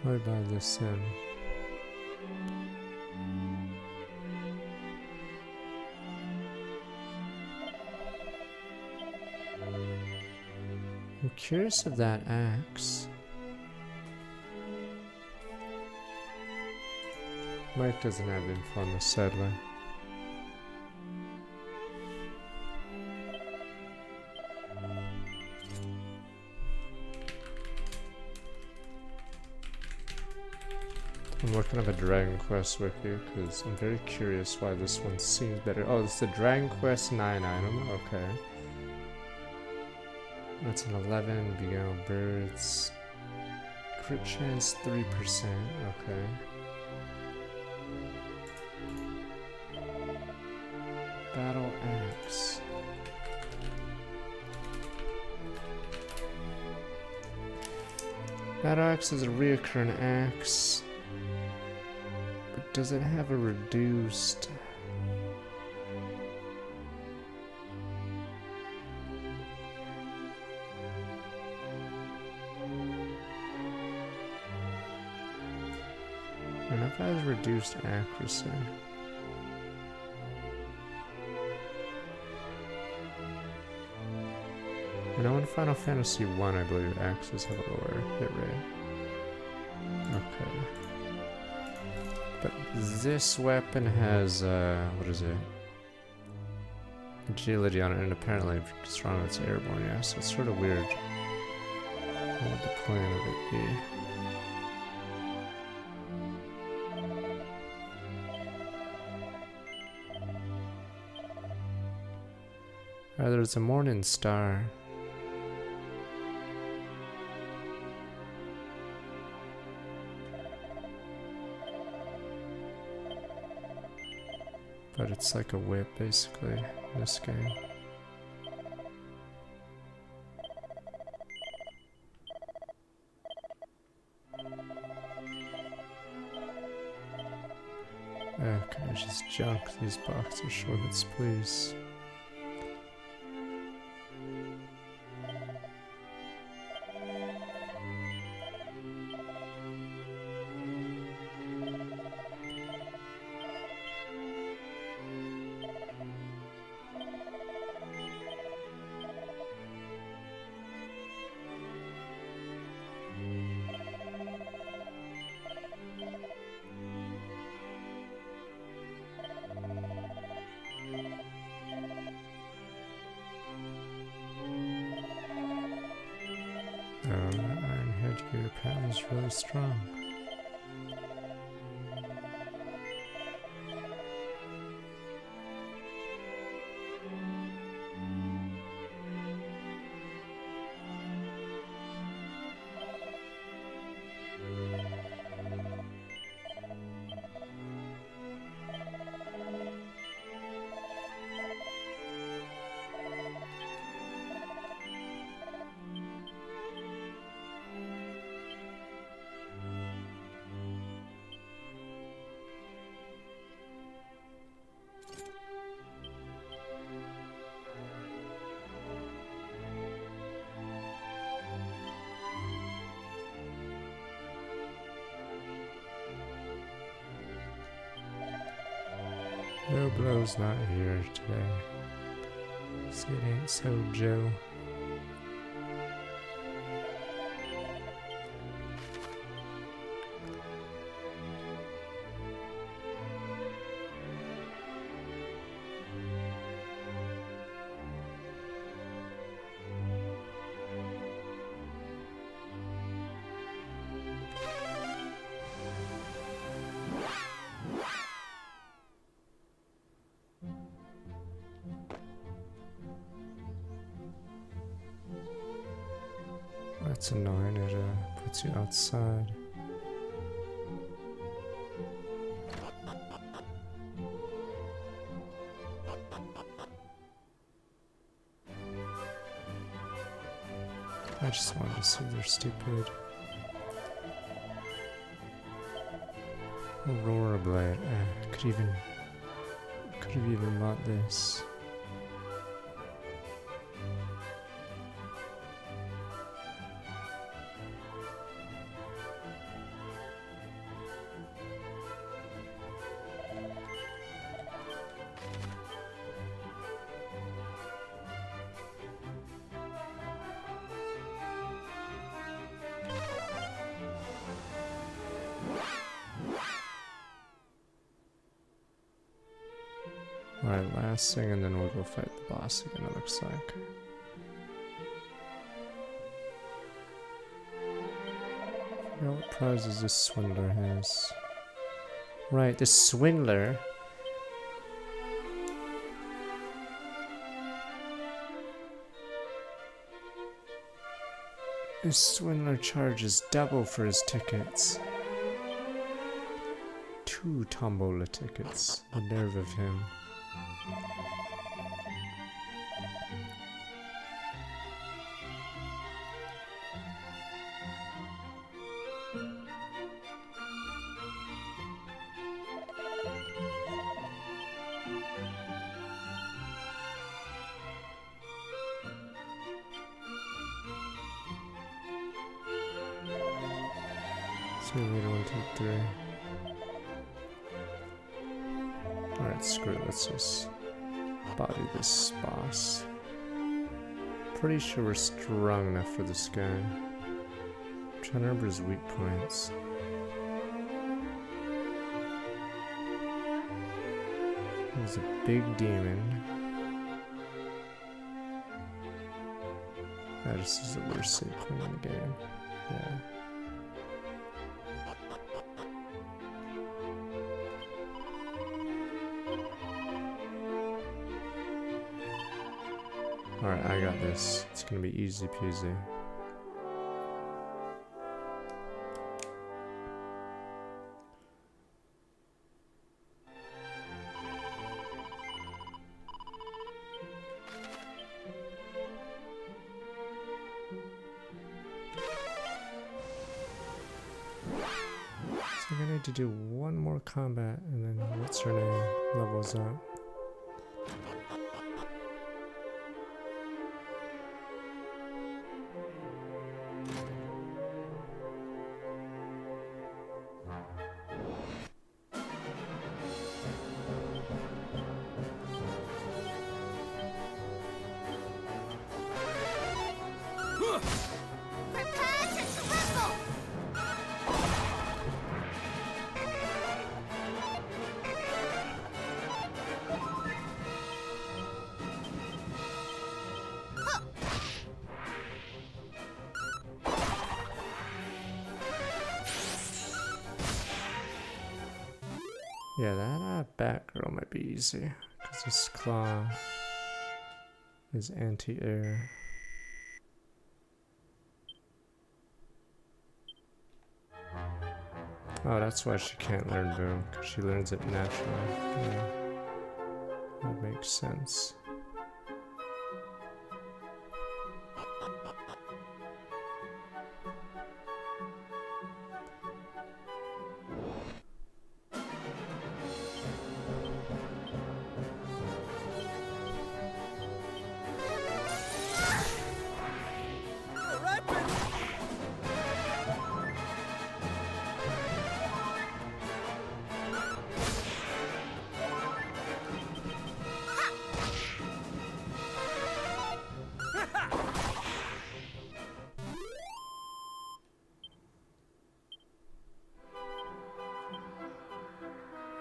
S1: What about this then? I'm curious of that axe. Mike doesn't have info on the settler. I'm looking up a Dragon Quest wiki because I'm very curious why this one seems better. Oh, it's the Dragon Quest 9 item. Okay. That's an 11. Beguile birds. Crit chance 3%. Okay. Battle axe. Battle axe is a reoccurring axe. But does it have a reduced? I don't know if it has reduced accuracy. I know in Final Fantasy 1, I believe axes have a lower hit rate. Okay. But this weapon has, what is it? Agility on it, and apparently strong it's airborne, yeah, so it's sort of weird. What would the point of it be? There's a morning star. But it's like a whip, basically, in this game. Can I just junk these boxer shorts, please? That iron headgear apparently is really strong. No Blow's not here today. So it ain't so, Joe. That's annoying, it puts you outside. I just wanted to see they're stupid. Aurora Blade, could have even bought this. Alright, last thing, and then we'll go fight the boss again, it looks like. Now what prizes this swindler has? Right, this swindler. This swindler charges double for his tickets. 2 tombola tickets. The nerve of him. See you later, 1, 2, 3. Alright, screw it, let's just body this boss. Pretty sure we're strong enough for this guy. I'm trying to remember his weak points. He's a big demon. This is the worst save point in the game. Yeah. Alright, I got this. It's gonna be easy peasy. So I need to do one more combat and then what's her name levels up.
S2: Prepare to tremble!
S1: Yeah, that Batgirl might be easy. Because this claw is anti-air. Oh, that's why she can't learn Boom, because she learns it naturally. Yeah. That makes sense.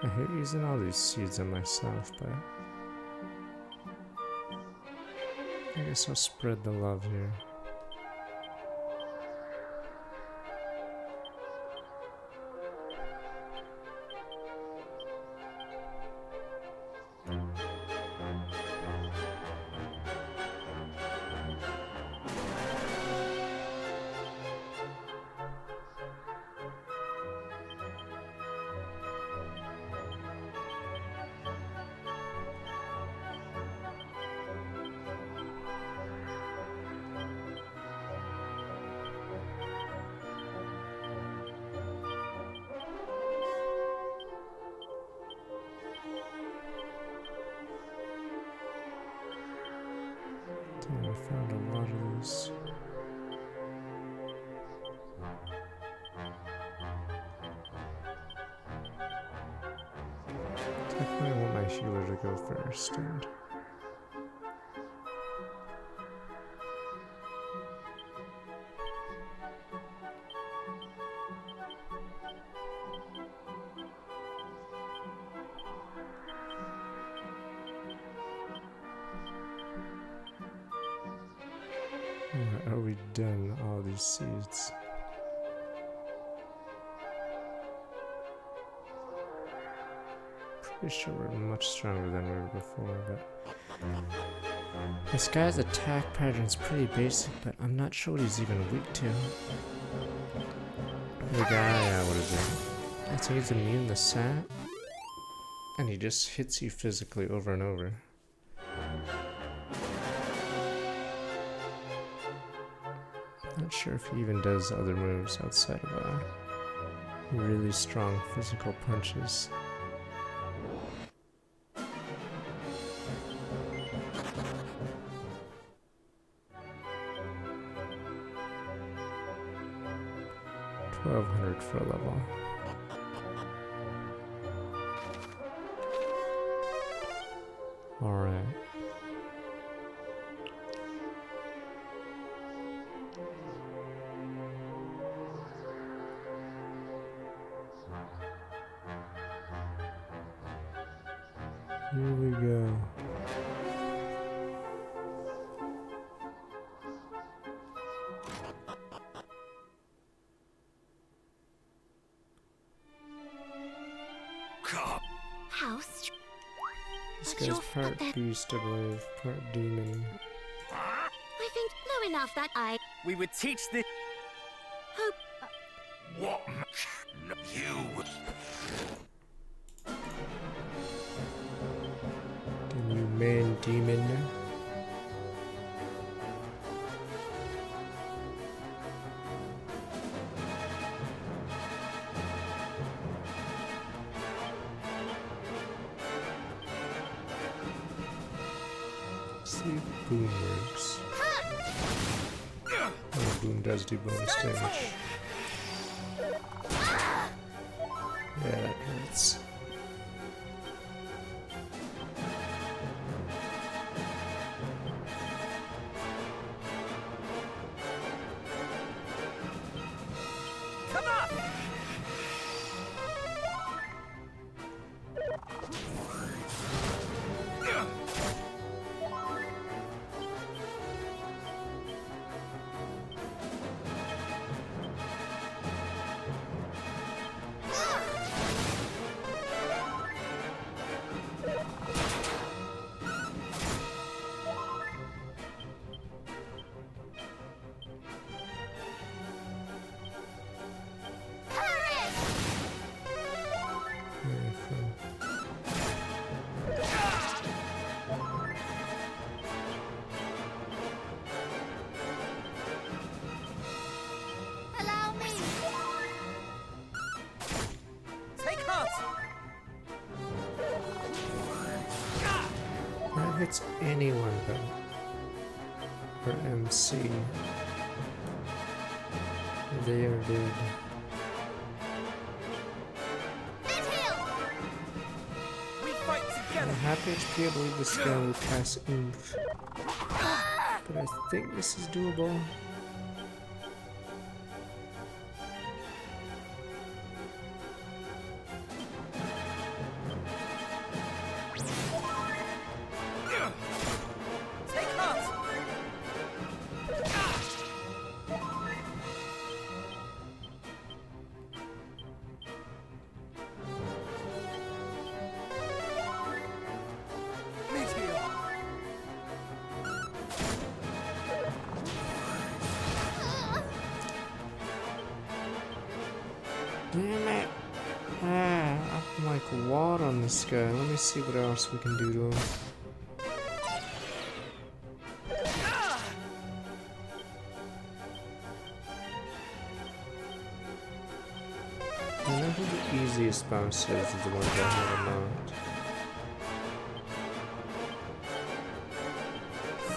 S1: I hate using all these seeds on myself, but I guess I'll spread the love here. Damn, I found a lot of these. Definitely want my healer to go first, and Alright, are we done all these seeds? Pretty sure we're much stronger than we were before, but this guy's attack pattern's pretty basic, but I'm not sure what he's even weak to. The guy, what is it? I think he's immune to sap, and he just hits you physically over and over. Not sure if he even does other moves outside of really strong physical punches. $1,200 for a level. Alright. Here we go.
S2: House.
S1: This guy's part beast, I believe, part demon.
S2: I think no enough that I.
S8: We would teach this.
S2: Hope.
S9: What? No, you.
S1: The new man demon. See if boom works. Oh, boom does do bonus damage. Yeah, that hurts.
S8: Come on!
S2: Allow me.
S8: Take heart!
S1: That hits anyone though. For MC. They are dead.
S8: We fight
S1: At
S8: together!
S1: half HP, I believe this guy will pass oomph. But I think this is doable.
S8: Take heart! Meteor!
S1: Damn it! Ah, I'm like what on this guy? Let me see what else we can do to him. I know who the easiest boss is the ones I have unlocked.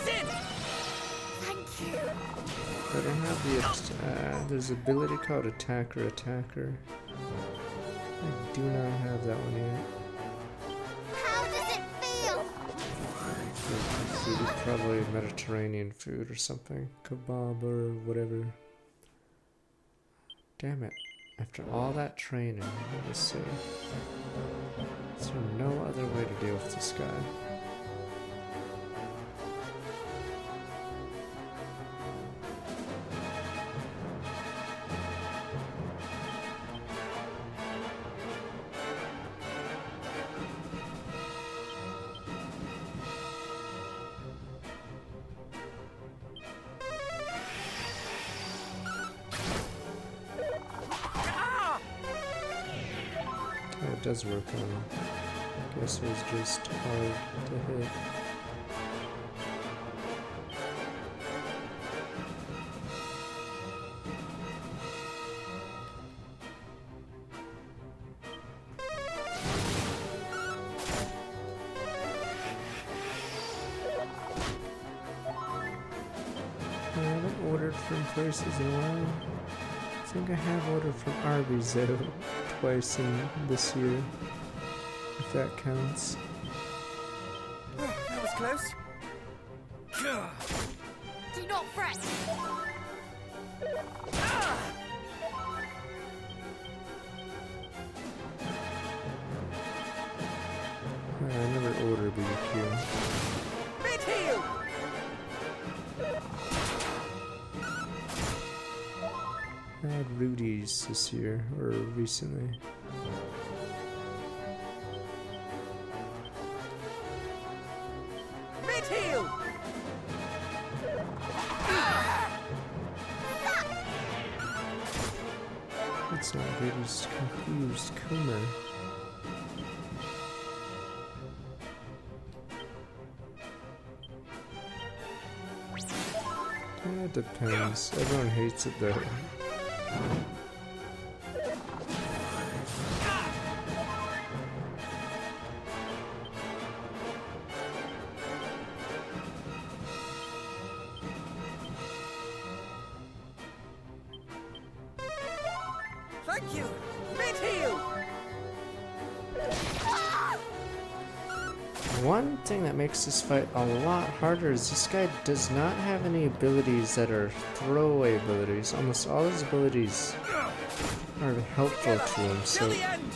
S8: Sin!
S2: Thank you.
S1: I don't have the there's ability called Attacker. I do not have that one yet.
S2: How does it feel?
S1: Food is probably Mediterranean food or something. Kebab or whatever. Damn it. After all that training, let me see. Is there no other way to deal with this guy? it does work on him. Guess it was just hard to hit. I haven't ordered from places in a while. I think I have ordered from Arby's though, twice in this year, if that counts.
S8: That was close.
S2: Do not fret.
S1: I never order BBQ.
S8: Mid-heel!
S1: I had Rudy's this year, or recently.
S8: Mid-heel!
S1: It's not good, he's confused. Coomer. It depends. Everyone hates it though.
S8: Thank you! Mid-heel!
S1: One thing that makes this fight a lot harder is this guy does not have any abilities that are throwaway abilities. Almost all his abilities are helpful to him, so
S8: Till the end!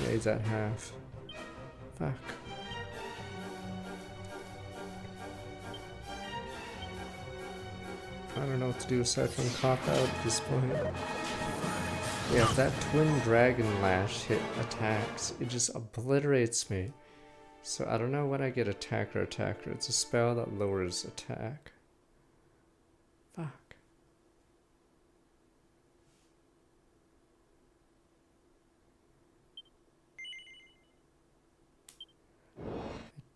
S1: yeah, he's at half. Fuck. I don't know what to do aside from cop out at this point. Yeah, if that twin dragon lash hit attacks, it just obliterates me. So I don't know when I get attacker. It's a spell that lowers attack. Fuck. I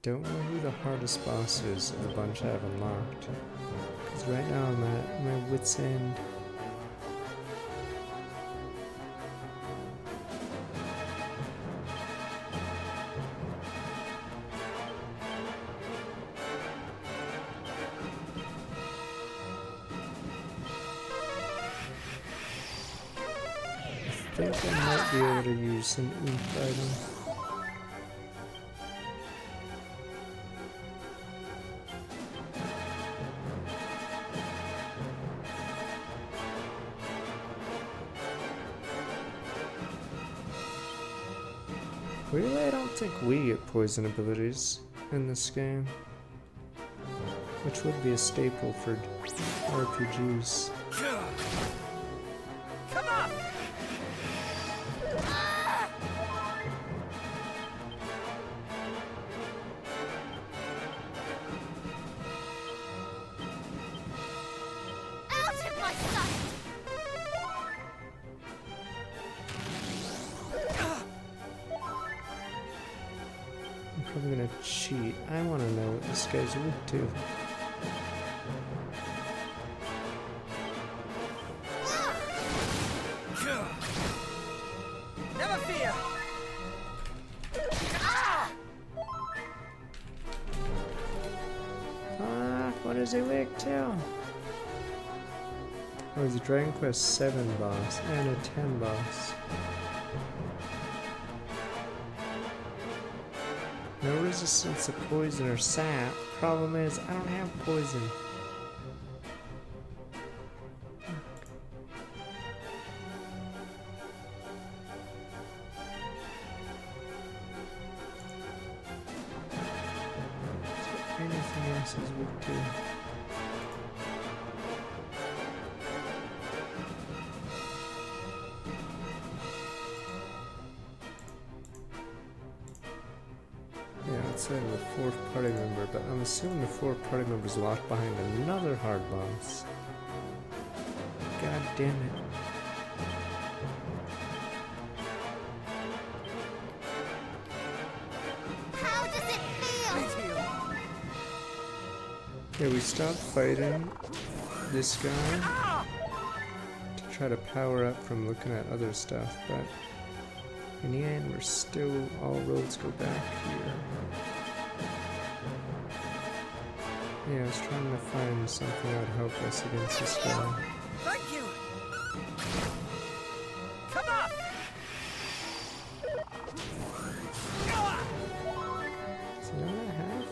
S1: don't know who the hardest boss is of the bunch I have unlocked. Because right now I'm at my wit's end. I think I might be able to use an ink item. Really, I don't think we get poison abilities in this game, which would be a staple for RPGs.
S8: Come on!
S2: Out of my sight!
S1: I'm probably gonna cheat. I wanna know what this guy's weak to.
S8: Never fear!
S1: Fuck, what is he weak to? Oh, he's a Dragon Quest 7 boss and a 10 boss. No resistance to poison or sap. Problem is, I don't have poison. So anything else is weak to. Yeah, let's say the fourth party member, but I'm assuming the fourth party member's locked behind another hard boss. God damn it. Yeah, we stopped fighting this guy to try to power up from looking at other stuff, but in the end, we're still, all roads go back here. Yeah, I was trying to find something that would help us against this guy.
S8: Thank you! Come on!
S1: Is he not at half?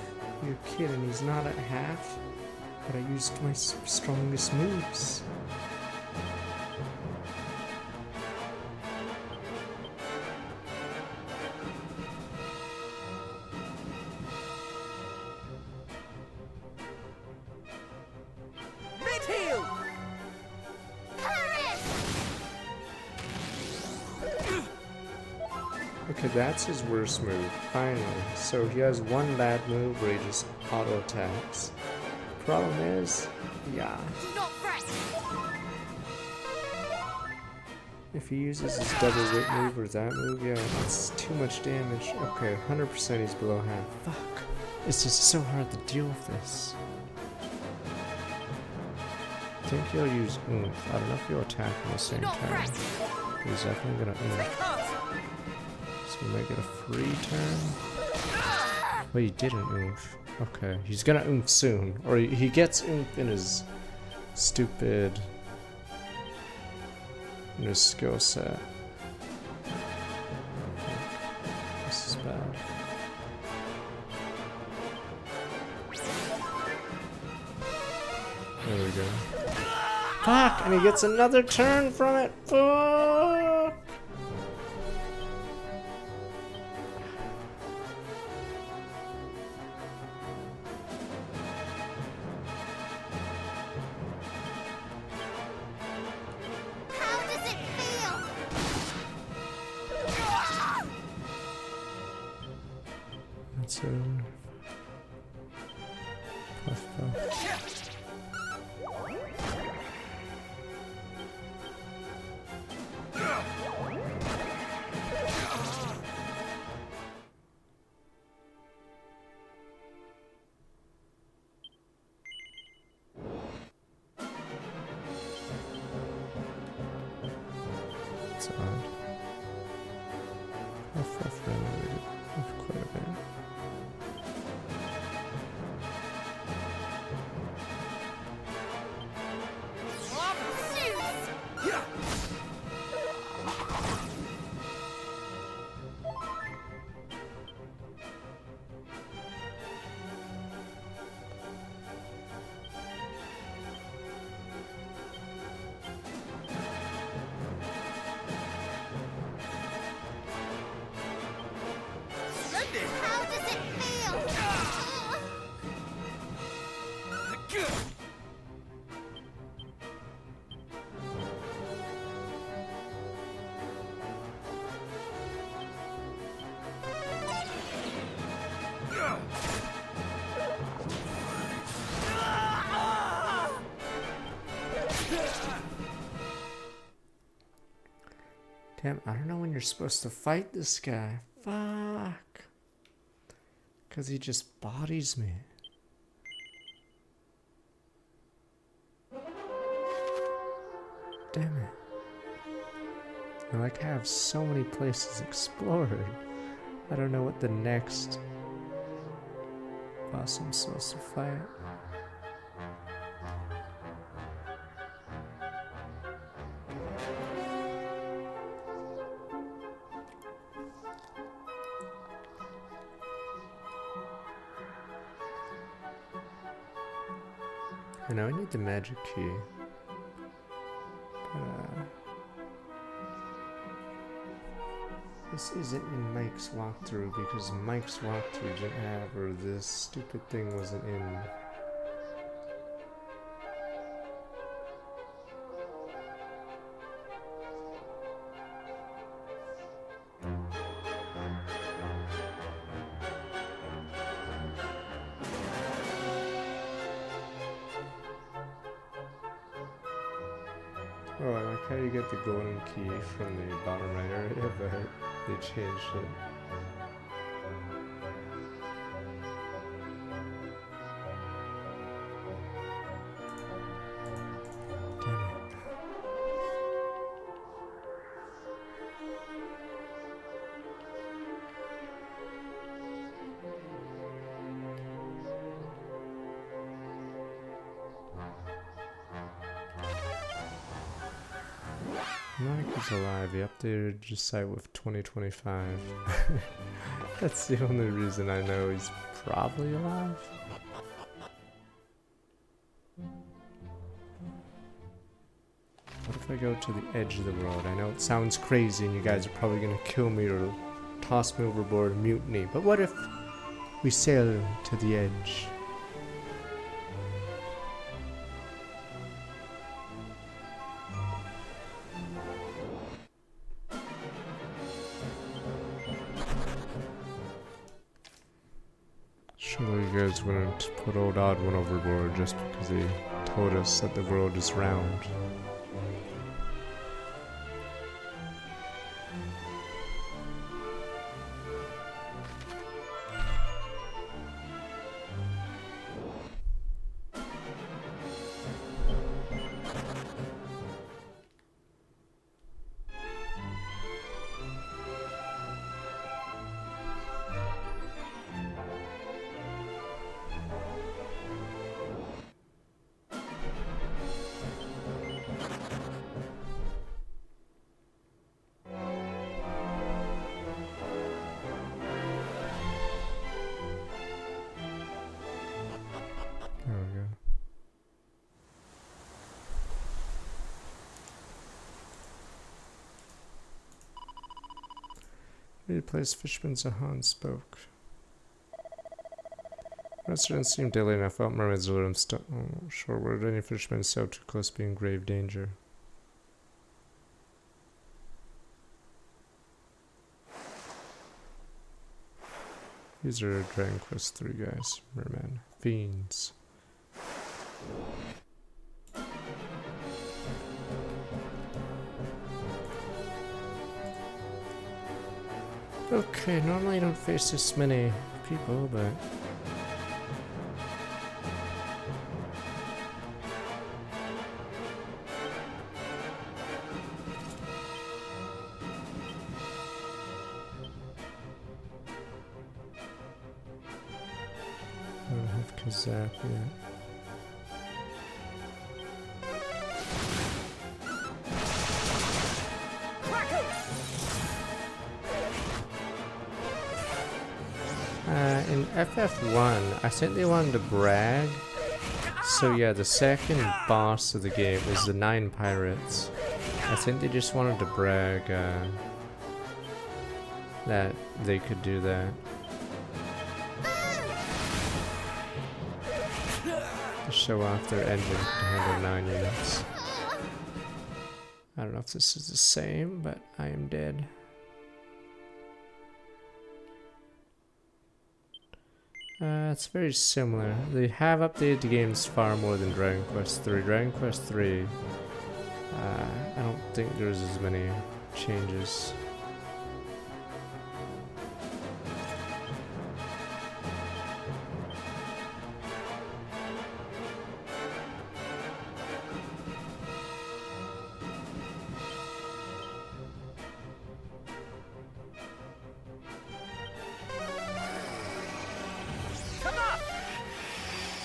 S1: You're kidding, he's not at half? But I used my strongest moves.
S8: Mid-heal!
S1: Okay, that's his worst move, finally. So he has one bad move where he just auto attacks. Problem is, yeah.
S2: Do not fret.
S1: If he uses his double whip move or that move, yeah, that's too much damage. Okay, 100% he's below half. Fuck. It's just so hard to deal with this. I think he'll use oomph. I don't know if he'll attack at the same time. But he's definitely gonna oomph. So we might get a free turn. Wait, he didn't oomph. Okay, he's gonna oomph soon. Or he gets oomph in his stupid... in his skill set. This is bad. There we go. Fuck! And he gets another turn from it! Fuck!
S2: How does it feel?
S1: That's it. Puff puff. It's odd. Puff ran away with quite a bit.
S2: How does it feel?
S1: Damn, I don't know when you're supposed to fight this guy. Fuck. Because he just bodies me. Damn it. I like have so many places explored. I don't know what the next boss I'm supposed to fight. I know I need the magic key. But, this isn't in Mike's walkthrough because Mike's walkthrough didn't have, or this stupid thing wasn't in. Oh, I like how you get the golden key from the bottom right area, but they changed it. Mike is alive. He updated his site with 2025. That's the only reason I know he's probably alive. What if I go to the edge of the world? I know it sounds crazy and you guys are probably gonna kill me or toss me overboard and mutiny, but what if we sail to the edge? Surely you guys wouldn't put old Odd One overboard just because he told us that the world is round. There we go. Replace Fishman Zahan spoke. Residents seem deadly and I felt mermaids alert him shoreward. Any fishermen sailed too close to be in grave danger. These are Dragon Quest 3 guys. Merman. Fiends. Okay, normally I don't face this many people, but... I don't have Kazap yet. In FF1, I think they wanted to brag. So yeah, the second boss of the game is the 9 pirates. I think they just wanted to brag that they could do that. To show off their engine to handle 9 units. I don't know if this is the same, but I am dead. It's very similar. They have updated the games far more than Dragon Quest 3. Dragon Quest 3, I don't think there's as many changes.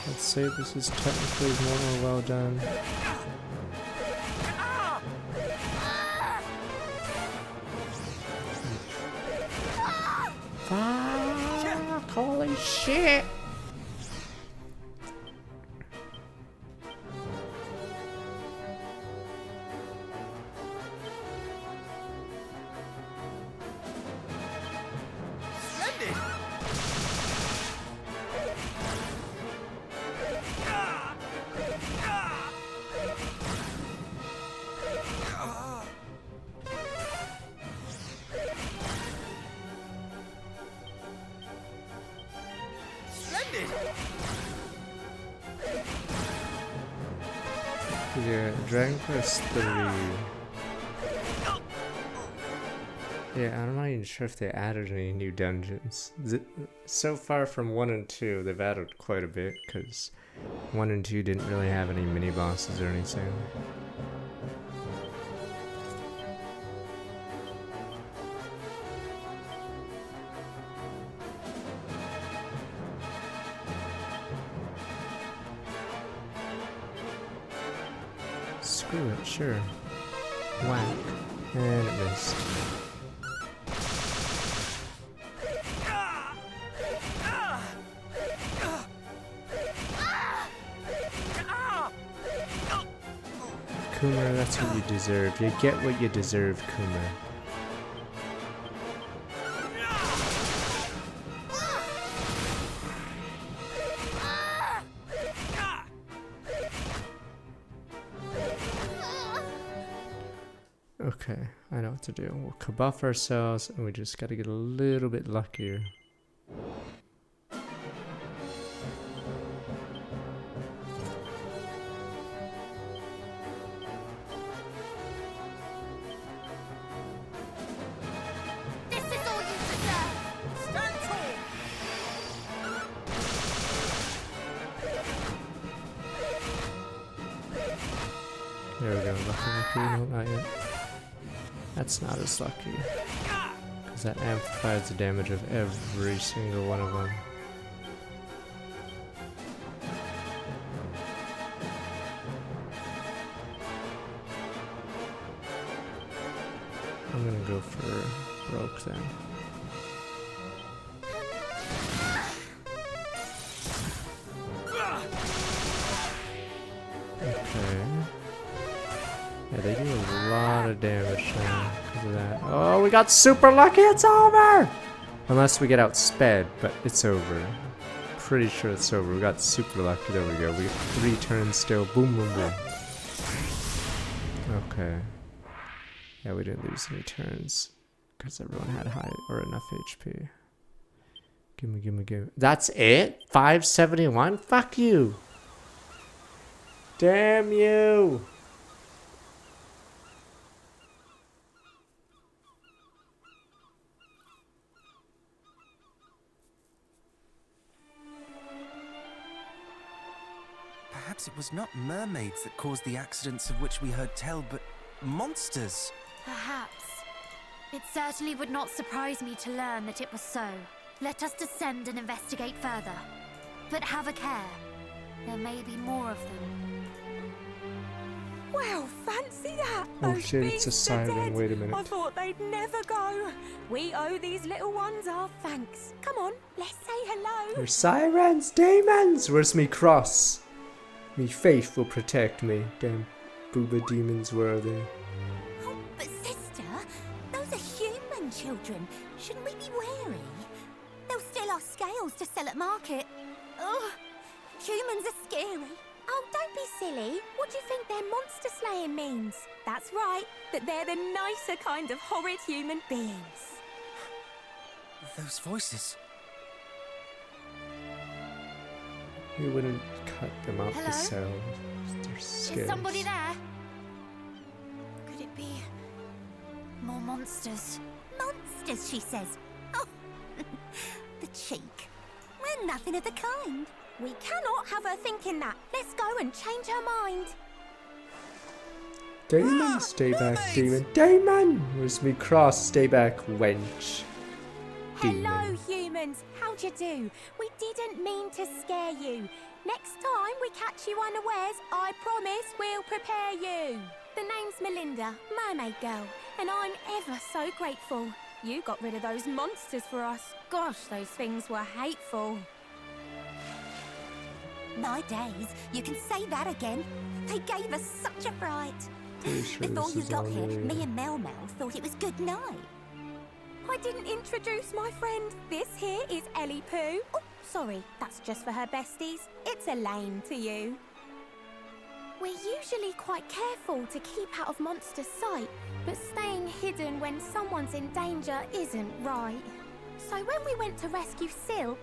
S1: Let's say this is technically more well done. Fuck! Holy shit! Yeah, Dragon Quest 3. Yeah, I'm not even sure if they added any new dungeons. So far from 1 and 2, they've added quite a bit, because 1 and 2 didn't really have any mini-bosses or anything. Screw it, sure. Whack. And it missed. Kumar, that's what you deserve. You get what you deserve, Kumar. Okay, I know what to do. We'll kabuff ourselves, and we just gotta get a little bit luckier.
S2: This is all you deserve!
S8: Stand tall!
S1: There we go, lucky, no, not yet. That's not as lucky. Because that amplifies the damage of every single one of them. I'm gonna go for broke then. Okay. Yeah, they do a lot of damage now because of that. Oh, we got super lucky, it's over! Unless we get outsped, but it's over. Pretty sure it's over. We got super lucky. There we go. We got 3 turns still. Boom, boom, boom. Okay. Yeah, we didn't lose any turns because everyone had high or enough HP. Gimme, gimme, gimme. That's it? 571? Fuck you! Damn you!
S8: Perhaps it was not mermaids that caused the accidents of which we heard tell, but monsters.
S2: Perhaps. It certainly would not surprise me to learn that it was so. Let us descend and investigate further. But have a care. There may be more of them.
S10: Well, fancy that!
S1: Oh
S10: Those
S1: shit, it's a
S10: beasts are
S1: siren.
S10: dead.
S1: Wait a minute.
S10: I thought they'd never go. We owe these little ones our thanks. Come on, let's say hello.
S1: They're sirens, demons! Where's me cross? Me faith will protect me. Damn booba demons, where are they?
S5: Oh, but sister, those are human children. Shouldn't we be wary? They'll steal our scales to sell at market. Ugh, humans are scary.
S10: Oh, don't be silly. What do you think their monster slaying means? That's right, that they're the nicer kind of horrid human beings.
S8: Those voices.
S1: We wouldn't cut them up
S2: Hello?
S1: to sell. They're scared.
S2: Is somebody there? Could it be more monsters?
S5: Monsters, she says. Oh, the cheek. We're nothing of the kind.
S10: We cannot have her thinking that. Let's go and change her mind.
S1: Damon, stay back, demon. Damon! Where's me cross? Stay back, wench.
S10: Hello,
S1: Demon.
S10: humans. How'd you do? We didn't mean to scare you. Next time we catch you unawares, I promise we'll prepare you. The name's Melinda, Mermaid Girl, and I'm ever so grateful. You got rid of those monsters for us. Gosh, those things were hateful.
S5: My days, you can say that again. They gave us such a fright.
S1: Pretty sure
S5: Before
S1: this
S5: you
S1: is
S5: got
S1: all
S5: here,
S1: real.
S5: me and Mel thought it was good night.
S10: I didn't introduce my friend. This here is Ellie Pooh. Oh, sorry, that's just for her besties. It's Elaine to you. We're usually quite careful to keep out of monster sight, but staying hidden when someone's in danger isn't right. So when we went to rescue Syl,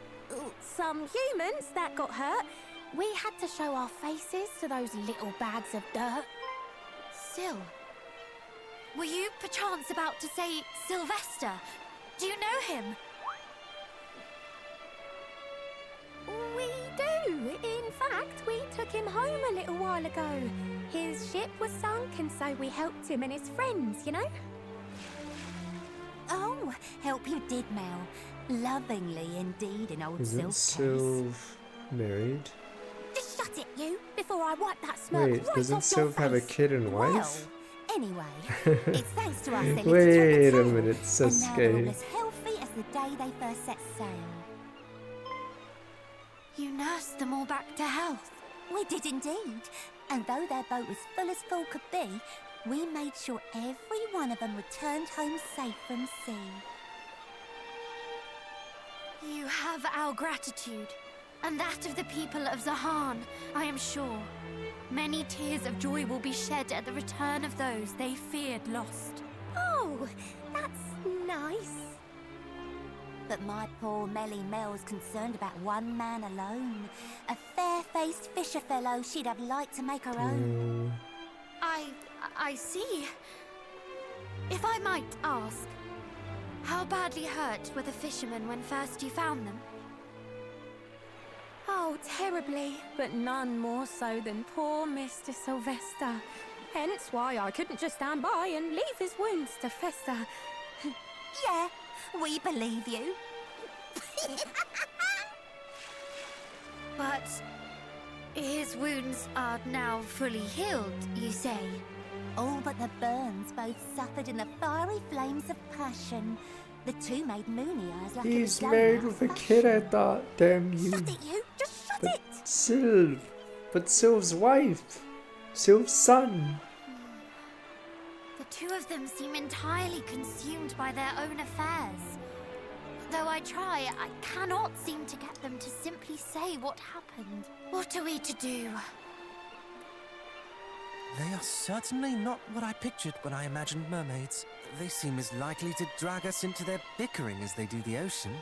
S10: some humans that got hurt, we had to show our faces to those little bags of dirt.
S2: Syl. Were you perchance about to say Sylvester? Do you know him?
S10: We do. In fact, we took him home a little while ago. His ship was sunk, and so we helped him and his friends, you know?
S5: Oh, help you did, Mel. Lovingly indeed in old
S1: Isn't
S5: Syl's case.
S1: Sylv married?
S10: Just shut it, you, before I wipe that smirk
S1: Wait,
S10: right
S1: doesn't
S10: off your
S1: Sylv have a
S10: face.
S1: kid and wife?
S5: Well,
S10: Anyway, it's thanks to us they lived to
S1: Wait
S10: tell
S1: a
S10: the tale,
S1: minute,
S10: and now they're all
S1: Sasuke.
S10: as healthy as the day they first set sail.
S2: You nursed them all back to health.
S10: We did indeed, and though their boat was full as full could be, we made sure every one of them returned home safe from sea.
S2: You have our gratitude, and that of the people of Zahan, I am sure. Many tears of joy will be shed at the return of those they feared lost.
S10: Oh, that's nice. But my poor Melly Mel's concerned about one man alone. A fair-faced fisher fellow she'd have liked to make her own.
S2: I see. If I might ask, how badly hurt were the fishermen when first you found them?
S10: Oh, terribly, but none more so than poor Mr. Sylvester. Hence why I couldn't just stand by and leave his wounds to fester. Yeah, we believe you.
S2: But his wounds are now fully healed, you say?
S10: All but the burns both suffered in the fiery flames of passion. The two made moony eyes like
S1: He's
S10: a
S1: married with a kid, I thought. Damn you.
S10: Shut it, you! Just shut
S1: But
S10: it!
S1: Sylv. But Sylv's wife. Sylv's son.
S2: The two of them seem entirely consumed by their own affairs. Though I try, I cannot seem to get them to simply say what happened. What are we to do?
S8: They are certainly not what I pictured when I imagined mermaids. They seem as likely to drag us into their bickering as they do the ocean.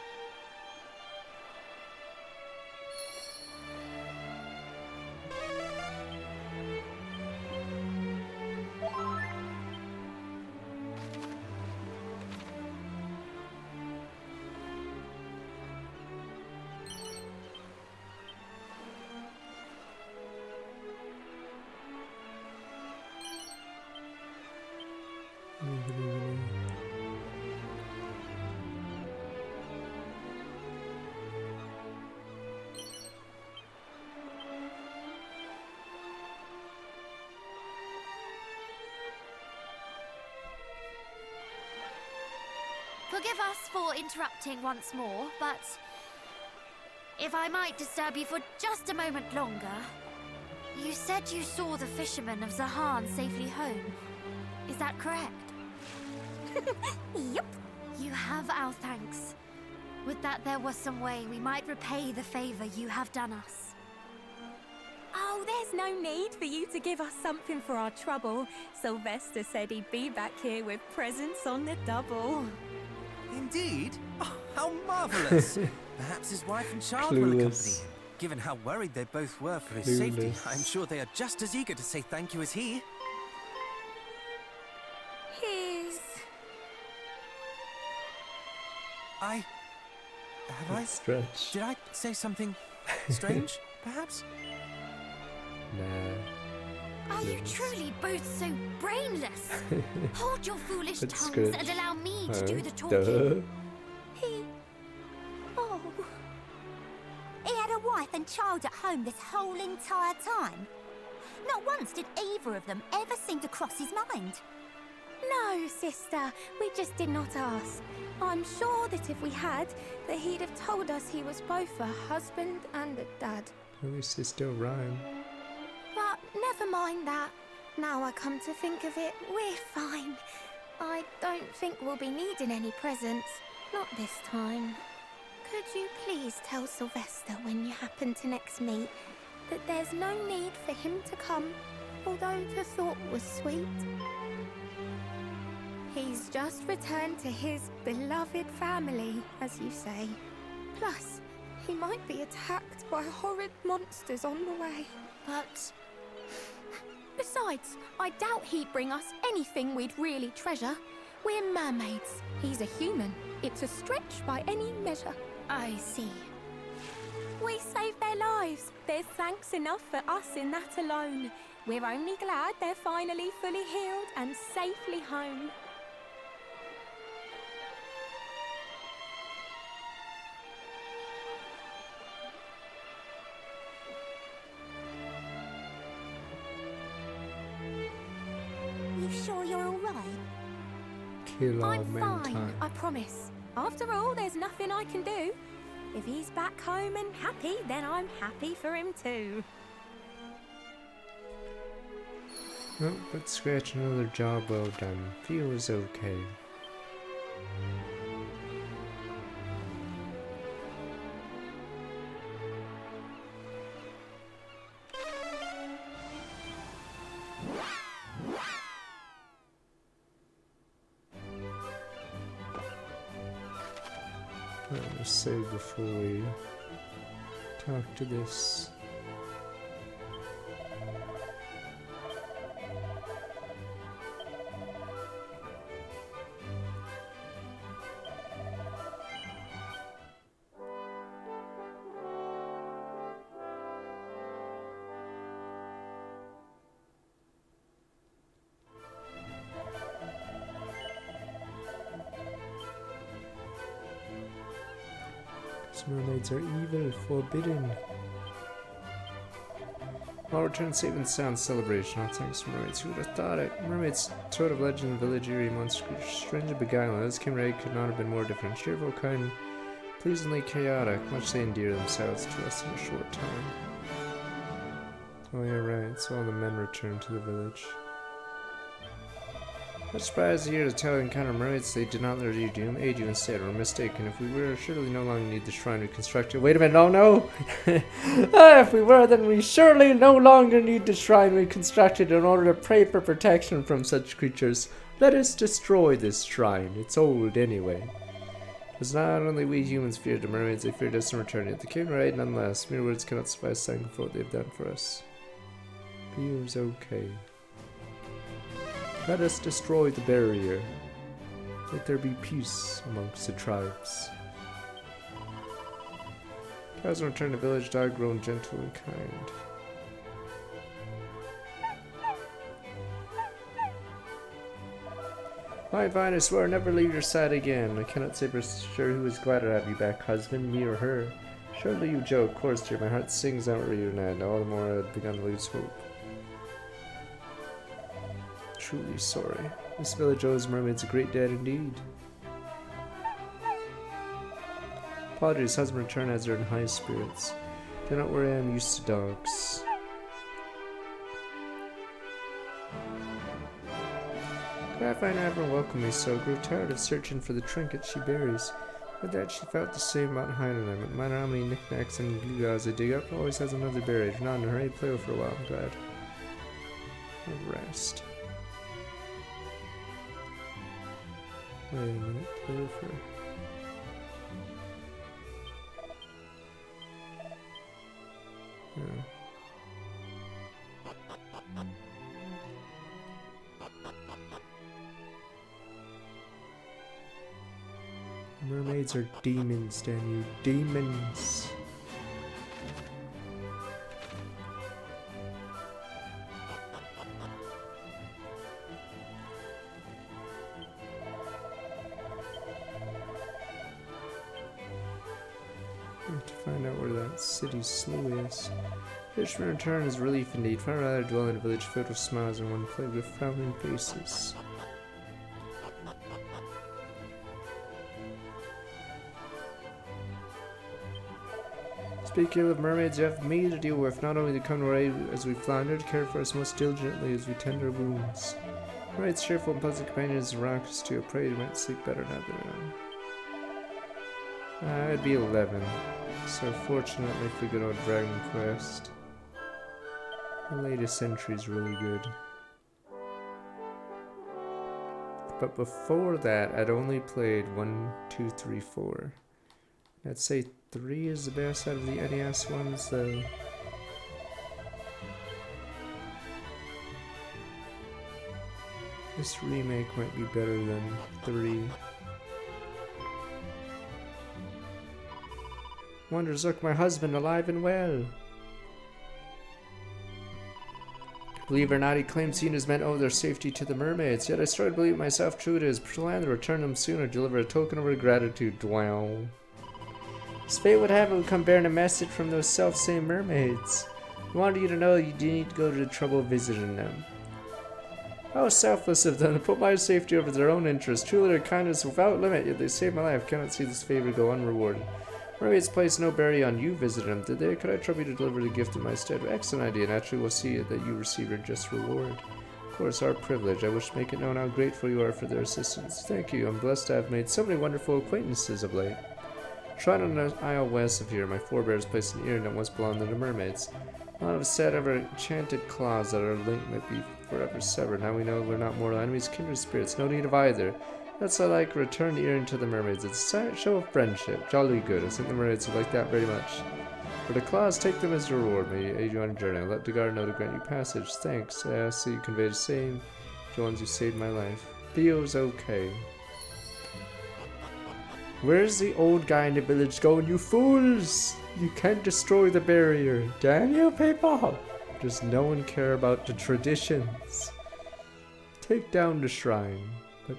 S2: Forgive us for interrupting once more, but if I might disturb you for just a moment longer, you said you saw the fishermen of Zahan safely home. Is that correct?
S10: Yep.
S2: You have our thanks. Would that there was some way we might repay the favor you have done us.
S10: Oh, there's no need for you to give us something for our trouble. Sylvester said he'd be back here with presents on the double.
S8: Indeed? Oh, how marvellous! Perhaps his wife and child will accompany
S1: Clueless.
S8: him. Given how worried they both were for his safety,
S1: Clueless.
S8: I'm sure they are just as eager to say thank you as he.
S10: He's...
S8: Have I?
S1: Stretch.
S8: Did I say something strange, perhaps?
S1: Nah.
S2: Are you truly both so brainless? Hold your foolish
S1: That's
S2: tongues
S1: good.
S2: and allow me to do the talking.
S1: Duh.
S10: He... Oh... He had a wife and child at home this whole entire time. Not once did either of them ever seem to cross his mind. No, sister, we just did not ask. I'm sure that if we had, that he'd have told us he was both a husband and a dad.
S1: At least they still rhyme.
S10: But never mind that. Now I come to think of it, we're fine. I don't think we'll be needing any presents. Not this time. Could you please tell Sylvester when you happen to next meet that there's no need for him to come, although the thought was sweet? He's just returned to his beloved family, as you say. Plus, he might be attacked by horrid monsters on the way.
S2: But
S10: Besides, I doubt he'd bring us anything we'd really treasure. We're mermaids. He's a human. It's a stretch by any measure.
S2: I see.
S10: We saved their lives. There's thanks enough for us in that alone. We're only glad they're finally fully healed and safely home. You sure you're all right?
S1: Kill all
S10: I'm fine,
S1: mankind.
S10: I promise. After all, there's nothing I can do. If he's back home and happy, then I'm happy for him too.
S1: Oh, but scratch, another job well done. Feels okay. Let's save before we talk to this. Mermaids are evil, forbidden. I'll return safe and sound celebration. All thanks to mermaids. Who would have thought it? Mermaids, toad of legend, village, eerie, monster creature, strange and beguiling. This Kim Ray could not have been more different. Cheerful, kind, pleasingly chaotic. Much they endear themselves to us in a short time. Oh yeah, right. So all the men returned to the village. Not surprised to hear the tale encounter mermaids. They did not let you doom, aid you instead. We're mistaken. If we were, surely no longer need the shrine reconstructed. Wait a minute, no! If we were, then we surely no longer need the shrine reconstructed in order to pray for protection from such creatures. Let us destroy this shrine. It's old anyway. It was not only we humans feared the mermaids, they feared us in return. Yet the king right nonetheless. Mere words cannot suffice thank for what they've done for us. Feels okay. Let us destroy the barrier. Let there be peace amongst the tribes. Cows return to village, dog grown gentle and kind. Fine, I swear I'll never leave your side again. I cannot say for sure who is glad to have you back, husband, me or her. Surely you joke, of course, dear. My heart sings out reunited. All the more I've begun to lose hope. Truly sorry. This village owes mermaids a great debt indeed. Apologies, husband returned as they're in high spirits. Do not worry, I'm used to dogs. Glad I find everyone welcome me so. Grew tired of searching for the trinkets she buries. With that, she felt the same about hiding them. No matter how many knickknacks and gewgaws I dig up, always has another buried. If not in a hurry, play for a while. I'm glad. Rest. Wait a minute, play for. Yeah. Mermaids are demons, damn you. Demons! To find out where that city slough is. Fisherman return is relief indeed. Far rather dwell in a village filled with smiles than one plagued with frowning faces. Speaking of mermaids, you have me to deal with, not only to come to aid as we floundered, care for us most diligently as we tend our wounds. Mermaids, cheerful and pleasant companions, and raucous too. I pray you might sleep better now that they're on. It'd be 11. So fortunately for good old Dragon Quest, the latest entry is really good. But before that, I'd only played 1, 2, 3, 4. I'd say 3 is the best out of the NES ones, though. This remake might be better than 3. Wonders, look, my husband alive and well. Believe it or not, he claims he and his men owe their safety to the mermaids. Yet I struggle to believe myself true it is. Plan to return them soon or deliver a token of our gratitude. Wow. As fate would have it, we come bearing a message from those self-same mermaids. We wanted you to know you didn't need to go to the trouble of visiting them. How selfless of them to put my safety over their own interest. Truly their kindness without limit, yet they saved my life. Cannot see this favor go unrewarded. Mermaids placed no barrier on you visited them, did they? Could I trouble you to deliver the gift in my stead? Excellent idea. Naturally, we'll see that you receive your just reward. Of course, our privilege. I wish to make it known how grateful you are for their assistance. Thank you. I'm blessed to have made so many wonderful acquaintances of late. Trot on the isle west of here, my forebears placed an earring that once belonged to the mermaids. A lot of said of our enchanted claws that our link might be forever severed. Now we know we're not mortal enemies, kindred spirits. No need of either. That's I like. Return the earring to the mermaids. It's a show of friendship. Jolly good. I think the mermaids would like that very much. For the claws, take them as a reward. May aid you on a journey. Let the guard know to grant you passage. Thanks. I ask that you convey the same to the ones who saved my life. Theo's okay. Where's the old guy in the village going? You fools! You can't destroy the barrier. Damn you people! Does no one care about the traditions? Take down the shrine. But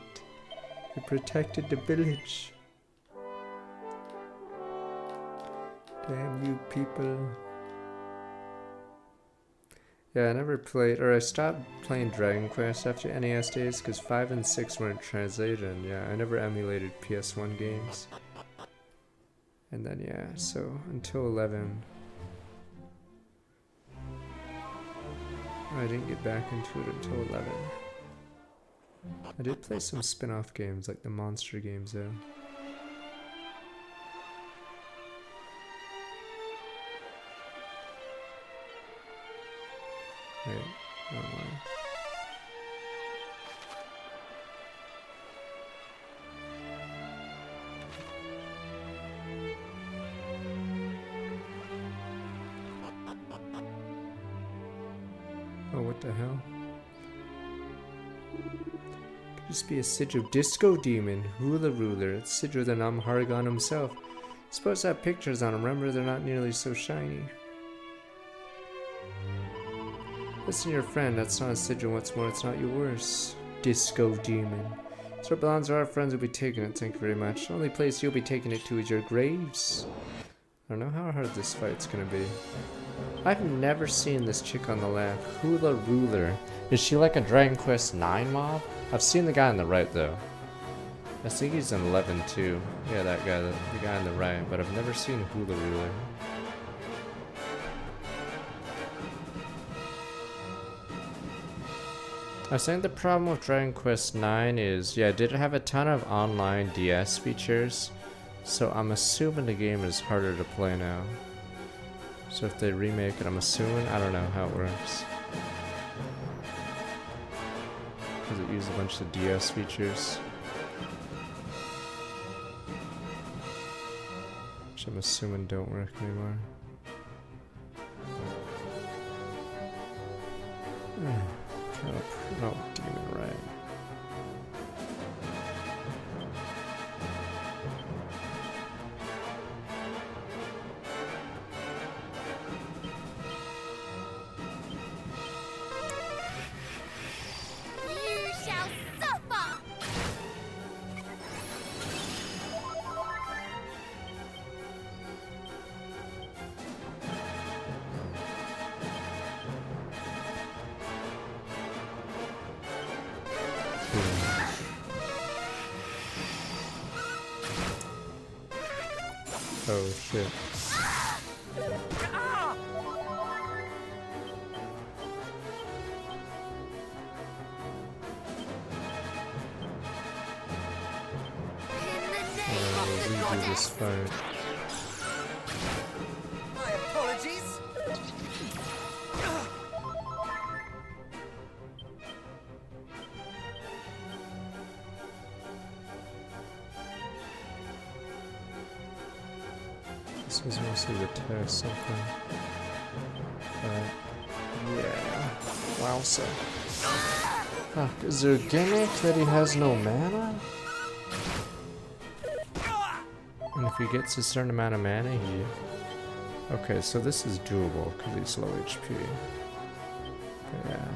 S1: you protected the village. Damn you people. Yeah, I never played, or I stopped playing Dragon Quest after NES days because 5 and 6 weren't translated, and yeah, I never emulated PS1 games. And then yeah, so until 11. I didn't get back into it until 11. I did play some spin-off games like the monster games though. Wait, oh, what the hell? Could just be a sigil disco demon, ruler. It's sigil the Namhargon himself. Supposed to have pictures on them. Remember, they're not nearly so shiny. Listen to your friend, that's not a sigil, what's more, it's not yours. Disco demon. So it belongs to our friends who'll be taking it, thank you very much. The only place you'll be taking it to is your graves. I don't know how hard this fight's gonna be. I've never seen this chick on the left. Hula Ruler. Is she like a Dragon Quest 9 mob? I've seen the guy on the right though. I think he's in 11 too. Yeah, that guy, the guy on the right, but I've never seen Hula Ruler. I think the problem with Dragon Quest 9 is, yeah, it did have a ton of online DS features, so I'm assuming the game is harder to play now. So if they remake it, I'm assuming, I don't know how it works. Does it use a bunch of DS features? Which I'm assuming don't work anymore. No, demon right.
S2: You shall suffer!
S1: Oh shit. Redo this fight.
S8: My apologies.
S1: This was mostly the test something. Yeah. Wowza. Fuck, is there a gimmick that he has no mana? And if he gets a certain amount of mana, he... Okay, so this is doable because he's low HP. But yeah.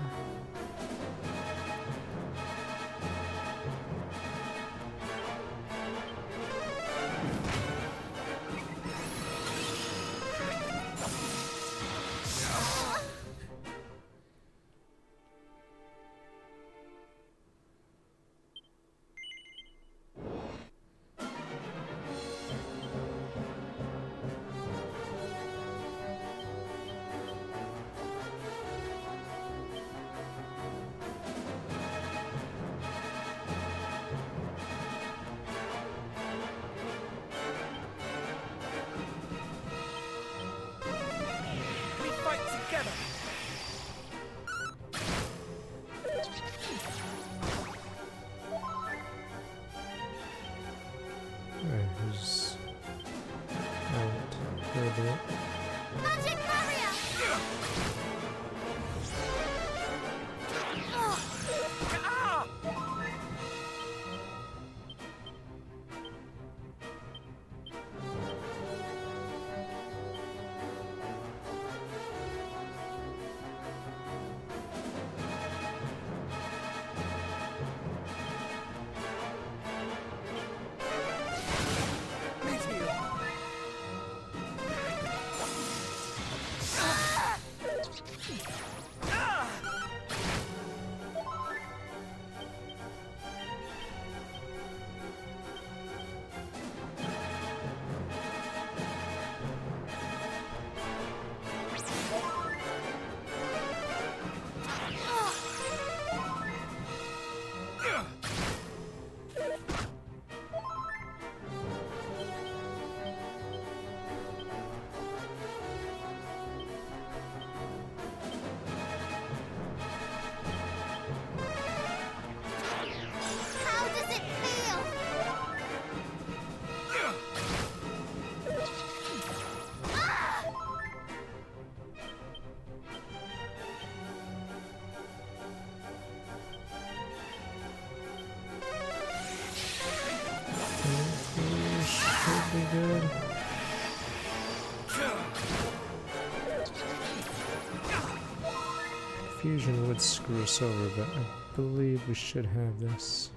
S1: confusion would screw us over, but I believe we should have this.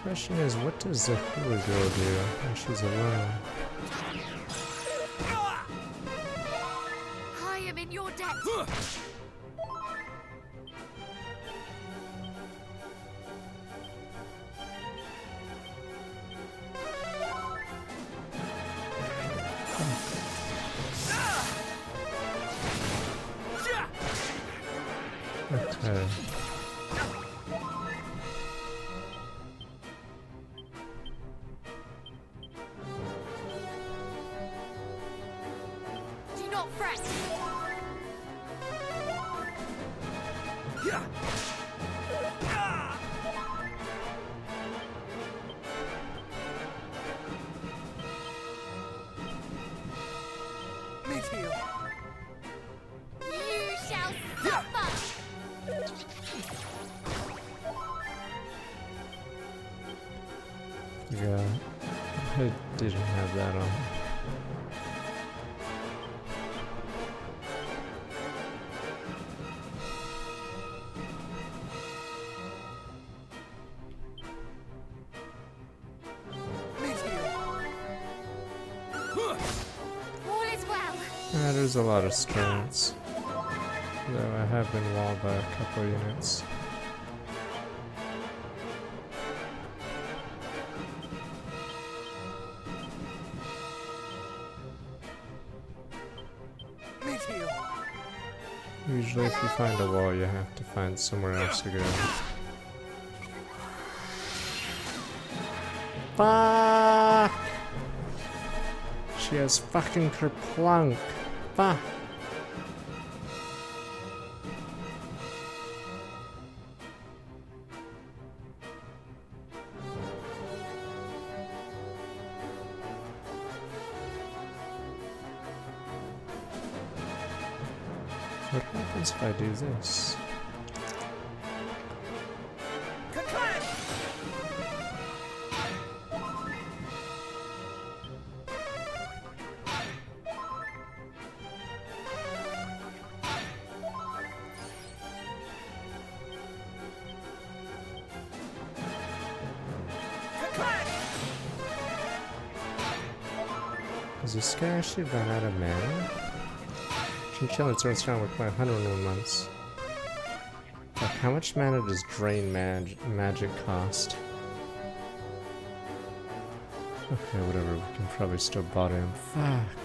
S1: Question is, what does the hula girl do when she's alone?
S2: I am in your debt.
S1: Okay.
S2: Do not fret.
S8: Meteor.
S2: You shall suffer.
S1: Yeah, I didn't have that on.
S2: All is well.
S1: There's a lot of strengths, though I have been walled by a couple units. Usually if you find a wall, you have to find somewhere else to go. Fuck! She has fucking kerplunk. Fuck! What happens if I do this? Does this guy actually run out of mana? Chinchilla turns strong with 101 months. Like, how much mana does Drain Magic cost? Okay, whatever, we can probably still bother him. Fuck.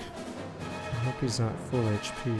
S1: I hope he's not full HP.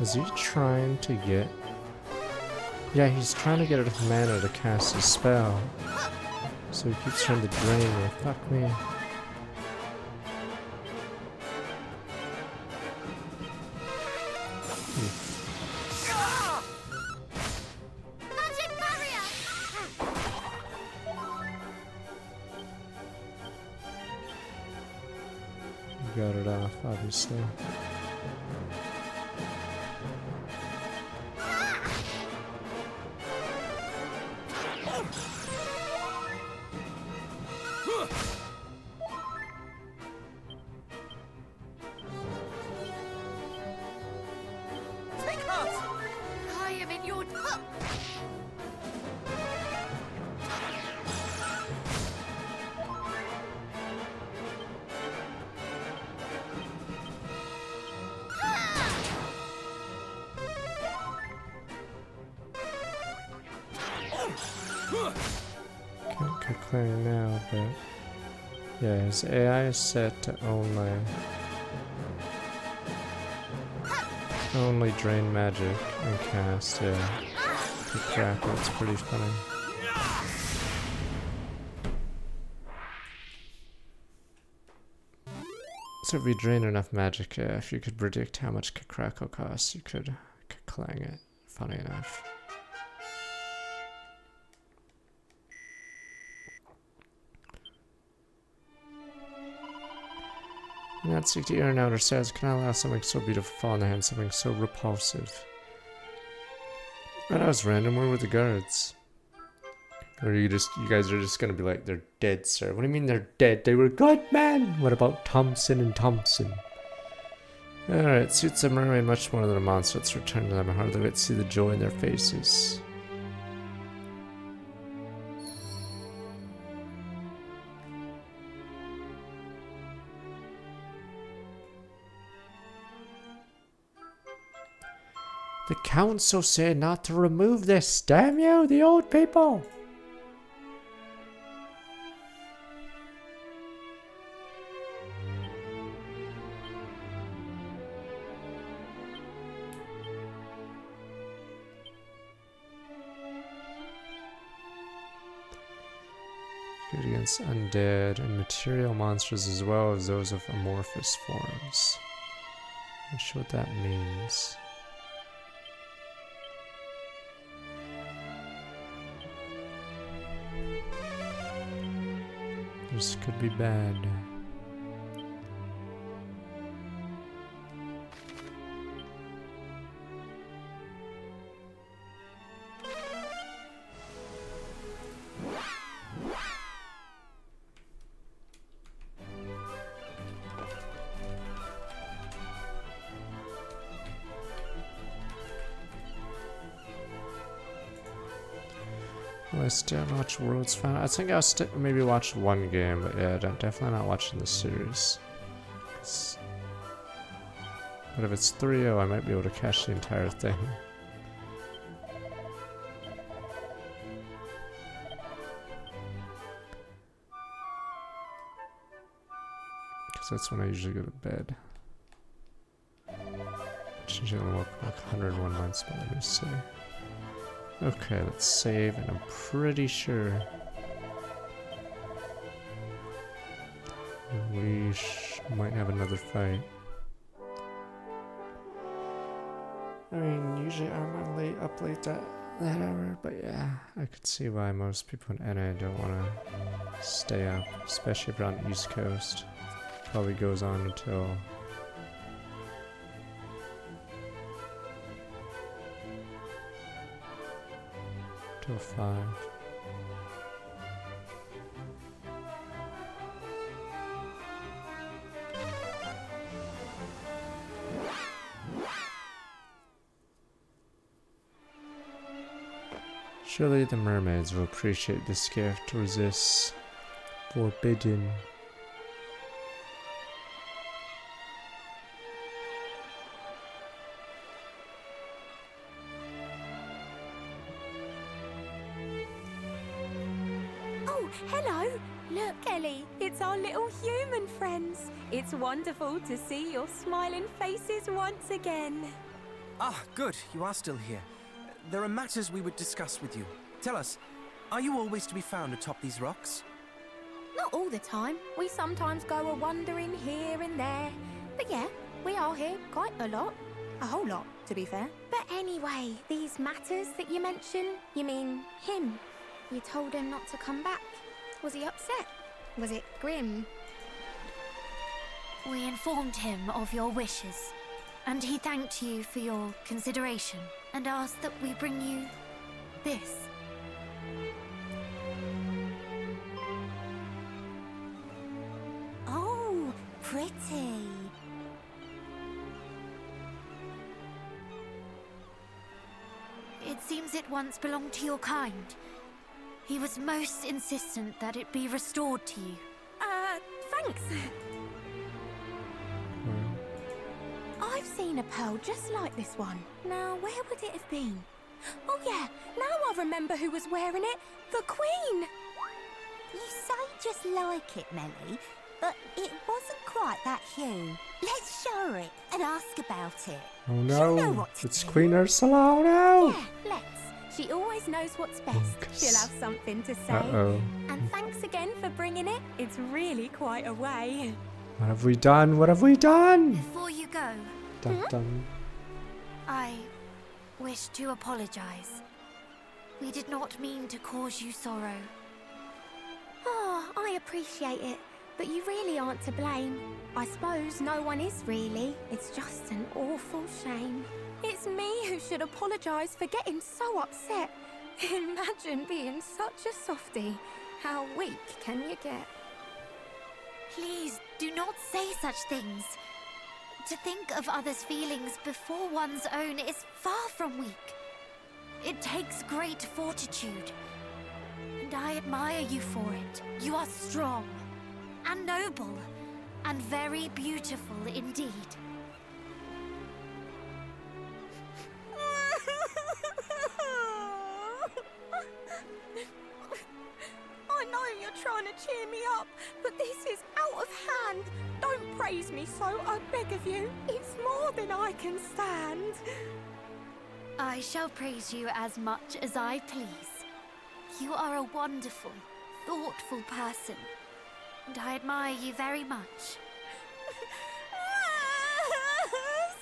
S1: Is he trying to get... Yeah, he's trying to get enough mana to cast his spell. So he keeps trying to drain me. Fuck me.
S2: Magic barrier.
S1: You got it off, obviously.
S2: I am in your...
S1: Can't complain now, but... Yeah, his AI is set to only... Only drain magic and cast, yeah. Good crap, that's pretty funny. So if you drain enough magic, if you could predict how much Crackle costs, you could clang it. Funny enough. Not seek to ear and outer says, can I allow something so beautiful fall in the hand, something so repulsive? That was random. Where were the guards? Or you guys are just gonna be like, they're dead, sir. What do you mean they're dead? They were good men! What about Thompson and Thompson? Alright, suits a mermaid much more than a monster. Let's return to them. I hardly wait to see the joy in their faces. The council said not to remove this. Damn you, the old people! Good against undead and material monsters as well as those of amorphous forms. Not sure what that means. This could be bad. Well, I still watch World's Final. I think I'll maybe watch one game, but yeah, definitely not watching the series. But if it's 3-0, I might be able to catch the entire thing. Because that's when I usually go to bed. It's usually only work like 101 months, but let me see. Okay, let's save, and I'm pretty sure we might have another fight. I mean, usually I'm up late that hour, but yeah, I could see why most people in NA don't want to stay up, especially if you're on the East Coast. Probably goes on until till 5. Surely the mermaids will appreciate this gift. Resist forbidden.
S10: Oh, hello! Look, Ellie, it's our little human friends. It's wonderful to see your smiling faces once again.
S8: Ah, good. You are still here. There are matters we would discuss with you. Tell us, are you always to be found atop these rocks?
S10: Not all the time. We sometimes go a-wandering here and there. But yeah, we are here quite a lot. A whole lot, to be fair. But anyway, these matters that you mention, you mean him? You told him not to come back. Was he upset? Was it grim?
S2: We informed him of your wishes, and he thanked you for your consideration and asked that we bring you this.
S10: Oh, pretty.
S2: It seems it once belonged to your kind. He was most insistent that it be restored to you.
S10: Thanks. I've seen a pearl just like this one. Now, where would it have been? Oh yeah, now I remember who was wearing it. The Queen!
S5: You say just like it, Melly,
S10: but it wasn't quite that hue. Let's show her it and ask about it.
S1: Oh
S10: She'll know
S1: no,
S10: what to
S1: it's
S10: do.
S1: Queen Ursula. Oh no!
S10: Yeah, let's. She always knows what's best. She'll have something to say.
S1: Uh-oh.
S10: And thanks again for bringing it. It's really quite a way.
S1: What have we done? What have we done?
S2: Before you go,
S1: Dun, dun.
S2: I wish to apologize. We did not mean to cause you sorrow.
S10: Oh, I appreciate it, but you really aren't to blame. I suppose no one is really. It's just an awful shame. It's me who should apologise for getting so upset. Imagine being such a softie. How weak can you get?
S2: Please do not say such things. To think of others' feelings before one's own is far from weak. It takes great fortitude. And I admire you for it. You are strong and noble and very beautiful indeed.
S10: I know you're trying to cheer me up, but this is out of hand. Don't praise me so, I beg of you. It's more than I can stand.
S2: I shall praise you as much as I please. You are a wonderful, thoughtful person, and I admire you very much.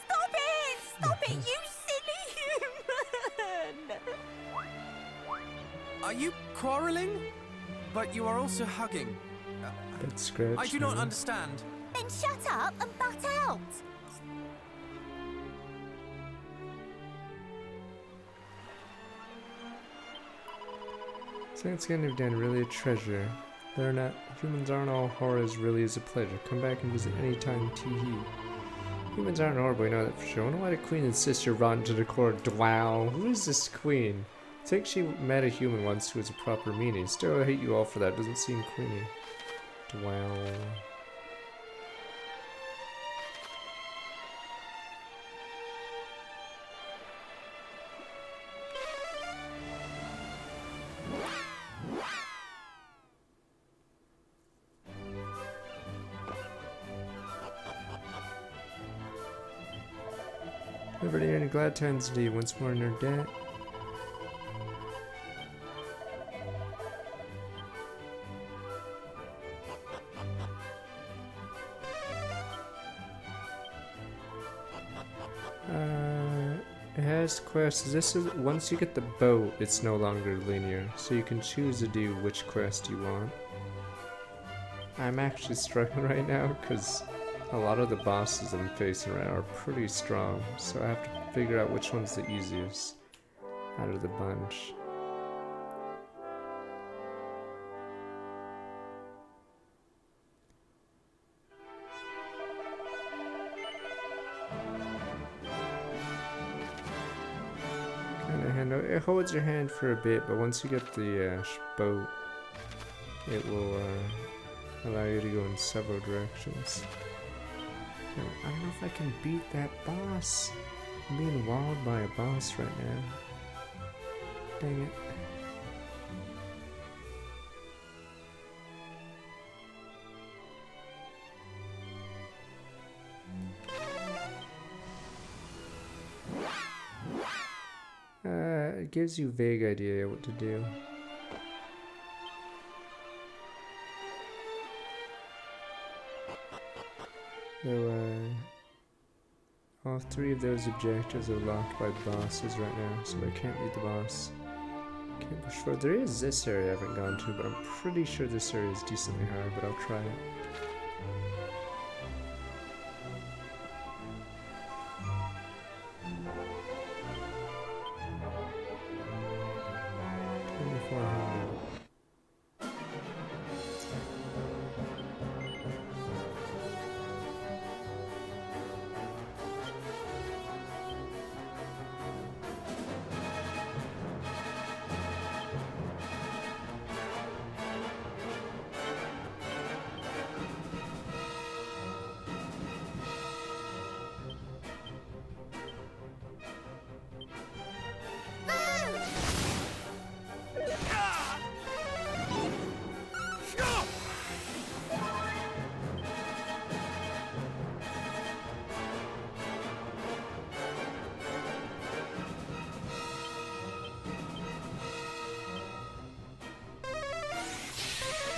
S10: Stop it! Stop it, you silly human!
S8: Are you quarreling? But you are also hugging.
S1: Good scratch.
S8: I do not understand.
S10: Then shut up and butt out!
S1: Saints Candy of Dan really a treasure. They're not. Humans aren't all horrors, really is a pleasure. Come back and visit anytime, tee-hee. Humans aren't horrible, we know that for sure. I wonder why the queen insists you're rotten to the core. Wow, who is this queen? I think she met a human once who was a proper meanie. Still, I hate you all for that. Doesn't seem queeny. Wow. Liberty and glad times indeed. Once more in her debt. It has quests. This is once you get the boat, it's no longer linear, so you can choose to do which quest you want. I'm actually struggling right now because a lot of the bosses I'm facing right now are pretty strong, so I have to figure out which one's the easiest out of the bunch. It holds your hand for a bit, but once you get the boat, it will allow you to go in several directions. I don't know if I can beat that boss. I'm being walled by a boss right now. Dang it. It gives you a vague idea what to do. So, all three of those objectives are locked by bosses right now, so I can't beat the boss. Can't push forward. There is this area I haven't gone to, but I'm pretty sure this area is decently hard, but I'll try it.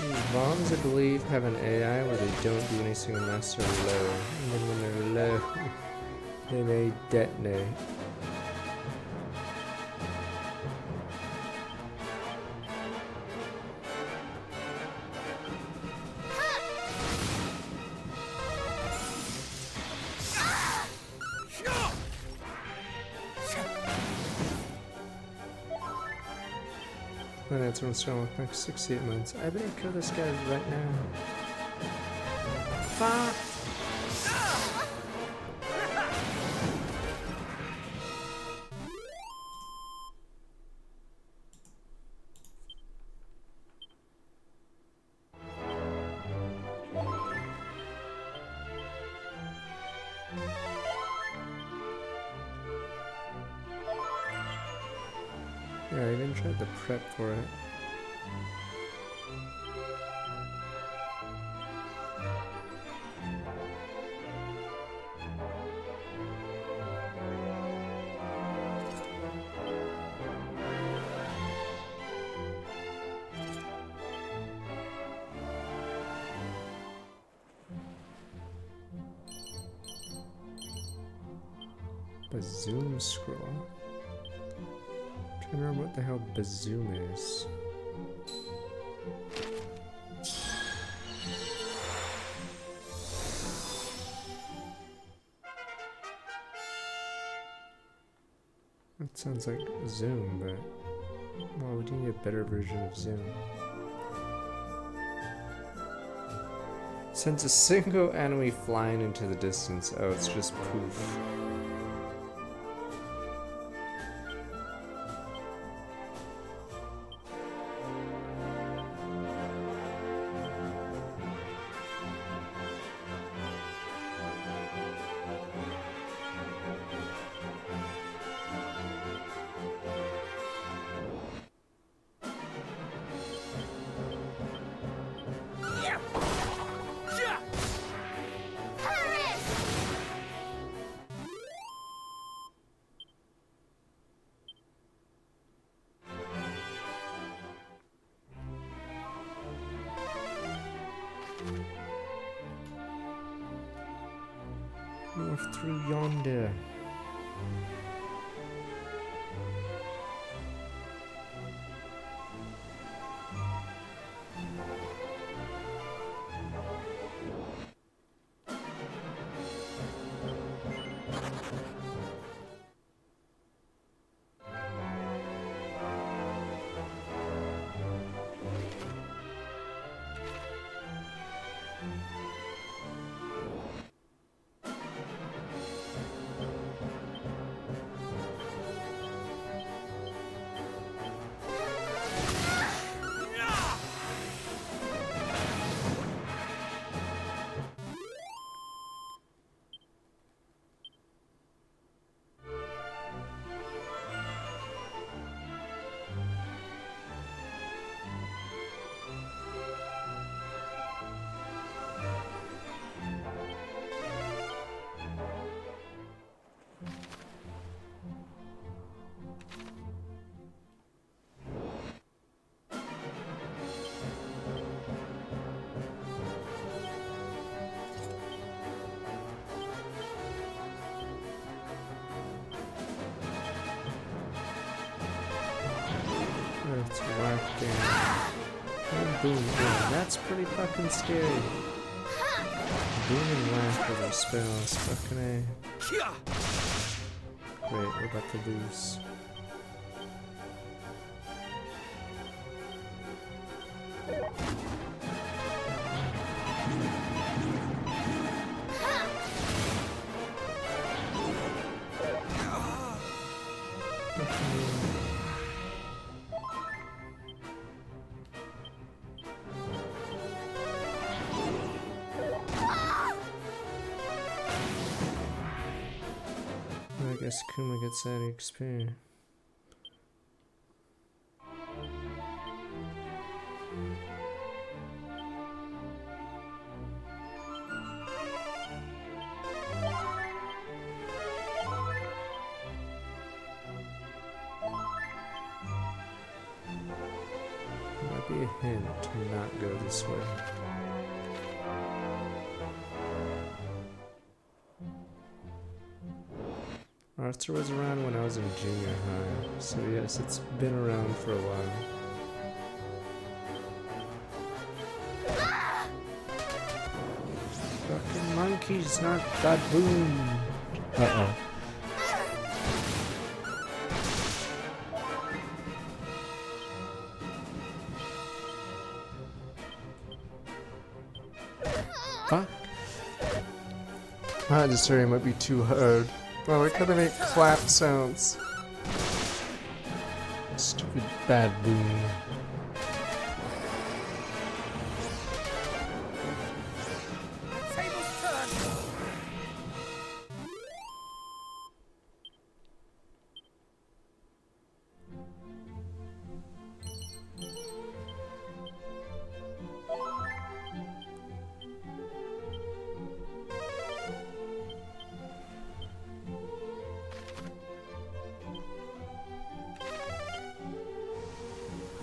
S1: These bombs, I believe, have an AI where they don't do anything unless they're low. And then when they're low, then they detonate. And that's when it's gonna look like 68 months. I better kill this guy right now. Fuck! Yeah, I even tried to prep for it. Bazoom scroll. I'm trying to remember what the hell Bazoom is. That sounds like Zoom, but well, we do need a better version of Zoom. Sends a single enemy flying into the distance. Oh, it's just poof. North through yonder. Let's whack down. And boom. Yeah, that's pretty fucking scary. Boom and whack with our spells. Fucking A. Great, we're about to lose. I guess Kuma gets that XP. be a hint to not go this way. Arthur was around when I was in junior high, so yes, it's been around for a while. Fucking monkeys, not baboon. Uh-oh. Fuck. This area might be too hard. Oh, I gotta make clap sounds. Stupid baboon.
S8: Table's turn.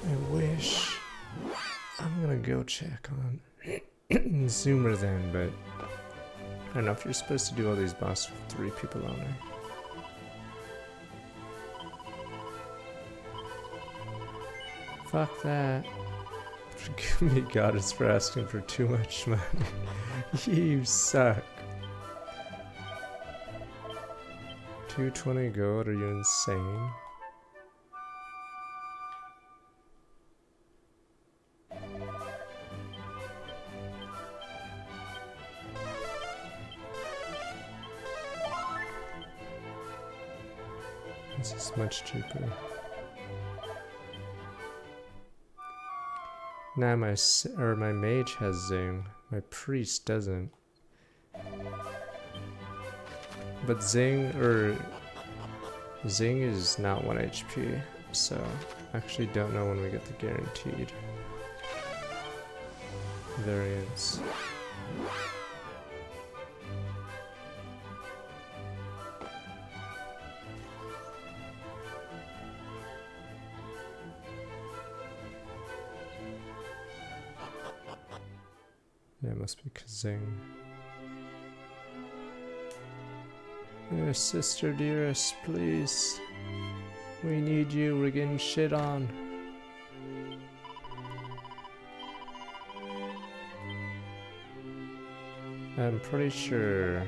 S1: I wish. I'm gonna go check on Zoomer then, but I don't know if you're supposed to do all these bosses with 3 people only. Fuck that. Forgive me, goddess, for asking for too much money. You suck. 220 gold? Are you insane? This is much cheaper. Now my mage has Zing. My priest doesn't. But Zing is not 1 HP, so I actually don't know when we get the guaranteed variance. Yeah, it must be Kazing. Sister dearest, please. We need you, we're getting shit on. I'm pretty sure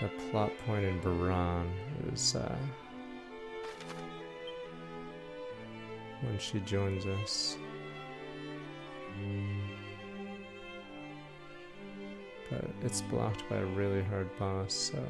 S1: the plot point in Baran is when she joins us. But it's blocked by a really hard boss, so...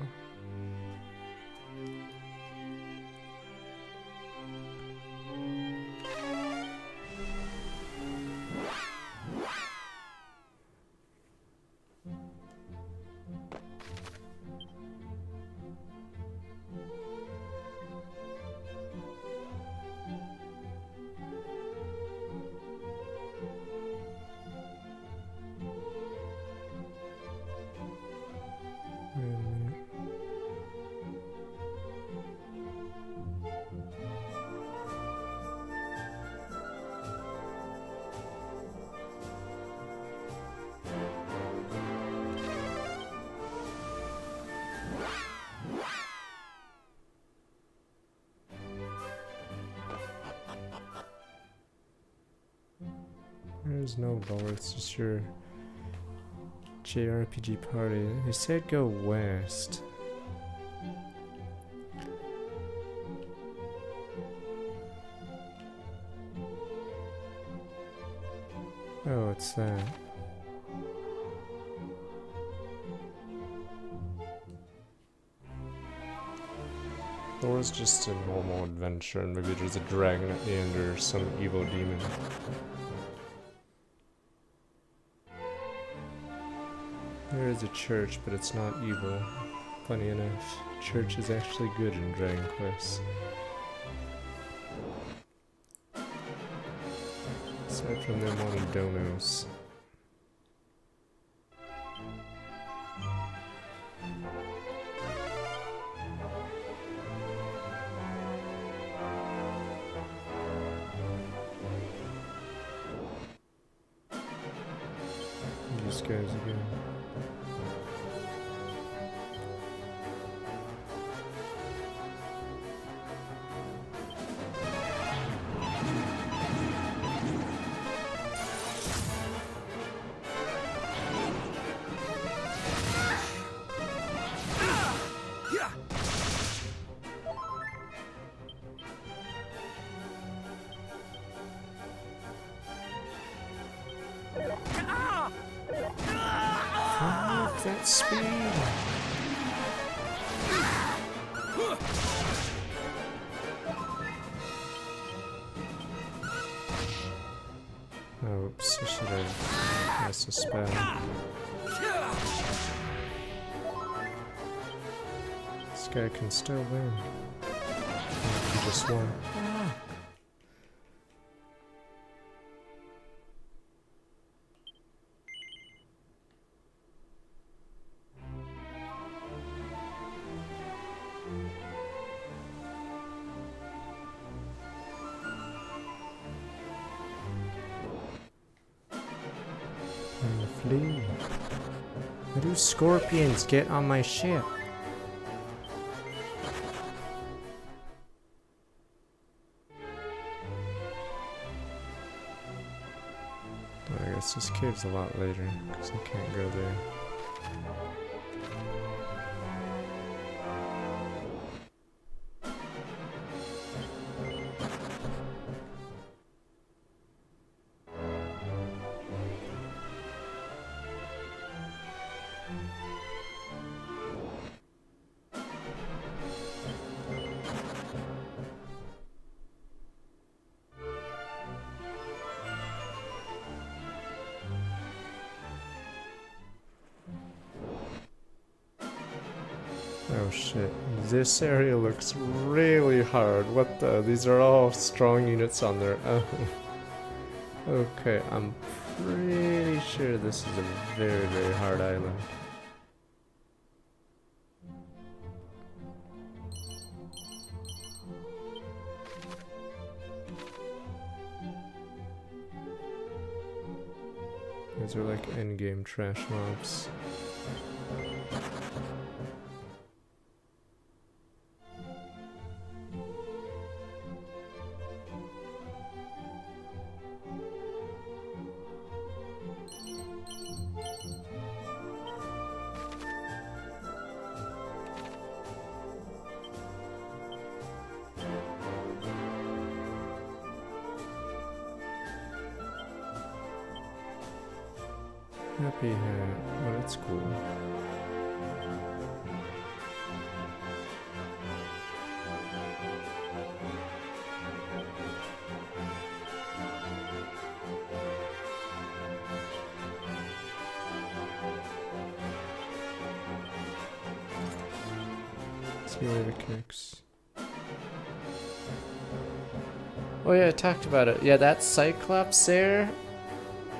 S1: Wait a minute. There's no lower, it's just your JRPG party. They said go west. Oh, it's that. Or it's just a normal adventure and maybe there's a dragon at the end or some evil demon. There is a church, but it's not evil. Funny enough, church is actually good in Dragon Quest. Aside from them wanting donos. these guys again. Fuck that speed! Oops, I should have cast a spell. This guy can still win. He just won. Flee. How do scorpions get on my ship? I guess this cave's a lot later, because I can't go there. Oh shit, this area looks really hard. What the? These are all strong units on their own. Okay, I'm pretty sure this is a very, very hard island. These are like endgame trash mobs. Happy hat. Oh, that's cool. See where the kicks. Oh yeah, I talked about it. Yeah, that Cyclops there.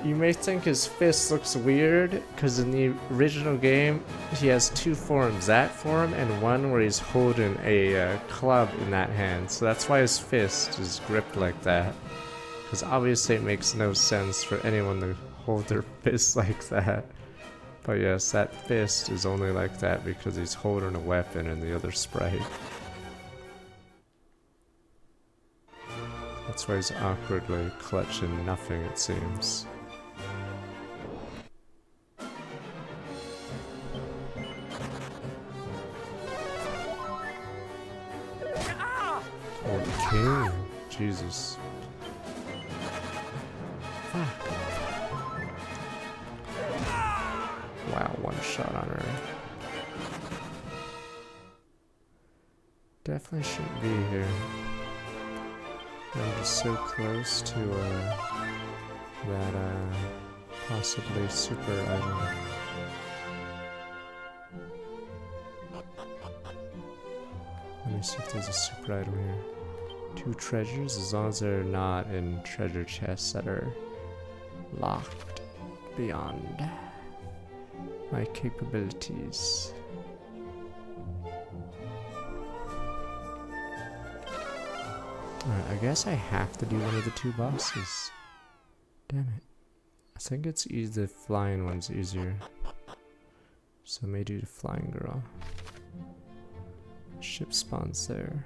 S1: You may think his fist looks weird, because in the original game, he has two forms, that form and one where he's holding a club in that hand. So that's why his fist is gripped like that. Because obviously it makes no sense for anyone to hold their fist like that. But yes, that fist is only like that because he's holding a weapon in the other sprite. That's why he's awkwardly clutching nothing, it seems. Okay, Jesus. Fuck. Wow, one shot on her. Definitely shouldn't be here. I'm just so close to that possibly super item. Let me see if there's a super item here. 2 treasures, as long as they're not in treasure chests that are locked beyond my capabilities. Alright, I guess I have to do one of the 2 bosses. Damn it. I think it's the flying one's easier. So I may do the flying girl. Ship spawns there.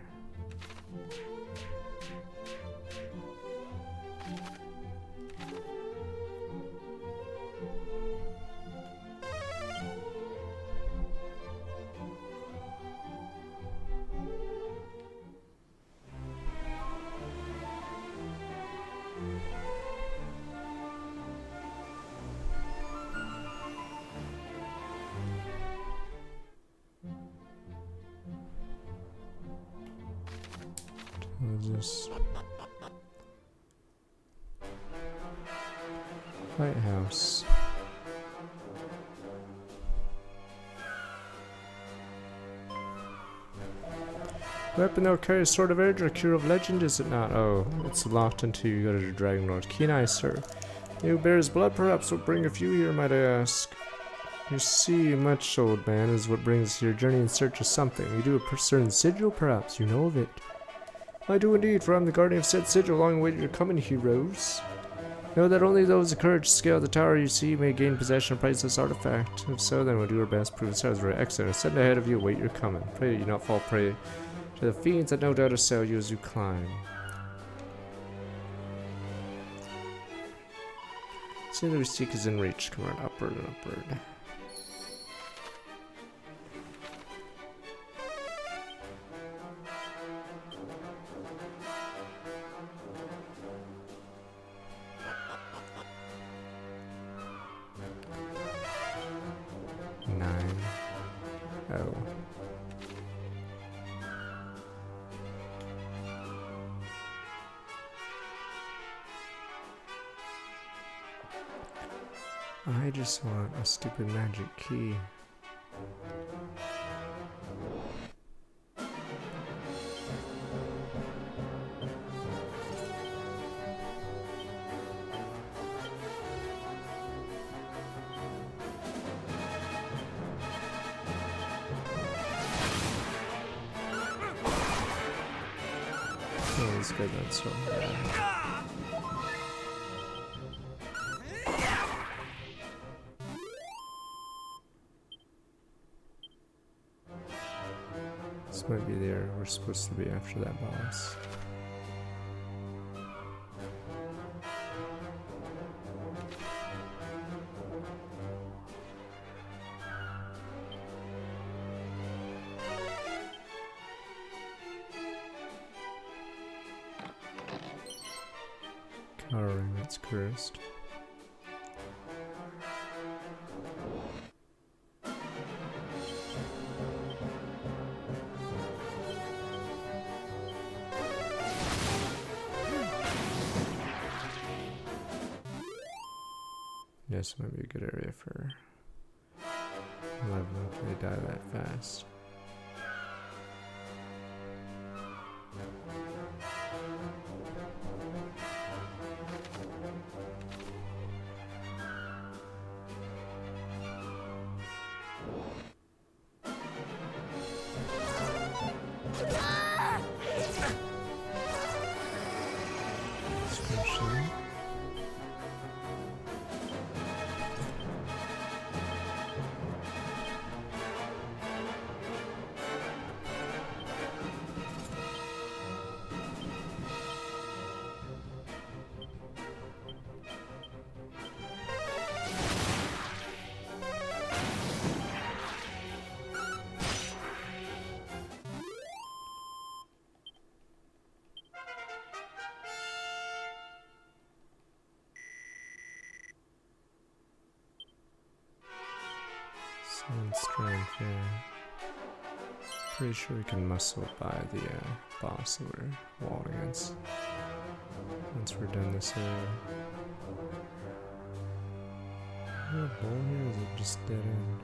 S1: What is this? Lighthouse. Weapon that will carry a sword of edge or a cure of legend, is it not? Oh, it's locked until you go to the Dragon Lord. Keen eye, sir. You bear his blood, perhaps, will bring a few here, might I ask? You see, much, old man, is what brings us your journey in search of something. You do a certain sigil, perhaps, you know of it. I do indeed, for I am the guardian of said sigil, long awaited your coming, heroes. Know that only those of courage to scale the tower you see may gain possession of priceless artifact. If so, then we'll do our best, prove the stars very excellent, send ahead of you, await your coming. Pray that you not fall prey to the fiends that no doubt assail you as you climb. See that we seek is in reach. Come on, upward and upward. Oh. I just want a stupid magic key. Oh, this guy got so bad. This might be there. We're supposed to be after that boss. Cowering, that's cursed. This might be a good area for level up. They die that fast. And strength, yeah. Pretty sure we can muscle by the boss that we're walled against. Once we're done this area. Is there a hole here, or is it just dead end?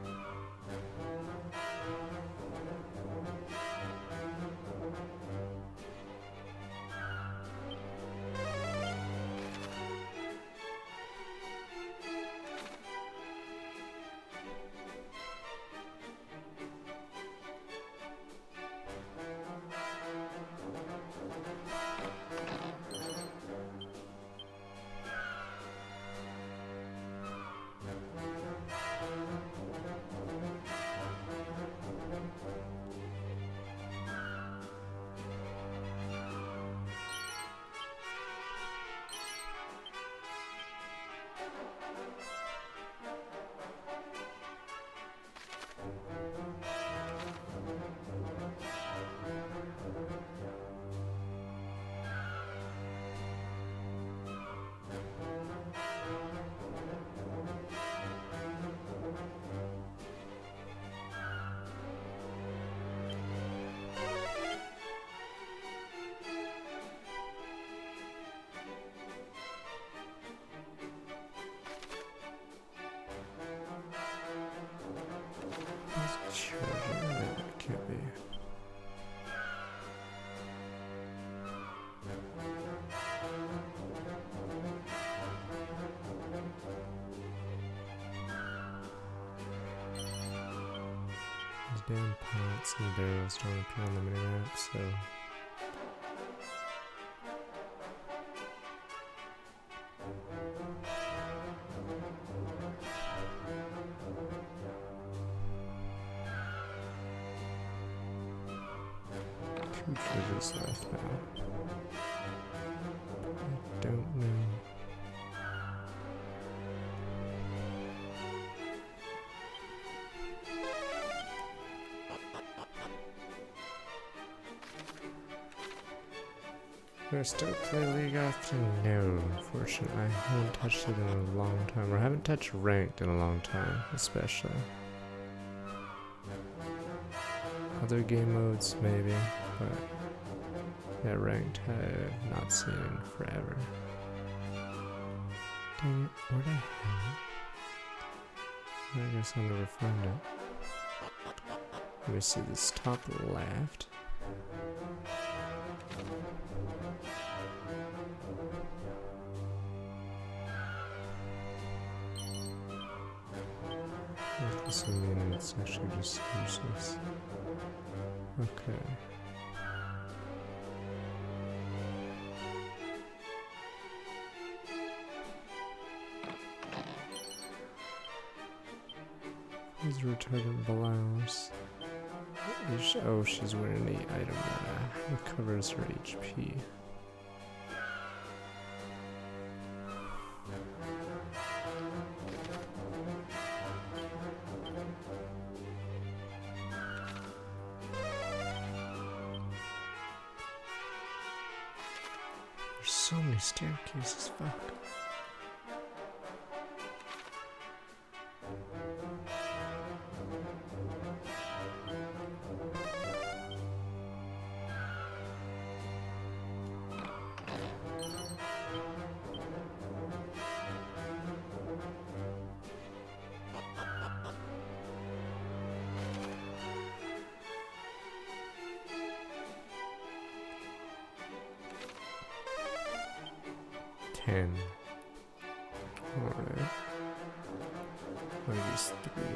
S1: damn pots and barrels don't appear on the minimap, so... Two fridges left now. I don't know. Do I still play League often? No, unfortunately. I haven't touched it in a long time. Or I haven't touched ranked in a long time, especially. Other game modes, maybe, but yeah, ranked I have not seen in forever. Dang it, where the hell? I guess I'll never find it. Let me see this top left. That doesn't mean it's actually just useless. Okay. These retardant blouse. Oh, she's wearing the item that recovers her HP. There's so many staircases, fuck. Alright. One of these three.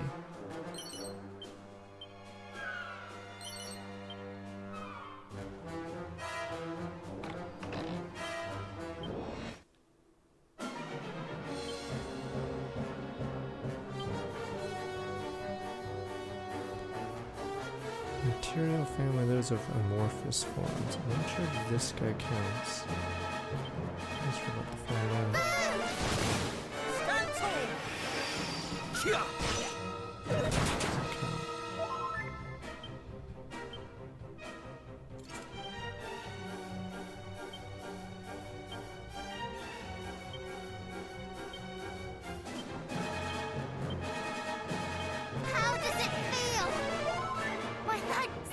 S1: Material family, those of amorphous forms. I'm not sure if this guy counts. I guess we're about to find out.
S2: How does it feel? My thanks.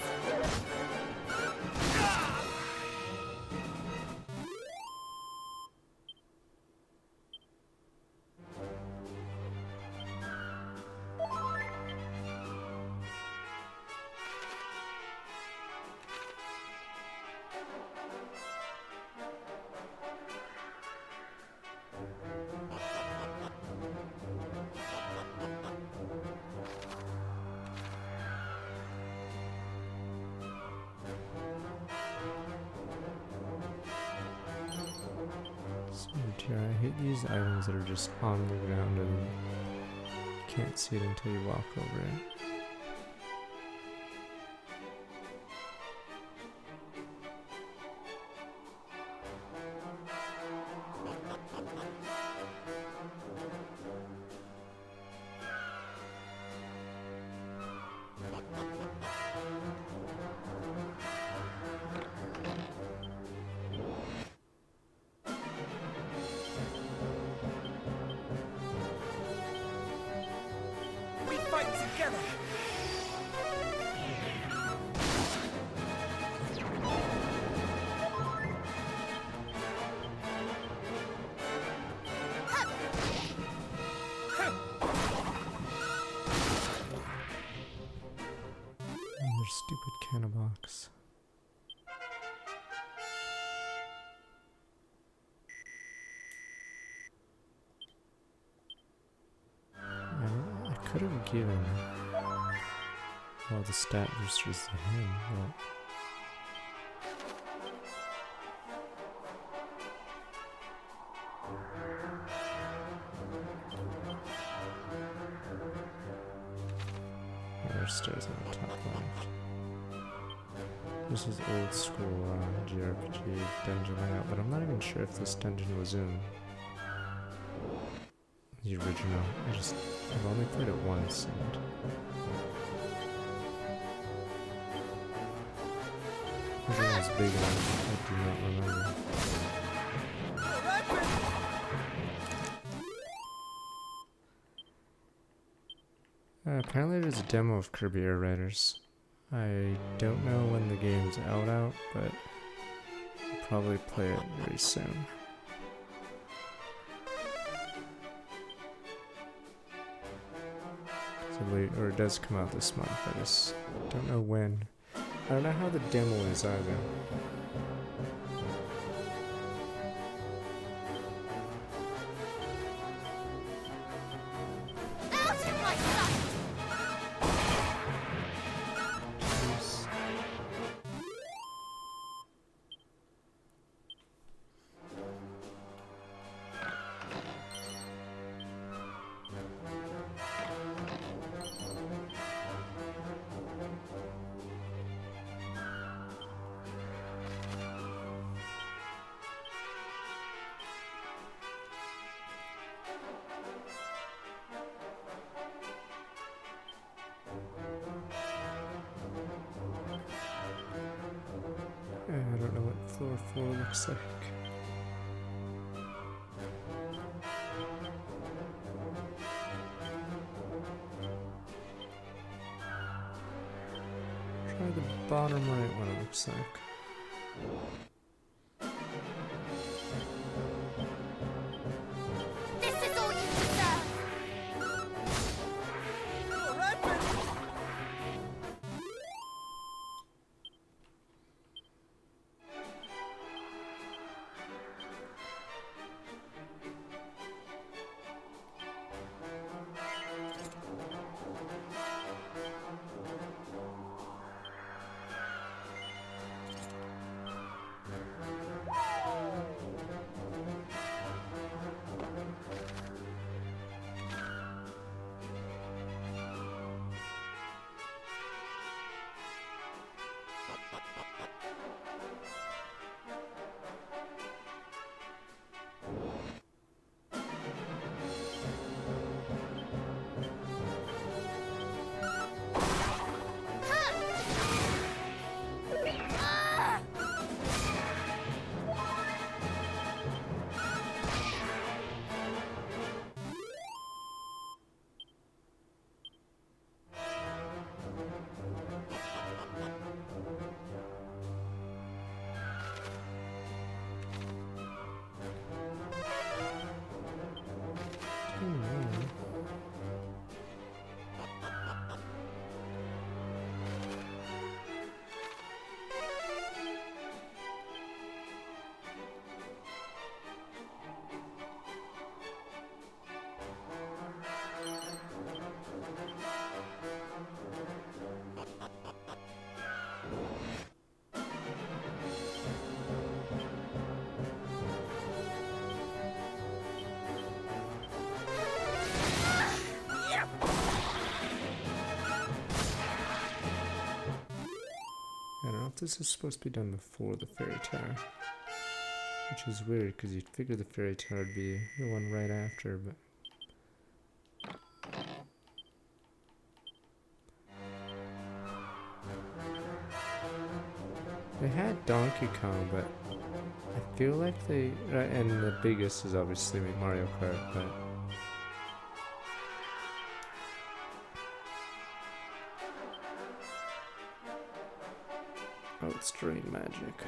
S1: I hate these items that are just on the ground and you can't see it until you walk over it.
S8: We fight together!
S1: Another stupid cannon box. I could have given Oh, the stat boosters to him. Well, there's stairs on the top left. This is old school JRPG dungeon layout, but I'm not even sure if this dungeon was in the original. I've only played it once, and it was big enough, I do not remember. Apparently there's a demo of Kirby Air Raiders. I don't know when the game's out, but I'll probably play it very soon. Or it does come out this month, I just don't know when. I don't know how the demo is either. I don't know what floor 4 looks like. Try the bottom right one, it looks like. I don't know if this is supposed to be done before the fairy tower, which is weird because you'd figure the fairy tower would be the one right after, but they had Donkey Kong, but I feel like they and the biggest is obviously Mario Kart, but oh, it's drain magic.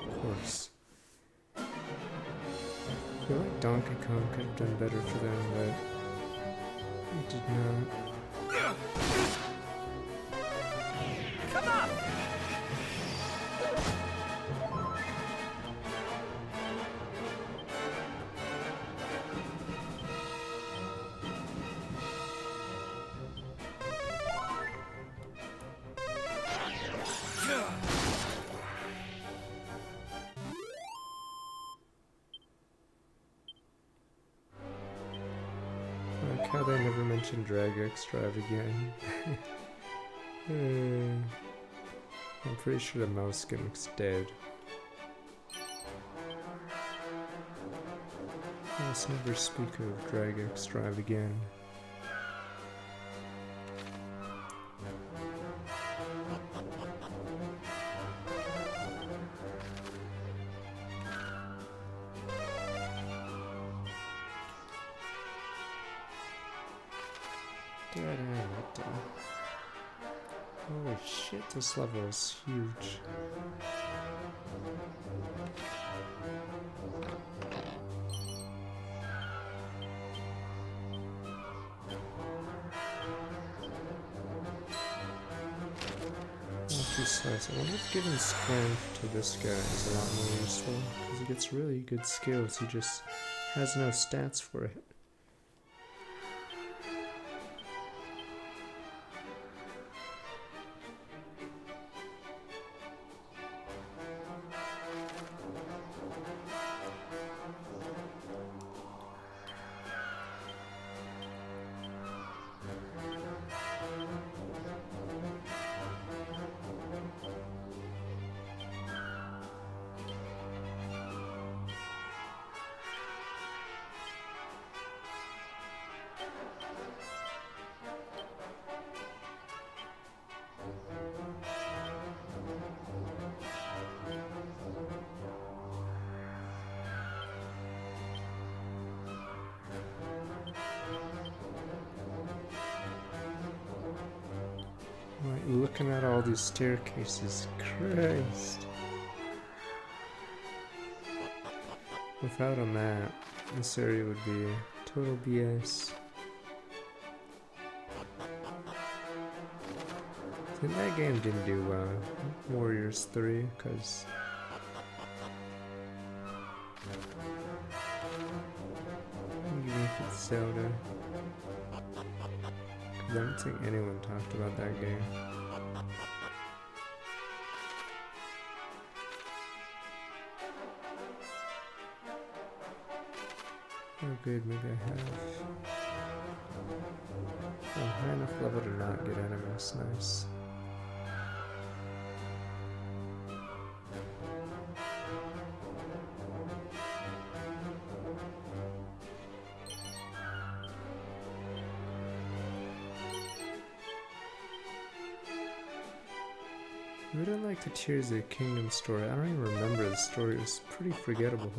S1: Of course. I feel like Donkey Kong could have done better for them, but it did not. like how they never mentioned Drag Extrav again. I'm pretty sure the mouse gimmick's dead. Let's never speak of Drag Extrav again. Holy shit, this level is huge. Slice. I wonder if giving strength to this guy is a lot more useful, because he gets really good skills, he just has no stats for it. Right, looking at all these staircases, Christ. Without a map, this area would be total BS. I think that game didn't do well, Warriors 3, because even if it's Zelda. I don't think anyone talked about that game. Oh good, maybe I have. Oh, high enough level to not get enemies, nice. I really like the Tears of the Kingdom story. I don't even remember the story, it was pretty forgettable.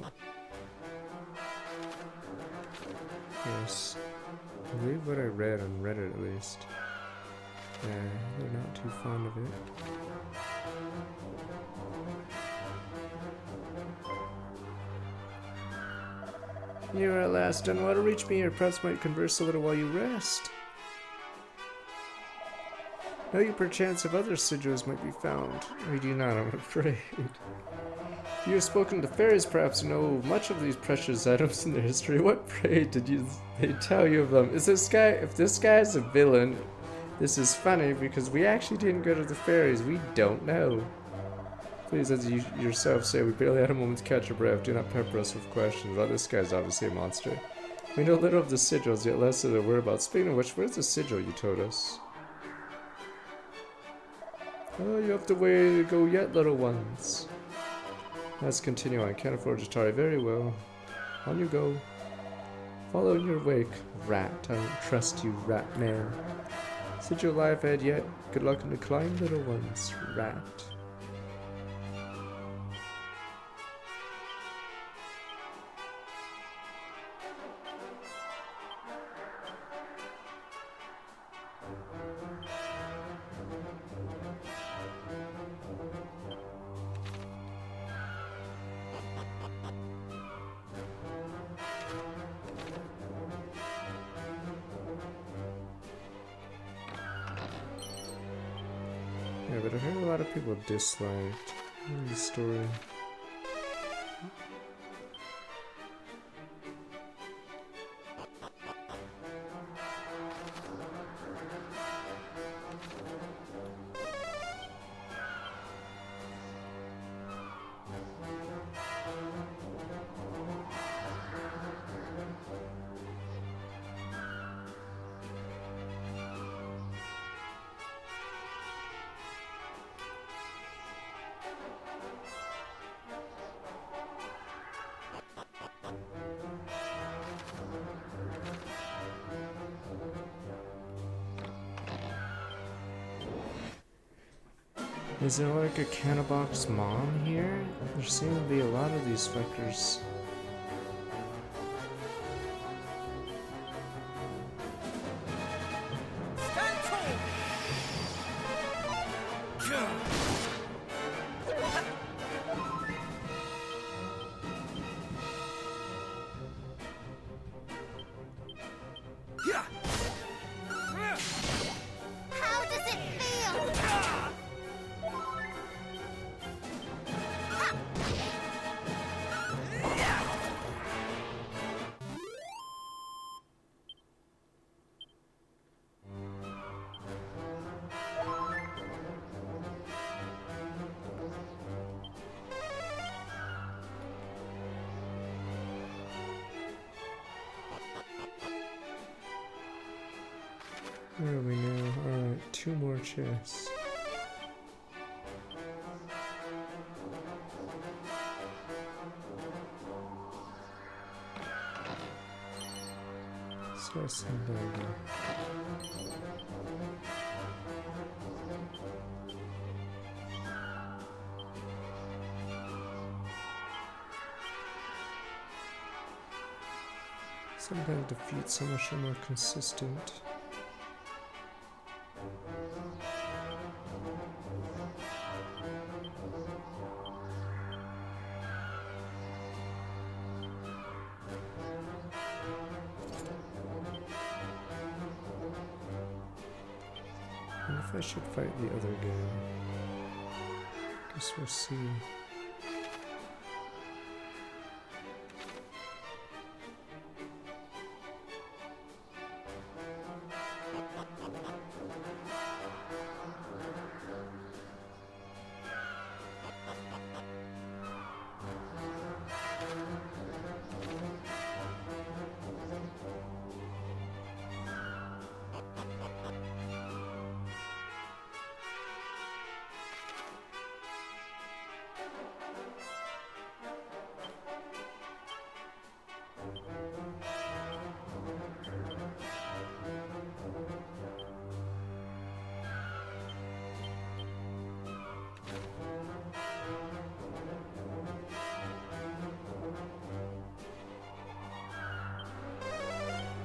S1: Yes, I believe what I read on Reddit at least. Yeah, they're not too fond of it. You are at last done well to reach me here. Perhaps might converse a little while you rest. Know you perchance if other sigils might be found. We do not, I'm afraid. You have spoken to fairies, perhaps you know much of these precious items in their history. What pray did they tell you of them? Is this guy, if this guy is a villain, this is funny because we actually didn't go to the fairies. We don't know. Please, as you yourself say, we barely had a moment to catch our breath. Do not pepper us with questions. Well, this guy's obviously a monster. We know little of the sigils, yet less of their whereabouts. Speaking of which, where's the sigil you told us? Oh, you have to way to go yet, little ones. Let's continue on. Can't afford Jatari. Very well. On you go. Follow in your wake, rat. I don't trust you, rat man. Sigil alive ahead yet? Good luck in the climb, little ones, rat. Yeah, but I heard a lot of people disliked the story. Is there like a Cannaboc's mom here? There seem to be a lot of these fuckers.
S8: Stand tall!
S2: How does it feel?
S1: Where are we now? Alright, 2 more chests. Sessenberger. Sometimes defeats so much more consistent. I wonder if I should fight the other guy. Guess we'll see.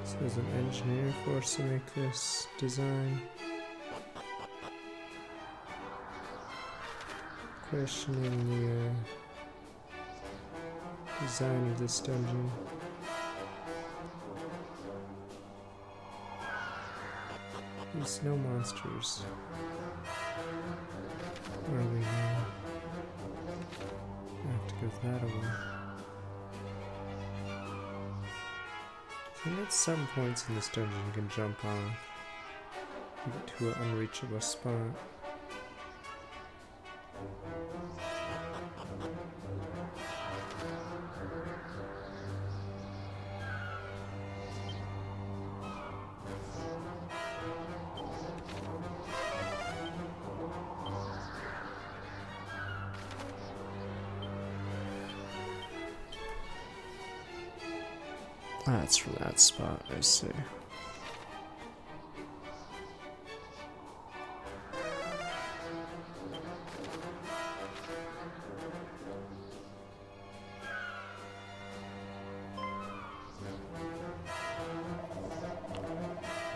S1: So there's an engineer forced to make this design. Questioning the design of this dungeon. These snow monsters. Where are we now? I have to go that way. I think at some points in this dungeon you can jump off and get to an unreachable spot. That's from that spot, I see.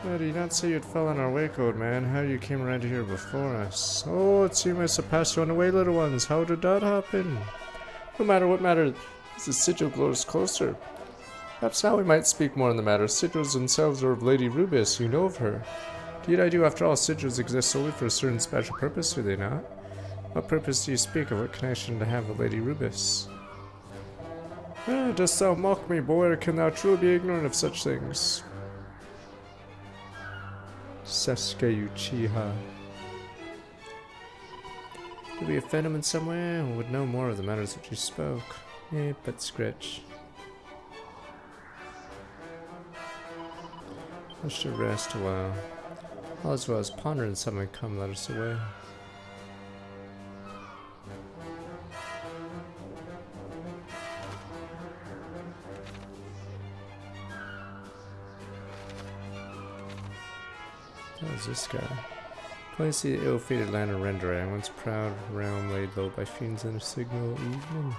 S1: Why did you not say you'd fell on our wake, old man? How you came around here before us? Oh, it seemed I surpassed you on the way, little ones. How did that happen? No matter what matter, the sigil glows closer. Perhaps now we might speak more on the matter. Sigils themselves are of Lady Rubis. You know of her. Indeed I do. After all, sigils exist solely for a certain special purpose, do they not? What purpose do you speak of? What connection to have with Lady Rubis? Ah, dost thou mock me, boy, or can thou truly be ignorant of such things? Sasuke Uchiha. Did we offend him in some way? We would know more of the matters which you spoke. But scritch. I should rest a while. All as well as pondering something come let us away. How's this guy? Place the ill-fated land of Renderai, once proud realm laid low by fiends in a signal evening.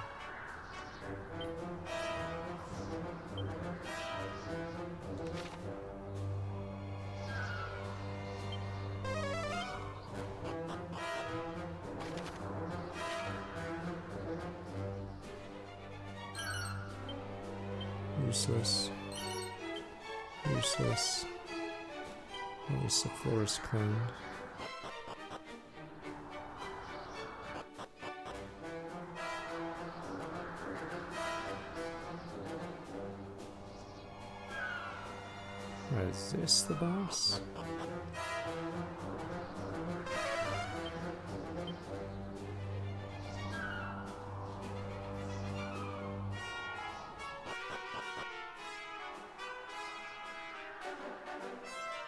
S1: Useless. Useless. At least the floor is cleaned. Is this the boss?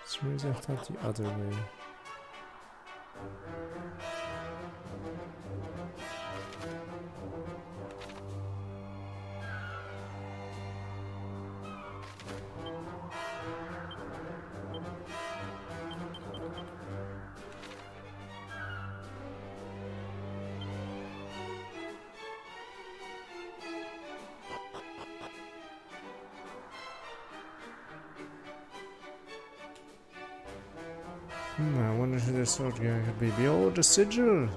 S1: For some reason I thought the other way. I wonder who this old guy could be. Behold, a sigil!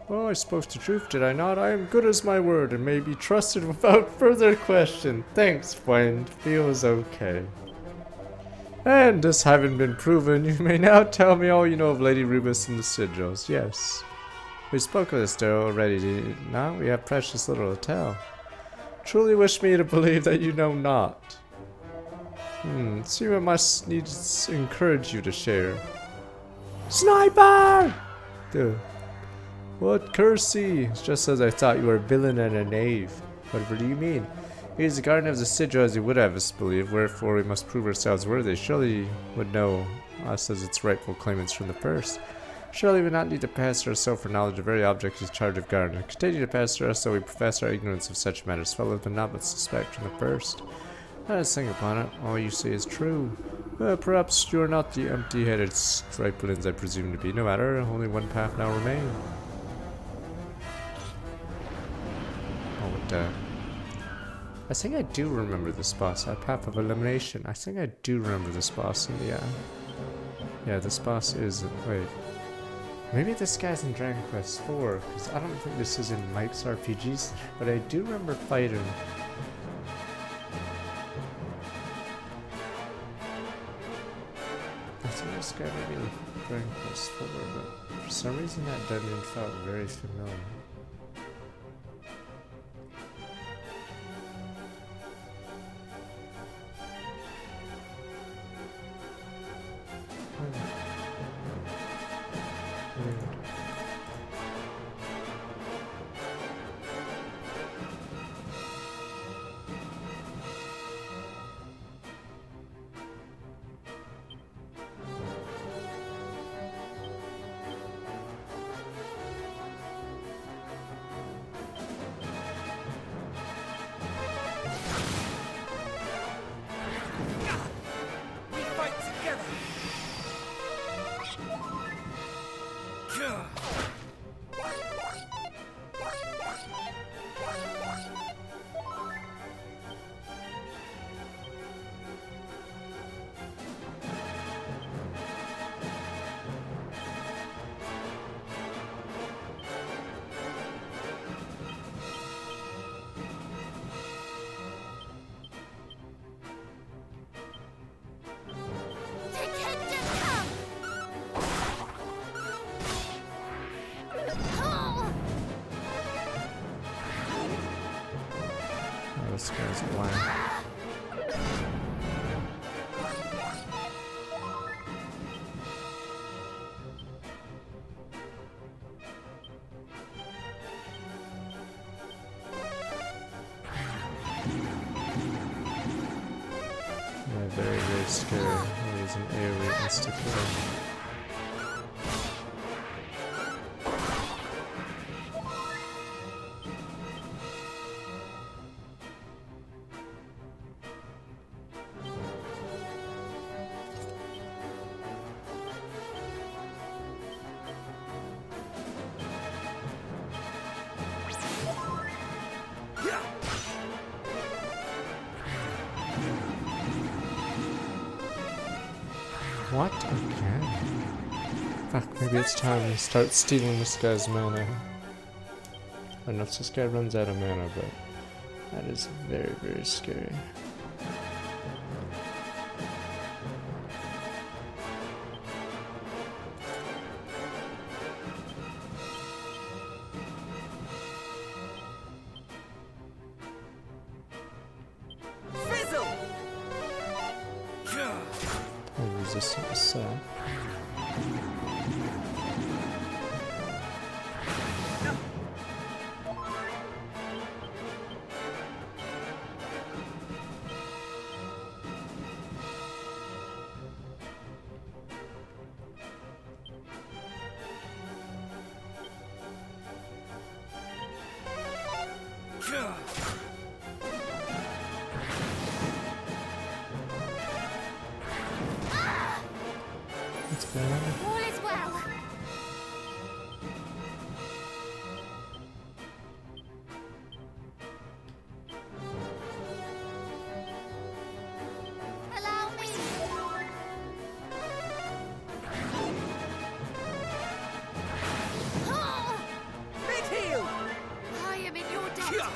S1: Oh, I spoke the truth, did I not? I am good as my word, and may be trusted without further question. Thanks, friend. Feels okay. And this having been proven, you may now tell me all you know of Lady Rubus and the sigils. Yes. We spoke of this there already, did you not? We have precious little to tell. Truly wish me to believe that you know not. See, I must needs encourage you to share. Sniper! Dude. What cursey? It's just as I thought, you were a villain and a knave. Whatever do you mean? He is the guardian of the sigil as he would have us believe, wherefore we must prove ourselves worthy. Surely you would know us as its rightful claimants from the first. Surely we would not need to pass ourselves for knowledge of very object in charge of guardian. Continue to pass to us so we profess our ignorance of such matters. Fellows would not but suspect from the first. Let us think upon it. All you say is true. Well, perhaps you are not the empty-headed stripelings I presume to be. No matter, only one path now remains. Oh, what the... I think I do remember this boss. That path of elimination. I think I do remember this boss in the... Yeah, this boss is... Wait. Maybe this guy's in Dragon Quest IV, because I don't think this is in Mike's RPGs, but I do remember fighting... This guy maybe in Dragon Quest IV, but for some reason that dungeon felt very familiar. This guy's blind. Yeah, very, very scary. He's an AoE insta-kill. What? Again? Fuck, maybe it's time to start stealing this guy's mana. I don't know if this guy runs out of mana, but that is very, very scary. Resistant set.
S2: All is well. Allow me.
S8: Big heal!
S2: I am in your debt.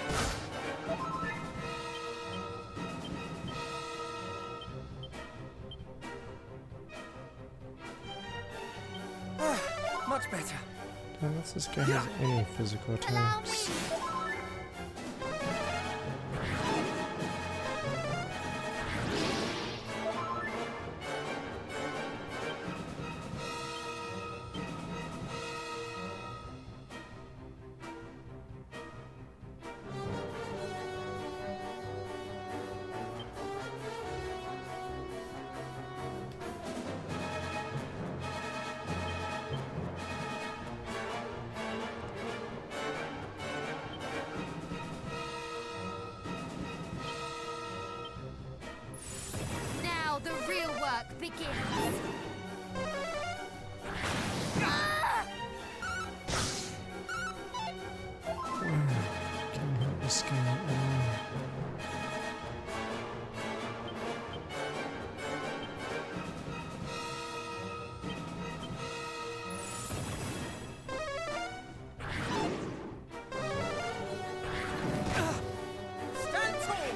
S8: Much better.
S1: Unless this guy has any physical
S2: Allow
S1: attacks.
S2: me. Now the real work begins.
S1: Can't help this guy at all.
S8: Stand tall!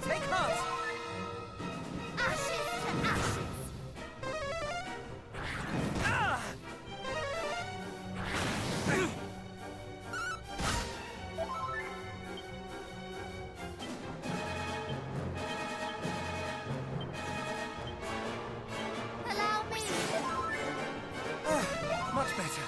S8: Take heart!
S2: Ashes to ashes. Allow me.
S8: Much better.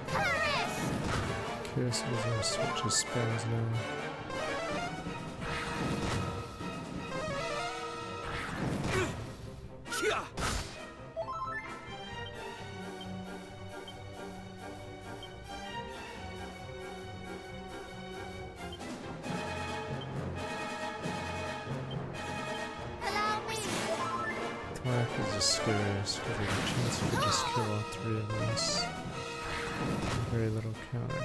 S2: Perish.
S1: Curse is gonna switch his spells now.
S2: Allow me.
S1: Thwack is just scariest because there's a chance you could just kill all three of us. Very little counter.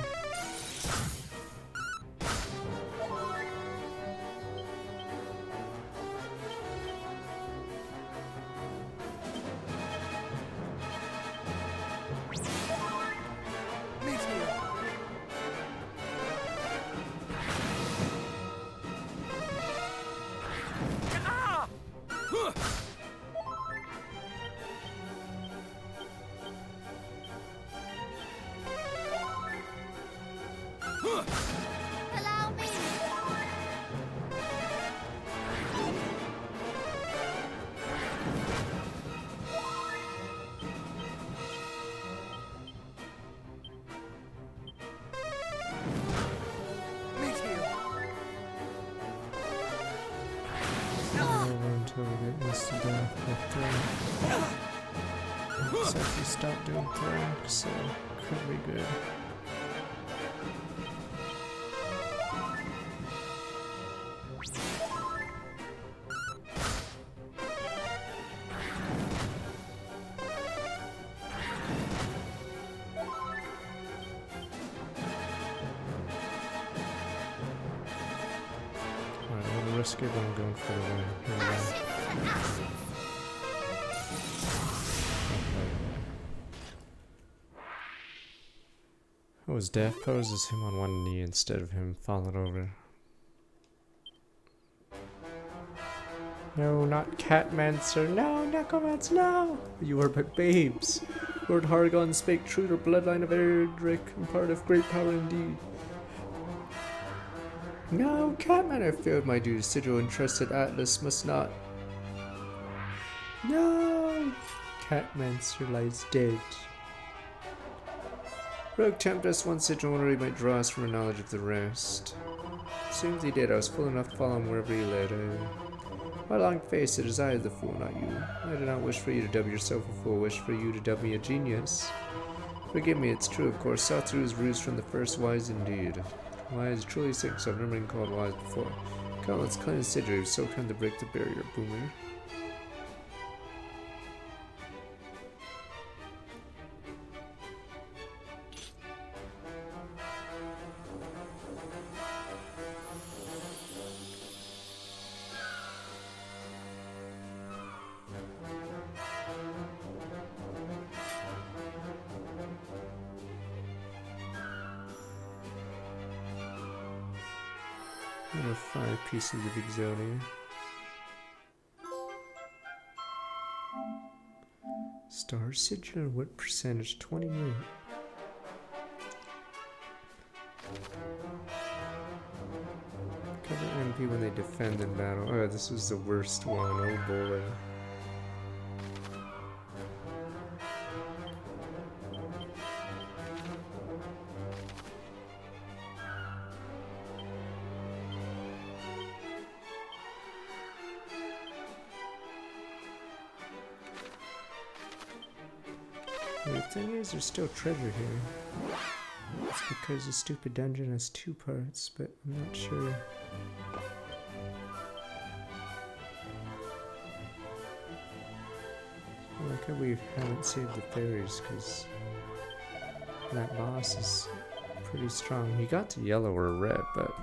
S2: Allow me.
S1: Over until we get this to death with So if we stop doing pranks, so could be good. Alright, I'm gonna risk it, but I'm going for the win. Here we go. Oh, his death pose is him on one knee instead of him falling over. No, not Catmancer. No, Necromancer, no! You are but babes. Lord Hargon spake true, the bloodline of Erdrick, and part of great power indeed. No, Catman, I failed my duty. Sigil and trusted Atlas must not. No! Catmancer lies dead. Rogue tempted us one Sigil wonder he might draw us from a knowledge of the rest. As soon as he did, I was full enough to follow him wherever he led. My long face, it is I the fool, not you. I do not wish for you to dub yourself a fool, I wish for you to dub me a genius. Forgive me, it's true, of course. Saw through his ruse from the first, wise indeed. Wise, truly sick, so I've never been called wise before. Come on, let's cleanse Sigil, he was so trying to break the barrier, boomer. Another 5 pieces of Exodia. Star Sigil, what percentage? 28. Cover MP when they defend in battle. Oh, this is the worst one. Oh boy. The thing is, there's still treasure here. It's because the stupid dungeon has 2 parts, but I'm not sure. I like how we haven't saved the fairies, because that boss is pretty strong. He got to yellow or red, but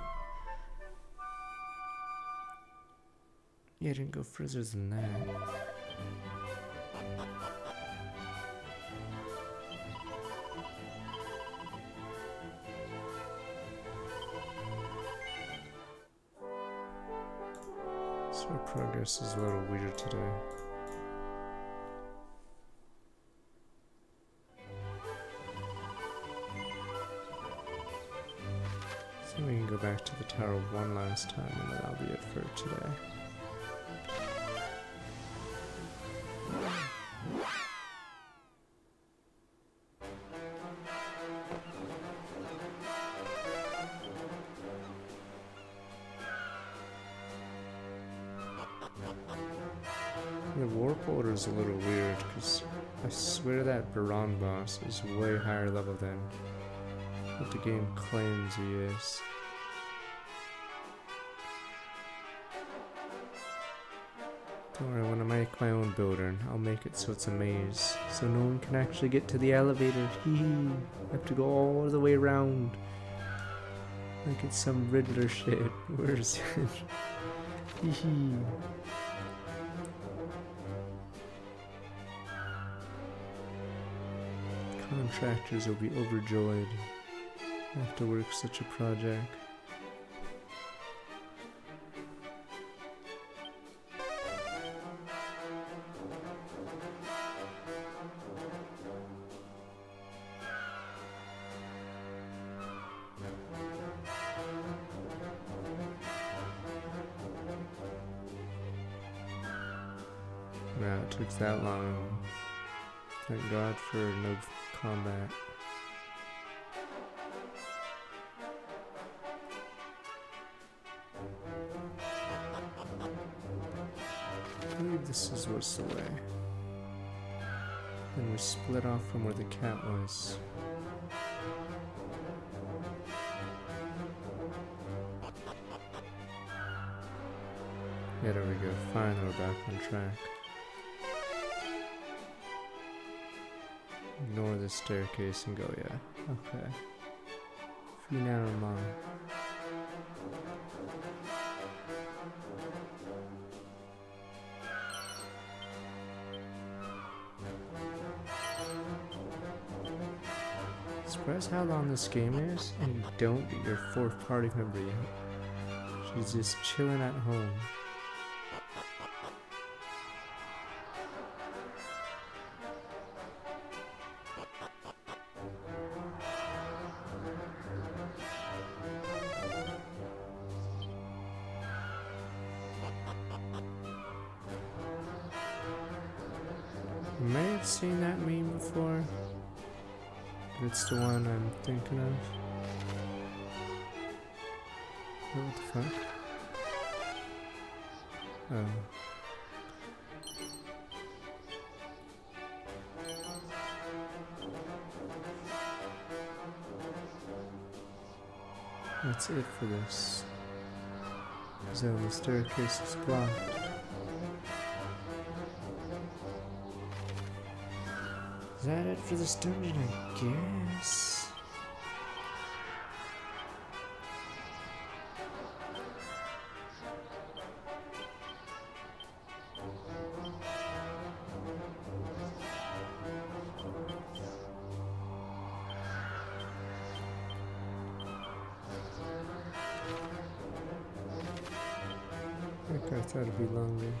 S1: yeah, didn't go further than that. So our progress is a little weird today. So we can go back to the tower one last time and then that'll be it for today. The warp order is a little weird because I swear that Baron boss is way higher level than what the game claims he is. Don't worry, when I make my own builder, I'll make it so it's a maze, so no one can actually get to the elevator. Hee hee. I have to go all the way around. Like it's some Riddler shit. Where is it? Hee hee. Contractors will be overjoyed after work such a project. Wow, it took that long. Thank God for no combat. I believe this is what's the way. Then we split off from where the cat was. Yeah, there we go. Finally, we're back on track. Ignore the staircase and go, yeah. Okay. Finalement. Surprised how long this game is, and you don't get your fourth party member yet. She's just chilling at home. You may have seen that meme before. It's the one I'm thinking of. Oh, what the fuck? Oh. That's it for this. So the staircase is blocked. Is that it for this dungeon? I guess. I thought it'd be longer.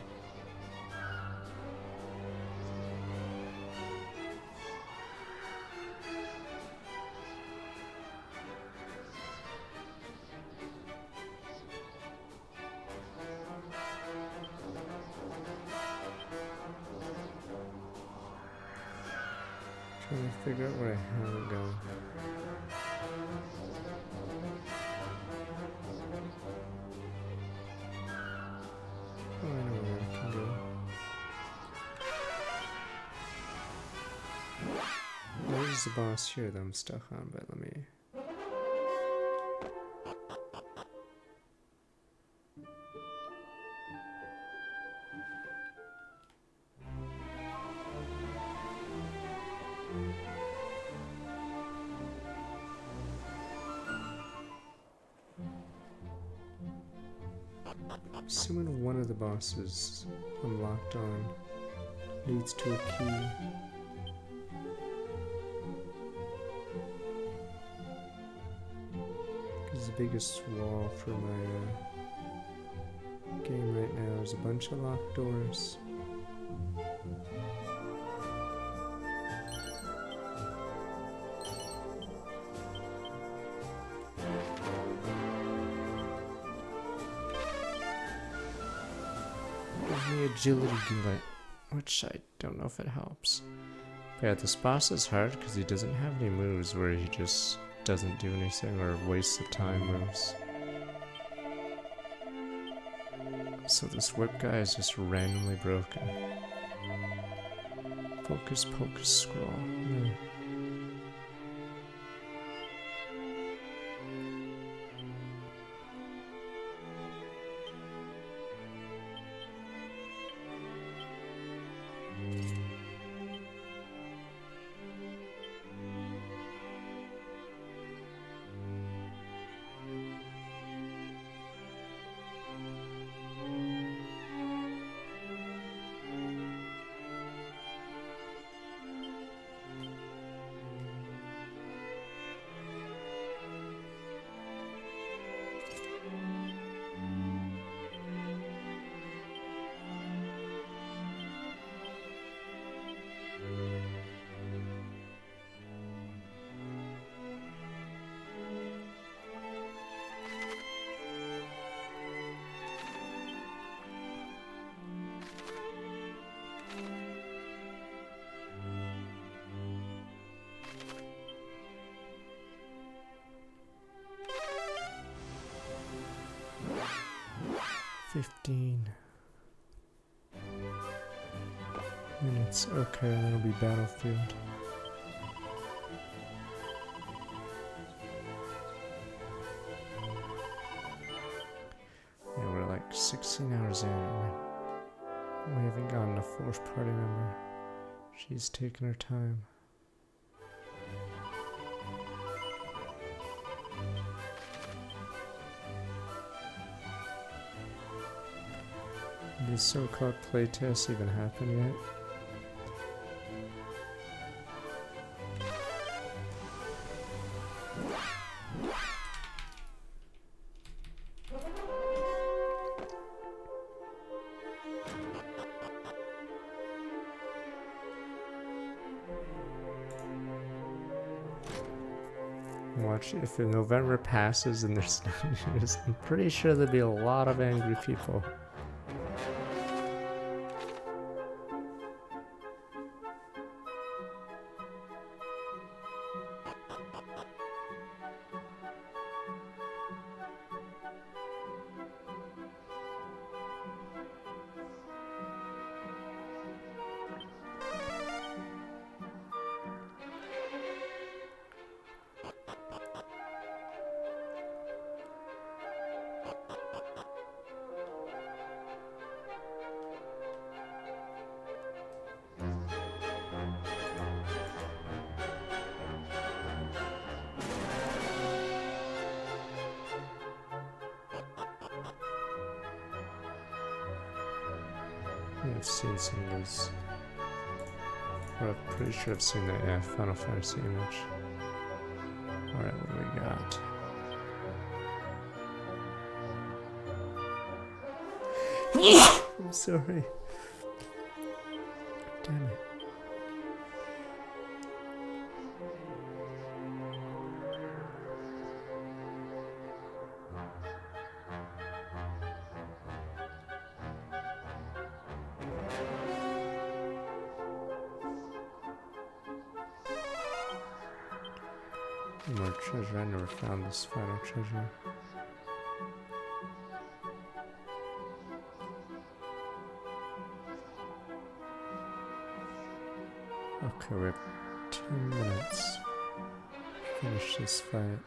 S1: Trying to figure out where I have it going. Oh, I know where I can go. There's the boss here that I'm stuck on, but let me... Assuming one of the bosses I'm locked on leads to a key. Because the biggest wall for my game right now is a bunch of locked doors. Agility gimlet, which I don't know if it helps. But yeah, this boss is hard because he doesn't have any moves where he just doesn't do anything or wastes of time moves. So this whip guy is just randomly broken. Focus, pocus, scroll. No. minutes. Okay, and it'll be Battlefield. Yeah, we're like 16 hours in and we haven't gotten a fourth party member. She's taking her time. Did these so-called playtests even happen yet? Watch, if November passes and there's no news, I'm pretty sure there'll be a lot of angry people. I've seen some of those. Well, I'm pretty sure I've seen that, yeah, Final Fantasy image. Alright, what do we got? I'm sorry. Damn it. More treasure. I never found this final treasure. Okay, we have 10 minutes to finish this fight.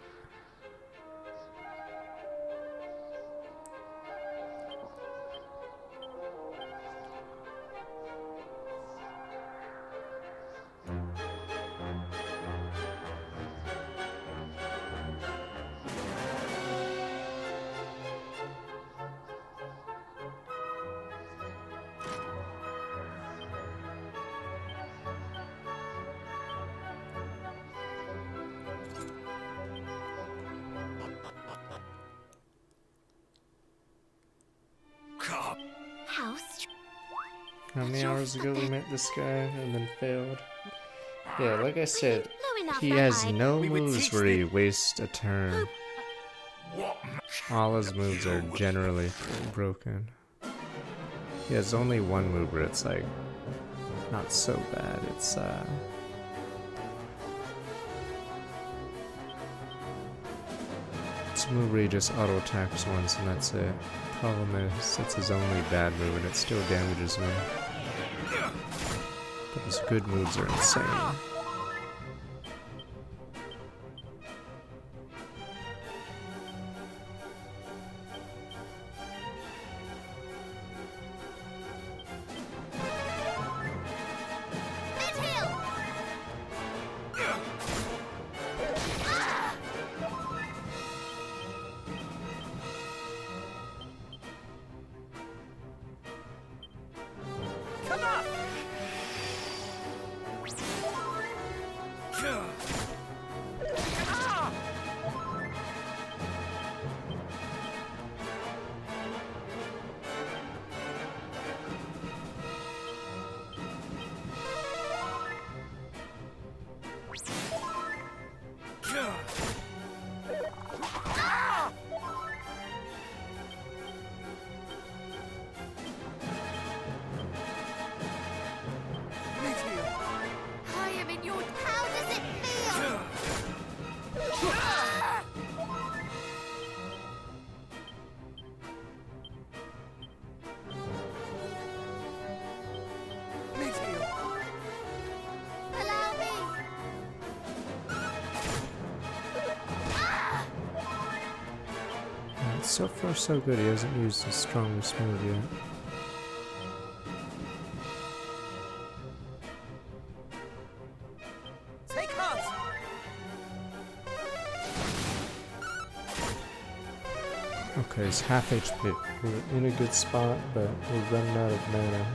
S1: How many hours ago we met this guy and then failed? Yeah, like I said, he has no moves where he wastes a turn. All his moves are generally pretty broken. He has only one move where it's like, not so bad, it's a move where he just auto attacks once and that's it. Problem is, it's his only bad move and it still damages me. But his good moves are insane. So far so good, he hasn't used his strongest move yet.
S8: Take heart!
S1: Okay, it's half HP. We're in a good spot, but we're running out of mana.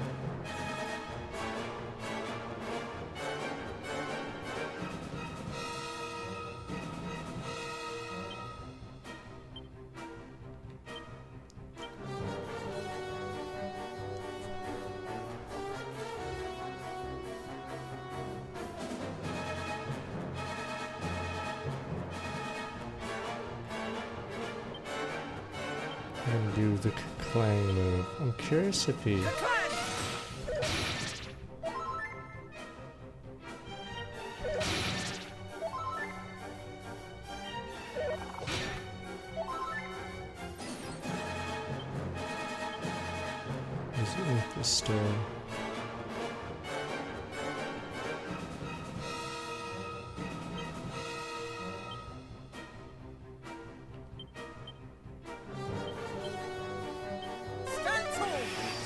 S1: And do the Clang move. I'm curious if he... Is it with the still?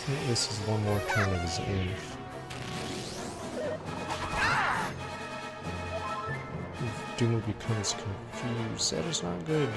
S1: I think this is one more turn of his inf. If Duma becomes confused, that is not good.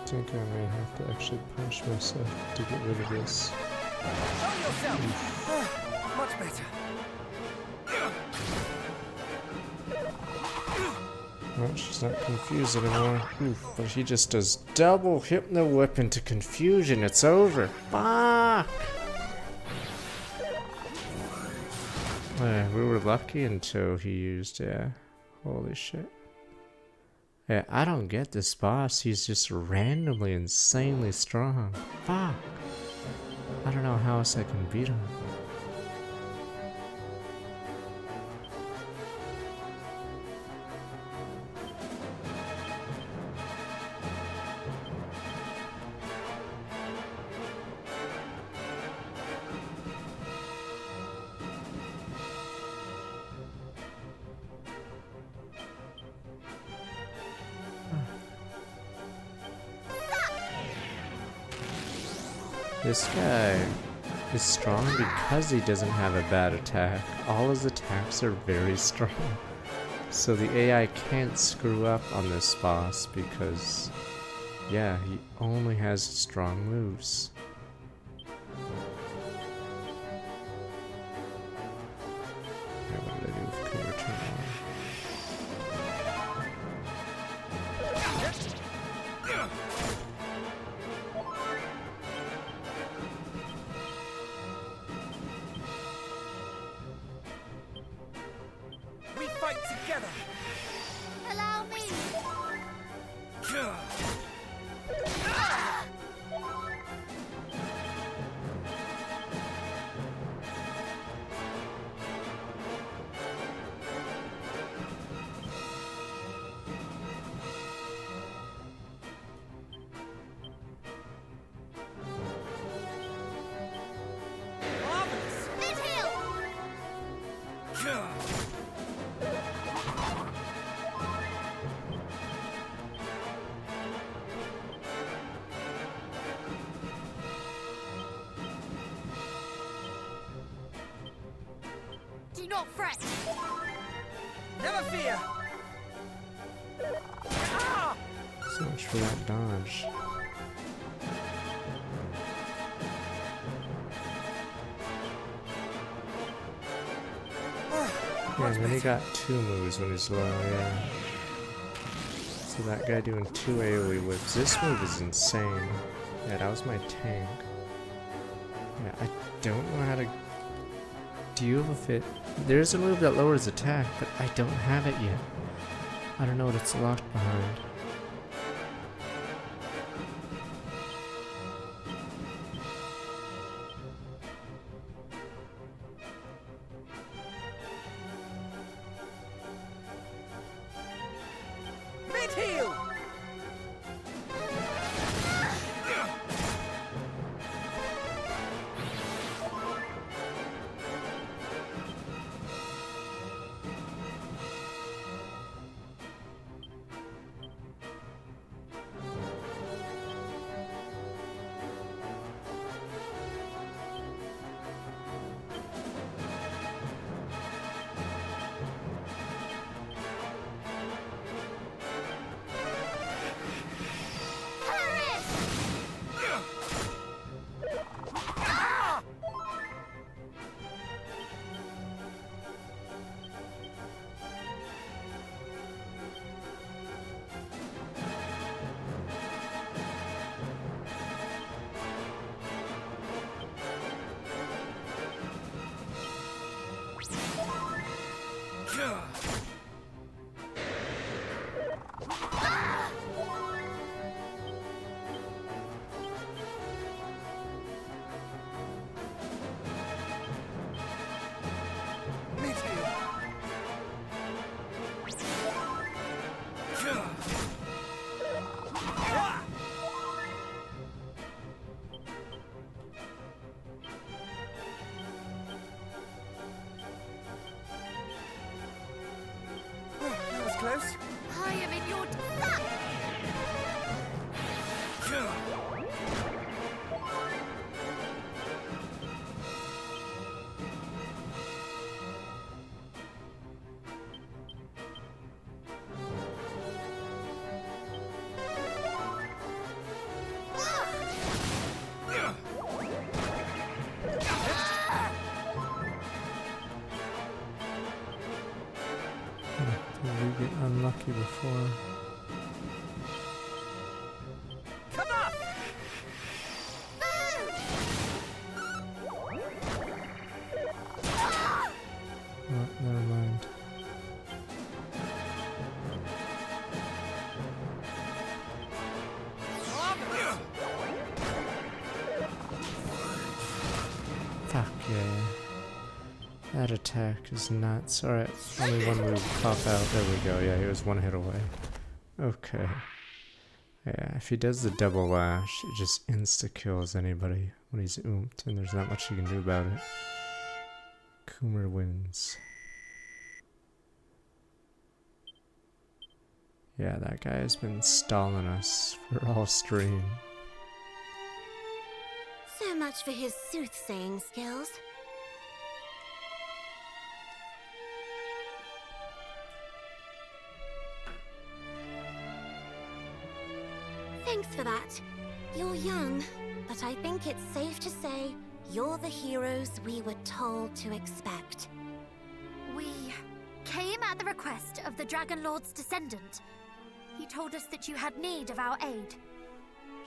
S1: I think I may have to actually punch myself to get rid of this.
S8: Show yourself! Much better.
S1: Well, she's not confused anymore. Oof, but he just does double hypno weapon to confusion. It's over. Fuck! We were lucky until he used, yeah. Holy shit. Yeah, I don't get this boss. He's just randomly insanely strong. Fuck. I don't know how else I can beat him. This guy is strong because he doesn't have a bad attack. All his attacks are very strong. So the AI can't screw up on this boss because, yeah, he only has strong moves. Yeah, what did I do with Cool Return On?
S8: We fight together!
S2: Allow me!
S8: Marvelous!
S2: Midhill! Do not fret!
S8: Never fear! Ah!
S1: So much for that dodge. Yeah, and then he got 2 moves when he's low, yeah. So that guy doing 2 AoE whips. This move is insane. Yeah, that was my tank. Yeah, I don't know how to deal with it. There's a move that lowers attack, but I don't have it yet. I don't know what it's locked behind.
S8: Mid-heel! That was close.
S2: I am in your...
S1: Did we get unlucky before?
S8: Come on!
S1: Oh, never mind. Fuck yeah. That attack is nuts. Alright, only one move pop out. There we go. Yeah, he was one hit away. Okay. Yeah, if he does the double lash, it just insta-kills anybody when he's oomped, and there's not much you can do about it. Coomer wins. Yeah, that guy has been stalling us for all stream.
S5: So much for his soothsaying skills. Thanks for that. You're young, but I think it's safe to say you're the heroes we were told to expect.
S2: We came at the request of the Dragon Lord's descendant. He told us that you had need of our aid.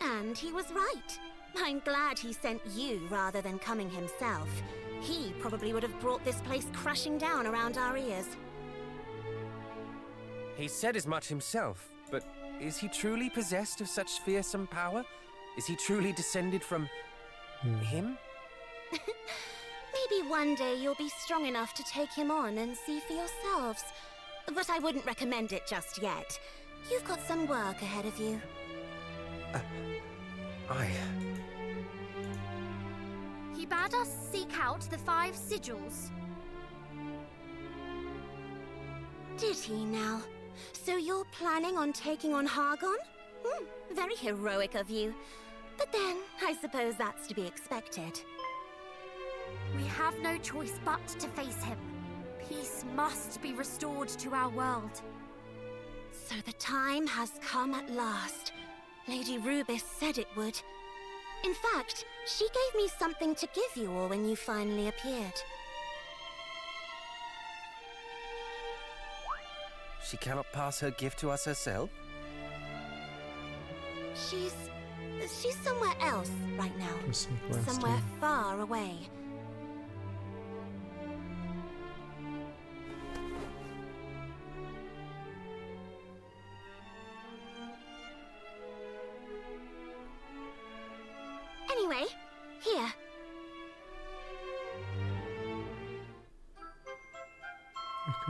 S5: And he was right. I'm glad he sent you rather than coming himself. He probably would have brought this place crashing down around our ears.
S8: He said as much himself, but is he truly possessed of such fearsome power? Is he truly descended from... him?
S5: Maybe one day you'll be strong enough to take him on and see for yourselves. But I wouldn't recommend it just yet. You've got some work ahead of you.
S2: He bade us seek out the 5 sigils.
S5: Did he now? So you're planning on taking on Hargon? Very heroic of you. But then, I suppose that's to be expected.
S2: We have no choice but to face him. Peace must be restored to our world.
S5: So the time has come at last. Lady Rubis said it would. In fact, she gave me something to give you all when you finally appeared.
S8: She cannot pass her gift to us herself?
S5: She's somewhere else right now. Somewhere far away.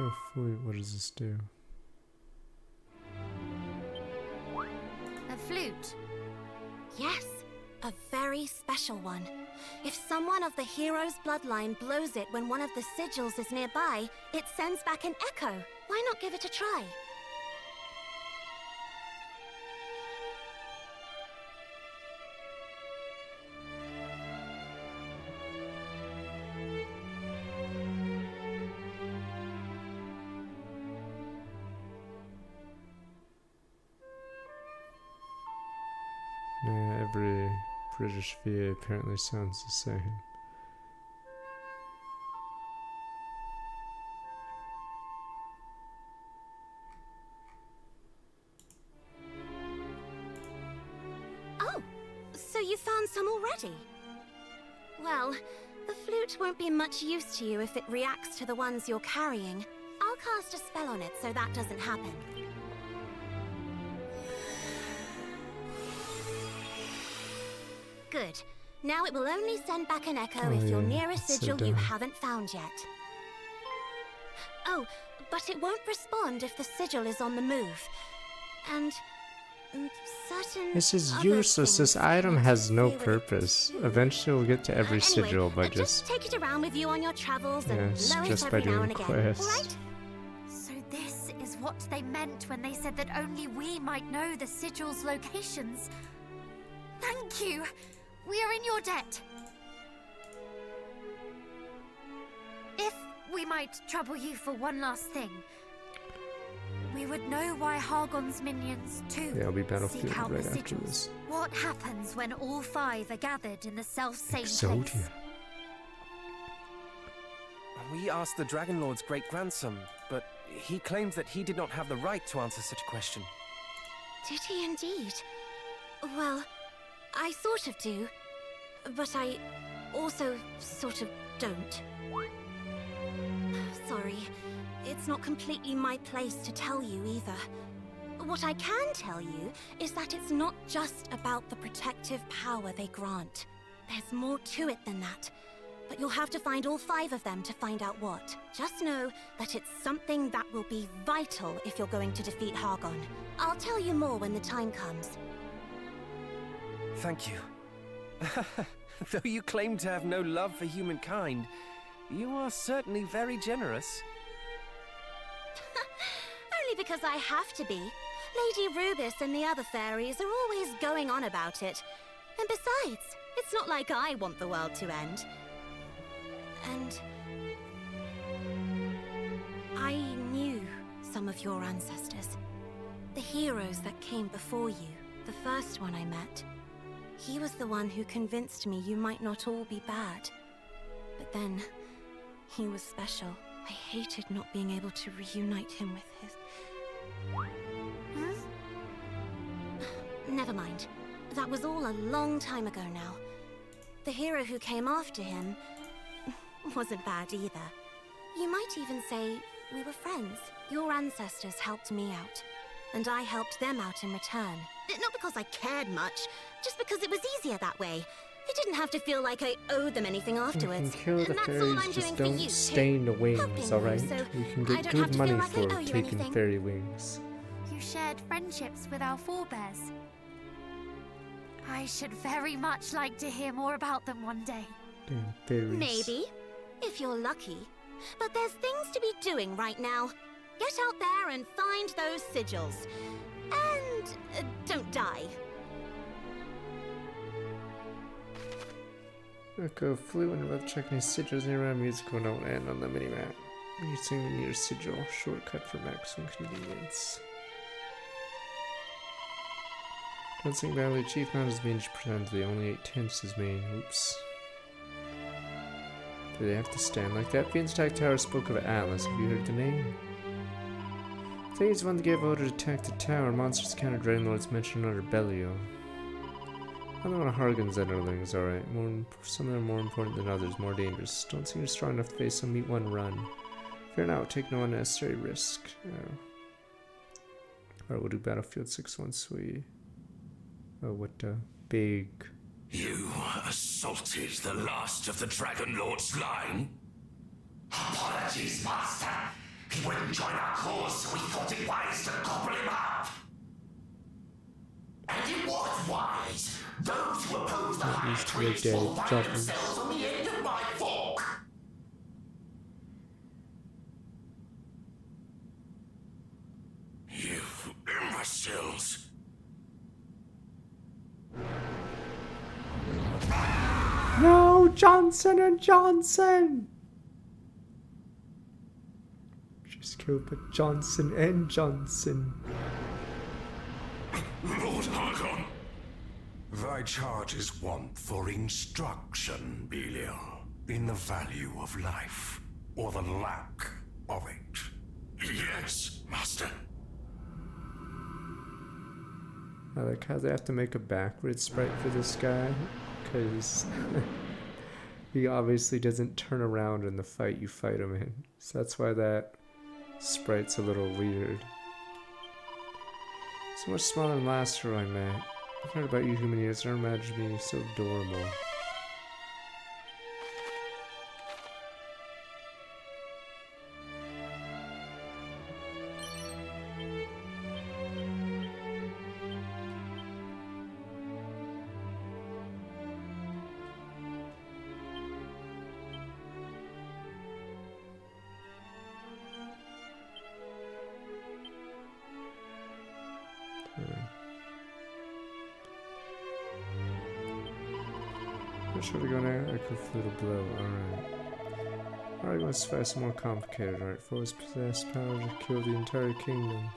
S1: Oh, flute. What does this do?
S2: A flute?
S10: Yes, a very special one. If someone of the hero's bloodline blows it when one of the sigils is nearby, it sends back an echo. Why not give it a try?
S1: Every British VA apparently sounds the same.
S10: Oh, so you found some already? Well, the flute won't be much use to you if it reacts to the ones you're carrying. I'll cast a spell on it so that doesn't happen. Good. Now it will only send back an echo if you're near a sigil you haven't found yet. Oh, but it won't respond if the sigil is on the move. And certain
S1: This is
S10: other
S1: useless. This
S10: things
S1: item
S10: can't
S1: has no
S10: interfere with it
S1: purpose.
S10: too.
S1: Eventually we'll get to every
S10: Anyway,
S1: sigil by
S10: just take it around with you on your travels and
S1: Yes,
S10: lower
S1: just
S10: it
S1: by
S10: every now
S1: doing
S10: and again.
S1: quests.
S10: All right?
S2: So this is what they meant when they said that only we might know the sigil's locations. Thank you! We are in your debt. If we might trouble you for one last thing, we would know why Hargon's minions too
S1: Yeah, I'll be
S2: seek
S1: battlefield
S2: out
S1: right
S2: the
S1: after
S2: sigils.
S1: this.
S2: What happens when all five are gathered in the self-same place?
S1: Exodia.
S8: We asked the Dragon Lord's great-grandson, but he claims that he did not have the right to answer such a question.
S10: Did he indeed? Well, I sort of do, but I also sort of don't. Sorry, it's not completely my place to tell you either. What I can tell you is that it's not just about the protective power they grant. There's more to it than that. But you'll have to find all five of them to find out what. Just know that it's something that will be vital if you're going to defeat Hargon. I'll tell you more when the time comes.
S8: Thank you. Though you claim to have no love for humankind, you are certainly very generous.
S10: Only because I have to be. Lady Rubis and the other fairies are always going on about it. And besides, it's not like I want the world to end. And I knew some of your ancestors. The heroes that came before you, the first one I met. He was the one who convinced me you might not all be bad. But then, he was special. I hated not being able to reunite him with his... Never mind. That was all a long time ago now. The hero who came after him wasn't bad either. You might even say we were friends. Your ancestors helped me out, and I helped them out in return. Not because I cared much, just because it was easier that way. I didn't have to feel like I owed them anything
S1: You
S10: afterwards.
S1: can kill the
S10: and that's all
S1: fairies,
S10: I'm
S1: just
S10: doing for you,
S1: don't
S10: too.
S1: stain the wings,
S10: Helping
S1: alright?
S10: you, so
S1: You can
S10: I
S1: get
S10: don't have
S1: good
S10: to
S1: money
S10: feel like I
S1: for
S10: owe you
S1: taking
S10: anything.
S1: fairy wings.
S2: You shared friendships with our forebears. I should very much like to hear more about them one day.
S1: Damn fairies.
S10: Maybe, if you're lucky. But there's things to be doing right now. Get out there and find those sigils. And don't die.
S1: Echo flew and about checking his sigils nearby. Music will not end on the minimap. Using the near sigil, shortcut for maximum convenience. Don't think Valley Chief not as main pretendedly only 8/10 his main. Oops. Do they have to stand like that? Fiend's attack tower spoke of Atlas. Have you heard the name? I think he's the one that gave order to attack the tower. Monsters countered Dragon Lords mentioned under Bellio. Another one of Hargon's underlings, alright. Some of them are more important than others, more dangerous. Don't seem strong enough to face some meet one run. Fear not, take no unnecessary risk. Alright, we'll do Battlefield 6 once we... Oh, what a big...
S4: You assaulted the last of the Dragon Lord's line? Apologies, Master. He wouldn't join our cause, so we thought it wise to gobble him up. And it was wise. Those who oppose the higher trades will find themselves on the end of my fork. You imbeciles.
S1: No, Johnson and Johnson! Just killed by Johnson and Johnson.
S4: Lord Harkon, thy charge is want for instruction, Belial, in the value of life, or the lack of it. Yes, Master.
S1: I like how they have to make a backwards sprite for this guy, because he obviously doesn't turn around in the fight you fight him in. So that's why that sprite's a little weird. So much smaller than last hero I met. I've heard about you human years, I don't imagine being so adorable. Should we go now? I could flute a blow. Alright. Alright, let's try some more complicated. Alright, foes possess power to kill the entire kingdom.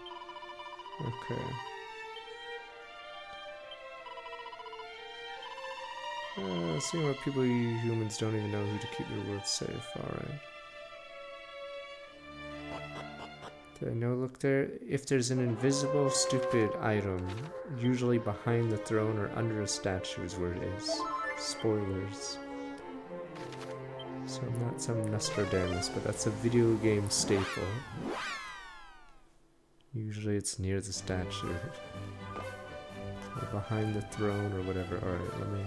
S1: Okay. Seeing what people you humans don't even know who to keep your world safe. Alright. Did I know? Look there. If there's an invisible, stupid item, usually behind the throne or under a statue is where it is. Spoilers. So I'm not some Nostradamus, but that's a video game staple. Usually it's near the statue. Or behind the throne or whatever. Alright, let me...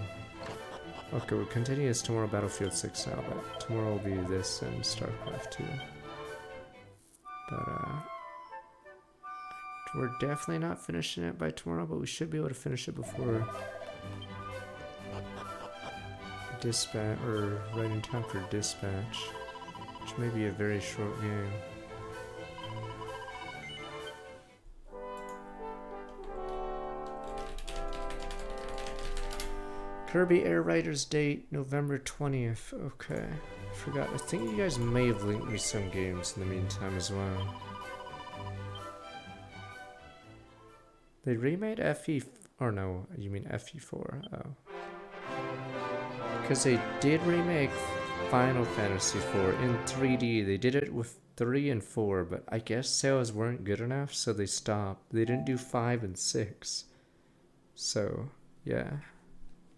S1: Okay, we'll continue this tomorrow, Battlefield 6 now, but tomorrow will be this and StarCraft 2. But, we're definitely not finishing it by tomorrow, but we should be able to finish it before dispatch, or right in time for dispatch, which may be a very short game. Kirby Air Riders date November 20th. Okay, forgot. I think you guys may have linked me some games in the meantime as well. They remade FE, or no, you mean FE4? Oh. Because they did remake Final Fantasy IV in 3D. They did it with 3 and 4, but I guess sales weren't good enough, so they stopped. They didn't do 5 and 6. So, yeah.